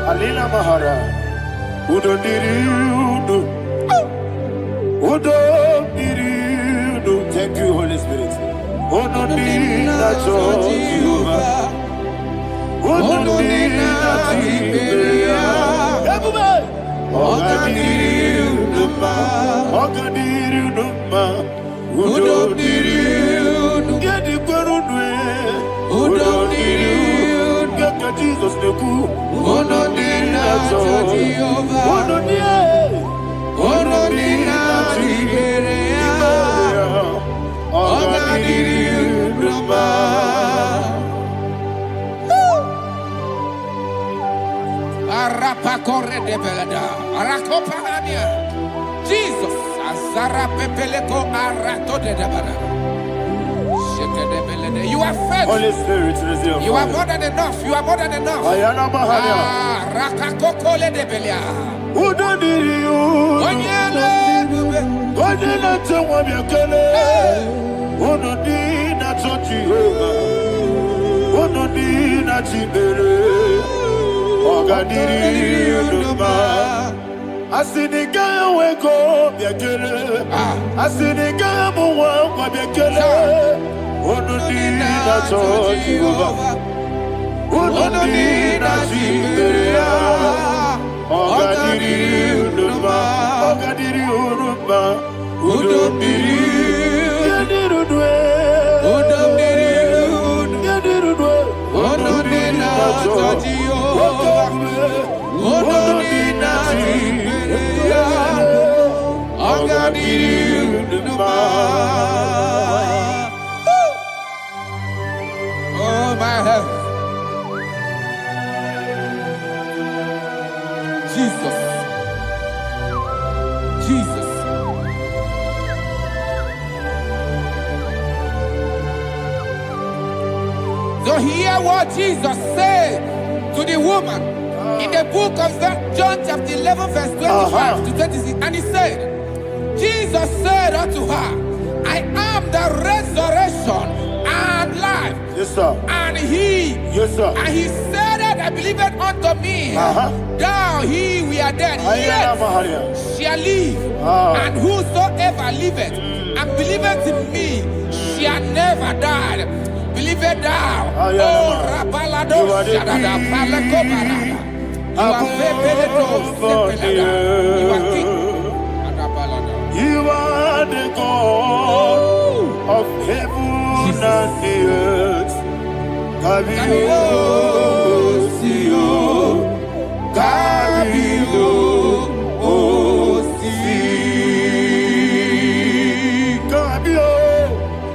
Alina Mahara, Udo Diriudo, Udo Diriudo. Thank you, Holy Spirit. Udo Diriudo, Jehovah. Udo Diriudo, Ogadiriudo, Udo Diriudo, Gedi Gurudwe, Udo Diriudo, Gaka Jesus Neku, Udo Diriudo, Udo Arapa corre de belada, arakopa ania. Jesus, azara pepeleko arato de debada. Sheke de belede. You are faithful. Holy Spirit, resume. You are more than enough. You are more than enough. Ayana Mahania. Rakakokole de belia. Udo Diriudo, Onyele bube. Onyele Tewamiakele, Udo Diriudo, Jehovah. Udo Diriudo, Ogadiriudo. Asiniga weko biakele, asiniga muwa kwa biakele. Udo Diriudo, Jehovah. Udo Diriudo, Ogadiriudo, Ogadiriudo, Udo Diriudo, Udo Diriudo, Udo Oh my heaven. Jesus. Jesus. So hear what Jesus said to the woman in the book of John chapter 11 verse 25 to 26. And he said, Jesus said unto her, I am the resurrection and life. Yes, sir. And he, yes, sir. And he said that I believeth unto me, thou he we are dead, yet shall live. And whosoever liveth and believeth in me shall never die. Believe it thou. Oh, Rabalado, Shadada, Palako Barada. You are very, you are king. You are the God of heaven and the earth. Kabio, Sio, Kabio, Osi, Kabio,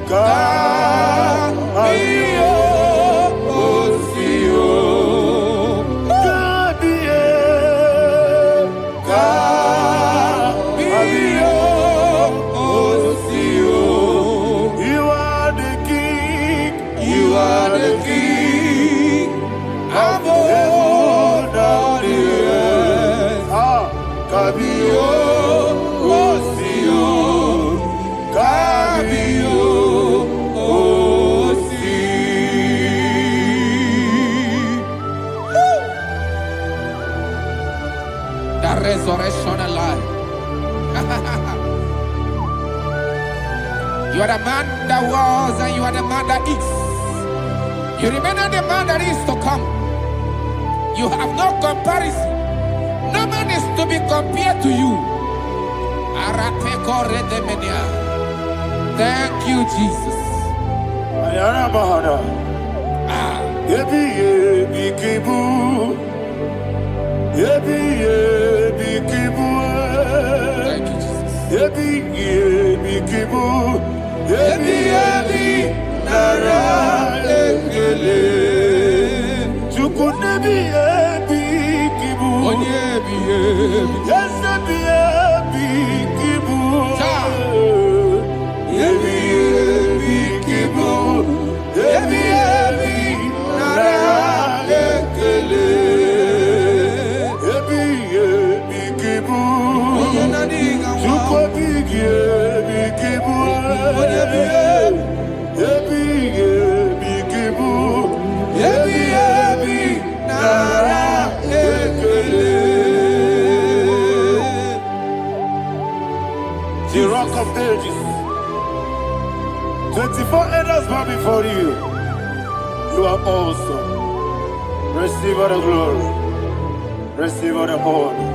Kabio, Osio, Kabio, Kabio, Osio. You are the king. You are the king of heaven and the earth. Kabio, Osio, Kabio, Osi. The resurrection and life. You are the man that was and you are the man that is. You remember the man that is to come. You have no comparison. No man is to be compared to you. Thank you, Jesus. Ayana Mahana. Yebi yebi kibu. Yebi yebi kibu. Thank you, Jesus. Yebi yebi kibu. Yebi yebi nara ekele. Chuku nebi yebi kibu. Onyebi yebi. Yes nebi yebi kibu. Yebi yebi kibu. Yebi yebi nara ekele. Yebi yebi kibu. Chuku bigi yebi kibu. Yebi yebi kibu. Yebi yebi nara ekele. The rock of ages. 24 elders bow before you. You are awesome. Receive all the glory. Receive all the honor.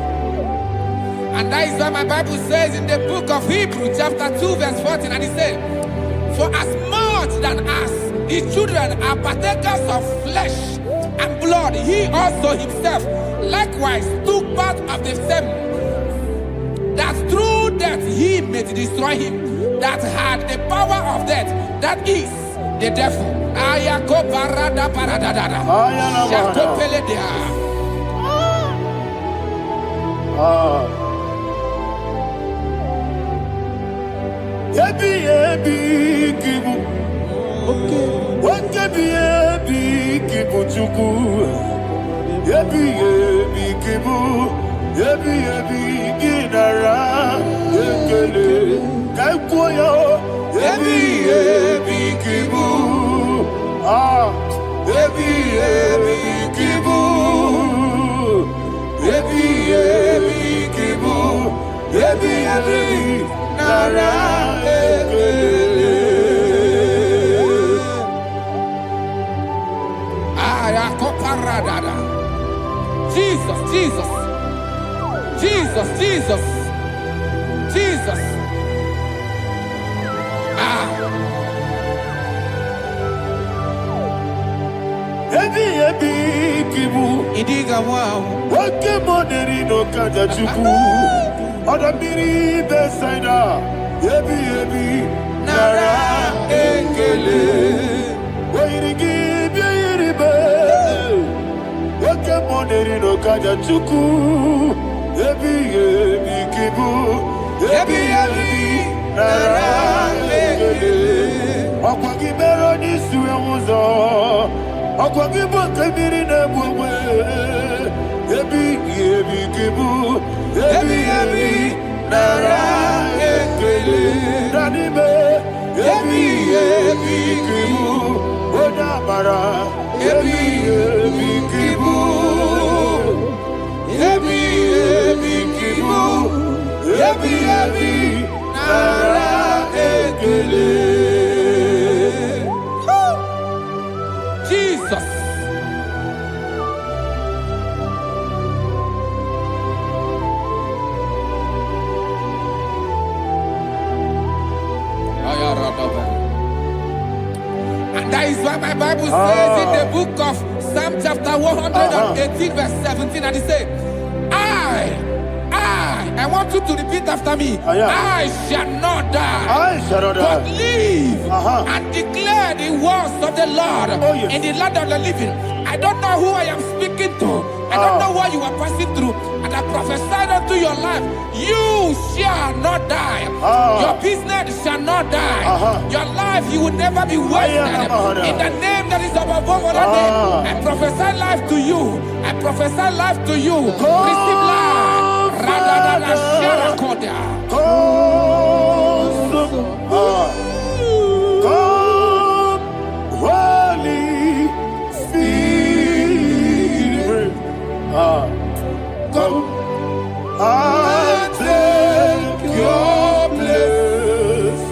And that is what my Bible says in the book of Hebrews chapter 2 verse 14. And it said, for as much than us, his children are partakers of flesh and blood, he also himself likewise took part of the same, that through death he may destroy him that had the power of death, that is the devil. Ayako barada paradadada. Shako peledea. Yebi yebi kibu. Wakebi yebi kibu chuku. Yebi yebi kibu. Yebi yebi ginara ekele. Kaikoyo. Yebi yebi kibu. Yebi yebi kibu. Yebi yebi kibu. Yebi yebi nara ekele. Ayakoparadada. Jesus, Jesus, Jesus, Jesus, Jesus. Yebi yebi kibu. Idiga wow. Wake moneri no kaja chuku. Odamiri besaida. Yebi yebi nara ekele. Wairigi biiribe. Wake moneri no kaja chuku. Yebi yebi kibu. Yebi yebi nara ekele. Okwagi bero ni suwe muzo. Akwagibo kemiri na bwe. Ebi kibu. Ebi nara ekele. Nanibe. Ebi kibu. Odamara. Ebi kibu. Ebi kibu. Ebi nara ekele. Jesus. And that is why my Bible says in the book of Psalm chapter 118 verse 17, and it says, I want you to repeat after me. I shall not die, but live and declare the words of the Lord in the land of the living. I don't know who I am speaking to. I don't know what you are passing through. And I prophesied unto your life, you shall not die. Your business shall not die. Your life, you will never be wasted. In the name that is above all other name, I prophesy life to you. I prophesy life to you. Receive life. Radadada Sharakoda. Come, Holy Spirit. Come and take your place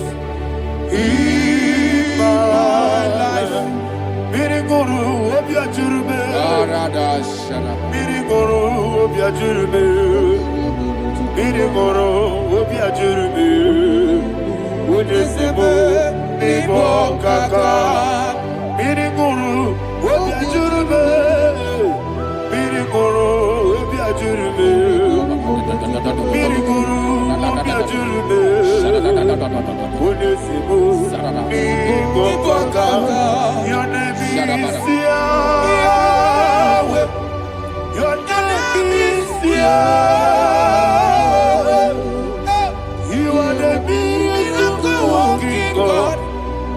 in my life. Miriguru obiajurube. Miriguru obiajurube. Miriguru obiajurube. Ujesebo ibo kaka. Miriguru obiajurube. Miriguru obiajurube. Miriguru obiajurube. Ujesebo ibo kaka. Your name is Yahweh. Your name is Yahweh. You are the miracle working God.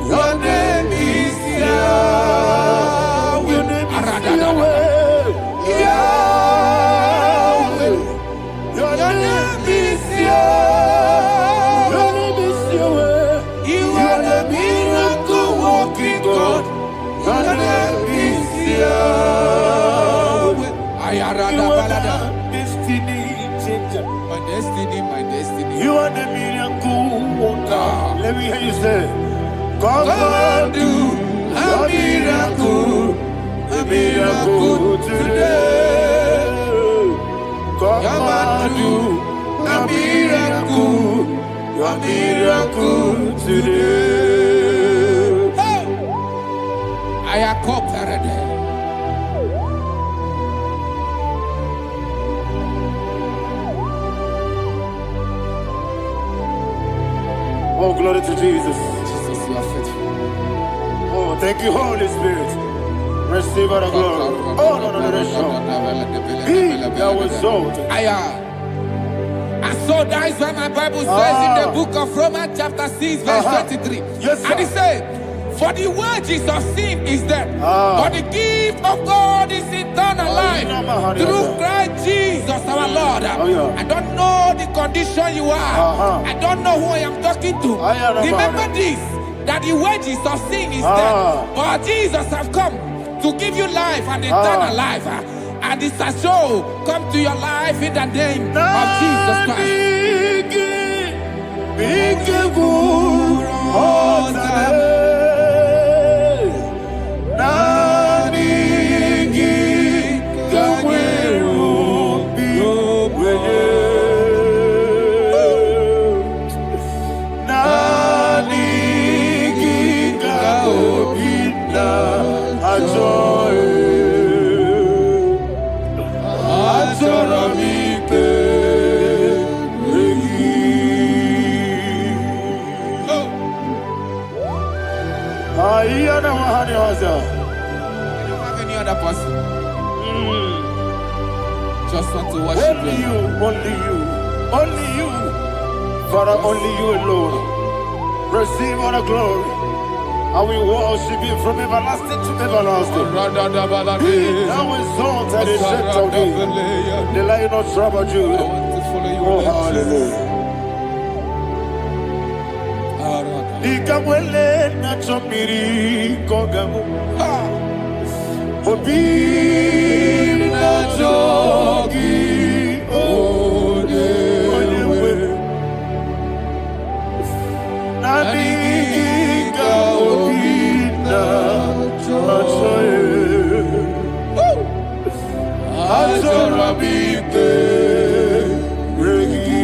Your name is Yahweh. Your name is Yahweh. Yahweh. Your name is Yahweh. Your name is Yahweh. You are the miracle working God. Your name is Yahweh. You are the destiny changer. My destiny. You are the miracle worker. Let me hear you say, come and do a miracle today. Come and do a miracle today. I am cooperative. Oh, glory to Jesus. Jesus, you are faithful. Oh, thank you, Holy Spirit. Receive our glory. Oh, no, He that was exalted. And so that is why my Bible says in the book of Romans chapter 6 verse 23. Yes, sir. And it says, for the wages of sin is death, but the gift of God is eternal life through Christ Jesus our Lord. I don't know the condition you are. I don't know who I am talking to. Remember this, that the wages of sin is death, but Jesus have come to give you life and eternal life. And this has so come to your life in the name of Jesus Christ. You don't have any other person. Just want to worship only you. Only you. Father, only you alone. Receive all the glory. I will worship him from everlasting to everlasting. Now exalted is set of thee, the Lion of Tribe of Judah. Oh, hallelujah. Ikamwele na chomiri kogamu. Obi na jogi ode. Nadiga obi na jogi. Azorabite regi.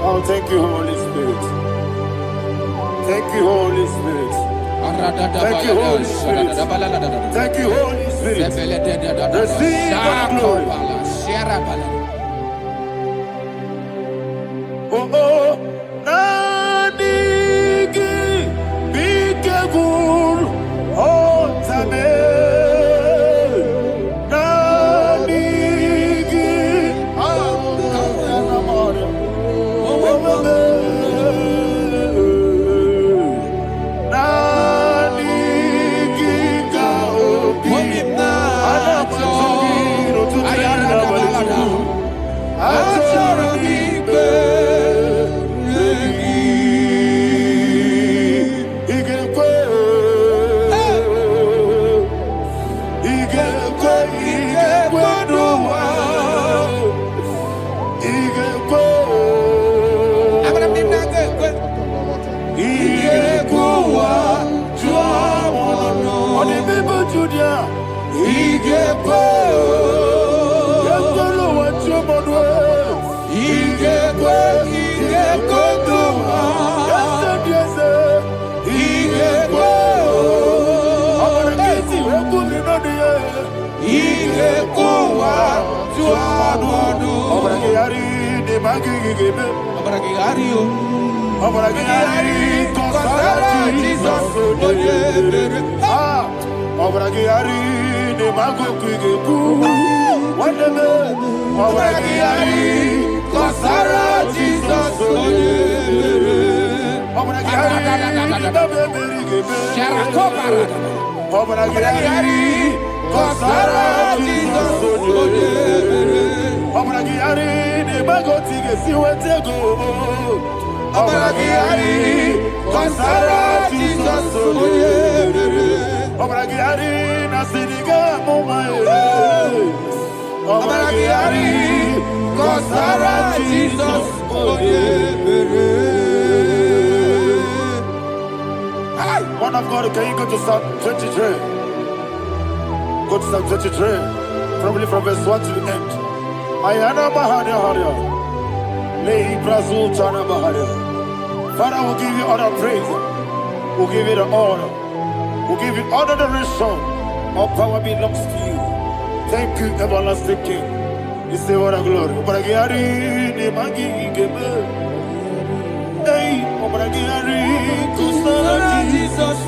Oh, thank you, Holy Spirit. Thank you, Holy Spirit. Thank you, Holy Spirit. Thank you, Holy Spirit. Receive the glory. Oh, oh, Nadigi, be careful, oh, Tame. One of God, can you go to Psalm 23? Go to Psalm 23, probably from verse 1 to the end. Ayana Bahania Haria. Lay Brazil Chana Bahania. Father, we'll give you all the praise. We'll give you the honor. We'll give you all the adoration. All power belongs to you. Thank you, everlasting King. You say what a glory. Hey, Jesus,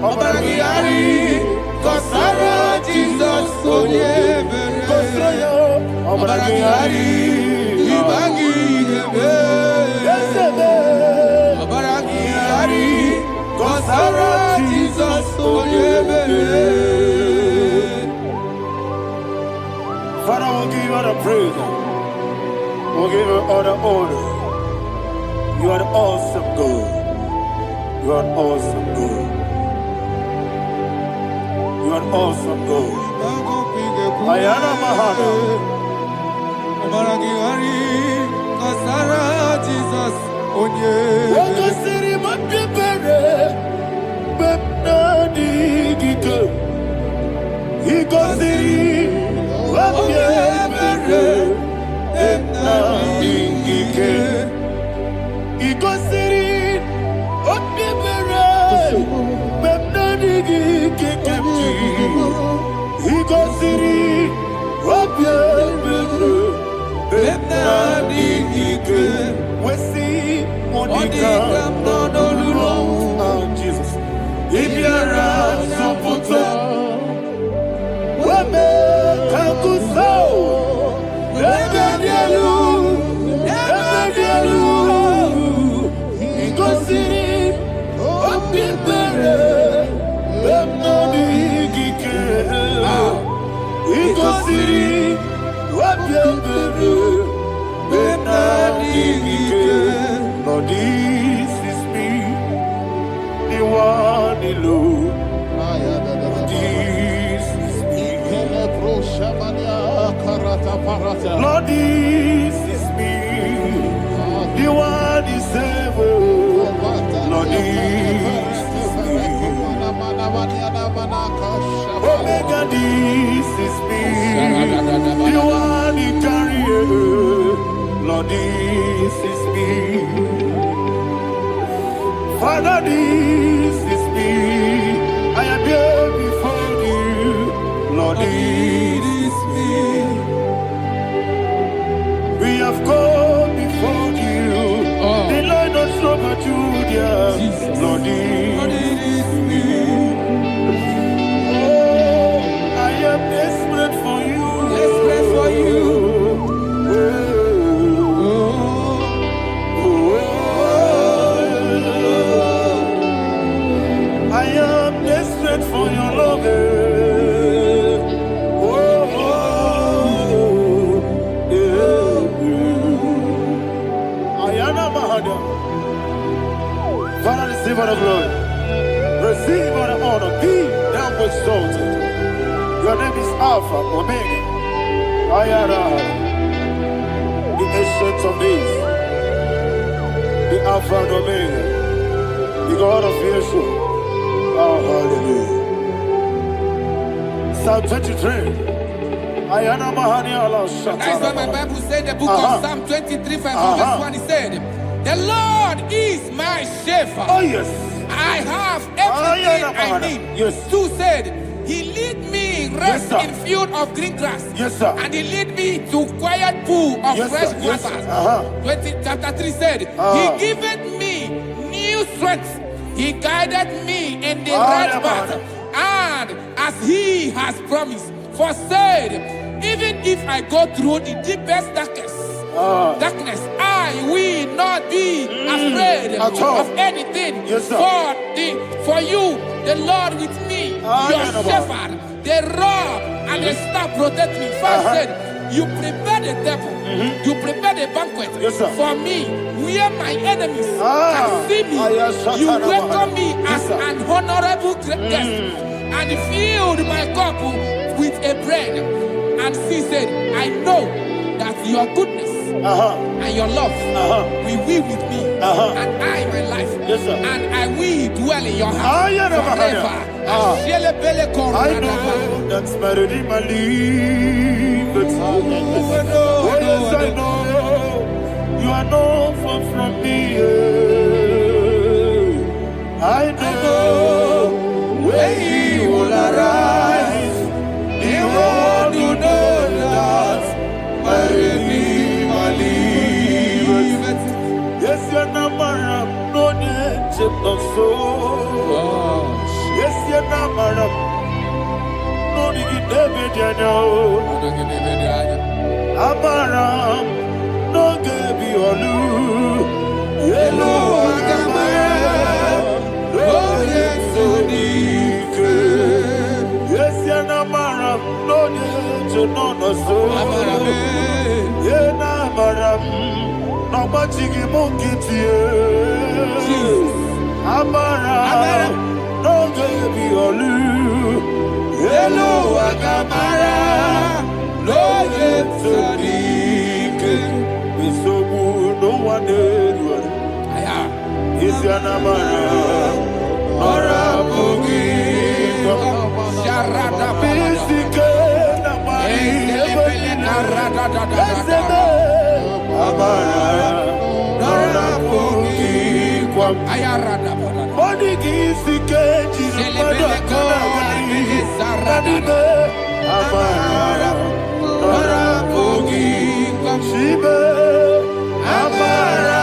Obaragiari, Kosara Jesus, Obaragiari, Ibagi, Obaragiari, Kosara Jesus, Father, we'll give you all the praise. We'll give you all the honor. You are awesome God. You are awesome God. You are awesome God. Ayana Mahana. Obaragiari, Kosara Jesus, Waka siri mapipere. Bepna digike. Iko siri. Wapipere. Bepna digike. Iko siri. Wapipere. Bepna digike. Iko siri. Wapipere. Bepna digike. Wesi Monica. Oh, Jesus. Ibiara Sopoto. Wame Kakuso. Ebedielu. Igosiri. Opipere. Bemnabigike. Igosiri. Opipere. Lord, this is me, the one alone. This is me. Lord, this is me, the one is able. Lord, this is me. Omega, this is me, the one in carrier. Lord, this is me. Father, this is me. I am here before you. Lord, this is me. We have come before you. The Lord of Super Judah. Lord, this is me. Oh, I am desperate for you. Desperate for you. I am desperate for your love. Ayana Mahada. Father, receive all the glory. Receive all the honor. Be thou exalted. Your name is Alpha, Omega. Ayana. The ancient of days. The Alpha and Omega. The God of Yeshua. Oh, hallelujah. Psalm 23. Ayana Mahani Allah Shata. That's what my Bible said, the book of Psalm 23, verse 1, it said, the Lord is my shepherd. Oh, yes. I have everything I need. Yes. 2 said, he lead me rest Yes, in field of green grass. Yes, sir. And he lead me to quiet pool of Yes, fresh sir. Yes, waters. sir. Chapter 3 said, he giveth me new strength. He guided me in the right path. And as he has promised, for said, even if I go through the deepest darkness, I will not be afraid of anything. Yes, sir. For you, the Lord with me, your shepherd, the rod and the staff protect me. First said, you prepare the table, you prepare the banquet for me, where my enemies can see me. You welcome me as an honorable guest, and filled my cup with a bread. And she said, I know that your goodness and your love will be with me, and I, my life, and I will dwell in your house forever. I know that's better than my life. Oh, yes, I know you are not far from me. I know when he will arise, he will do that my Redeemer liveth. Yes, your number of no nature of soul. Maram. No, you get David, Amaram, no, Gaby, Olu. Yellow, oh, yes, so deep. Yes, Yanamaram, no, no, so. Yenamaram, no, much you won't get you. Amaram, no, Gaby, Olu. Yellow, Agamara, no, yes, so deep. So good, no one did. Is Yanamara, or a boogie, Sharada, Physica, Amara, or a boogie, Ayarada, Body is the cage, Amara, or a boogie, Shiba, Amara.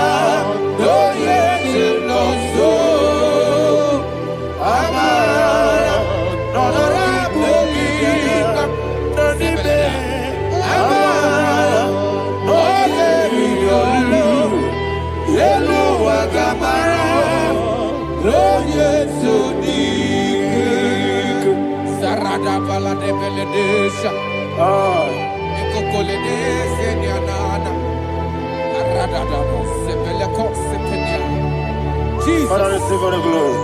Sarada bala de beledesha. Ekokoledese nianana. Arada da sepeleko sepenia. Jesus. Father, receive all the glory.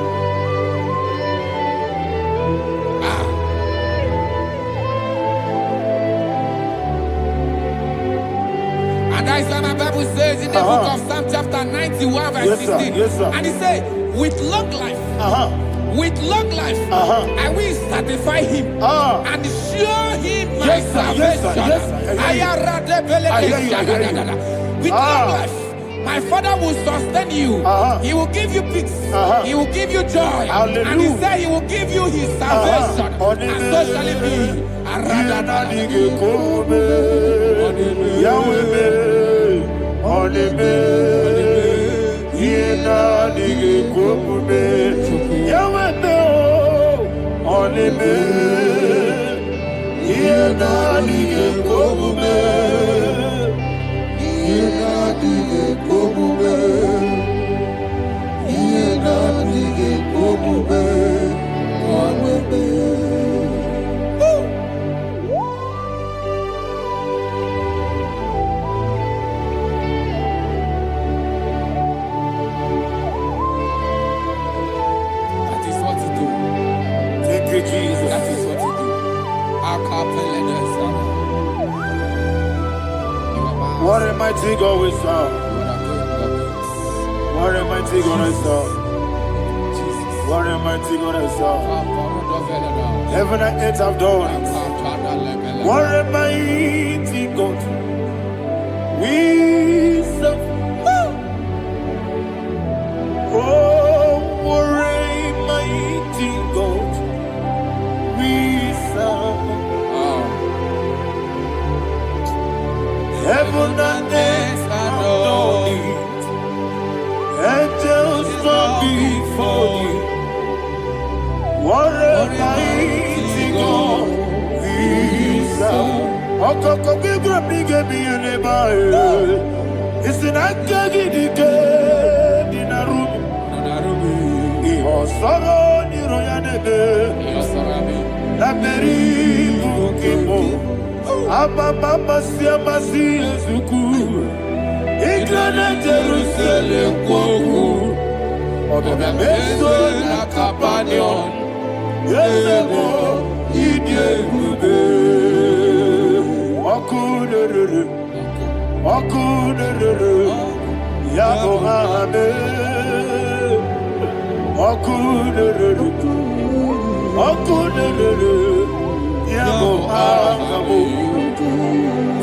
And that is what my Bible says in the book of Psalm chapter 91 verse 16. Yes, sir. And it says, with long life, with long life, I will satisfy him and show him my salvation. With long life, my Father will sustain you. He will give you peace. He will give you joy. Hallelujah. And he said he will give you his salvation. And so shall it be. Jesus. That is what you do. What a mighty God we serve. What a mighty God I serve. What a mighty God I serve. Heaven and earth have done it. What a mighty God we serve. Oh, what a mighty God we serve. Heaven and earth have done it. Angels bow before you. What a mighty God we serve. Okoko bibra bige bi eneba. It's an akagi dike dinarubi. Iho soro ni royanebe. La meri bukimo. Ababa siama si ezuku. Igrana Jerusalem kwoku. Obe meso na kapanion. Yesebo idie ube. Wakuderere. Yabo hame. Wakuderere. Yabo hame.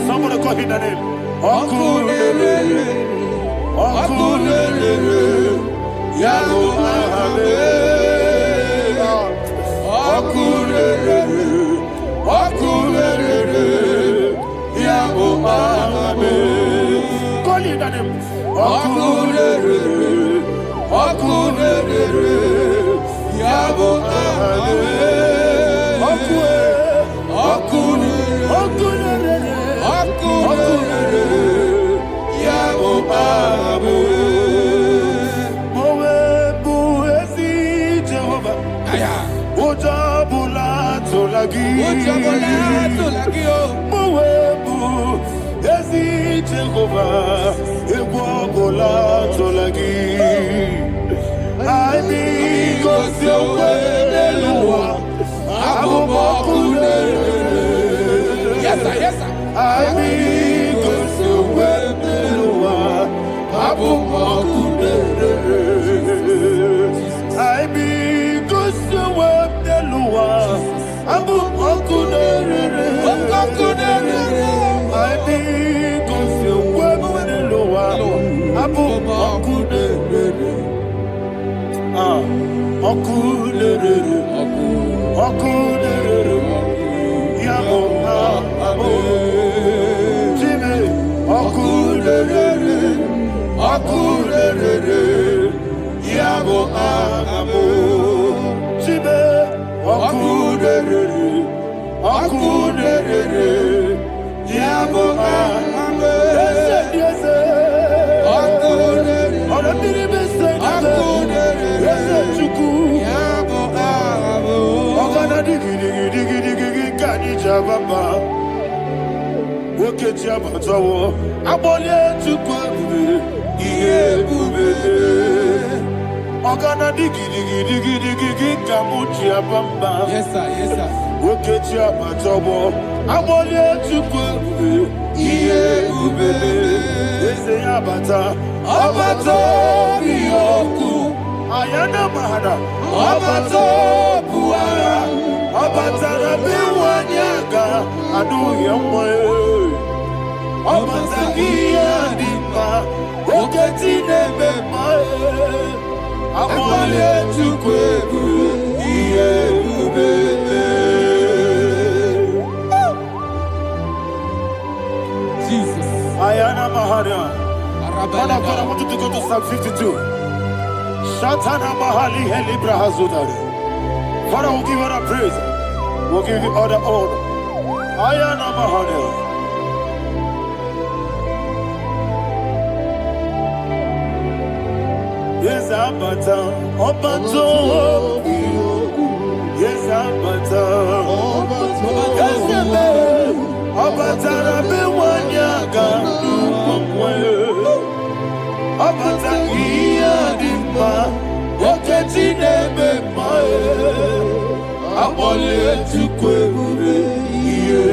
Somebody call him the name. Wakuderere. Yabo hame. Wakuderere. Yabo hame. Call him the name. Wakuderere. Yabo hame. Equabola Tolagi. I mean, go Silver, Abu Bakune. Yes, sir, yes, sir. I mean, go Silver, Abu Bakune. I mean, go Silver, Abu Bakune. I mean, go Silver, Abu Bakune. Okulere, Yabo, Abo, Jimmy, Okulere, Yabo, Abo, Jimmy, Okulere, Yabo, Abo, yes, Yes, sir, yes, sir. Ayana mahada, Abato buara, Abatara biwanyaga, adu yamwe, Abatagia dipa, Oketine bemae, Amole tukwebu, iye ubebe. Jesus. Ayana mahada. Father, I want you to go to Psalm 52. Shatana Mahali Heli Brahazudari. Father, we'll give you the praise. We'll give you all the honor. Ayana Mahali. Yes, Abata. Obato. Yes, Abata. Yes, Abata. Rabe Wanyaga. Abata iya dimba, oketine bemae, abole tukwebu iye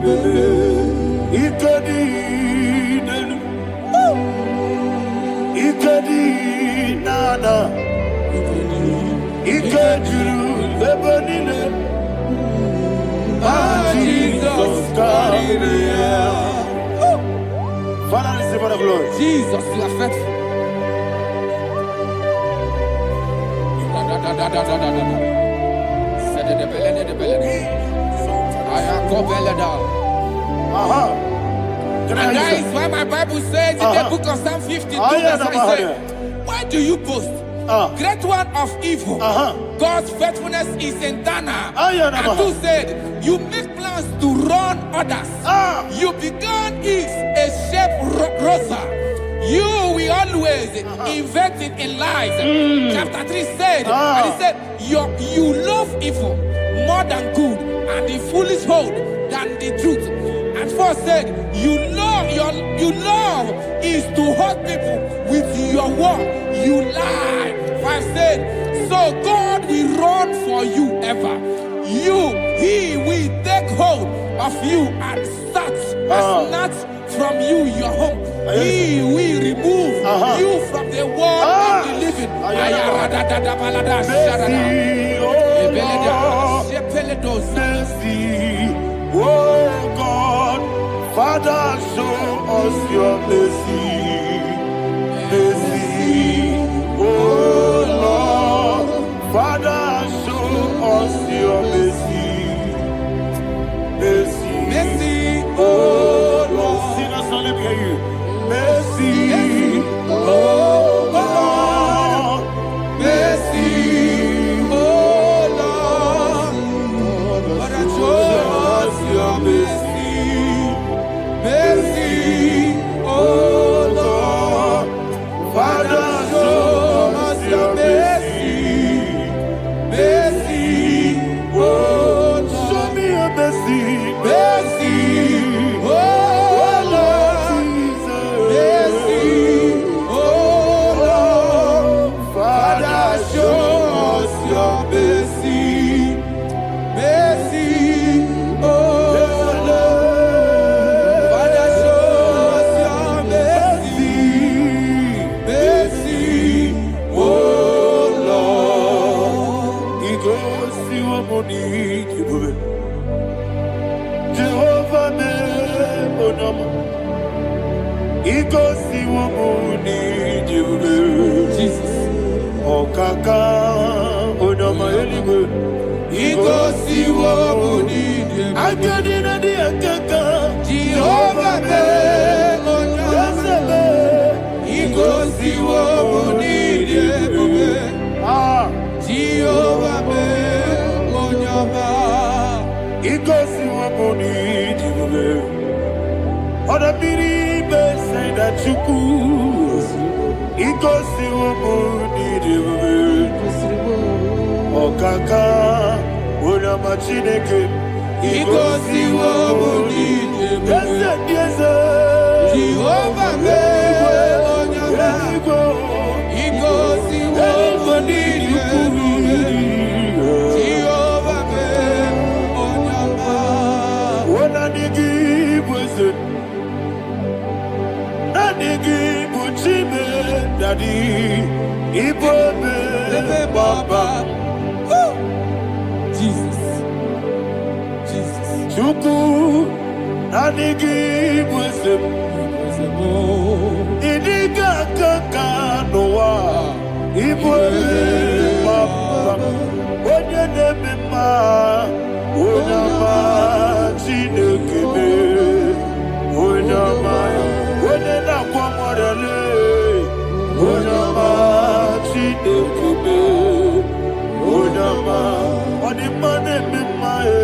bebe, ikadi nana, ikadiru bebenine, Jesus God. Father, receive all the glory. Jesus, you are faithful. And that is why my Bible says in the book of Psalm 52, verse 9, why do you boast? Great one of evil. God's faithfulness is eternal. And who said, you make plans to run others. You began is a shape rosa. You will always invent it in lies. Chapter 3 said, and he said, you love evil more than good, and the foolish hold than the truth. And 4 said, you love is to hurt people with your word. You lie. 5 said, so God will run for you ever. He will take hold of you and snatch from you your home. He will remove you from the world of the living. Oh God, Father, show us your mercy. Oh Lord, Father, show us your mercy. Oh Lord, sinners only hear you. Mercy, oh Lord, mercy, oh Lord, Father, show us your mercy. Oh Lord, Father, show us your mercy. Oh Lord, show me your mercy. Oh Lord, Jesus, Igosi wamuni jibube. Jesus. Okaka onama eligwe. Igosi wamuni jibube. Akadina di akaka. Jehovah be onyama. Igosi wamuni jibube. Jehovah be onyama. Igosi wamuni jibube. Oda biri be say that you could. Igosi wamuni jibube. Okaka onama chineke. Igosi wamuni jibube. Jehovah be onyama. Igosi wamuni jibube. Jehovah be onyama. Wananigi bweze, nanigi buchime dadi, ibobe baba. Jesus. Jesus. Chuku, nanigi bweze, idiga kaka noa, ibobe baba. Onye nebema, onyama chinekebe, onyama, onye nakwa mwarele, onyama chinekebe, onyama, onimane memae,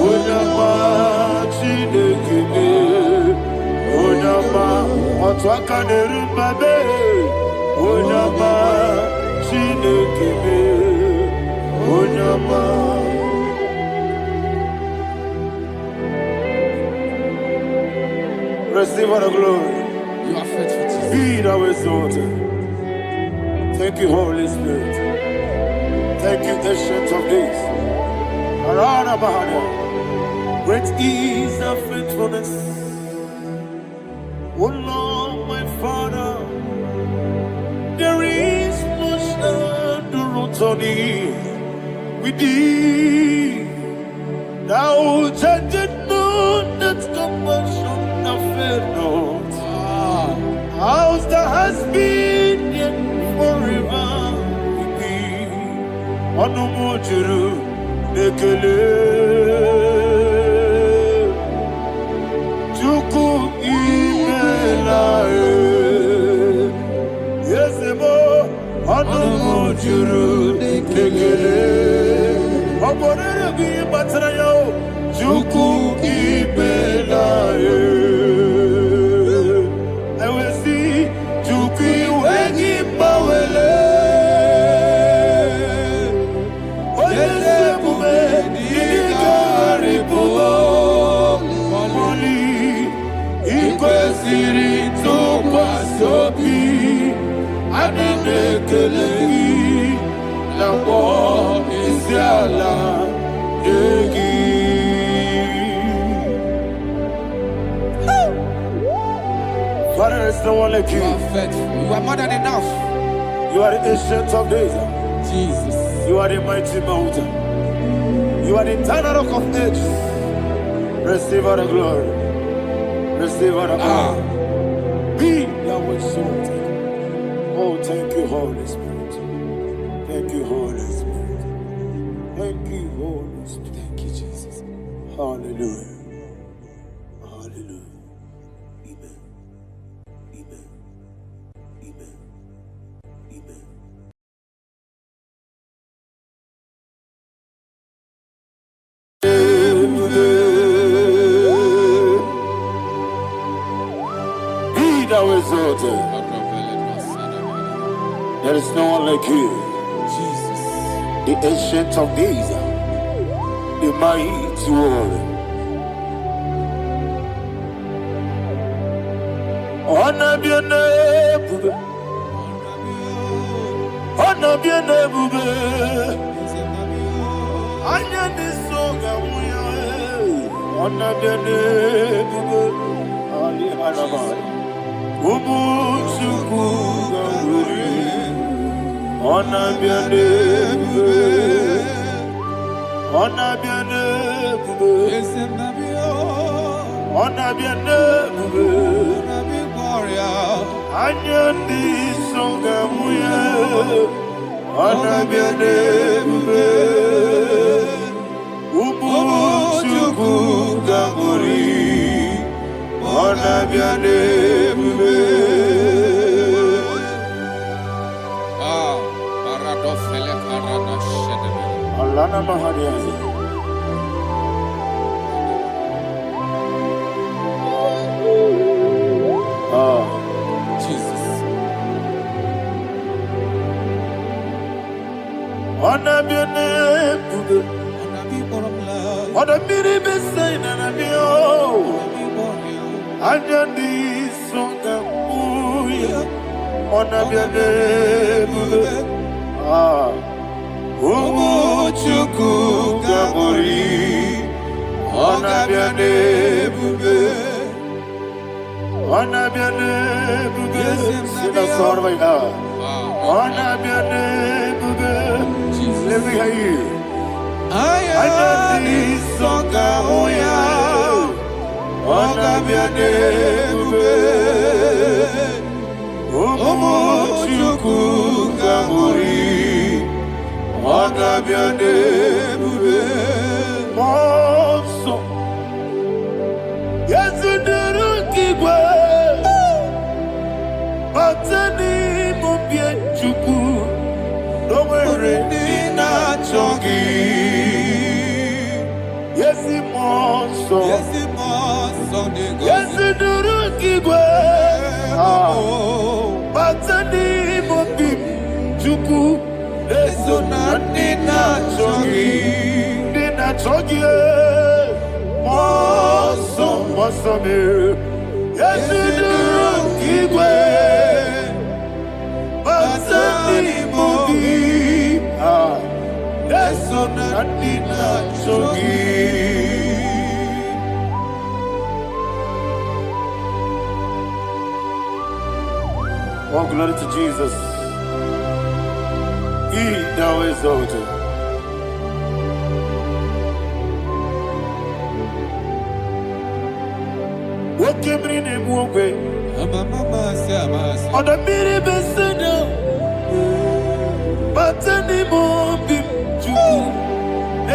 onyama chinekebe, onyama, otwaka nerumbabe, onyama chinekebe, onyama. Receive all the glory. You are faithful, Jesus. Be thou exalted. Thank you, Holy Spirit. Thank you, Ancient of Days. Arana Bahana. Great is thy faithfulness. O Lord, my Father, there is no shadow on thee. With thee, thou judgest not that compassion of faith not. How's the has been yet forever with thee? Onumujuru nekele Chuku imelae Yesemo onumujuru nekele Oborere bi batara yo Chuku imelae Father, there's no one like you. You are faithful. You are more than enough. You are the ancient of days. Jesus. You are the mighty mountain. You are the eternal rock of ages. Receive all the glory. Receive all the honor. Be thou exalted. Oh, thank you, Holy Spirit. Thank you, Holy Spirit. Thank you, Holy Spirit. Thank you, Jesus. Hallelujah. Hallelujah. Amen. Amen. Amen. Amen. Be thou exalted. There is no one like you. Jesus. The ancient of days, the mighty warrior. Honor be your name, bube. Honor be your name, bube. Anya ni soga muya. Honor be your name, bube. Ali alabari. Ubu chuku gamburi. Honor be your name, bube. Honor be your name, bube. Honor be your name, bube. Anyandi songamuya anabianebe umuchuku gamuri anabianebe paradofele karana shedebe Alana mahariyazi Jesus. Anabianebe Odabiri besayna nabio Anyandi songamuya anabianebe umuchuku gamuri anabianebe Sina sorvaina anabianebe Let me hear you. Anyandi songamuya anabianebe umuchuku gamuri anabianebe Monso Yezuduru kigwe Matani mubie chuku Nomere nina chongi Yezi monso Yezuduru kigwe Matani mubie chuku Eso na nina chongi Nina chongi Monso me Yezuduru kigwe Matani mubie Eso na nina chongi Oh, glory to Jesus. He thou exalted. What came in him away? On the mini besida, but any more bim to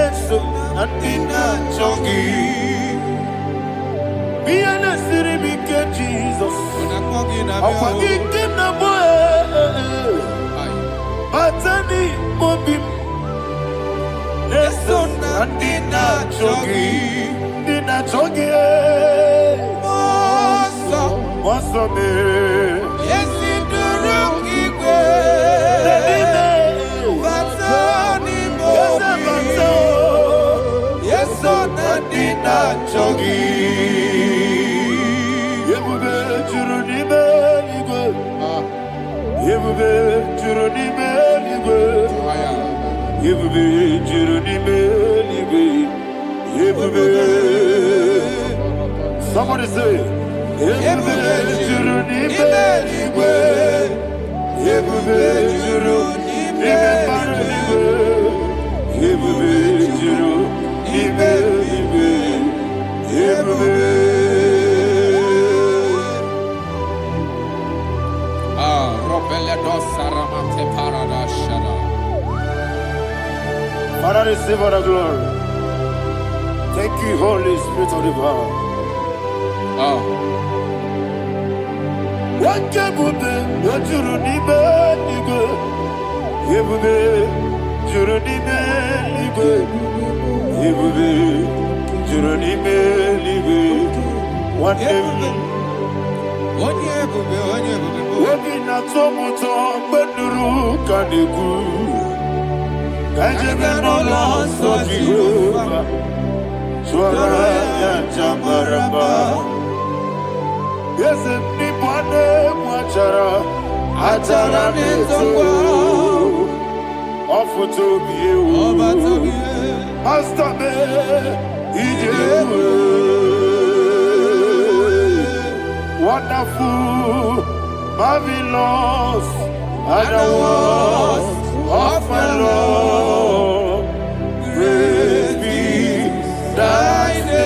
Eso Natina Chongi. Be an city because Jesus. I'm forgetting the boy. Batani mobim Eso Natina Chongi. Nina Chongi. Monso me Yesiduru kigwe Batani mobi Yeso nadina Chongi Yebube Juruni Meligwe Yebube Juruni Meligwe Yebube Juruni Meligwe Yebube Somebody say Yebube Juruni Meligwe Yebube Juruni Meligwe Yebube Juruni Meligwe Yebube Father, receive all the glory. Thank you, Holy Spirit of the power. What can you do? What you need, nigga? You be, you need, nigga. You be, you need, nigga. What them? What be not so much on, but the rook can do. Kajabano lost of Jehovah, Swara Jamaraba. Yes, if Nipane Machara, Atara Neto, offer to be you, Master Me, wonderful, marvelous, and the was of my Lord, praise be thy name.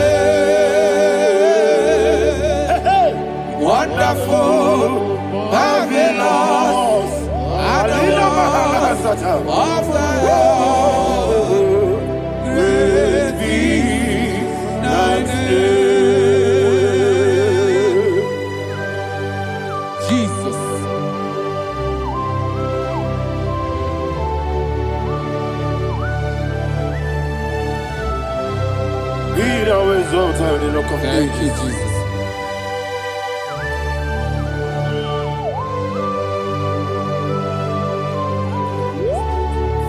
Wonderful. marvelous are the works of the Lord. Great is thy name. Jesus. Be thou exalted in the rock of Thank you, ages. Jesus.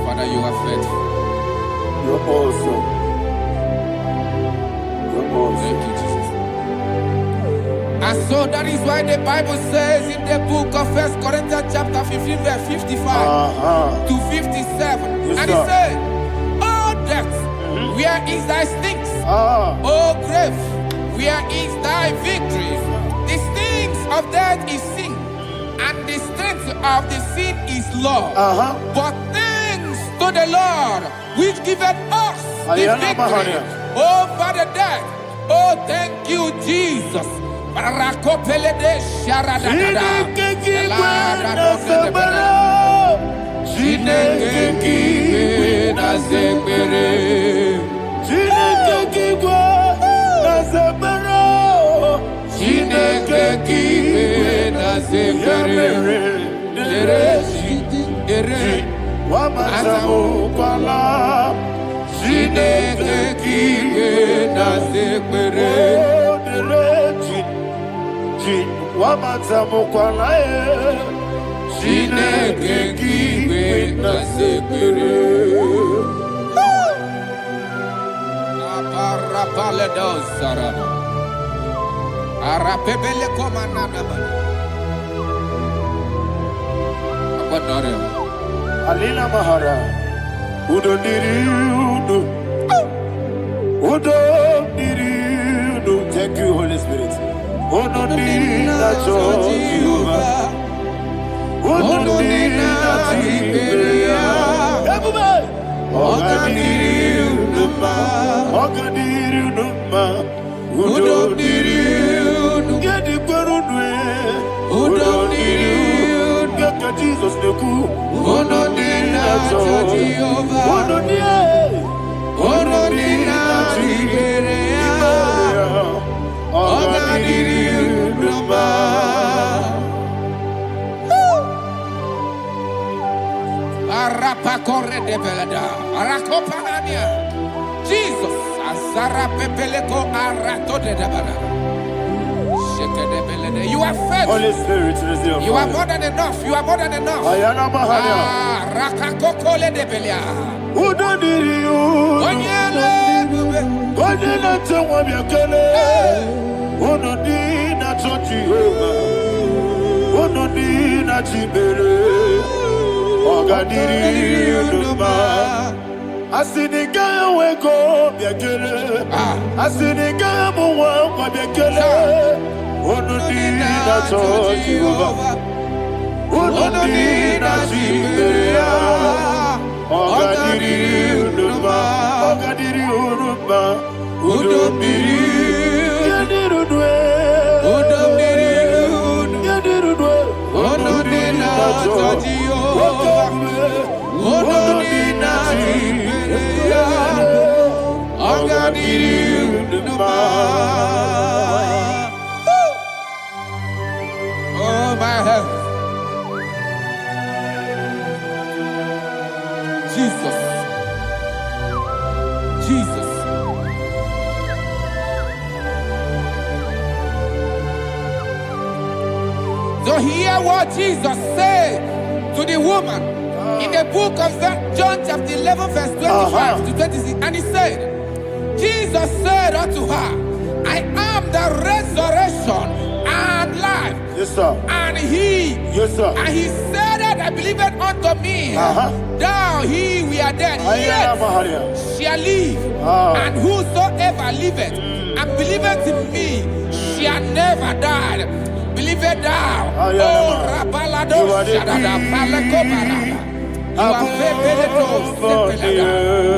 Father, you are faithful. You're awesome. You're awesome. Thank you, Jesus. And so that is why the Bible says in the book of 1 Corinthians chapter 15, verse 55 to 57. Yes, And it sir. says, "Oh death, where is thy stings? Oh grave, where is thy victory? The stings of death is sin, and the strength of the sin is law. But thanks to the Lord, which giveth us the victory over the death. Oh, thank you, Jesus." Rakopele de sharadada. Chineke kiwe na zemere. Chineke kiwe na zemere. Ere Wamazamu kwala. Chineke kiwe na zemere. Wamazamu kwala. Chineke kiwe na zemere. Aparapale dos saraba. Arapebele komanana mana. Abadare. Alina Mahara. Udo diriudo. Udo diriudo. Thank you, Holy Spirit. Udo diriudo. Jehovah. Udo diriudo. Everybody. Ogadiriudo. Ogadiriudo. Udo diriudo. Gedi kwerudwe. Udo diriudo. Gaka Jesus neku. Ono nina Jehovah. Ono nie. Ono nina Tiberea. Ogadiriuduma. Arapa corre de belada. Arakopania. Jesus. Azara pepeleko arato de debada. Sheke de belede. You are faithful. Holy Spirit, receive You are more than enough. You are more than enough. Ayana Mahara. Rakakokole de belia. Udo diriudo. Onyele bube. Onina tewa biakele. Ono dina to Jehovah. Ono dina Tibere. Ogadiriuduma. Asinika weko biakele. Asinika muwa biakele. Ono dina to Jehovah. Ono dina Tibere. Ogadiriuduma. Ogadiriuduma. Udomiriud. Yadirudwe. Udomiriud. Yadirudwe. Onodina Jehovah. Onodina Tiberea. Ogadiriuduma. Oh my heaven. Jesus. Jesus. So hear what Jesus said to the woman in the book of John chapter 11 verse 25 to 26. And he said, Jesus said unto her, I am the resurrection and life. Yes, sir. And he, Yes, sir. and he said that I believe it unto me. Thou he we are dead, Ayana yet Mahara. shall live. And whosoever liveth and believeth in me shall never die. Believe it thou. Ayana Oh, Mahara. Rabalado You are the Shadada king. Palakobarada. You are Febeledo Sepelada.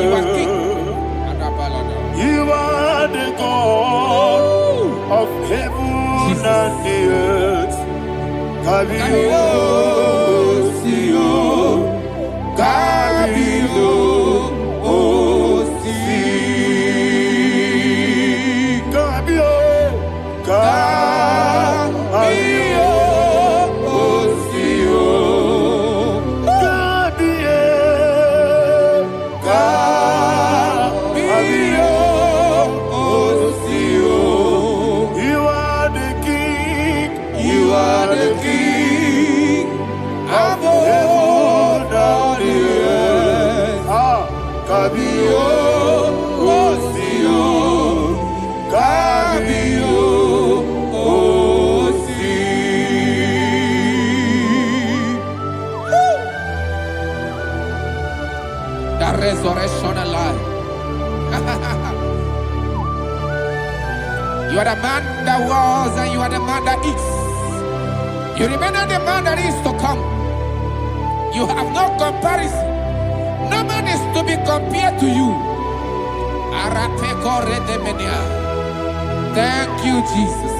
You are king. Adabalada. You are the God of heaven and the earth. Resurrection alive. You are the man that was and you are the man that is. You remain the man that is to come. You have no comparison. No man is to be compared to you. Thank you, Jesus.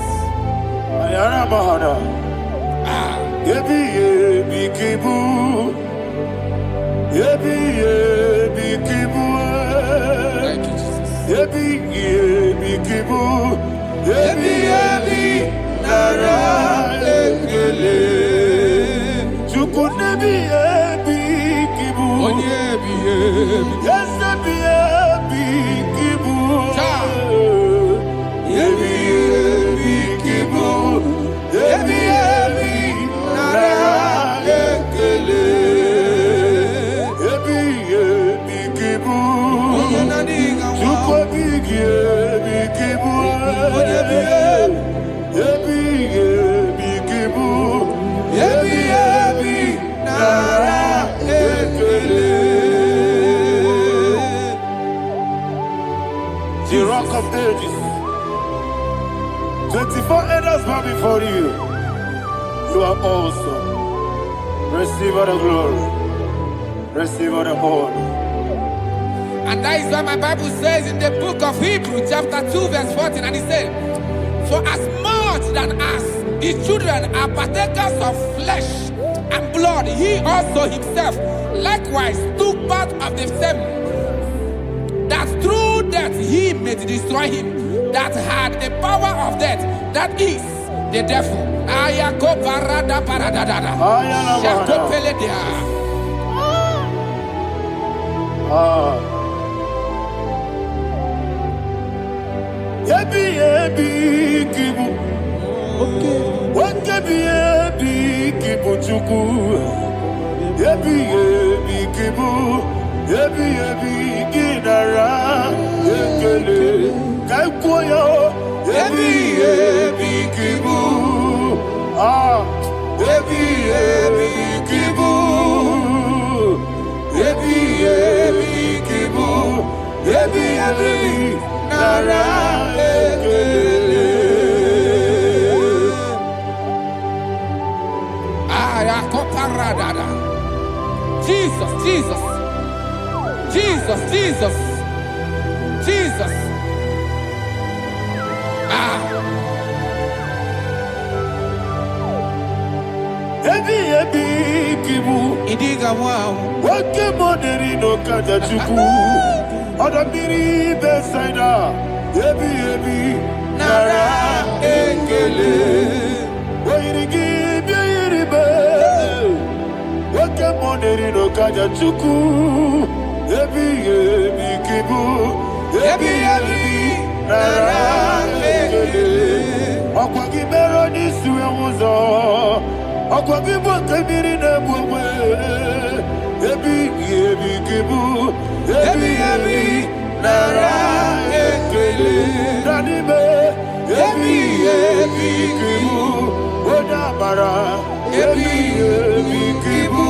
Thank you, the Rock of Ages. 24 elders bow before you. You are awesome. Receive all the glory. Receive all the honor. And that is what my Bible says in the book of Hebrews chapter 2 verse 14. And it said, for as much that as his children are partakers of flesh and blood, he also himself likewise took part of the same, that through death he may destroy him that had the power of death, that is the devil. Jesus, Jesus, Jesus, Jesus, Jesus. Idiga wow. Wake money no kaja chuku. Oda miri besaida. Ebi nara ekele. Wairigi biiribe. Wake money no kaja chuku. Ebi kibu. Ebi nara ekele. Akwagi mero ni suwe muzo. Akwagi bote miri ne bwe. Ebi kibu. Ebi nara ekele. Nanibe. Ebi kibu. Oda mara. Ebi kibu.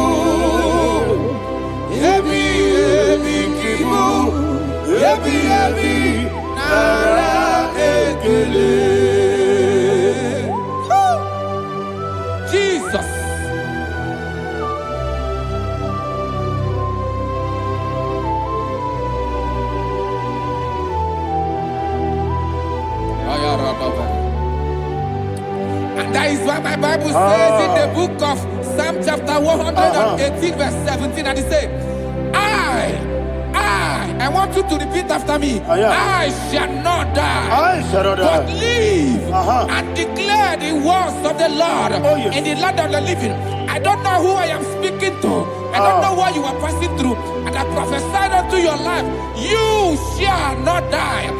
Ebi kibu. Ebi nara ekele. Jesus. And that is why what my Bible says in the book of Psalm chapter 118 verse 17, and it says, I want you to repeat after me. I shall not die, but live and declare the words of the Lord in the land of the living. I don't know who I am speaking to. I don't know what you are passing through. And I prophesied unto your life, you shall not die.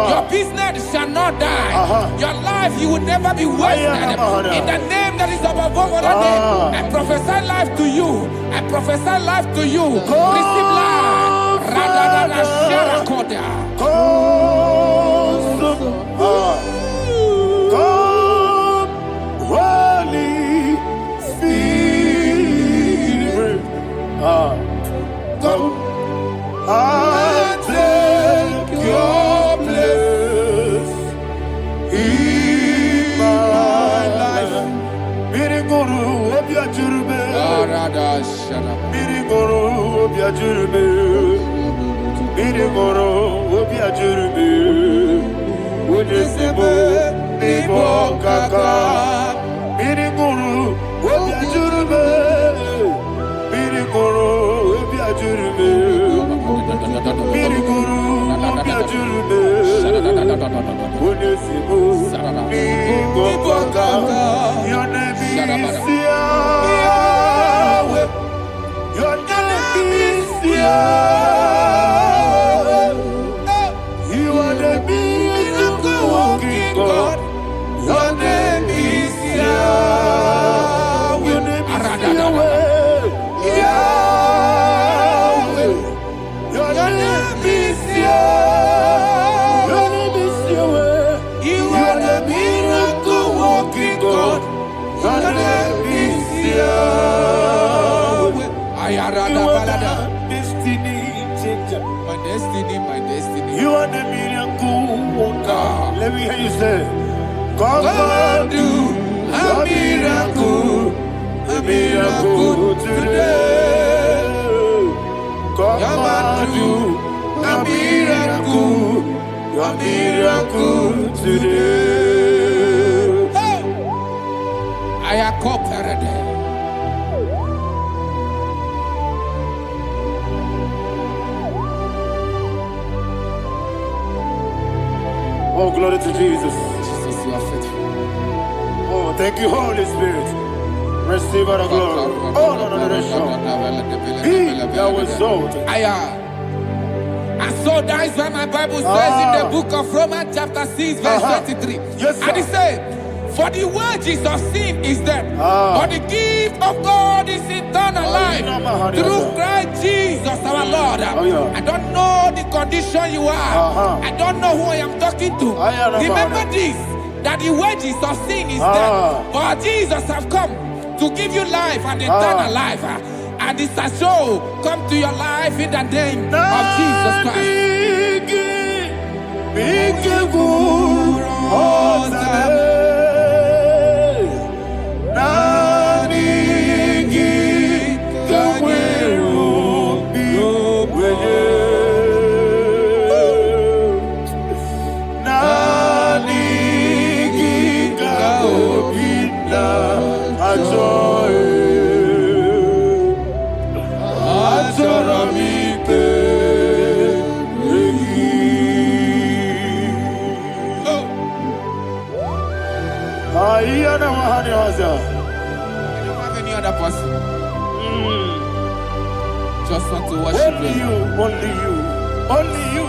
Your business shall not die. Your life, you will never be wasted. In the name that is above all other name, I prophesy life to you. I prophesy life to you. Receive life. Radadada Sharakoda. Come, Holy Spirit. Come and take your place in my life. Miriguru obiajurube. Miriguru obiajurube. Miriguru obiajurube. Ujesebo nibo kaka. Miriguru obiajurube. Miriguru obiajurube. Miriguru obiajurube. Ujesebo nibo kaka. Your name is Yahweh. Your name is Yahweh. You are the miracle working God. Your name is Yahweh. Your name is Yahweh. Yahweh. Your name is Yahweh. Your name is Yahweh. You are the miracle working God. Your name is Yahweh. You are the destiny changer. My destiny. You are the miracle worker. Let me hear you say, come and do a miracle today. Come and do a miracle today. I am cooperative. Oh, glory to Jesus. Jesus, you are faithful. Oh, thank you, Holy Spirit. Receive our glory. Oh, no. Be thou exalted. And so that is why my Bible says in the book of Romans chapter 6 verse 23. Yes, sir. And it says, for the wages of sin is death, but the gift of God is eternal life through Christ Jesus our Lord. I don't know the condition you are. I don't know who I am talking to. Remember this, that the wages of sin is death, but Jesus have come to give you life and eternal life. And this shall show come to your life in the name of Jesus Christ. I don't have any other person. Just want to worship only you, only you,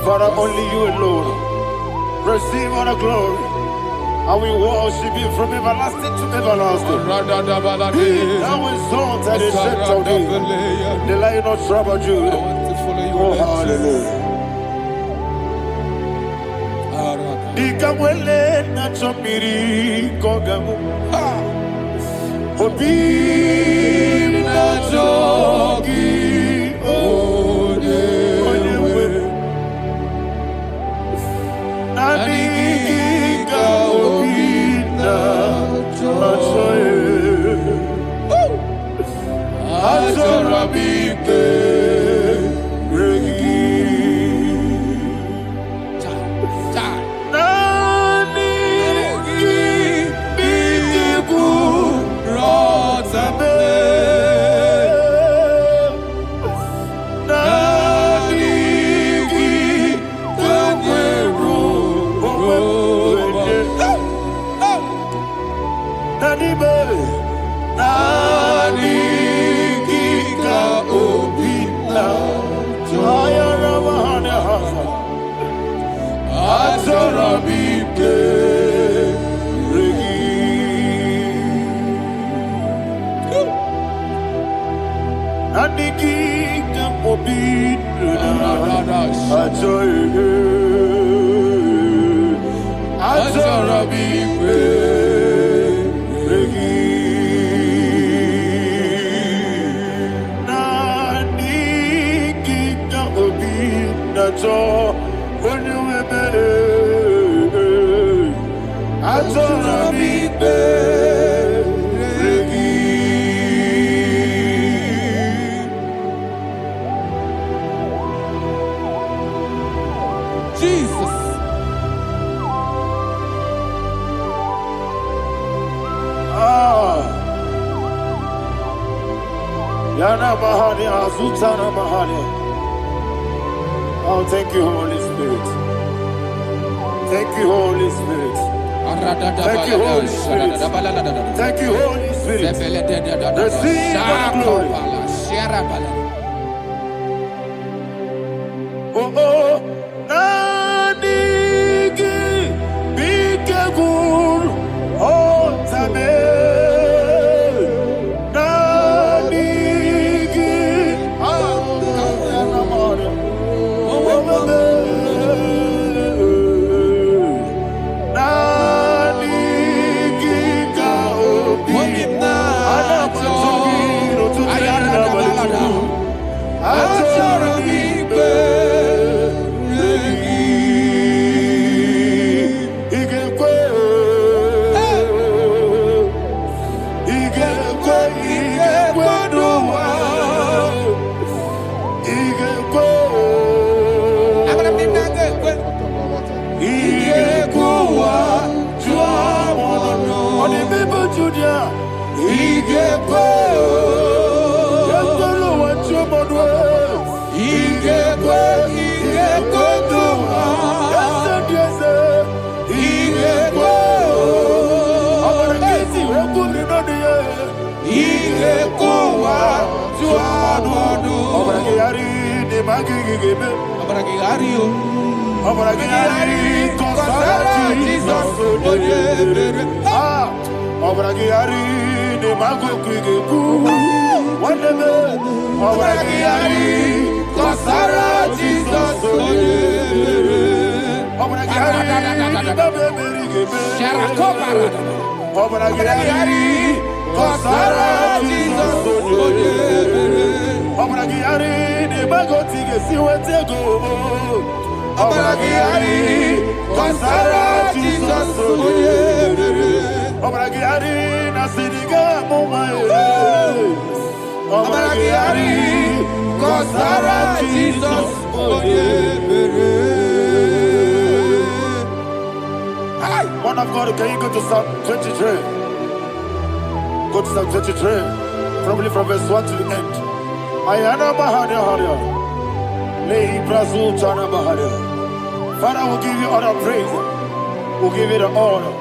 Father, only you alone. Receive all the glory, and we worship you from everlasting to everlasting. Be thou exalted and set of thee, the Lion of tribe of Judah. Oh, hallelujah. Ikamwele na chomiri kogamu. Obi na jogi onewe. Naniga obi na choe. Azorabike regi. Nani Nani Gika Obina Jayara Mahana Hasa Atorabike Regi Nani Gika Obina Atorabike Regi So when you were I told her be Jesus. Yana Mahani Azutana Mahani. Oh, thank you, Holy Spirit. Thank you, Holy Spirit. Thank you, Holy Spirit. Thank you, Holy Spirit. Receive the glory. Oh, oh, Nanigi, Bigagul, oh, Tame, Nanigi, Man of God, can you go to Psalm 23? Go to Psalm 23, probably from verse 1 to the end. Ayana Mahana Haria. Lay Brazil Chana Mahana. Father, we'll give you all the praise. We'll give you the honor.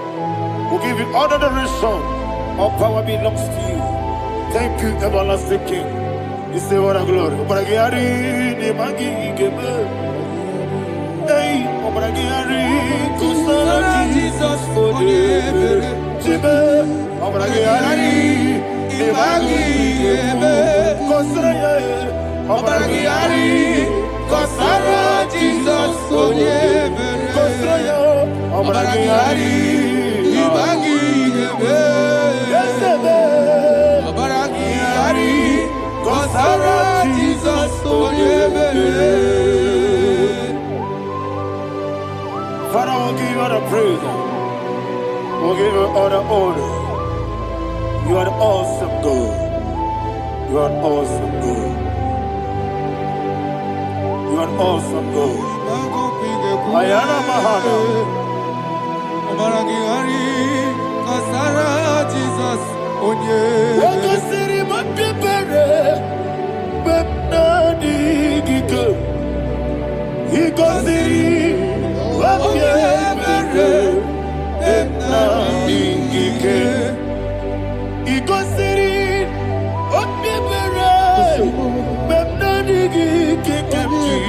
We'll give you all the adoration. All power belongs to you. Thank you, everlasting King. You say what a glory. Obragiari, Nimagi, Gebe. Hey, Obragiari, Kusara, Jesus, for the Jibe. Obragiari, Nimagi, Gebe. Kusara, Obragiari, Kusara, Jesus, for the Kusara, Obragiari, Nimagi, Gebe. Obragiari, Kusara, Jesus, for the Father, we'll give you all the praise. We'll give you all the honor. You are an awesome God. You are an awesome God. You are an awesome God. Ayana Mahana. Obaragihari, Kasara, Jesus, Onye. Wakasiri Mapipere, Bepnadi Giko. Ikosiri. Igosiri, Otmibere, Memnadigi, Kikemji.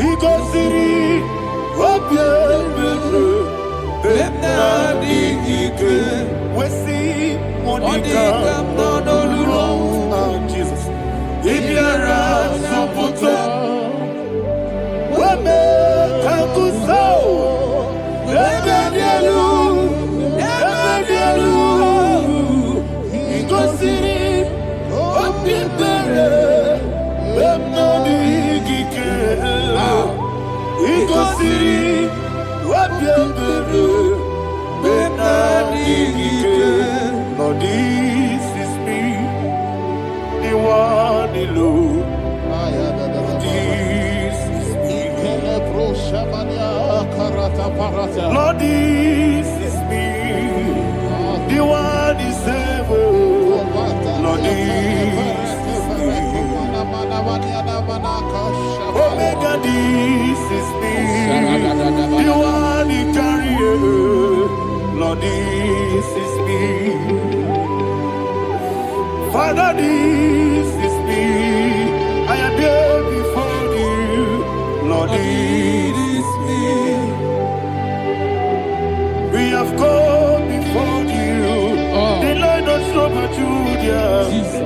Igosiri, Otmibere, Memnadigi, Wesi, Monica, Jesus. Ibiara, Sopoto, Wame, Kankuso, Ebedielu, Igosiri, Otmibere, Memnadigi, Igosiri, Otmibere, Memnadigi. Lord, this is me, the one alone. This is me. Lord, this is me, the one is able. Lord, this is me. Omega, this is me, the one he carries. Lord, this is me. Father, this is me. I am here before you. Lord, this is me. We have come before you. The Lord of Super Judah.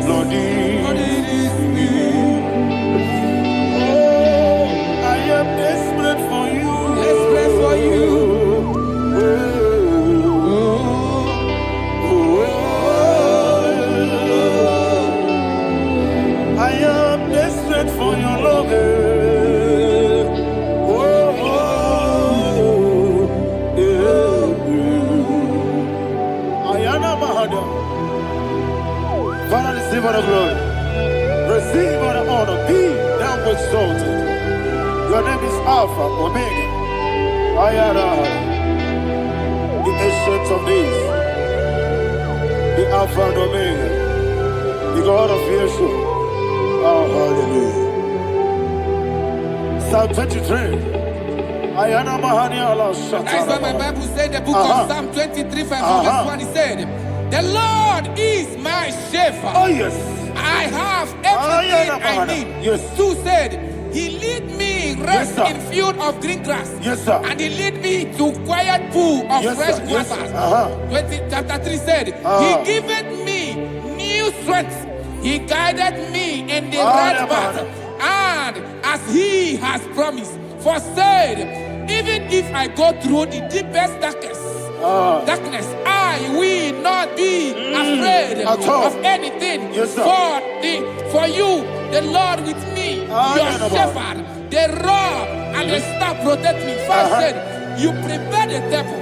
Lord, this is me. Oh, I am desperate for you. Desperate for you. I am desperate for your love. Father, receive all the glory. Receive all the honor. Be thou exalted. Your name is Alpha, Omega. I am the ancient of days. The Alpha and Omega. The God of Yeshua. Oh, hallelujah. Psalm 23. Ayana Mahani Allah Shata. That's why my Bible said the book of Psalm 23, 5, verse 1, he said, the Lord is my shepherd. Oh, yes. I have everything I need. Yes. 2 said, he lead me rest Yes, in field of green grass. Yes, sir. And he lead me to quiet pool of Yes, fresh sir. Yes, waters. sir. Chapter 3 said, he giveth me new strength. He guided me in the right path. And as he has promised, for said, even if I go through the deepest darkness, I will not be afraid of anything. Yes, sir. For you, the Lord with me, your shepherd, the rod and the staff protect me. First said, you prepare the table,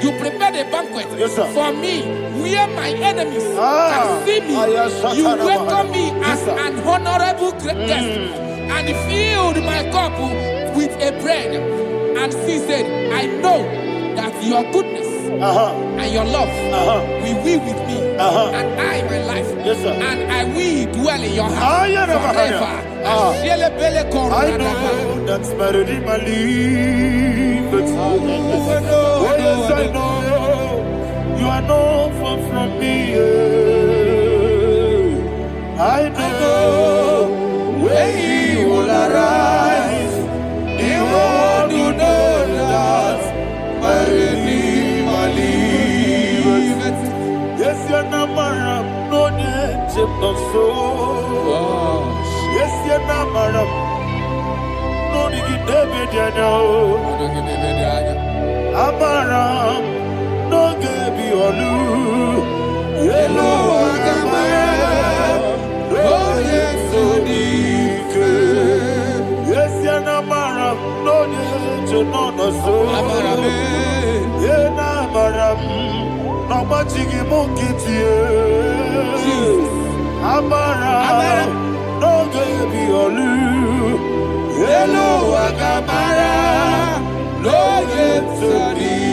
you prepare the banquet for me, where my enemies can see me. You welcome me as an honorable guest, and filled my cup with a bread. And she said, I know that your goodness and your love will be with me, and I, my life, and I will dwell in your house forever. I know that's better than my life. Oh, yes, I know you are not far from me. I know when he will arise, he will do that. My Redeemer liveth. Yes, you're not married, no need to so. Yes, you're not married, no need to be Amaram, no gebi olu. Yellow Agamara, no yesodike. Yes, you're not married, no need to know so. Yena maram, no machigi mukiti. Amaram, no gebi olu. Yellow Agamara, no yesodike.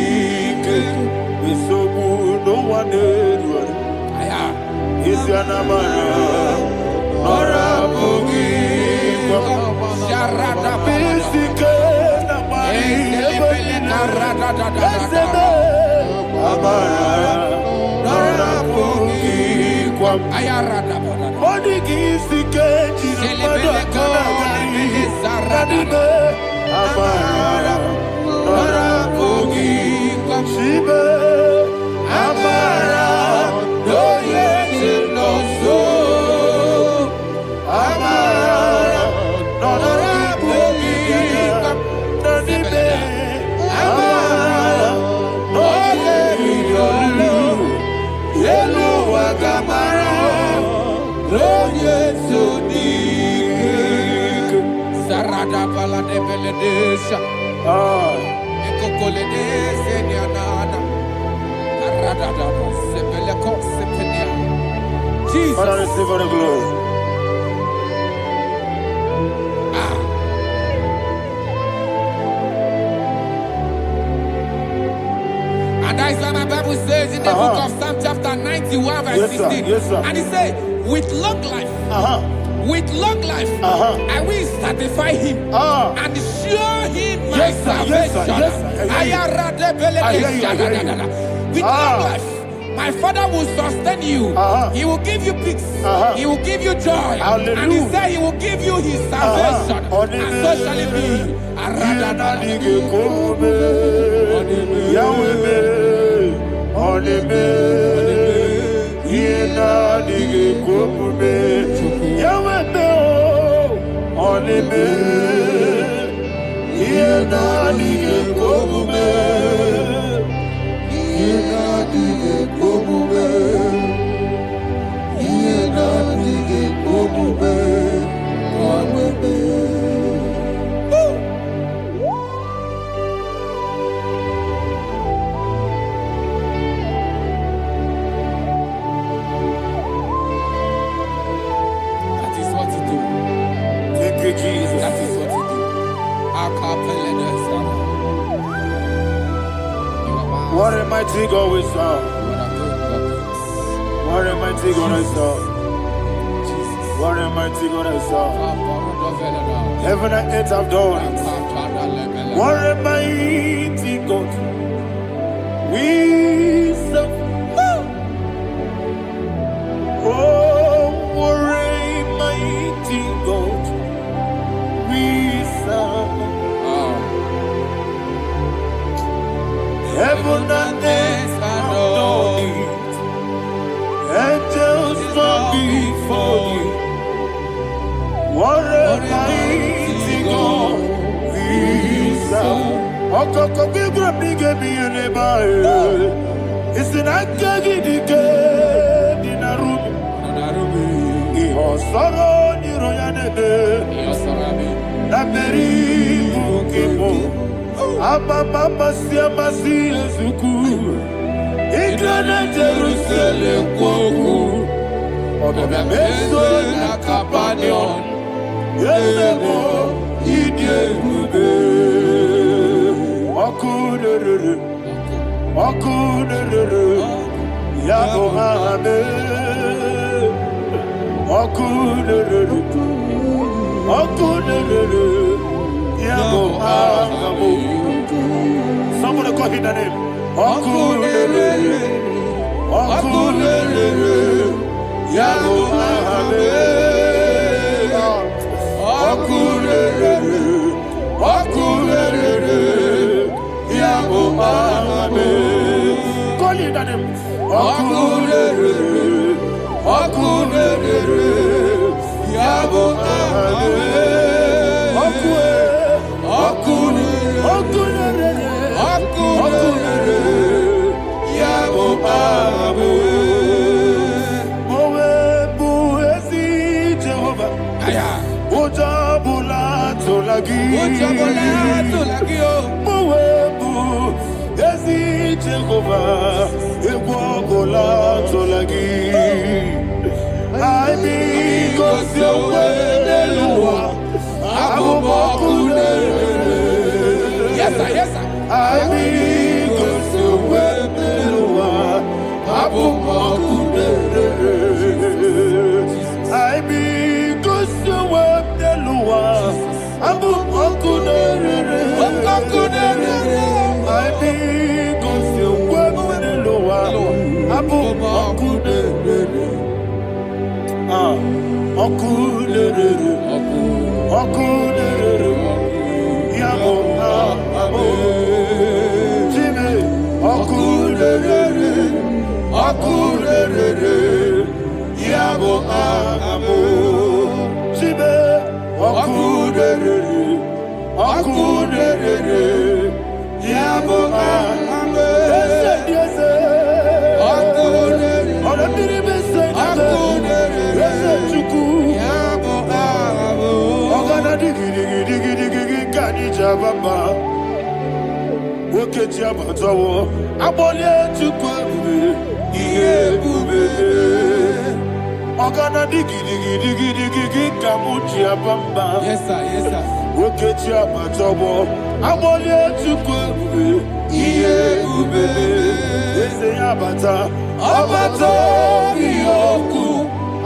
We so good, no one did. Is your namara, Nora Bogi, Sharada Bisike, Namari, Amara, Nora Bogi. Jesus. Father, receive all the glory. And that is what my Bible says in the book of Psalm chapter 91 verse 16. Yes, sir. And it says, with long life, with long life, I will satisfy him and show him my salvation. With long life, my Father will sustain you. He will give you peace. He will give you joy. Hallelujah. And he said he will give you his salvation. And so shall it be. Jesus. That is what you do. What a mighty God we serve. What a mighty God I serve. What a mighty God I serve. Heaven and earth have done it. What a mighty God we serve. Oh, what a mighty God we serve. Heaven and earth have done it. Angels bow before you. What a mighty God we serve. Okoko bibra bige bi eleba. It's an akagi dike dinarubi. Iho soro ni royanebe. Naberi bukipo. Ababa siama silezuku. Igrana Jerusalem kwoku. Obe meso na kapanion. Yesemo idierube. Wakunerere. Wakunerere. Yabo hame. Wakunerere. Wakunerere. Yabo hame. Somebody call him the name. Wakunerere. Wakunerere. Yabo hame. Wakunerere. Wakunerere. Yabo hame. Call him the name. Wakunerere. Wakunerere. Yabo hame. Yes, sir. Yes, sir. Yes, sir. Yes, sir.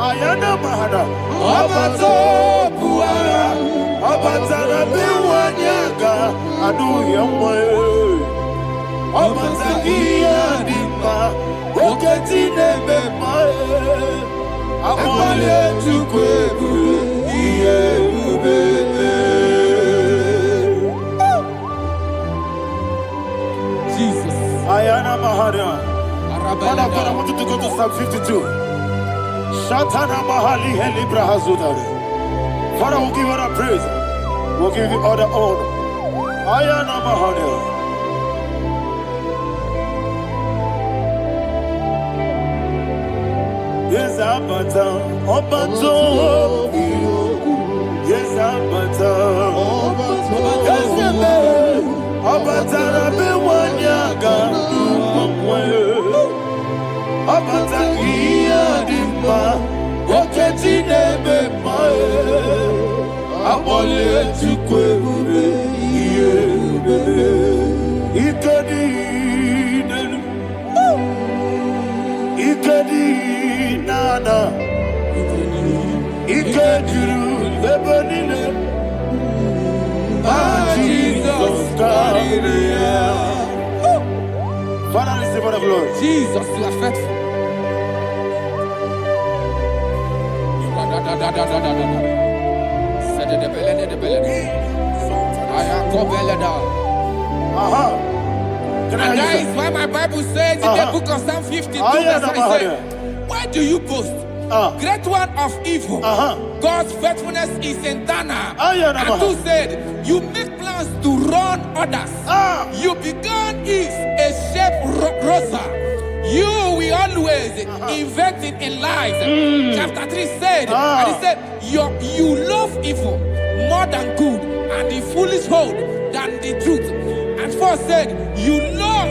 Ayana mahada, abato buara, abatara biwanyaga, adu yamwe, abata iya dimba, oketi nebe mae, amale tukwebu, iye ubebe. Jesus. Ayana mahada. Father, I want you to go to Psalm 52. Shatana Mahali Helibra Hazudare. Father, we'll give you all the praise. We'll give you all the honor. Ayana Mahali. Yes, Abata. Obato. Yes, Abata. Yes, Abata. Rabe Wanyaga. Abata iya dimba, oketi nebe mae, abole tukwebu iye bebe, ikedi nana, ikediru lebanile, Jesus Christ. Father, receive all the glory. Jesus, you are faithful. And that is why my Bible says in the book of Psalm 52, verse 9, why do you boast? Great one of evil. God's faithfulness is eternal. And who said, you make plans to run others. You began is a shape rosa. You will always invent it in lies. Chapter 3 said, and he said, you love evil more than good, and the foolish hold than the truth. And 4 said, you love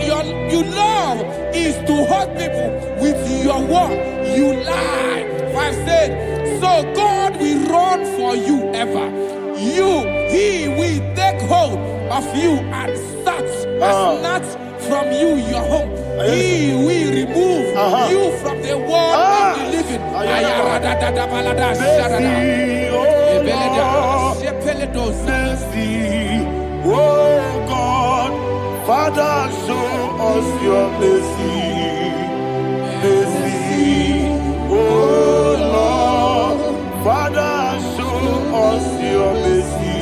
is to hurt people with your word. You lie. 5 said, so God will run for you ever. He will take hold of you and snatch from you your home. He will remove you from the world of the living. Oh God, Father, show us your mercy. Mercy, oh Lord, Father, show us your mercy.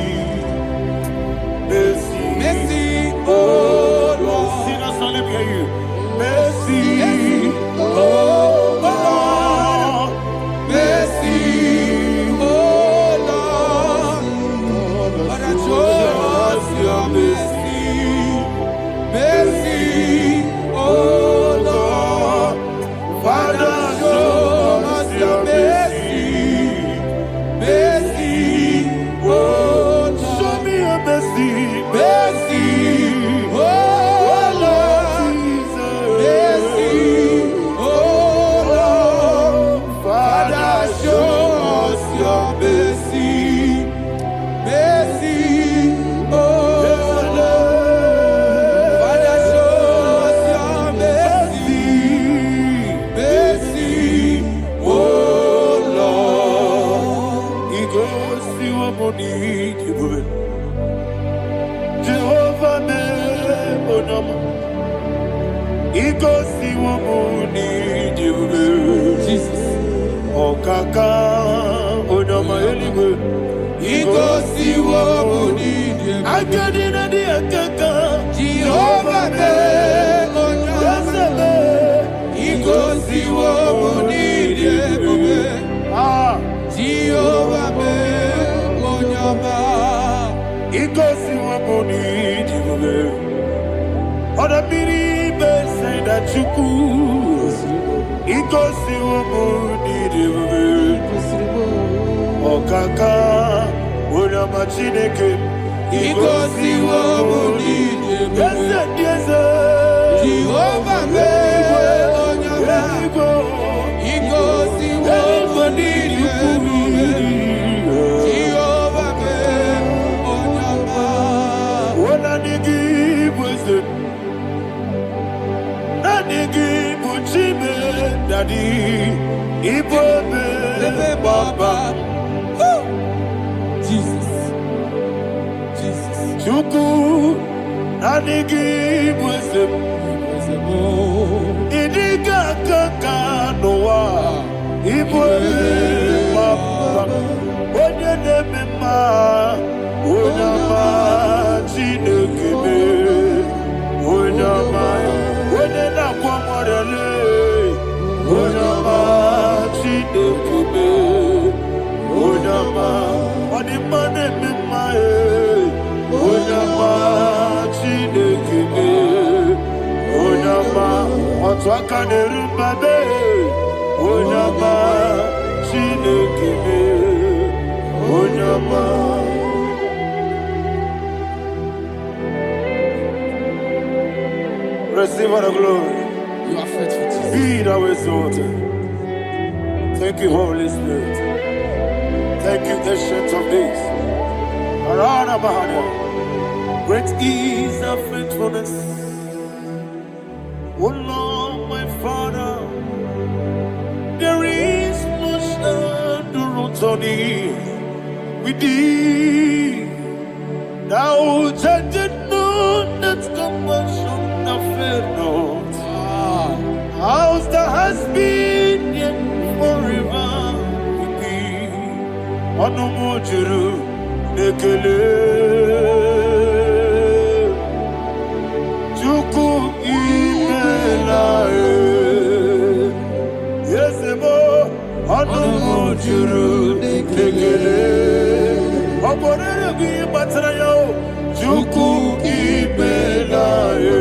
Mercy, Mercy, oh Lord, sinners only hear you. Mercy, oh Lord, mercy, oh Lord, Father, show us your mercy. Mercy, oh Lord, Father, show us your mercy. Mercy, oh Lord, show me your mercy. mercy, oh Lord, mercy, oh Lord, Father, show us your mercy. Mercy, oh Lord, Father, show us your mercy. Mercy, oh Lord. He goes to a money. Jehovah me onama. He goes to a money. Jesus. Okaka Jehovah me onyame igosi wo munidi bube Jehovah me onyama igosi wo munidi bube Oda biri be say that you could igosi wo munidi bube Okaka Oda machineke igosi wo munidi bube Jehovah me onyama igosi wo munidi bube Jehovah me onyama Oda nigi bwese Nigi buchime Daddy Ibobe Baba Jesus Chuku Nanigi bwese Idiga kaka noa Ibobe Baba Onye nemema Onyama Chinekebe Onyama Onye nakwa morele Onyama Chinekebe Onyama Onimane memae Onyama Chinekebe Onyama Otwaka nerumbabe Onyama Chinekebe Onyama Receive all the glory. you are faithful Jesus Be thou exalted. Thank you, Holy Spirit. Thank you, Ancient of Days. Arana Bahana. Great is thy faithfulness. O Lord, my Father, there is no shadow on thee. With thee, thou judgest not that compassion of fail not. How's the has been yet forever with thee? Onomojuru nekele Chuku imelae Yesemo Onomojuru nekele Oborere gi batrayo Chuku imelae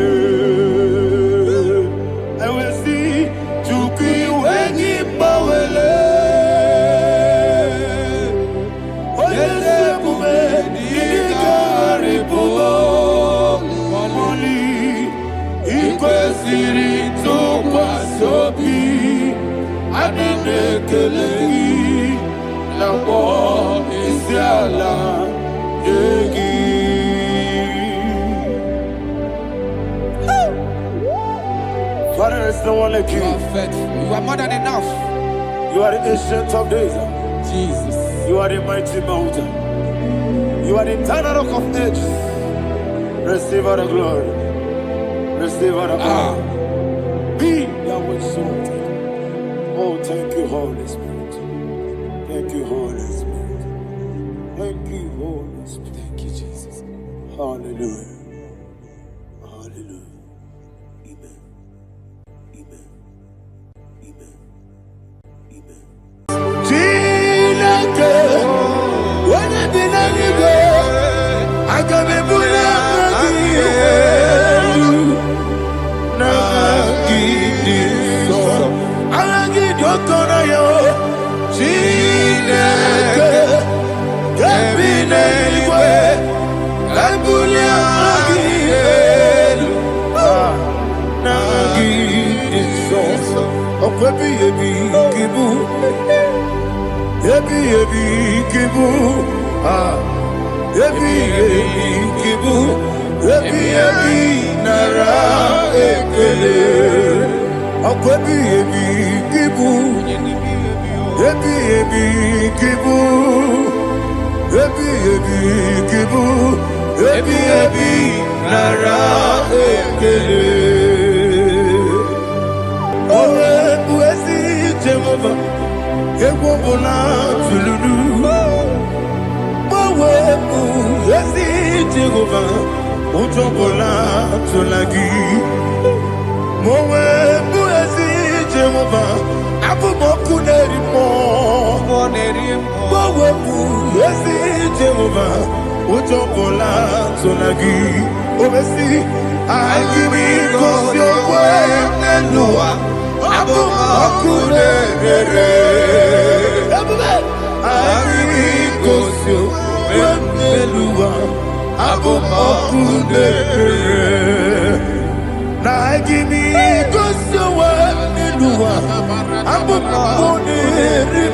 Father, there's no one like you. You are faithful. You are more than enough. You are the ancient of days. Jesus. You are the mighty mountain. You are the eternal rock of ages. Receive all the glory. Receive all the honor. Be thou exalted. Oh, thank you, Holy Spirit. Thank you, Holy Spirit. Thank you, Holy Spirit. Thank you, Jesus. Hallelujah. Hallelujah. Amen. Amen. Amen. Amen. Chineke, when I did I can be put Esi Jehovah, Ujobola Tolagi. Mowe Buezi Jehovah, Abu Mokunerimo. Mowe Buezi Jehovah, Ujobola Tolagi. Obesi, IGBO Nelua, Abu Mokunerere. IGBO Nelua, Abu Mokunerere. Na IGBO Nelua, Abu Mokunerere.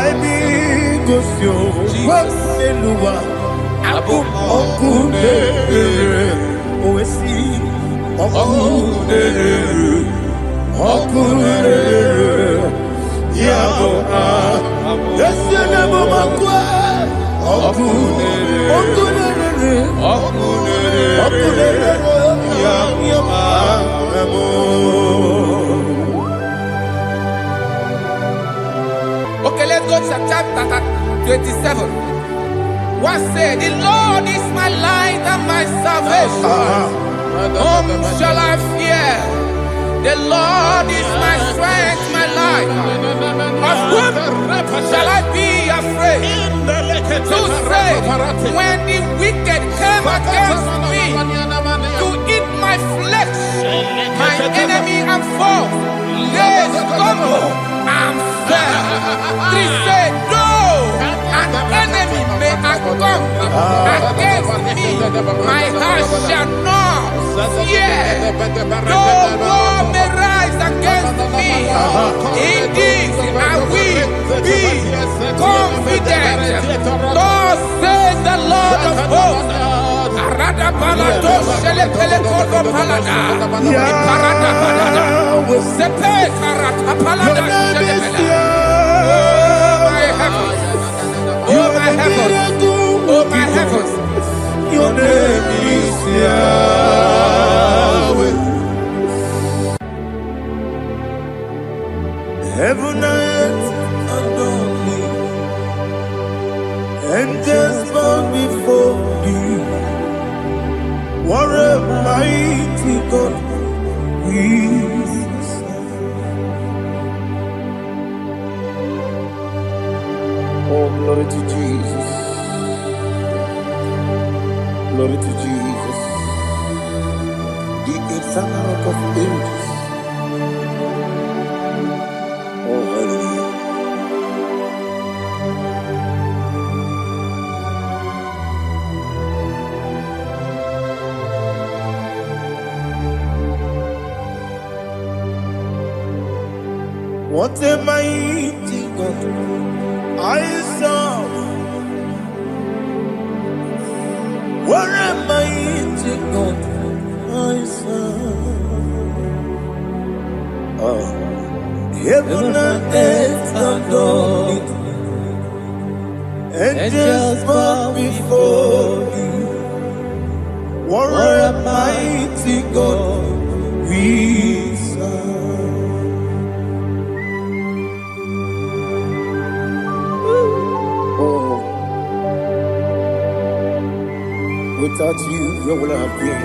IGBO Nelua, Abu Mokunerere. Oesi Mokunerere. Yabo Yesenebo Makwa Mokunerere. Okay, let's go to chapter 27. What said, the Lord is my light and my salvation. Whom shall I fear? The Lord is my strength, my life. Of whom shall I be afraid? To say, when the wicked came against me to eat my flesh, my enemy and foe, they stumble and fell. Three said, no, an enemy may have come against me, my heart shall not fear. No war may rise against me. In this I will be confident. Thus says the Lord of hosts. Arada balado shele pele kodo palada. Iparada balada. Sepe karata palada shele pele. Oh my heavens. Oh my heavens. Oh my heavens. Your name is Yahweh. Heaven and earth adore me, angels bow before thee. What a mighty God we serve. Oh, glory to Jesus. Glory to Jesus. The eternal rock of ages. Oh, hallelujah. What a mighty God I serve. What a mighty God I serve. Heaven and earth adore it. Angels bow before you. What a mighty God we serve. Oh, without you, where would I have been?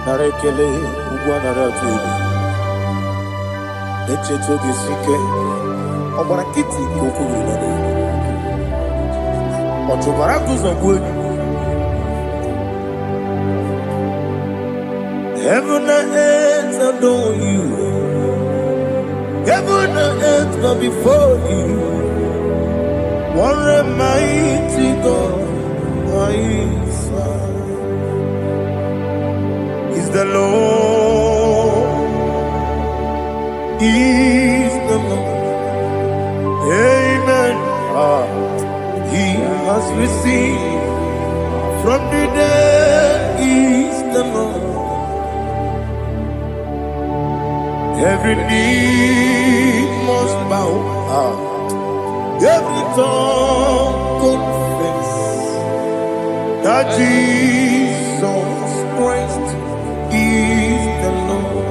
Narekele Ugwanaratu. Echeto Gisike. Obarakiti Kokuru. Otobaraku Zongwe. Heaven and earth adore you. Heaven and earth bow before you. What a mighty God I serve. Is the Lord. Is the Lord. Amen. He has received from the dead. Is the Lord. Every knee must bow. Every tongue confess that Jesus Christ is the Lord.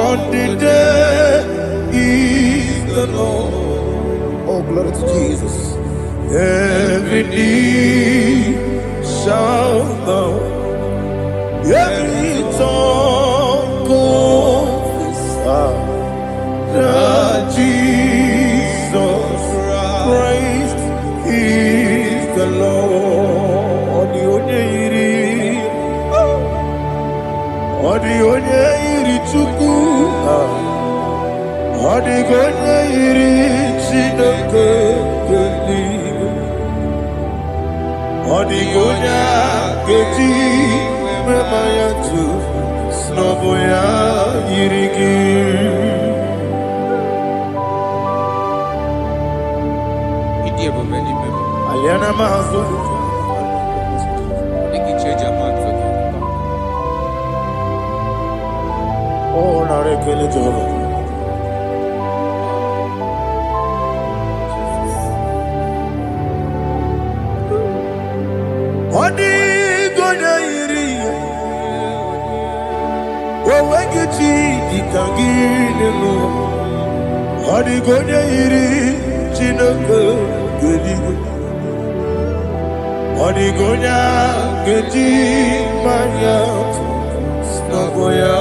on the day is the Lord. Oh, glory to Jesus. Every knee shall bow, every tongue confess that Jesus Christ is the Lord. Onye iri Chukwu, onye iri Chineke eluigwe, onye ga-eji mema ya tu n'ọbụ ya yiri gị. Aliana Mahazo. Oh, na rekele Jehovah. Odi gonya iri, owegiti ikangilelo. Odi gonya iri, Chineke geligo. Odi gonya geti manya, snaboya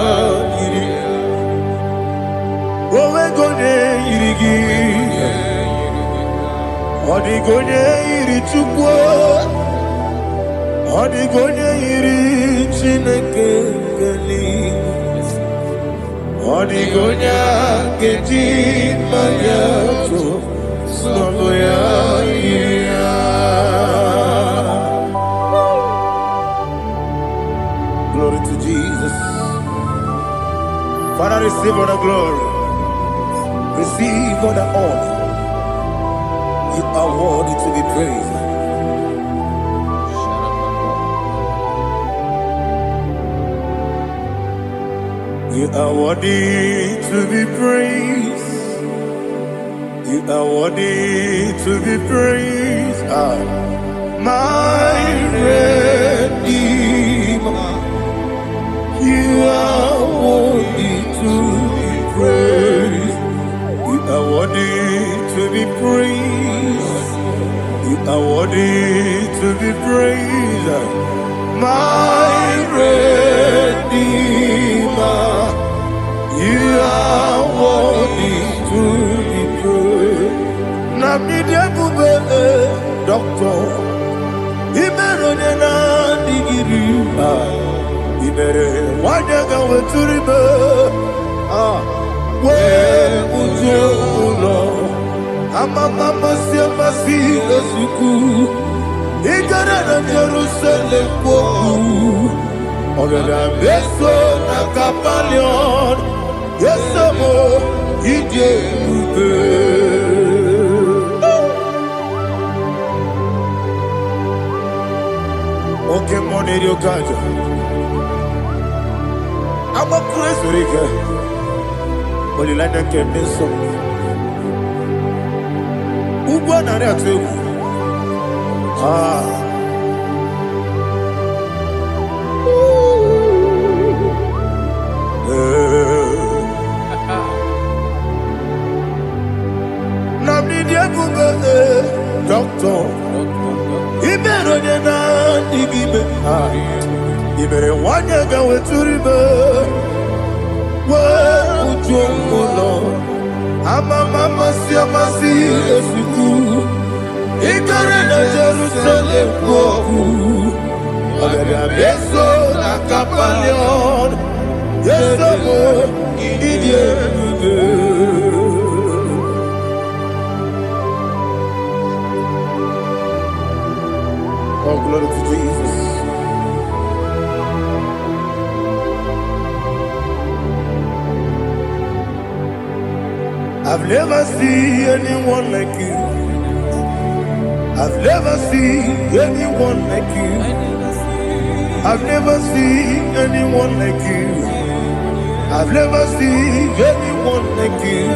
iri. Owegonye irigi, odigonye iri Chukwu, odigonye iri Chineke eluigwe, odigonye ga-eji mmanya atụ n'ọbụ ya yiri ya. Glory to Jesus. Father, receive all the glory. Receive all the honor. You are worthy to be praised. You are worthy to be praised. You are worthy to be praised. My Redeemer. You are worthy to be praised. You are worthy to be praised. You are worthy to be praised. My Redeemer. You are worthy to be praised. Namidebube Doctor. Imeronena digiri. Ibere wanyaga weturibe. We ujo ulo amama masi esuku igara na Jerusalem kwoku ogada beso na kapalion yesomo ije ube. Okay, money yo kaja I'm a crazy rigger. Only like that can be so. Who won on that too? Namni diabu doctor. Ibero na digibe. Ibere wanya gawe turibe. Ujomulo amama masi esuku igara na Jerusalem kwoku agada beso na kapalion yesomo idie ube. Oh, glory to Jesus. I've never seen anyone like you. I've never seen anyone like you. I've never seen anyone like you. I've never seen anyone like you.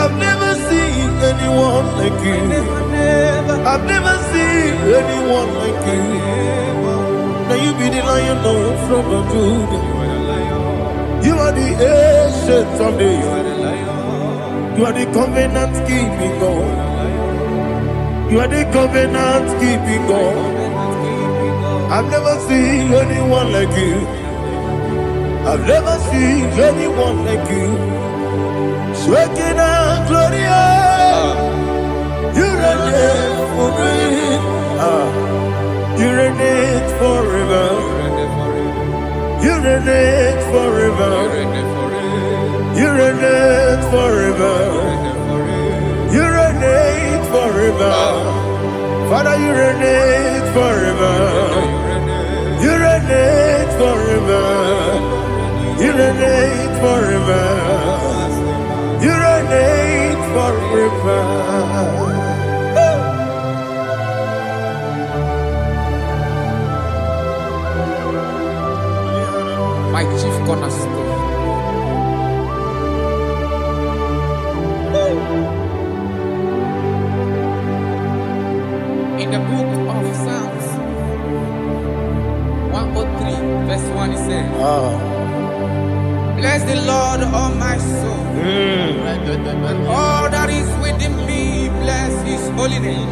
I've never seen anyone like you. I've never seen anyone like you. Now you be the Lion of from the Judah. You are are the ancient of days. You are the covenant keeping God. You are the covenant keeping God. I've never seen anyone like you. I've never seen anyone like you. Sweating and glorious. You reign forever. You reign forever. You reign forever. You reign forever. You reign forever. Father, you reign forever. You reign forever. You reign forever. You reign forever. My chief cornerstone. In the book of Psalms 103, verse 1, it says, bless the Lord, all my soul, and all that is within me, bless his holy name.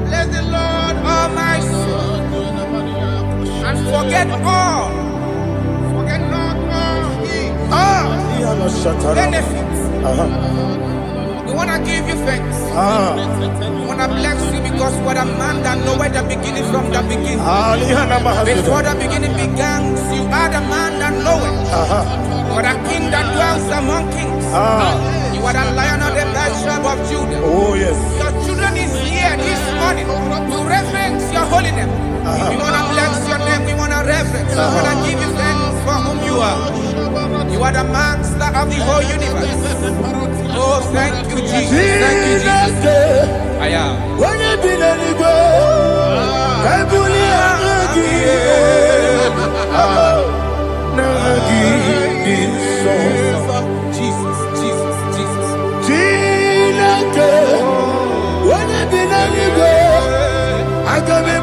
Bless the Lord, all my soul, and forget not all his benefits. We want to give you thanks. We want to bless you because what a man that knoweth the beginning from the beginning. Before the beginning began, you are the man that knoweth. You are the king that dwells among kings. You are the Lion of the tribe of Judah. Oh yes. Your children is here this morning to reverence your holy name. We want to bless your name. We want to reverence. We want to give you thanks for whom you are. You are the master of the whole universe. Oh, thank you, Jesus. Thank you, Jesus. I am. When you be the Jesus, Jesus, Jesus. When you be the I can be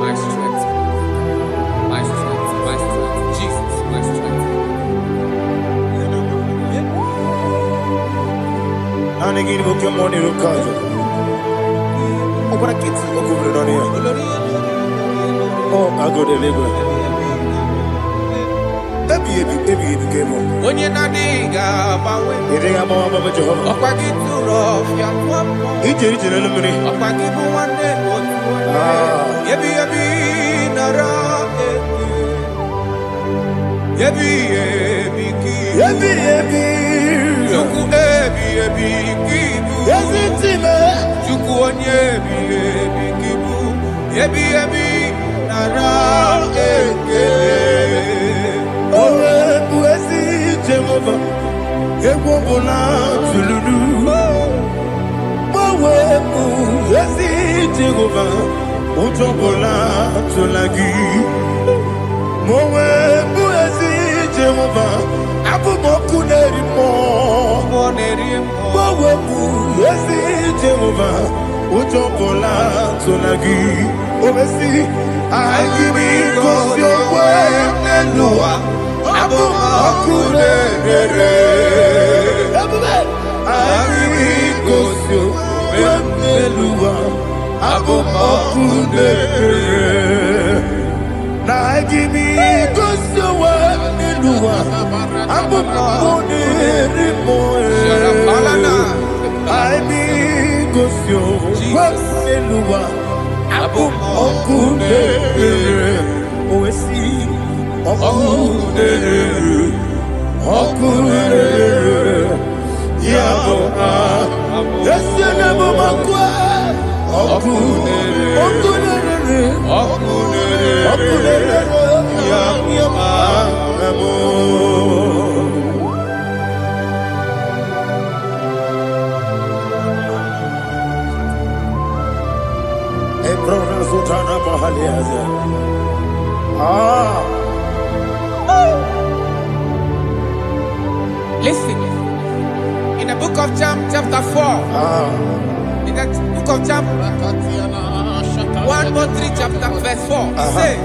My strength, my strength, my strength, Jesus, my strength. And again, book your money to come. Open a kids, open on here. Oh, I go to labor. Baby, came on. When you're not digging, You think I'm on Baba Jehovah? up I get too rough, young woman. He did it in a minute. Up I give you one day, Yebi, Nara, Yebi, Juku, Kibu, Yes, it's him. Juku, Kibu, Yebi, Nara, Oh, Pussy Jehovah. It won't go down to Lulu. Oh, Pussy Jehovah. Utobola to Lagi. Moe Pussy Jehovah. Abu Moku Nerimo. Moe Pussy Jehovah. Utobola to Lagi. Obesi. I give it cause your way and Noah. Abu Moku Nerimo. I give it cause your way and Noah. Abu Moku Nerimo. Na gimi kusuwa niluwa abu mone rimoe I be kusyo niluwa abu okune oesi okune yabo yesene bumakwa okune Listen, in the book of John, chapter 4, in the book of John, 1:3, chapter verse 4, it says,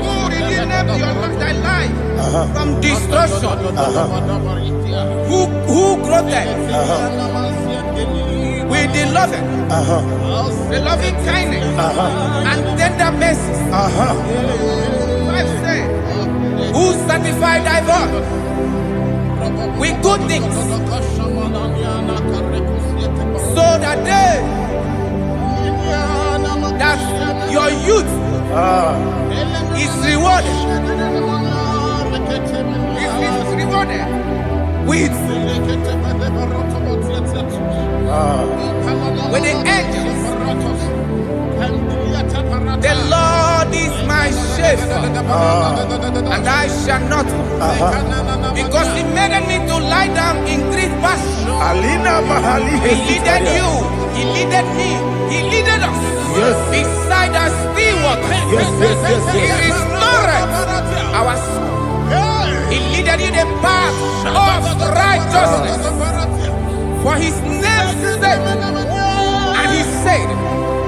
who redeemed thy life from destruction? Who grew with the loving kindness and tender mercies. Who sanctified thy body with good things, so that your youth is rewarded. Is rewarded with the angels. The Lord is my shepherd, and I shall not, because He made me to lie down in green pastures. He leaded you, He leaded me, He leaded us beside the still waters. He restored our soul. He leaded in the path of righteousness for His name's sake. And He said,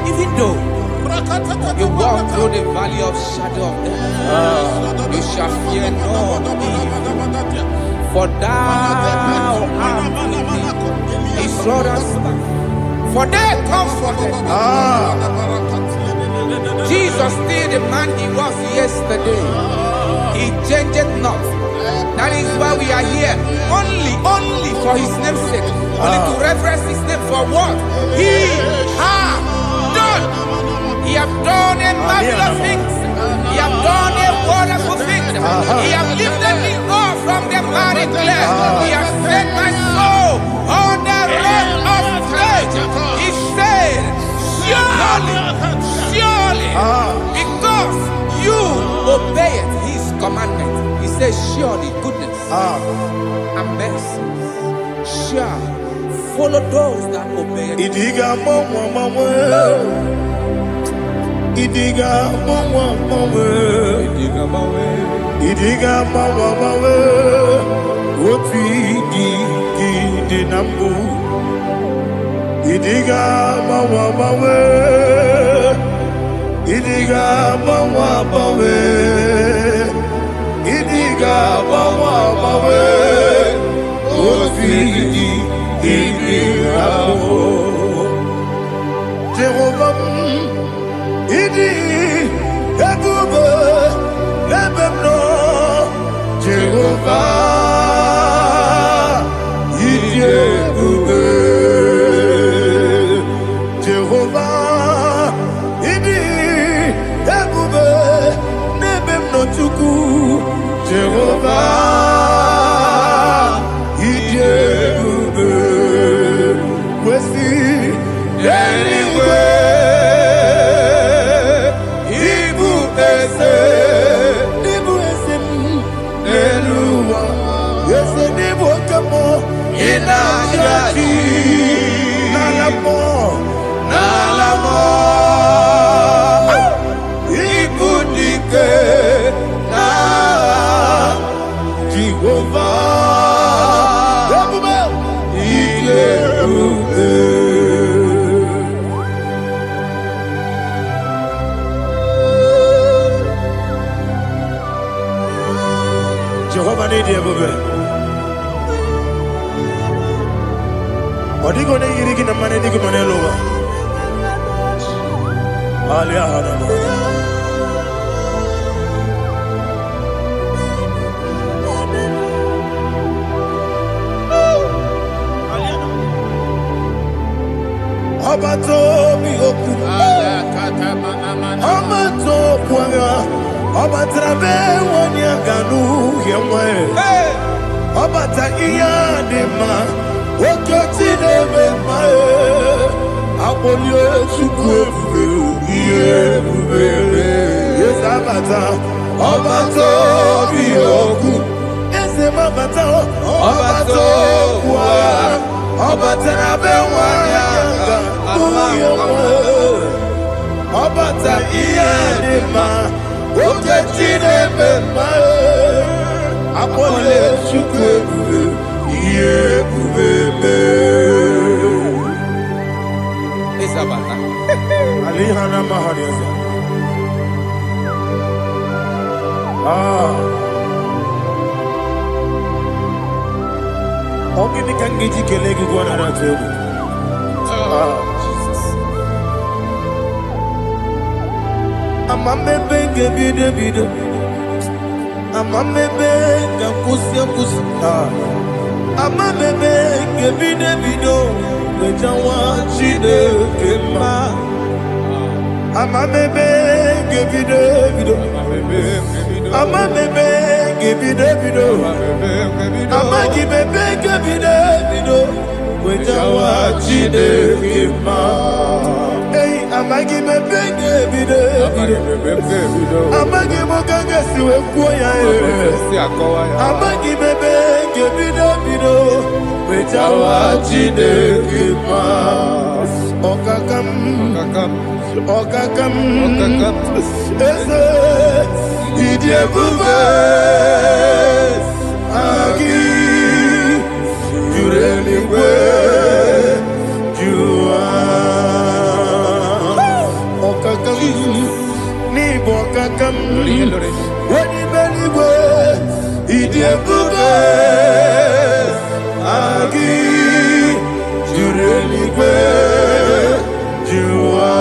even though you walk through the valley of shadow of death, you shall fear no evil, for thou art with me. His rod and staff, for they comforted. Jesus still the man He was yesterday. He changed not. That is why we are here, only for His name's sake, only to reverence His name for what He has done. He have done a marvelous things. He have done a wonderful thing. He have lifted me up from the miry clay. He has set my soul on the rock of faith. He said, surely, because you obeyed His commandment. He says, surely goodness and mercy shall follow those that obey it. Idiga mawe Woti di nambu Idiga mawe Idiga mawe Idiga mawe Woti di nambu Jehovah Idi ebube lebemno Jehovah Idi ebube Jehovah Idi ebube lebemno chuku Jehovah Idi ebube Wesi anyway Jehovah need you, baby. Odigo ne yiri gina mane digo mane loba. Obato bioku, Obato puanga, Obatrabe wanyaganu yemwe, Obata iyadema, Okoti nebe mae, Apolio chukwe yebube, Yesabata, Obato bioku, Yesemabata, Obato puanga, Obatrabe wanyaganu. Obata iyadema, Okoti nebe mae, Apole chukwe yebube. Isabata. Alihana mahariya. Ogini kangiji kelegi gwana ratubu. Amamebe gebide bide, amamebe gakusia kusia, amamebe gebide bido, wejawa chide kema, amamebe gebide bido, amamebe gebide bido, amagibebe gebide bido, wejawa chide kema. Amagi me benge bide, amagi mo ganga siwe kuya amagi me benge bide bido, wejawa chide kima. Okakam, ese idie bube, agi jureli we, ni bokakam wani beliwe idie bube agi jureliwe jua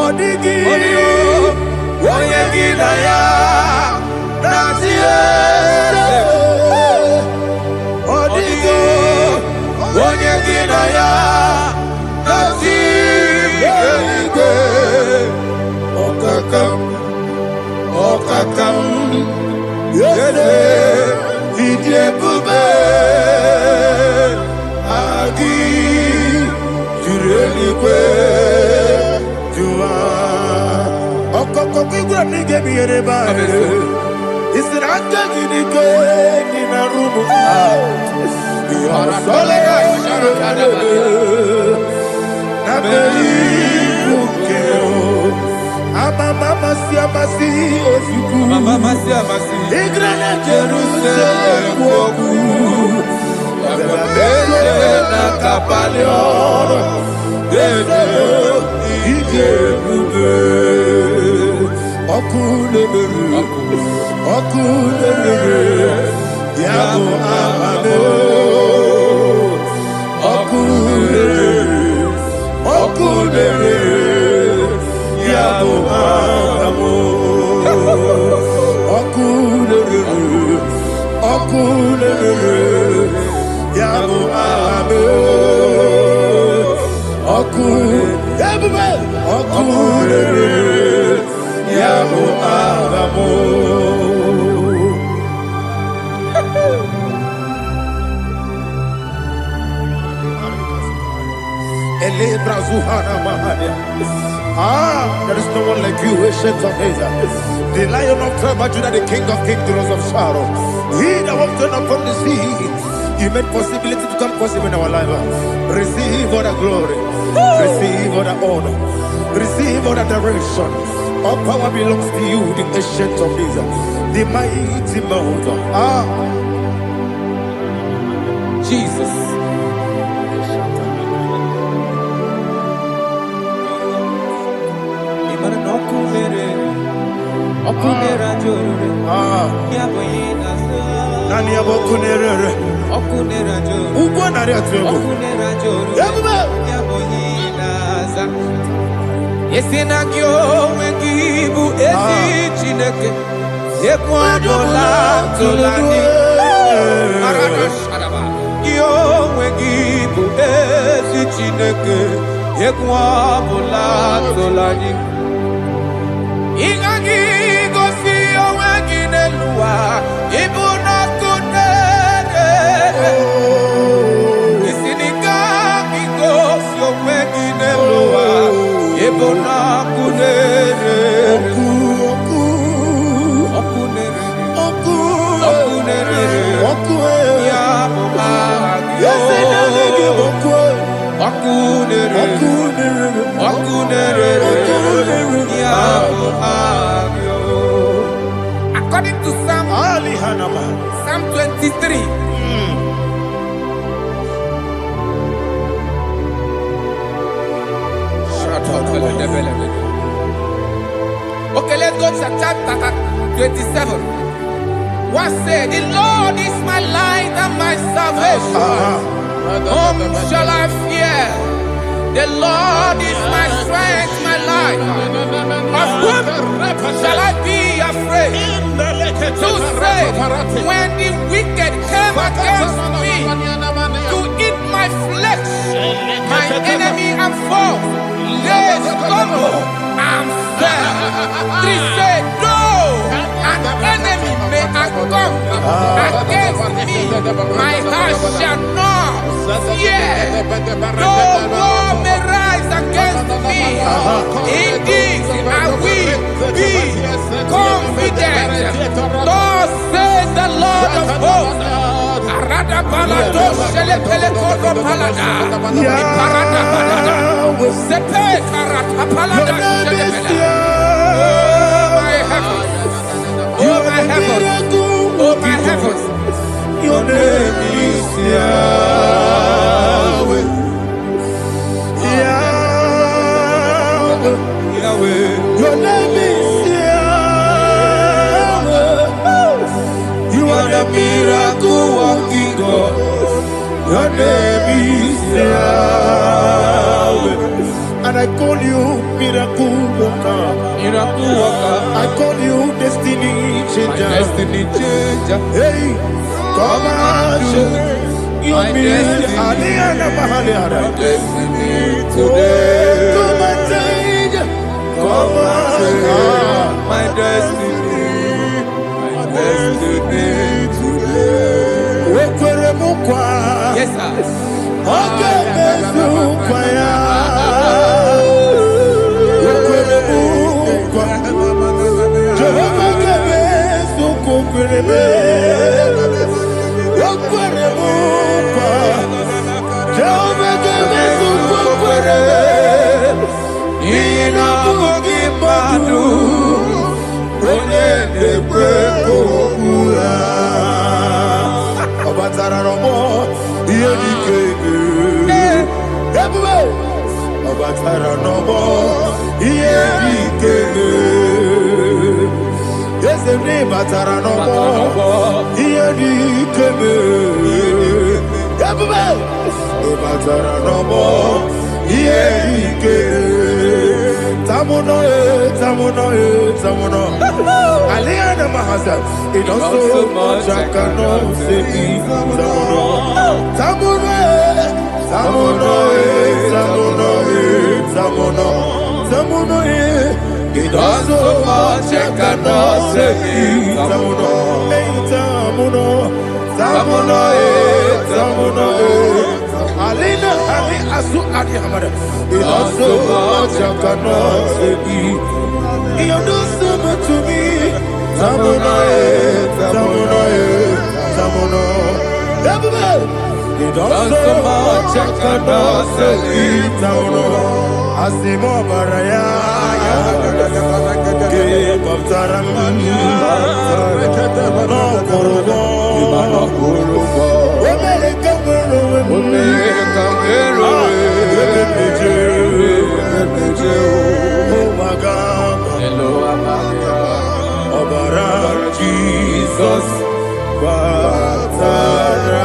odigi woyegi daya natie odigi woyegi daya natie. Okakam, yede, idie bube, agi, jureliwe, jua. Okokokigura nige biyere ba. Isiraka ginike nina rumu. Yasole nabeli ukeo. Mama siamasi osuku, mama siamasi. Igrana Jerusalem woku, abele na kapalion, ede igebube, okulebere, yabo amamo, okulebere. Yabo amo, okulere, yabo amo, okulere, yabo amo. Ele brazuhana mahania. There is no one like you, ancient of days. The Lion of tribe of Judah, the King of kings, the Rose of Sharon. He that walked on upon the sea. You made possibility to come possible in our life. Receive all the glory. Receive all the honor. Receive all the direction. All power belongs to you, the ancient of days, the mighty mountain. Jesus. Okunera jorore, yaboyina sa. Nani abokunere? Okunera jorore. Ugwa nari atwego. Okunera jorore, yaboyina sa. Esinagyo wegibu ezi chineke. Ekwadola tolani. Arada sharaba. Yo wegibu ezi chineke. Ekwadola tolani. Ingagi gosi oweginelua. Ibuna kunere. Isinika gosi oweginelua. Ibuna kunere. According to Psalm 23. Okay, let's go to chapter 27. What said, the Lord is my light and my salvation. Whom shall I fear? The Lord is my strength, my life. Of whom shall I be afraid? To say, when the wicked came against me to eat my flesh, my enemy and foe, they stumble and fell. Three said, no, an enemy may have come against me, my heart shall not fear. No war may rise against me. In this I will be confident. Thus says the Lord of hosts. Arada balado shele pele kodo palada. Iparada balada. Sepe karata palada shele pele. Oh my heavens. Oh my heavens. Oh my heavens. Your name is Yahweh. Yahweh. Yahweh. Your name is Yahweh. You are the miracle working God. Your name is Yahweh. And I call you miracle worker. Miracle worker. I call you destiny changer. Destiny changer. Hey, come on, you mean Aliana Mahaliana. Destiny today. Come and change. Come on, my destiny. My destiny today. Yes, sir. Okay, Aliana Mahasa, it also much I cannot say. Tamuno, it also much I cannot say. Tamuno, Alina, Ali Asu Adi Hamada, it also much I cannot say. You do so much to me. Tamuno. You don't so much I cannot say. Tamuno. Asimo Baraya. Keep up Taram. No Kurubo. Jesus, Batara.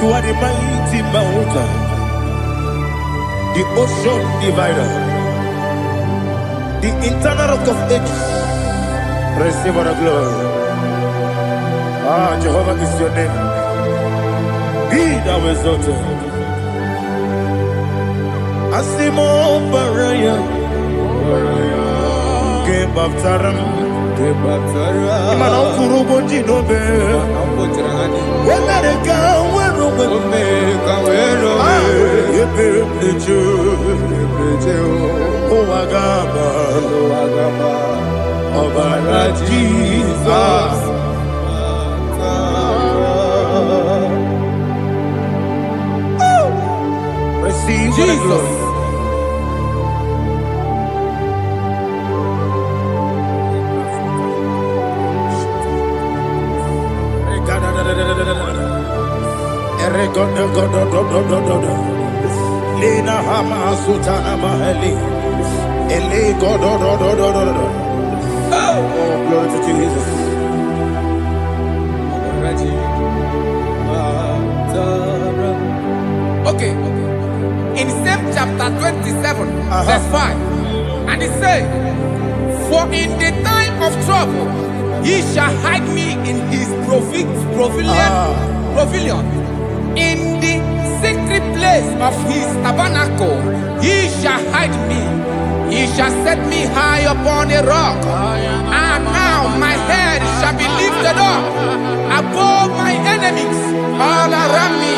You are the mighty mountain, the ocean divider, the internal rock of ages. Receive all the glory. Jehovah is your name. Be thou exalted. Asimo Baraya, Gebaptaram, Imana Kurubo Jinobe, Wenareka, Oagaba, Obara Jesus. Receive Jesus. Lena Hama Sutana Mahali. Ele Godo. Oh, glory to Jesus. Okay. In same chapter 27, verse 5, and it says, "For in the time of trouble, he shall hide me in his pavilion. In the secret place of his tabernacle, he shall hide me. He shall set me high upon a rock, and now my head shall be lifted up above my enemies all around me.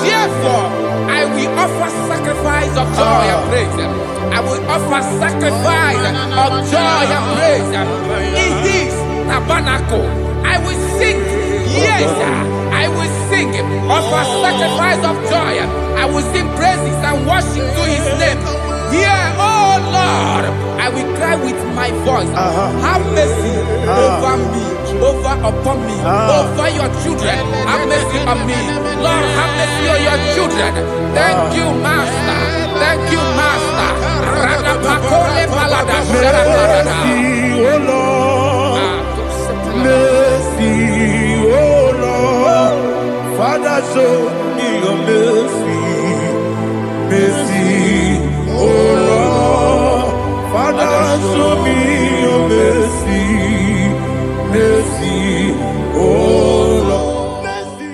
Therefore, I will offer sacrifice of joy and praise. I will offer sacrifice of joy and praise in his tabernacle. I will sing, yes, I will sing, offer sacrifice of joy. I will sing praises and worship to his name. Hear, oh Lord, I will cry with my voice. Have mercy over me, upon me, over your children. Have mercy on me. Lord, have mercy on your children. Thank you, Master. Thank you, Master. Mercy, oh Lord. Mercy, oh Lord. Father, show me your mercy. Mercy, oh Lord. Father, show me your mercy. Mercy, oh Lord. Mercy.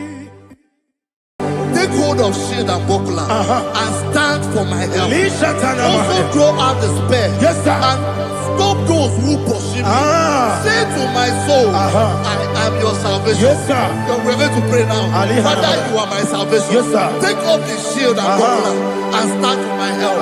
Take hold of shield and buckler and stand for my help. Also throw out despair. Yes, sir. And stop those who pursue me. Say to my soul, I am your salvation. Yes, sir. We're going to pray now. Father, you are my salvation. Yes, sir. Take off the shield and buckler and stand for my help.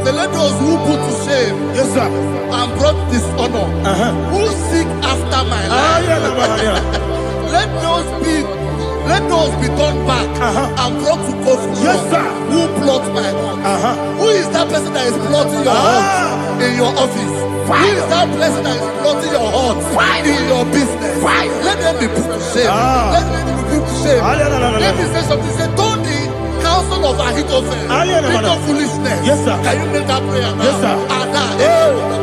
Let those who put to shame, Yes, sir. and brought dishonor, who seek after my life, let those be turned back and brought to confusion. Yes, sir. Who plot my heart? Who is that person that is plotting your heart in your office? Who is that person that is plotting your heart in your business? Let them be put to shame. Let them be put to shame. Let me say something. Say, don't the counsel of Ahithophel think of foolishness. Yes, sir. Can you make that prayer now? Yes, sir.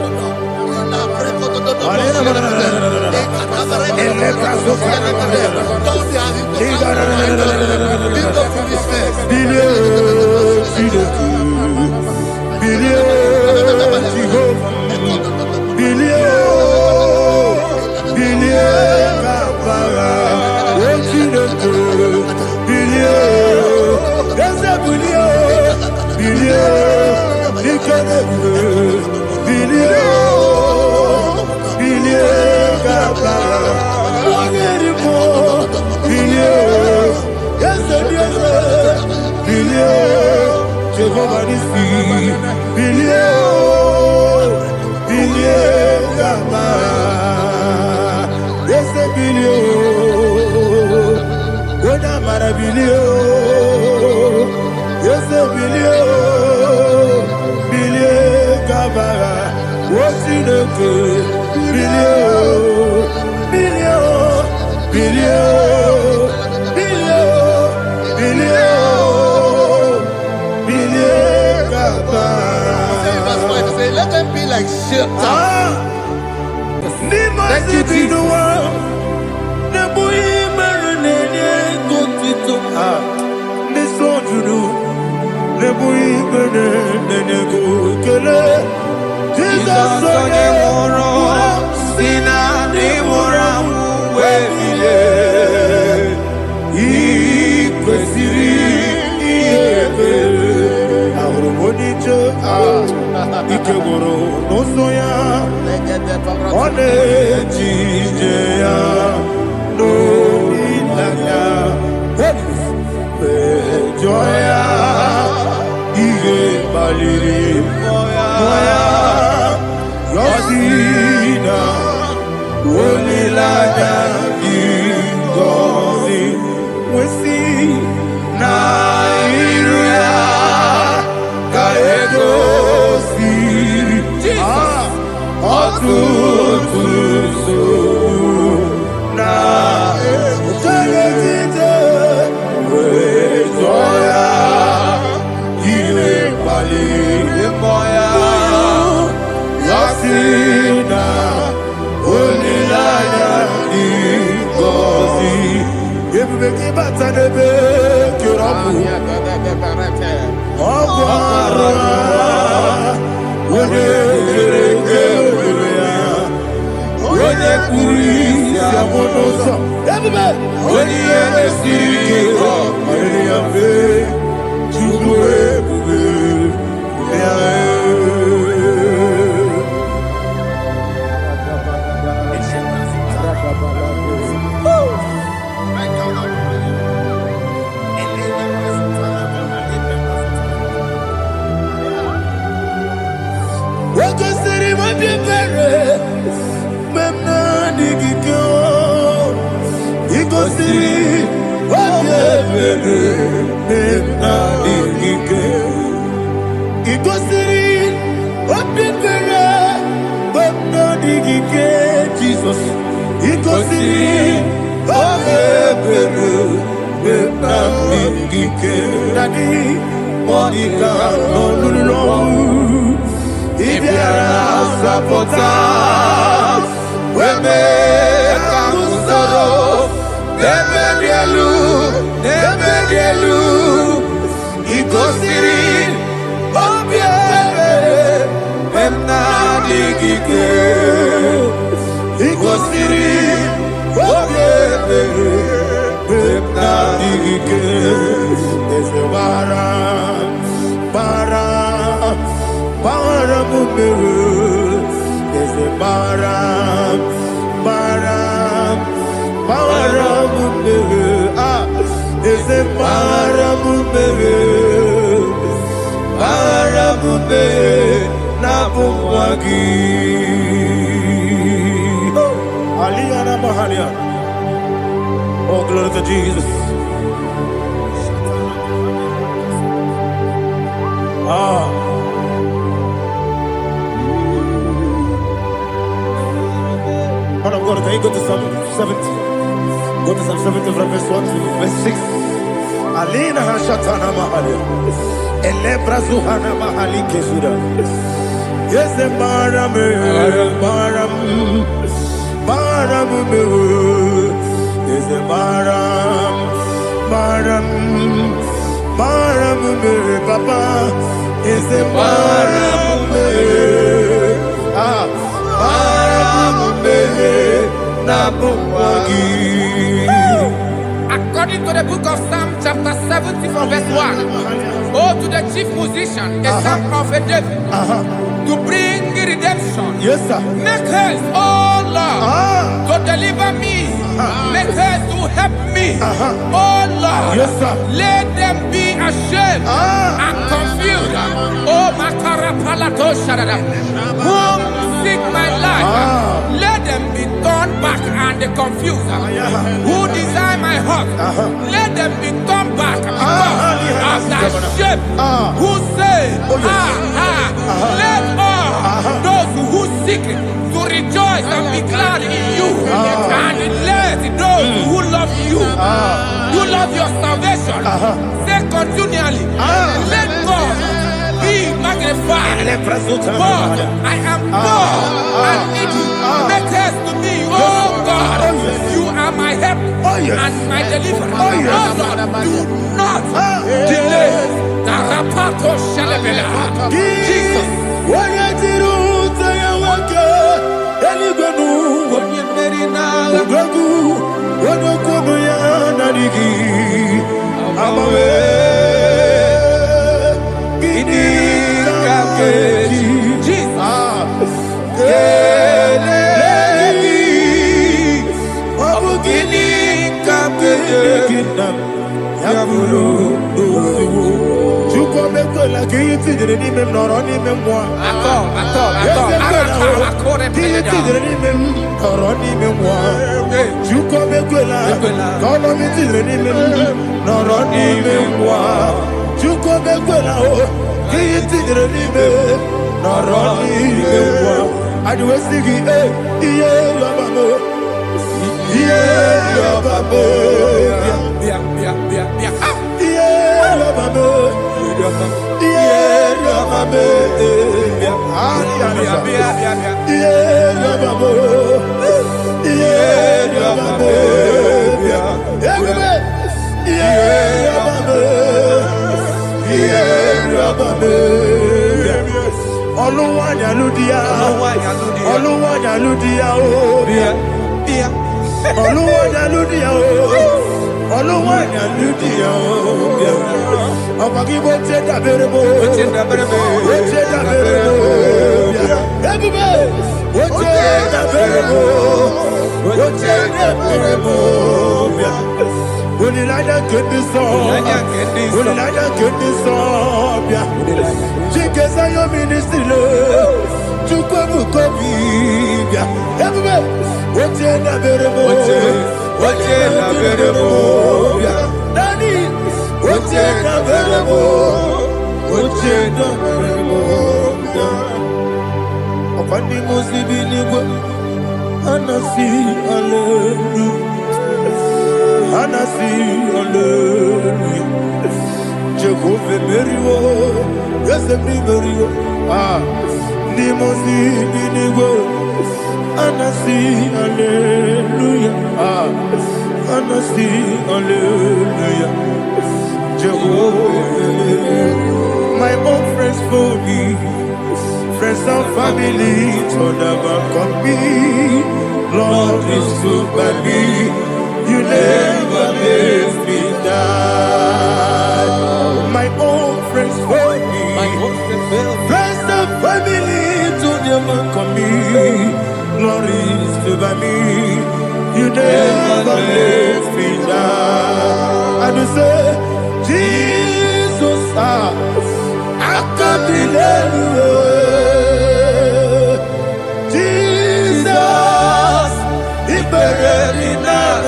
Chineke, bilie, bilie, bilie, bilie, bilie, bilie, Papa. Say, let them be like shelter. Thank you, Jesus. Oh, glory to Jesus. Man of God, can you go to Psalm 70? Go to Psalm 70 from verse 1 to verse 6. Alina Hashatana Mahalia. Elebra Zuhana Mahali Kesuda. Yes, the Baram, Baram, Baram, yes, the Baram, Baram, Baram, Papa, yes, the Baram, According to the book of Psalm chapter 70 from verse 1, oh, to the chief musician, a son of a David, to bring redemption. Yes, sir. Make haste, oh Lord, to deliver me. Make haste to help me. Oh Lord, yes, sir. Let them be ashamed and confused. Oh, Makara Palato Shadada, whom seek my life, let them be turned back and confused. Who desire my heart, let them be turned back because of that shape. Who say, let all those who seek secret to rejoice and be glad in you. And let those who love you, who love your salvation, say continually, let God be magnified. God, I am poor and needy. Make haste to me, oh God. You are my help and my deliverer. Oh Lord, do not delay. Jesus. My own friends for me, friends and family, told never come me. Lord is good by me, you never let me die. My own friends for me, friends and family, told never come me. Lord is good by me, you never let me die. And you say, Jesus, I can't believe you. Jesus, He buried me now.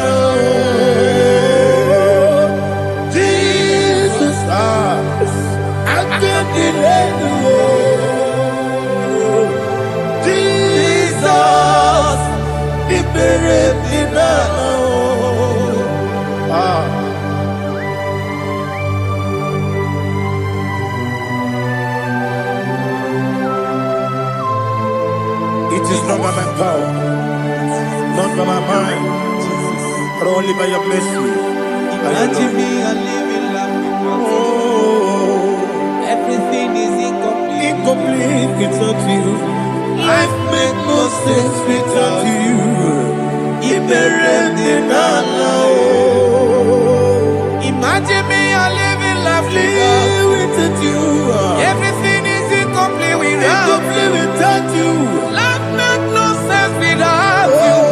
Jesus, I can't believe you. Jesus, He buried me now. It is not by my power, not by my mind, but only by your mercy. Imagine me a living life without you. Everything is incomplete. Incomplete without you. Life makes no sense without you. Imagine me a living life without you. Everything is incomplete without you. Life makes no sense without you.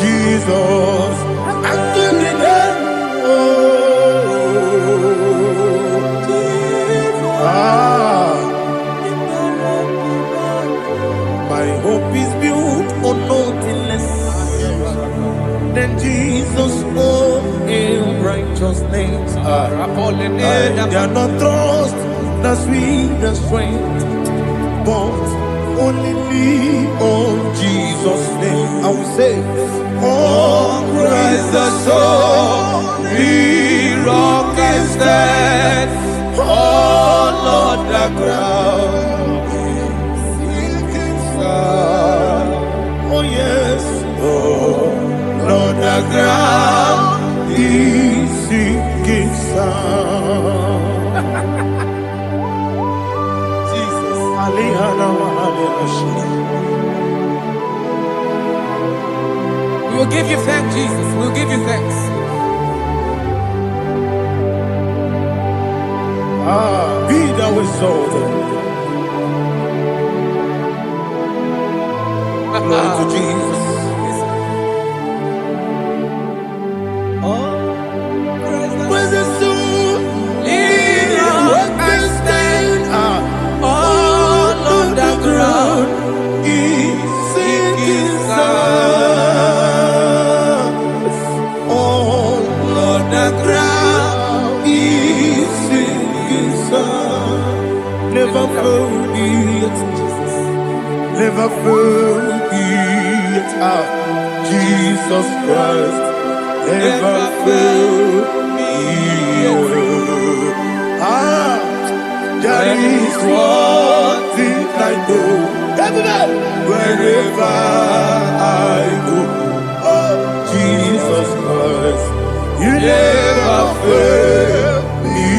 Jesus, I give you cannot trust the sweetest strength, but only lean on Jesus' name. I will say, oh, Christ the solid rock and stand. Oh, Lord, the ground is sinking sand. Oh, yes. Oh, Lord, the ground is sinking sand. Jesus. We will give you thanks, Jesus. We will give you thanks. Be thou exalted. Glory to Jesus. Praise the soul. What can stand? All on the ground is sinking sand. All on the ground is sinking sand. Never forget, never forget, Jesus Christ. Never fail me. That is one thing I know. Wherever I go, Jesus Christ, you never fail me.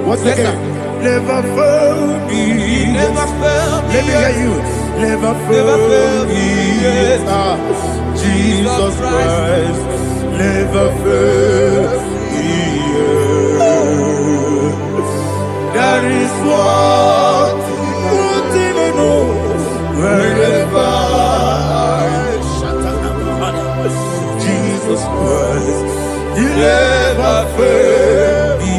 Once again, never fail me. Never fail me. Let me hear you. Never fail me. Jesus Christ, never fail me. That is one thing I know. Wherever Jesus Christ, you never fail me.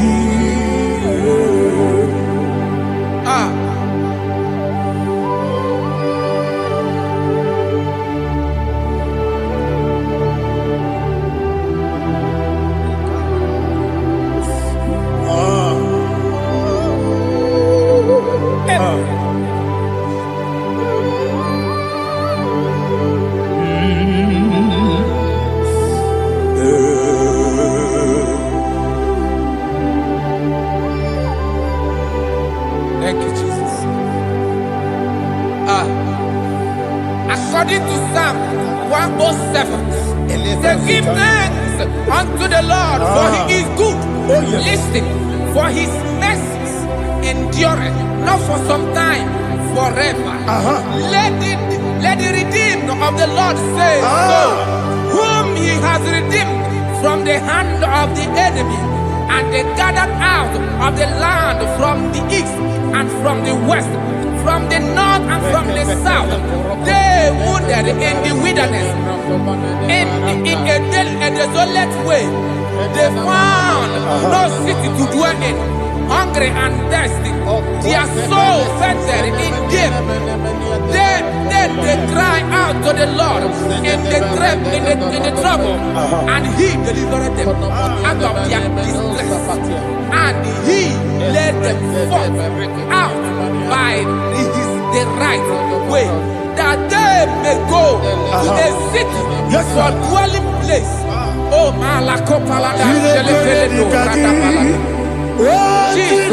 Thank you, Jesus. According to Psalm 107, they give thanks unto the Lord, for he is good. Listen, for his mercies endureth, not for some time, forever. Let the redeemed of the Lord say so, whom he has redeemed from the hand of the enemy, and they gathered out of the land from the east and from the west, from the north and from the south. They wandered in the wilderness, in a desolate way. They found no city to dwell in, hungry and thirsty. Their soul fainted in them. Then they cry out to the Lord in the trouble, and he delivered them out of their distress, and he led them forth out by the right way, that they may go to a city for dwelling place. Oh, Malakopalada, Jesus.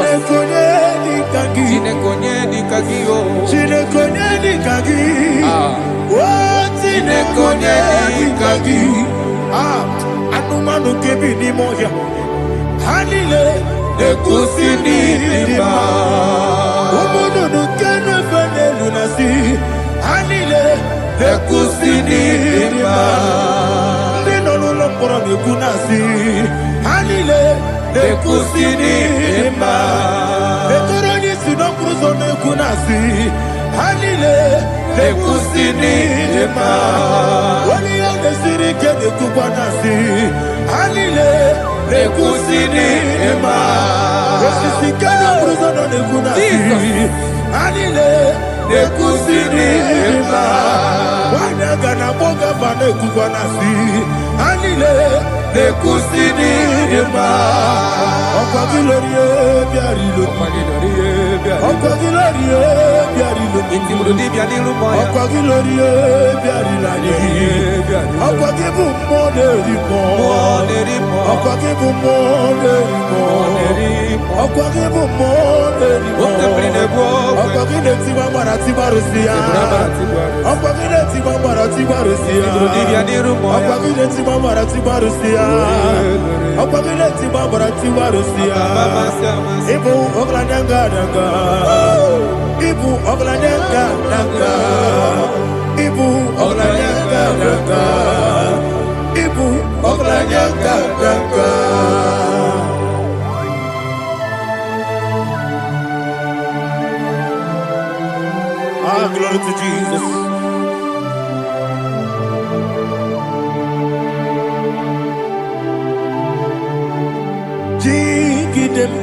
Anumanu kebi ni moja Hanile Ekusini lima Omono nukene fene lunasi Hanile Ekusini lima Lino lulopora mikunasi Hanile Ekusini lima Etoroni sinokruzo mekunasi Hanile Ekusini lima Wani yane sirike nekubanasi Hanile Ekusini lima Esisikana kruzono nekunasi Hanile Ekusini lima Wanaga na boga bana kugwana si anile de kusini dema okwa gilorie biarilo okwa gilorie biarilo Intimudi biadilu moya. okwa gilorie biarilani okwa gibu moderimo okwa gibu moderimo okwa gibu moderimo okwa gile tiba mara tiba rusia okwa gile tiba mara tiba rusia okwa gile tiba mara tiba rusia okwa gile tiba mara tiba rusia ibu ogladanga danga ibu ogladanga danga ibu ogladanga danga ibu ogladanga danga. Ah, glory to Jesus. Jigidem,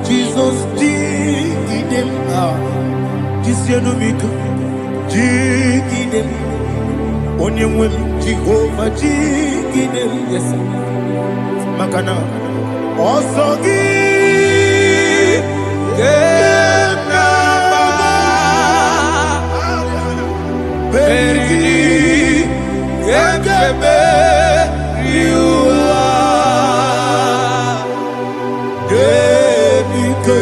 Jesus, jigidem, Jisianumika, jigidem, Onyemwem, Jehovah, jigidem, yes, Makana, Osogi, Perdi, Gagebe, Riua, Gebike,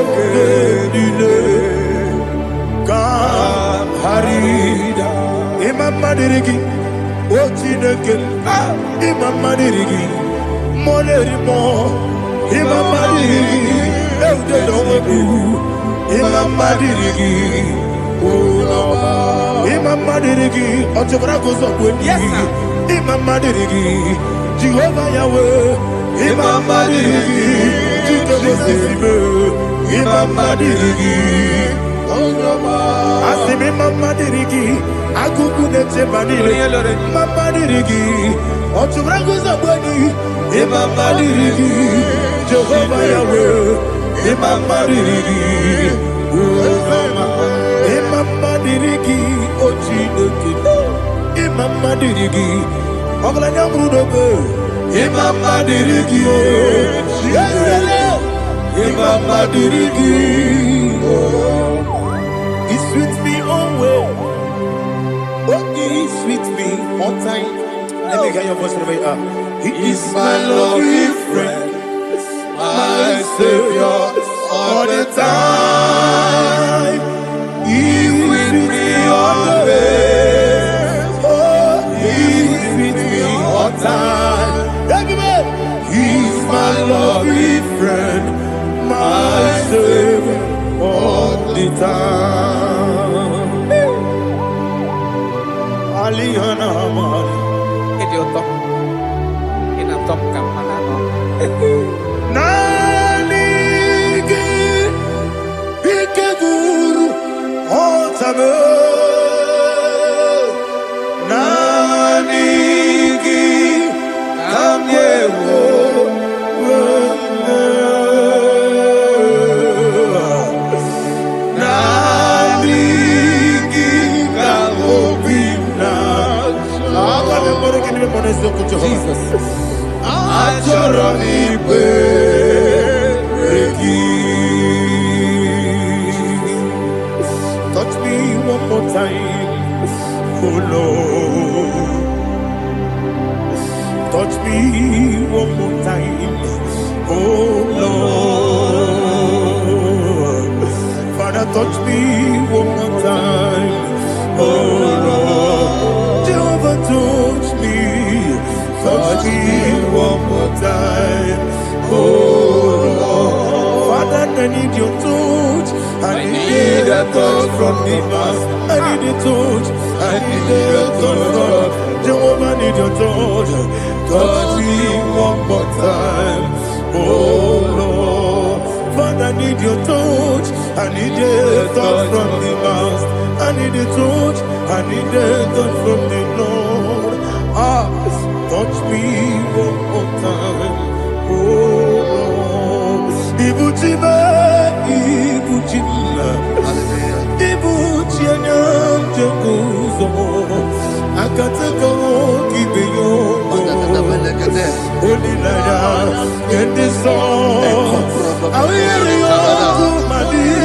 Ogedile, Harida, Imam Madirigi, Ochineke, Imam Madirigi, Molerimo, Imam Madirigi, Eudedowebu, Imam Madirigi. Imam Madirigi, Otobrago's of Imam Madirigi, Jehovah Yahweh, Imam Madirigi, Imam Madirigi, Asim Imam Madirigi, Agugunete Manile, Imam Madirigi, Otobrago's of Imam Madirigi, Jehovah Yahweh, Imam Madirigi, Imam Madirigi, Ochineke, Imam Madirigi, Oglanya Brudobe, Imam Madirigi, Imam Madirigi, He's with me always. Oh, He's with me all time. Let me get your voice right up. He is my lovely friend, my Savior all the time. He's with me always. Oh, He's with me all time. He's my lovely friend, my Savior all the time. Alihana Mari. Idiota. Inatom kamanano. Nanigi Ikeguru Otame Nanigi Kamyewo Nanigi Kamobina Jesus Achoronipe touch me one more time, oh Lord. Touch me one more time, oh Lord. Father, touch me one more time, oh Lord. Jehovah, touch me one more time, oh Lord. Father, I need your touch. I need a touch from the Master. I need a touch. I need a touch from Jehovah. I need your touch. Touch me one more time, oh Lord. Father, I need your touch. I need a touch from the Master. I need a touch. I need a touch from the Lord. Touch me one more time, oh Lord. Ibutima, Ibutima, Ibutima. Chianyam Janguzo, Akatako, Kibiyo, Olilaya, get this song. I will you, Madia,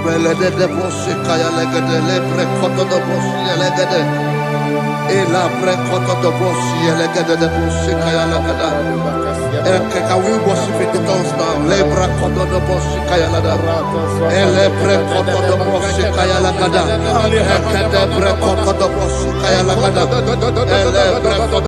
Belede de bosse kaya legede le prekoto de bosse legede e la prekoto de bosse legede de bosse kaya legede e can we worship in the tongues now le prekoto de bosse kaya legede e le prekoto de bosse kaya legede e de prekoto de bosse kaya legede e le prekoto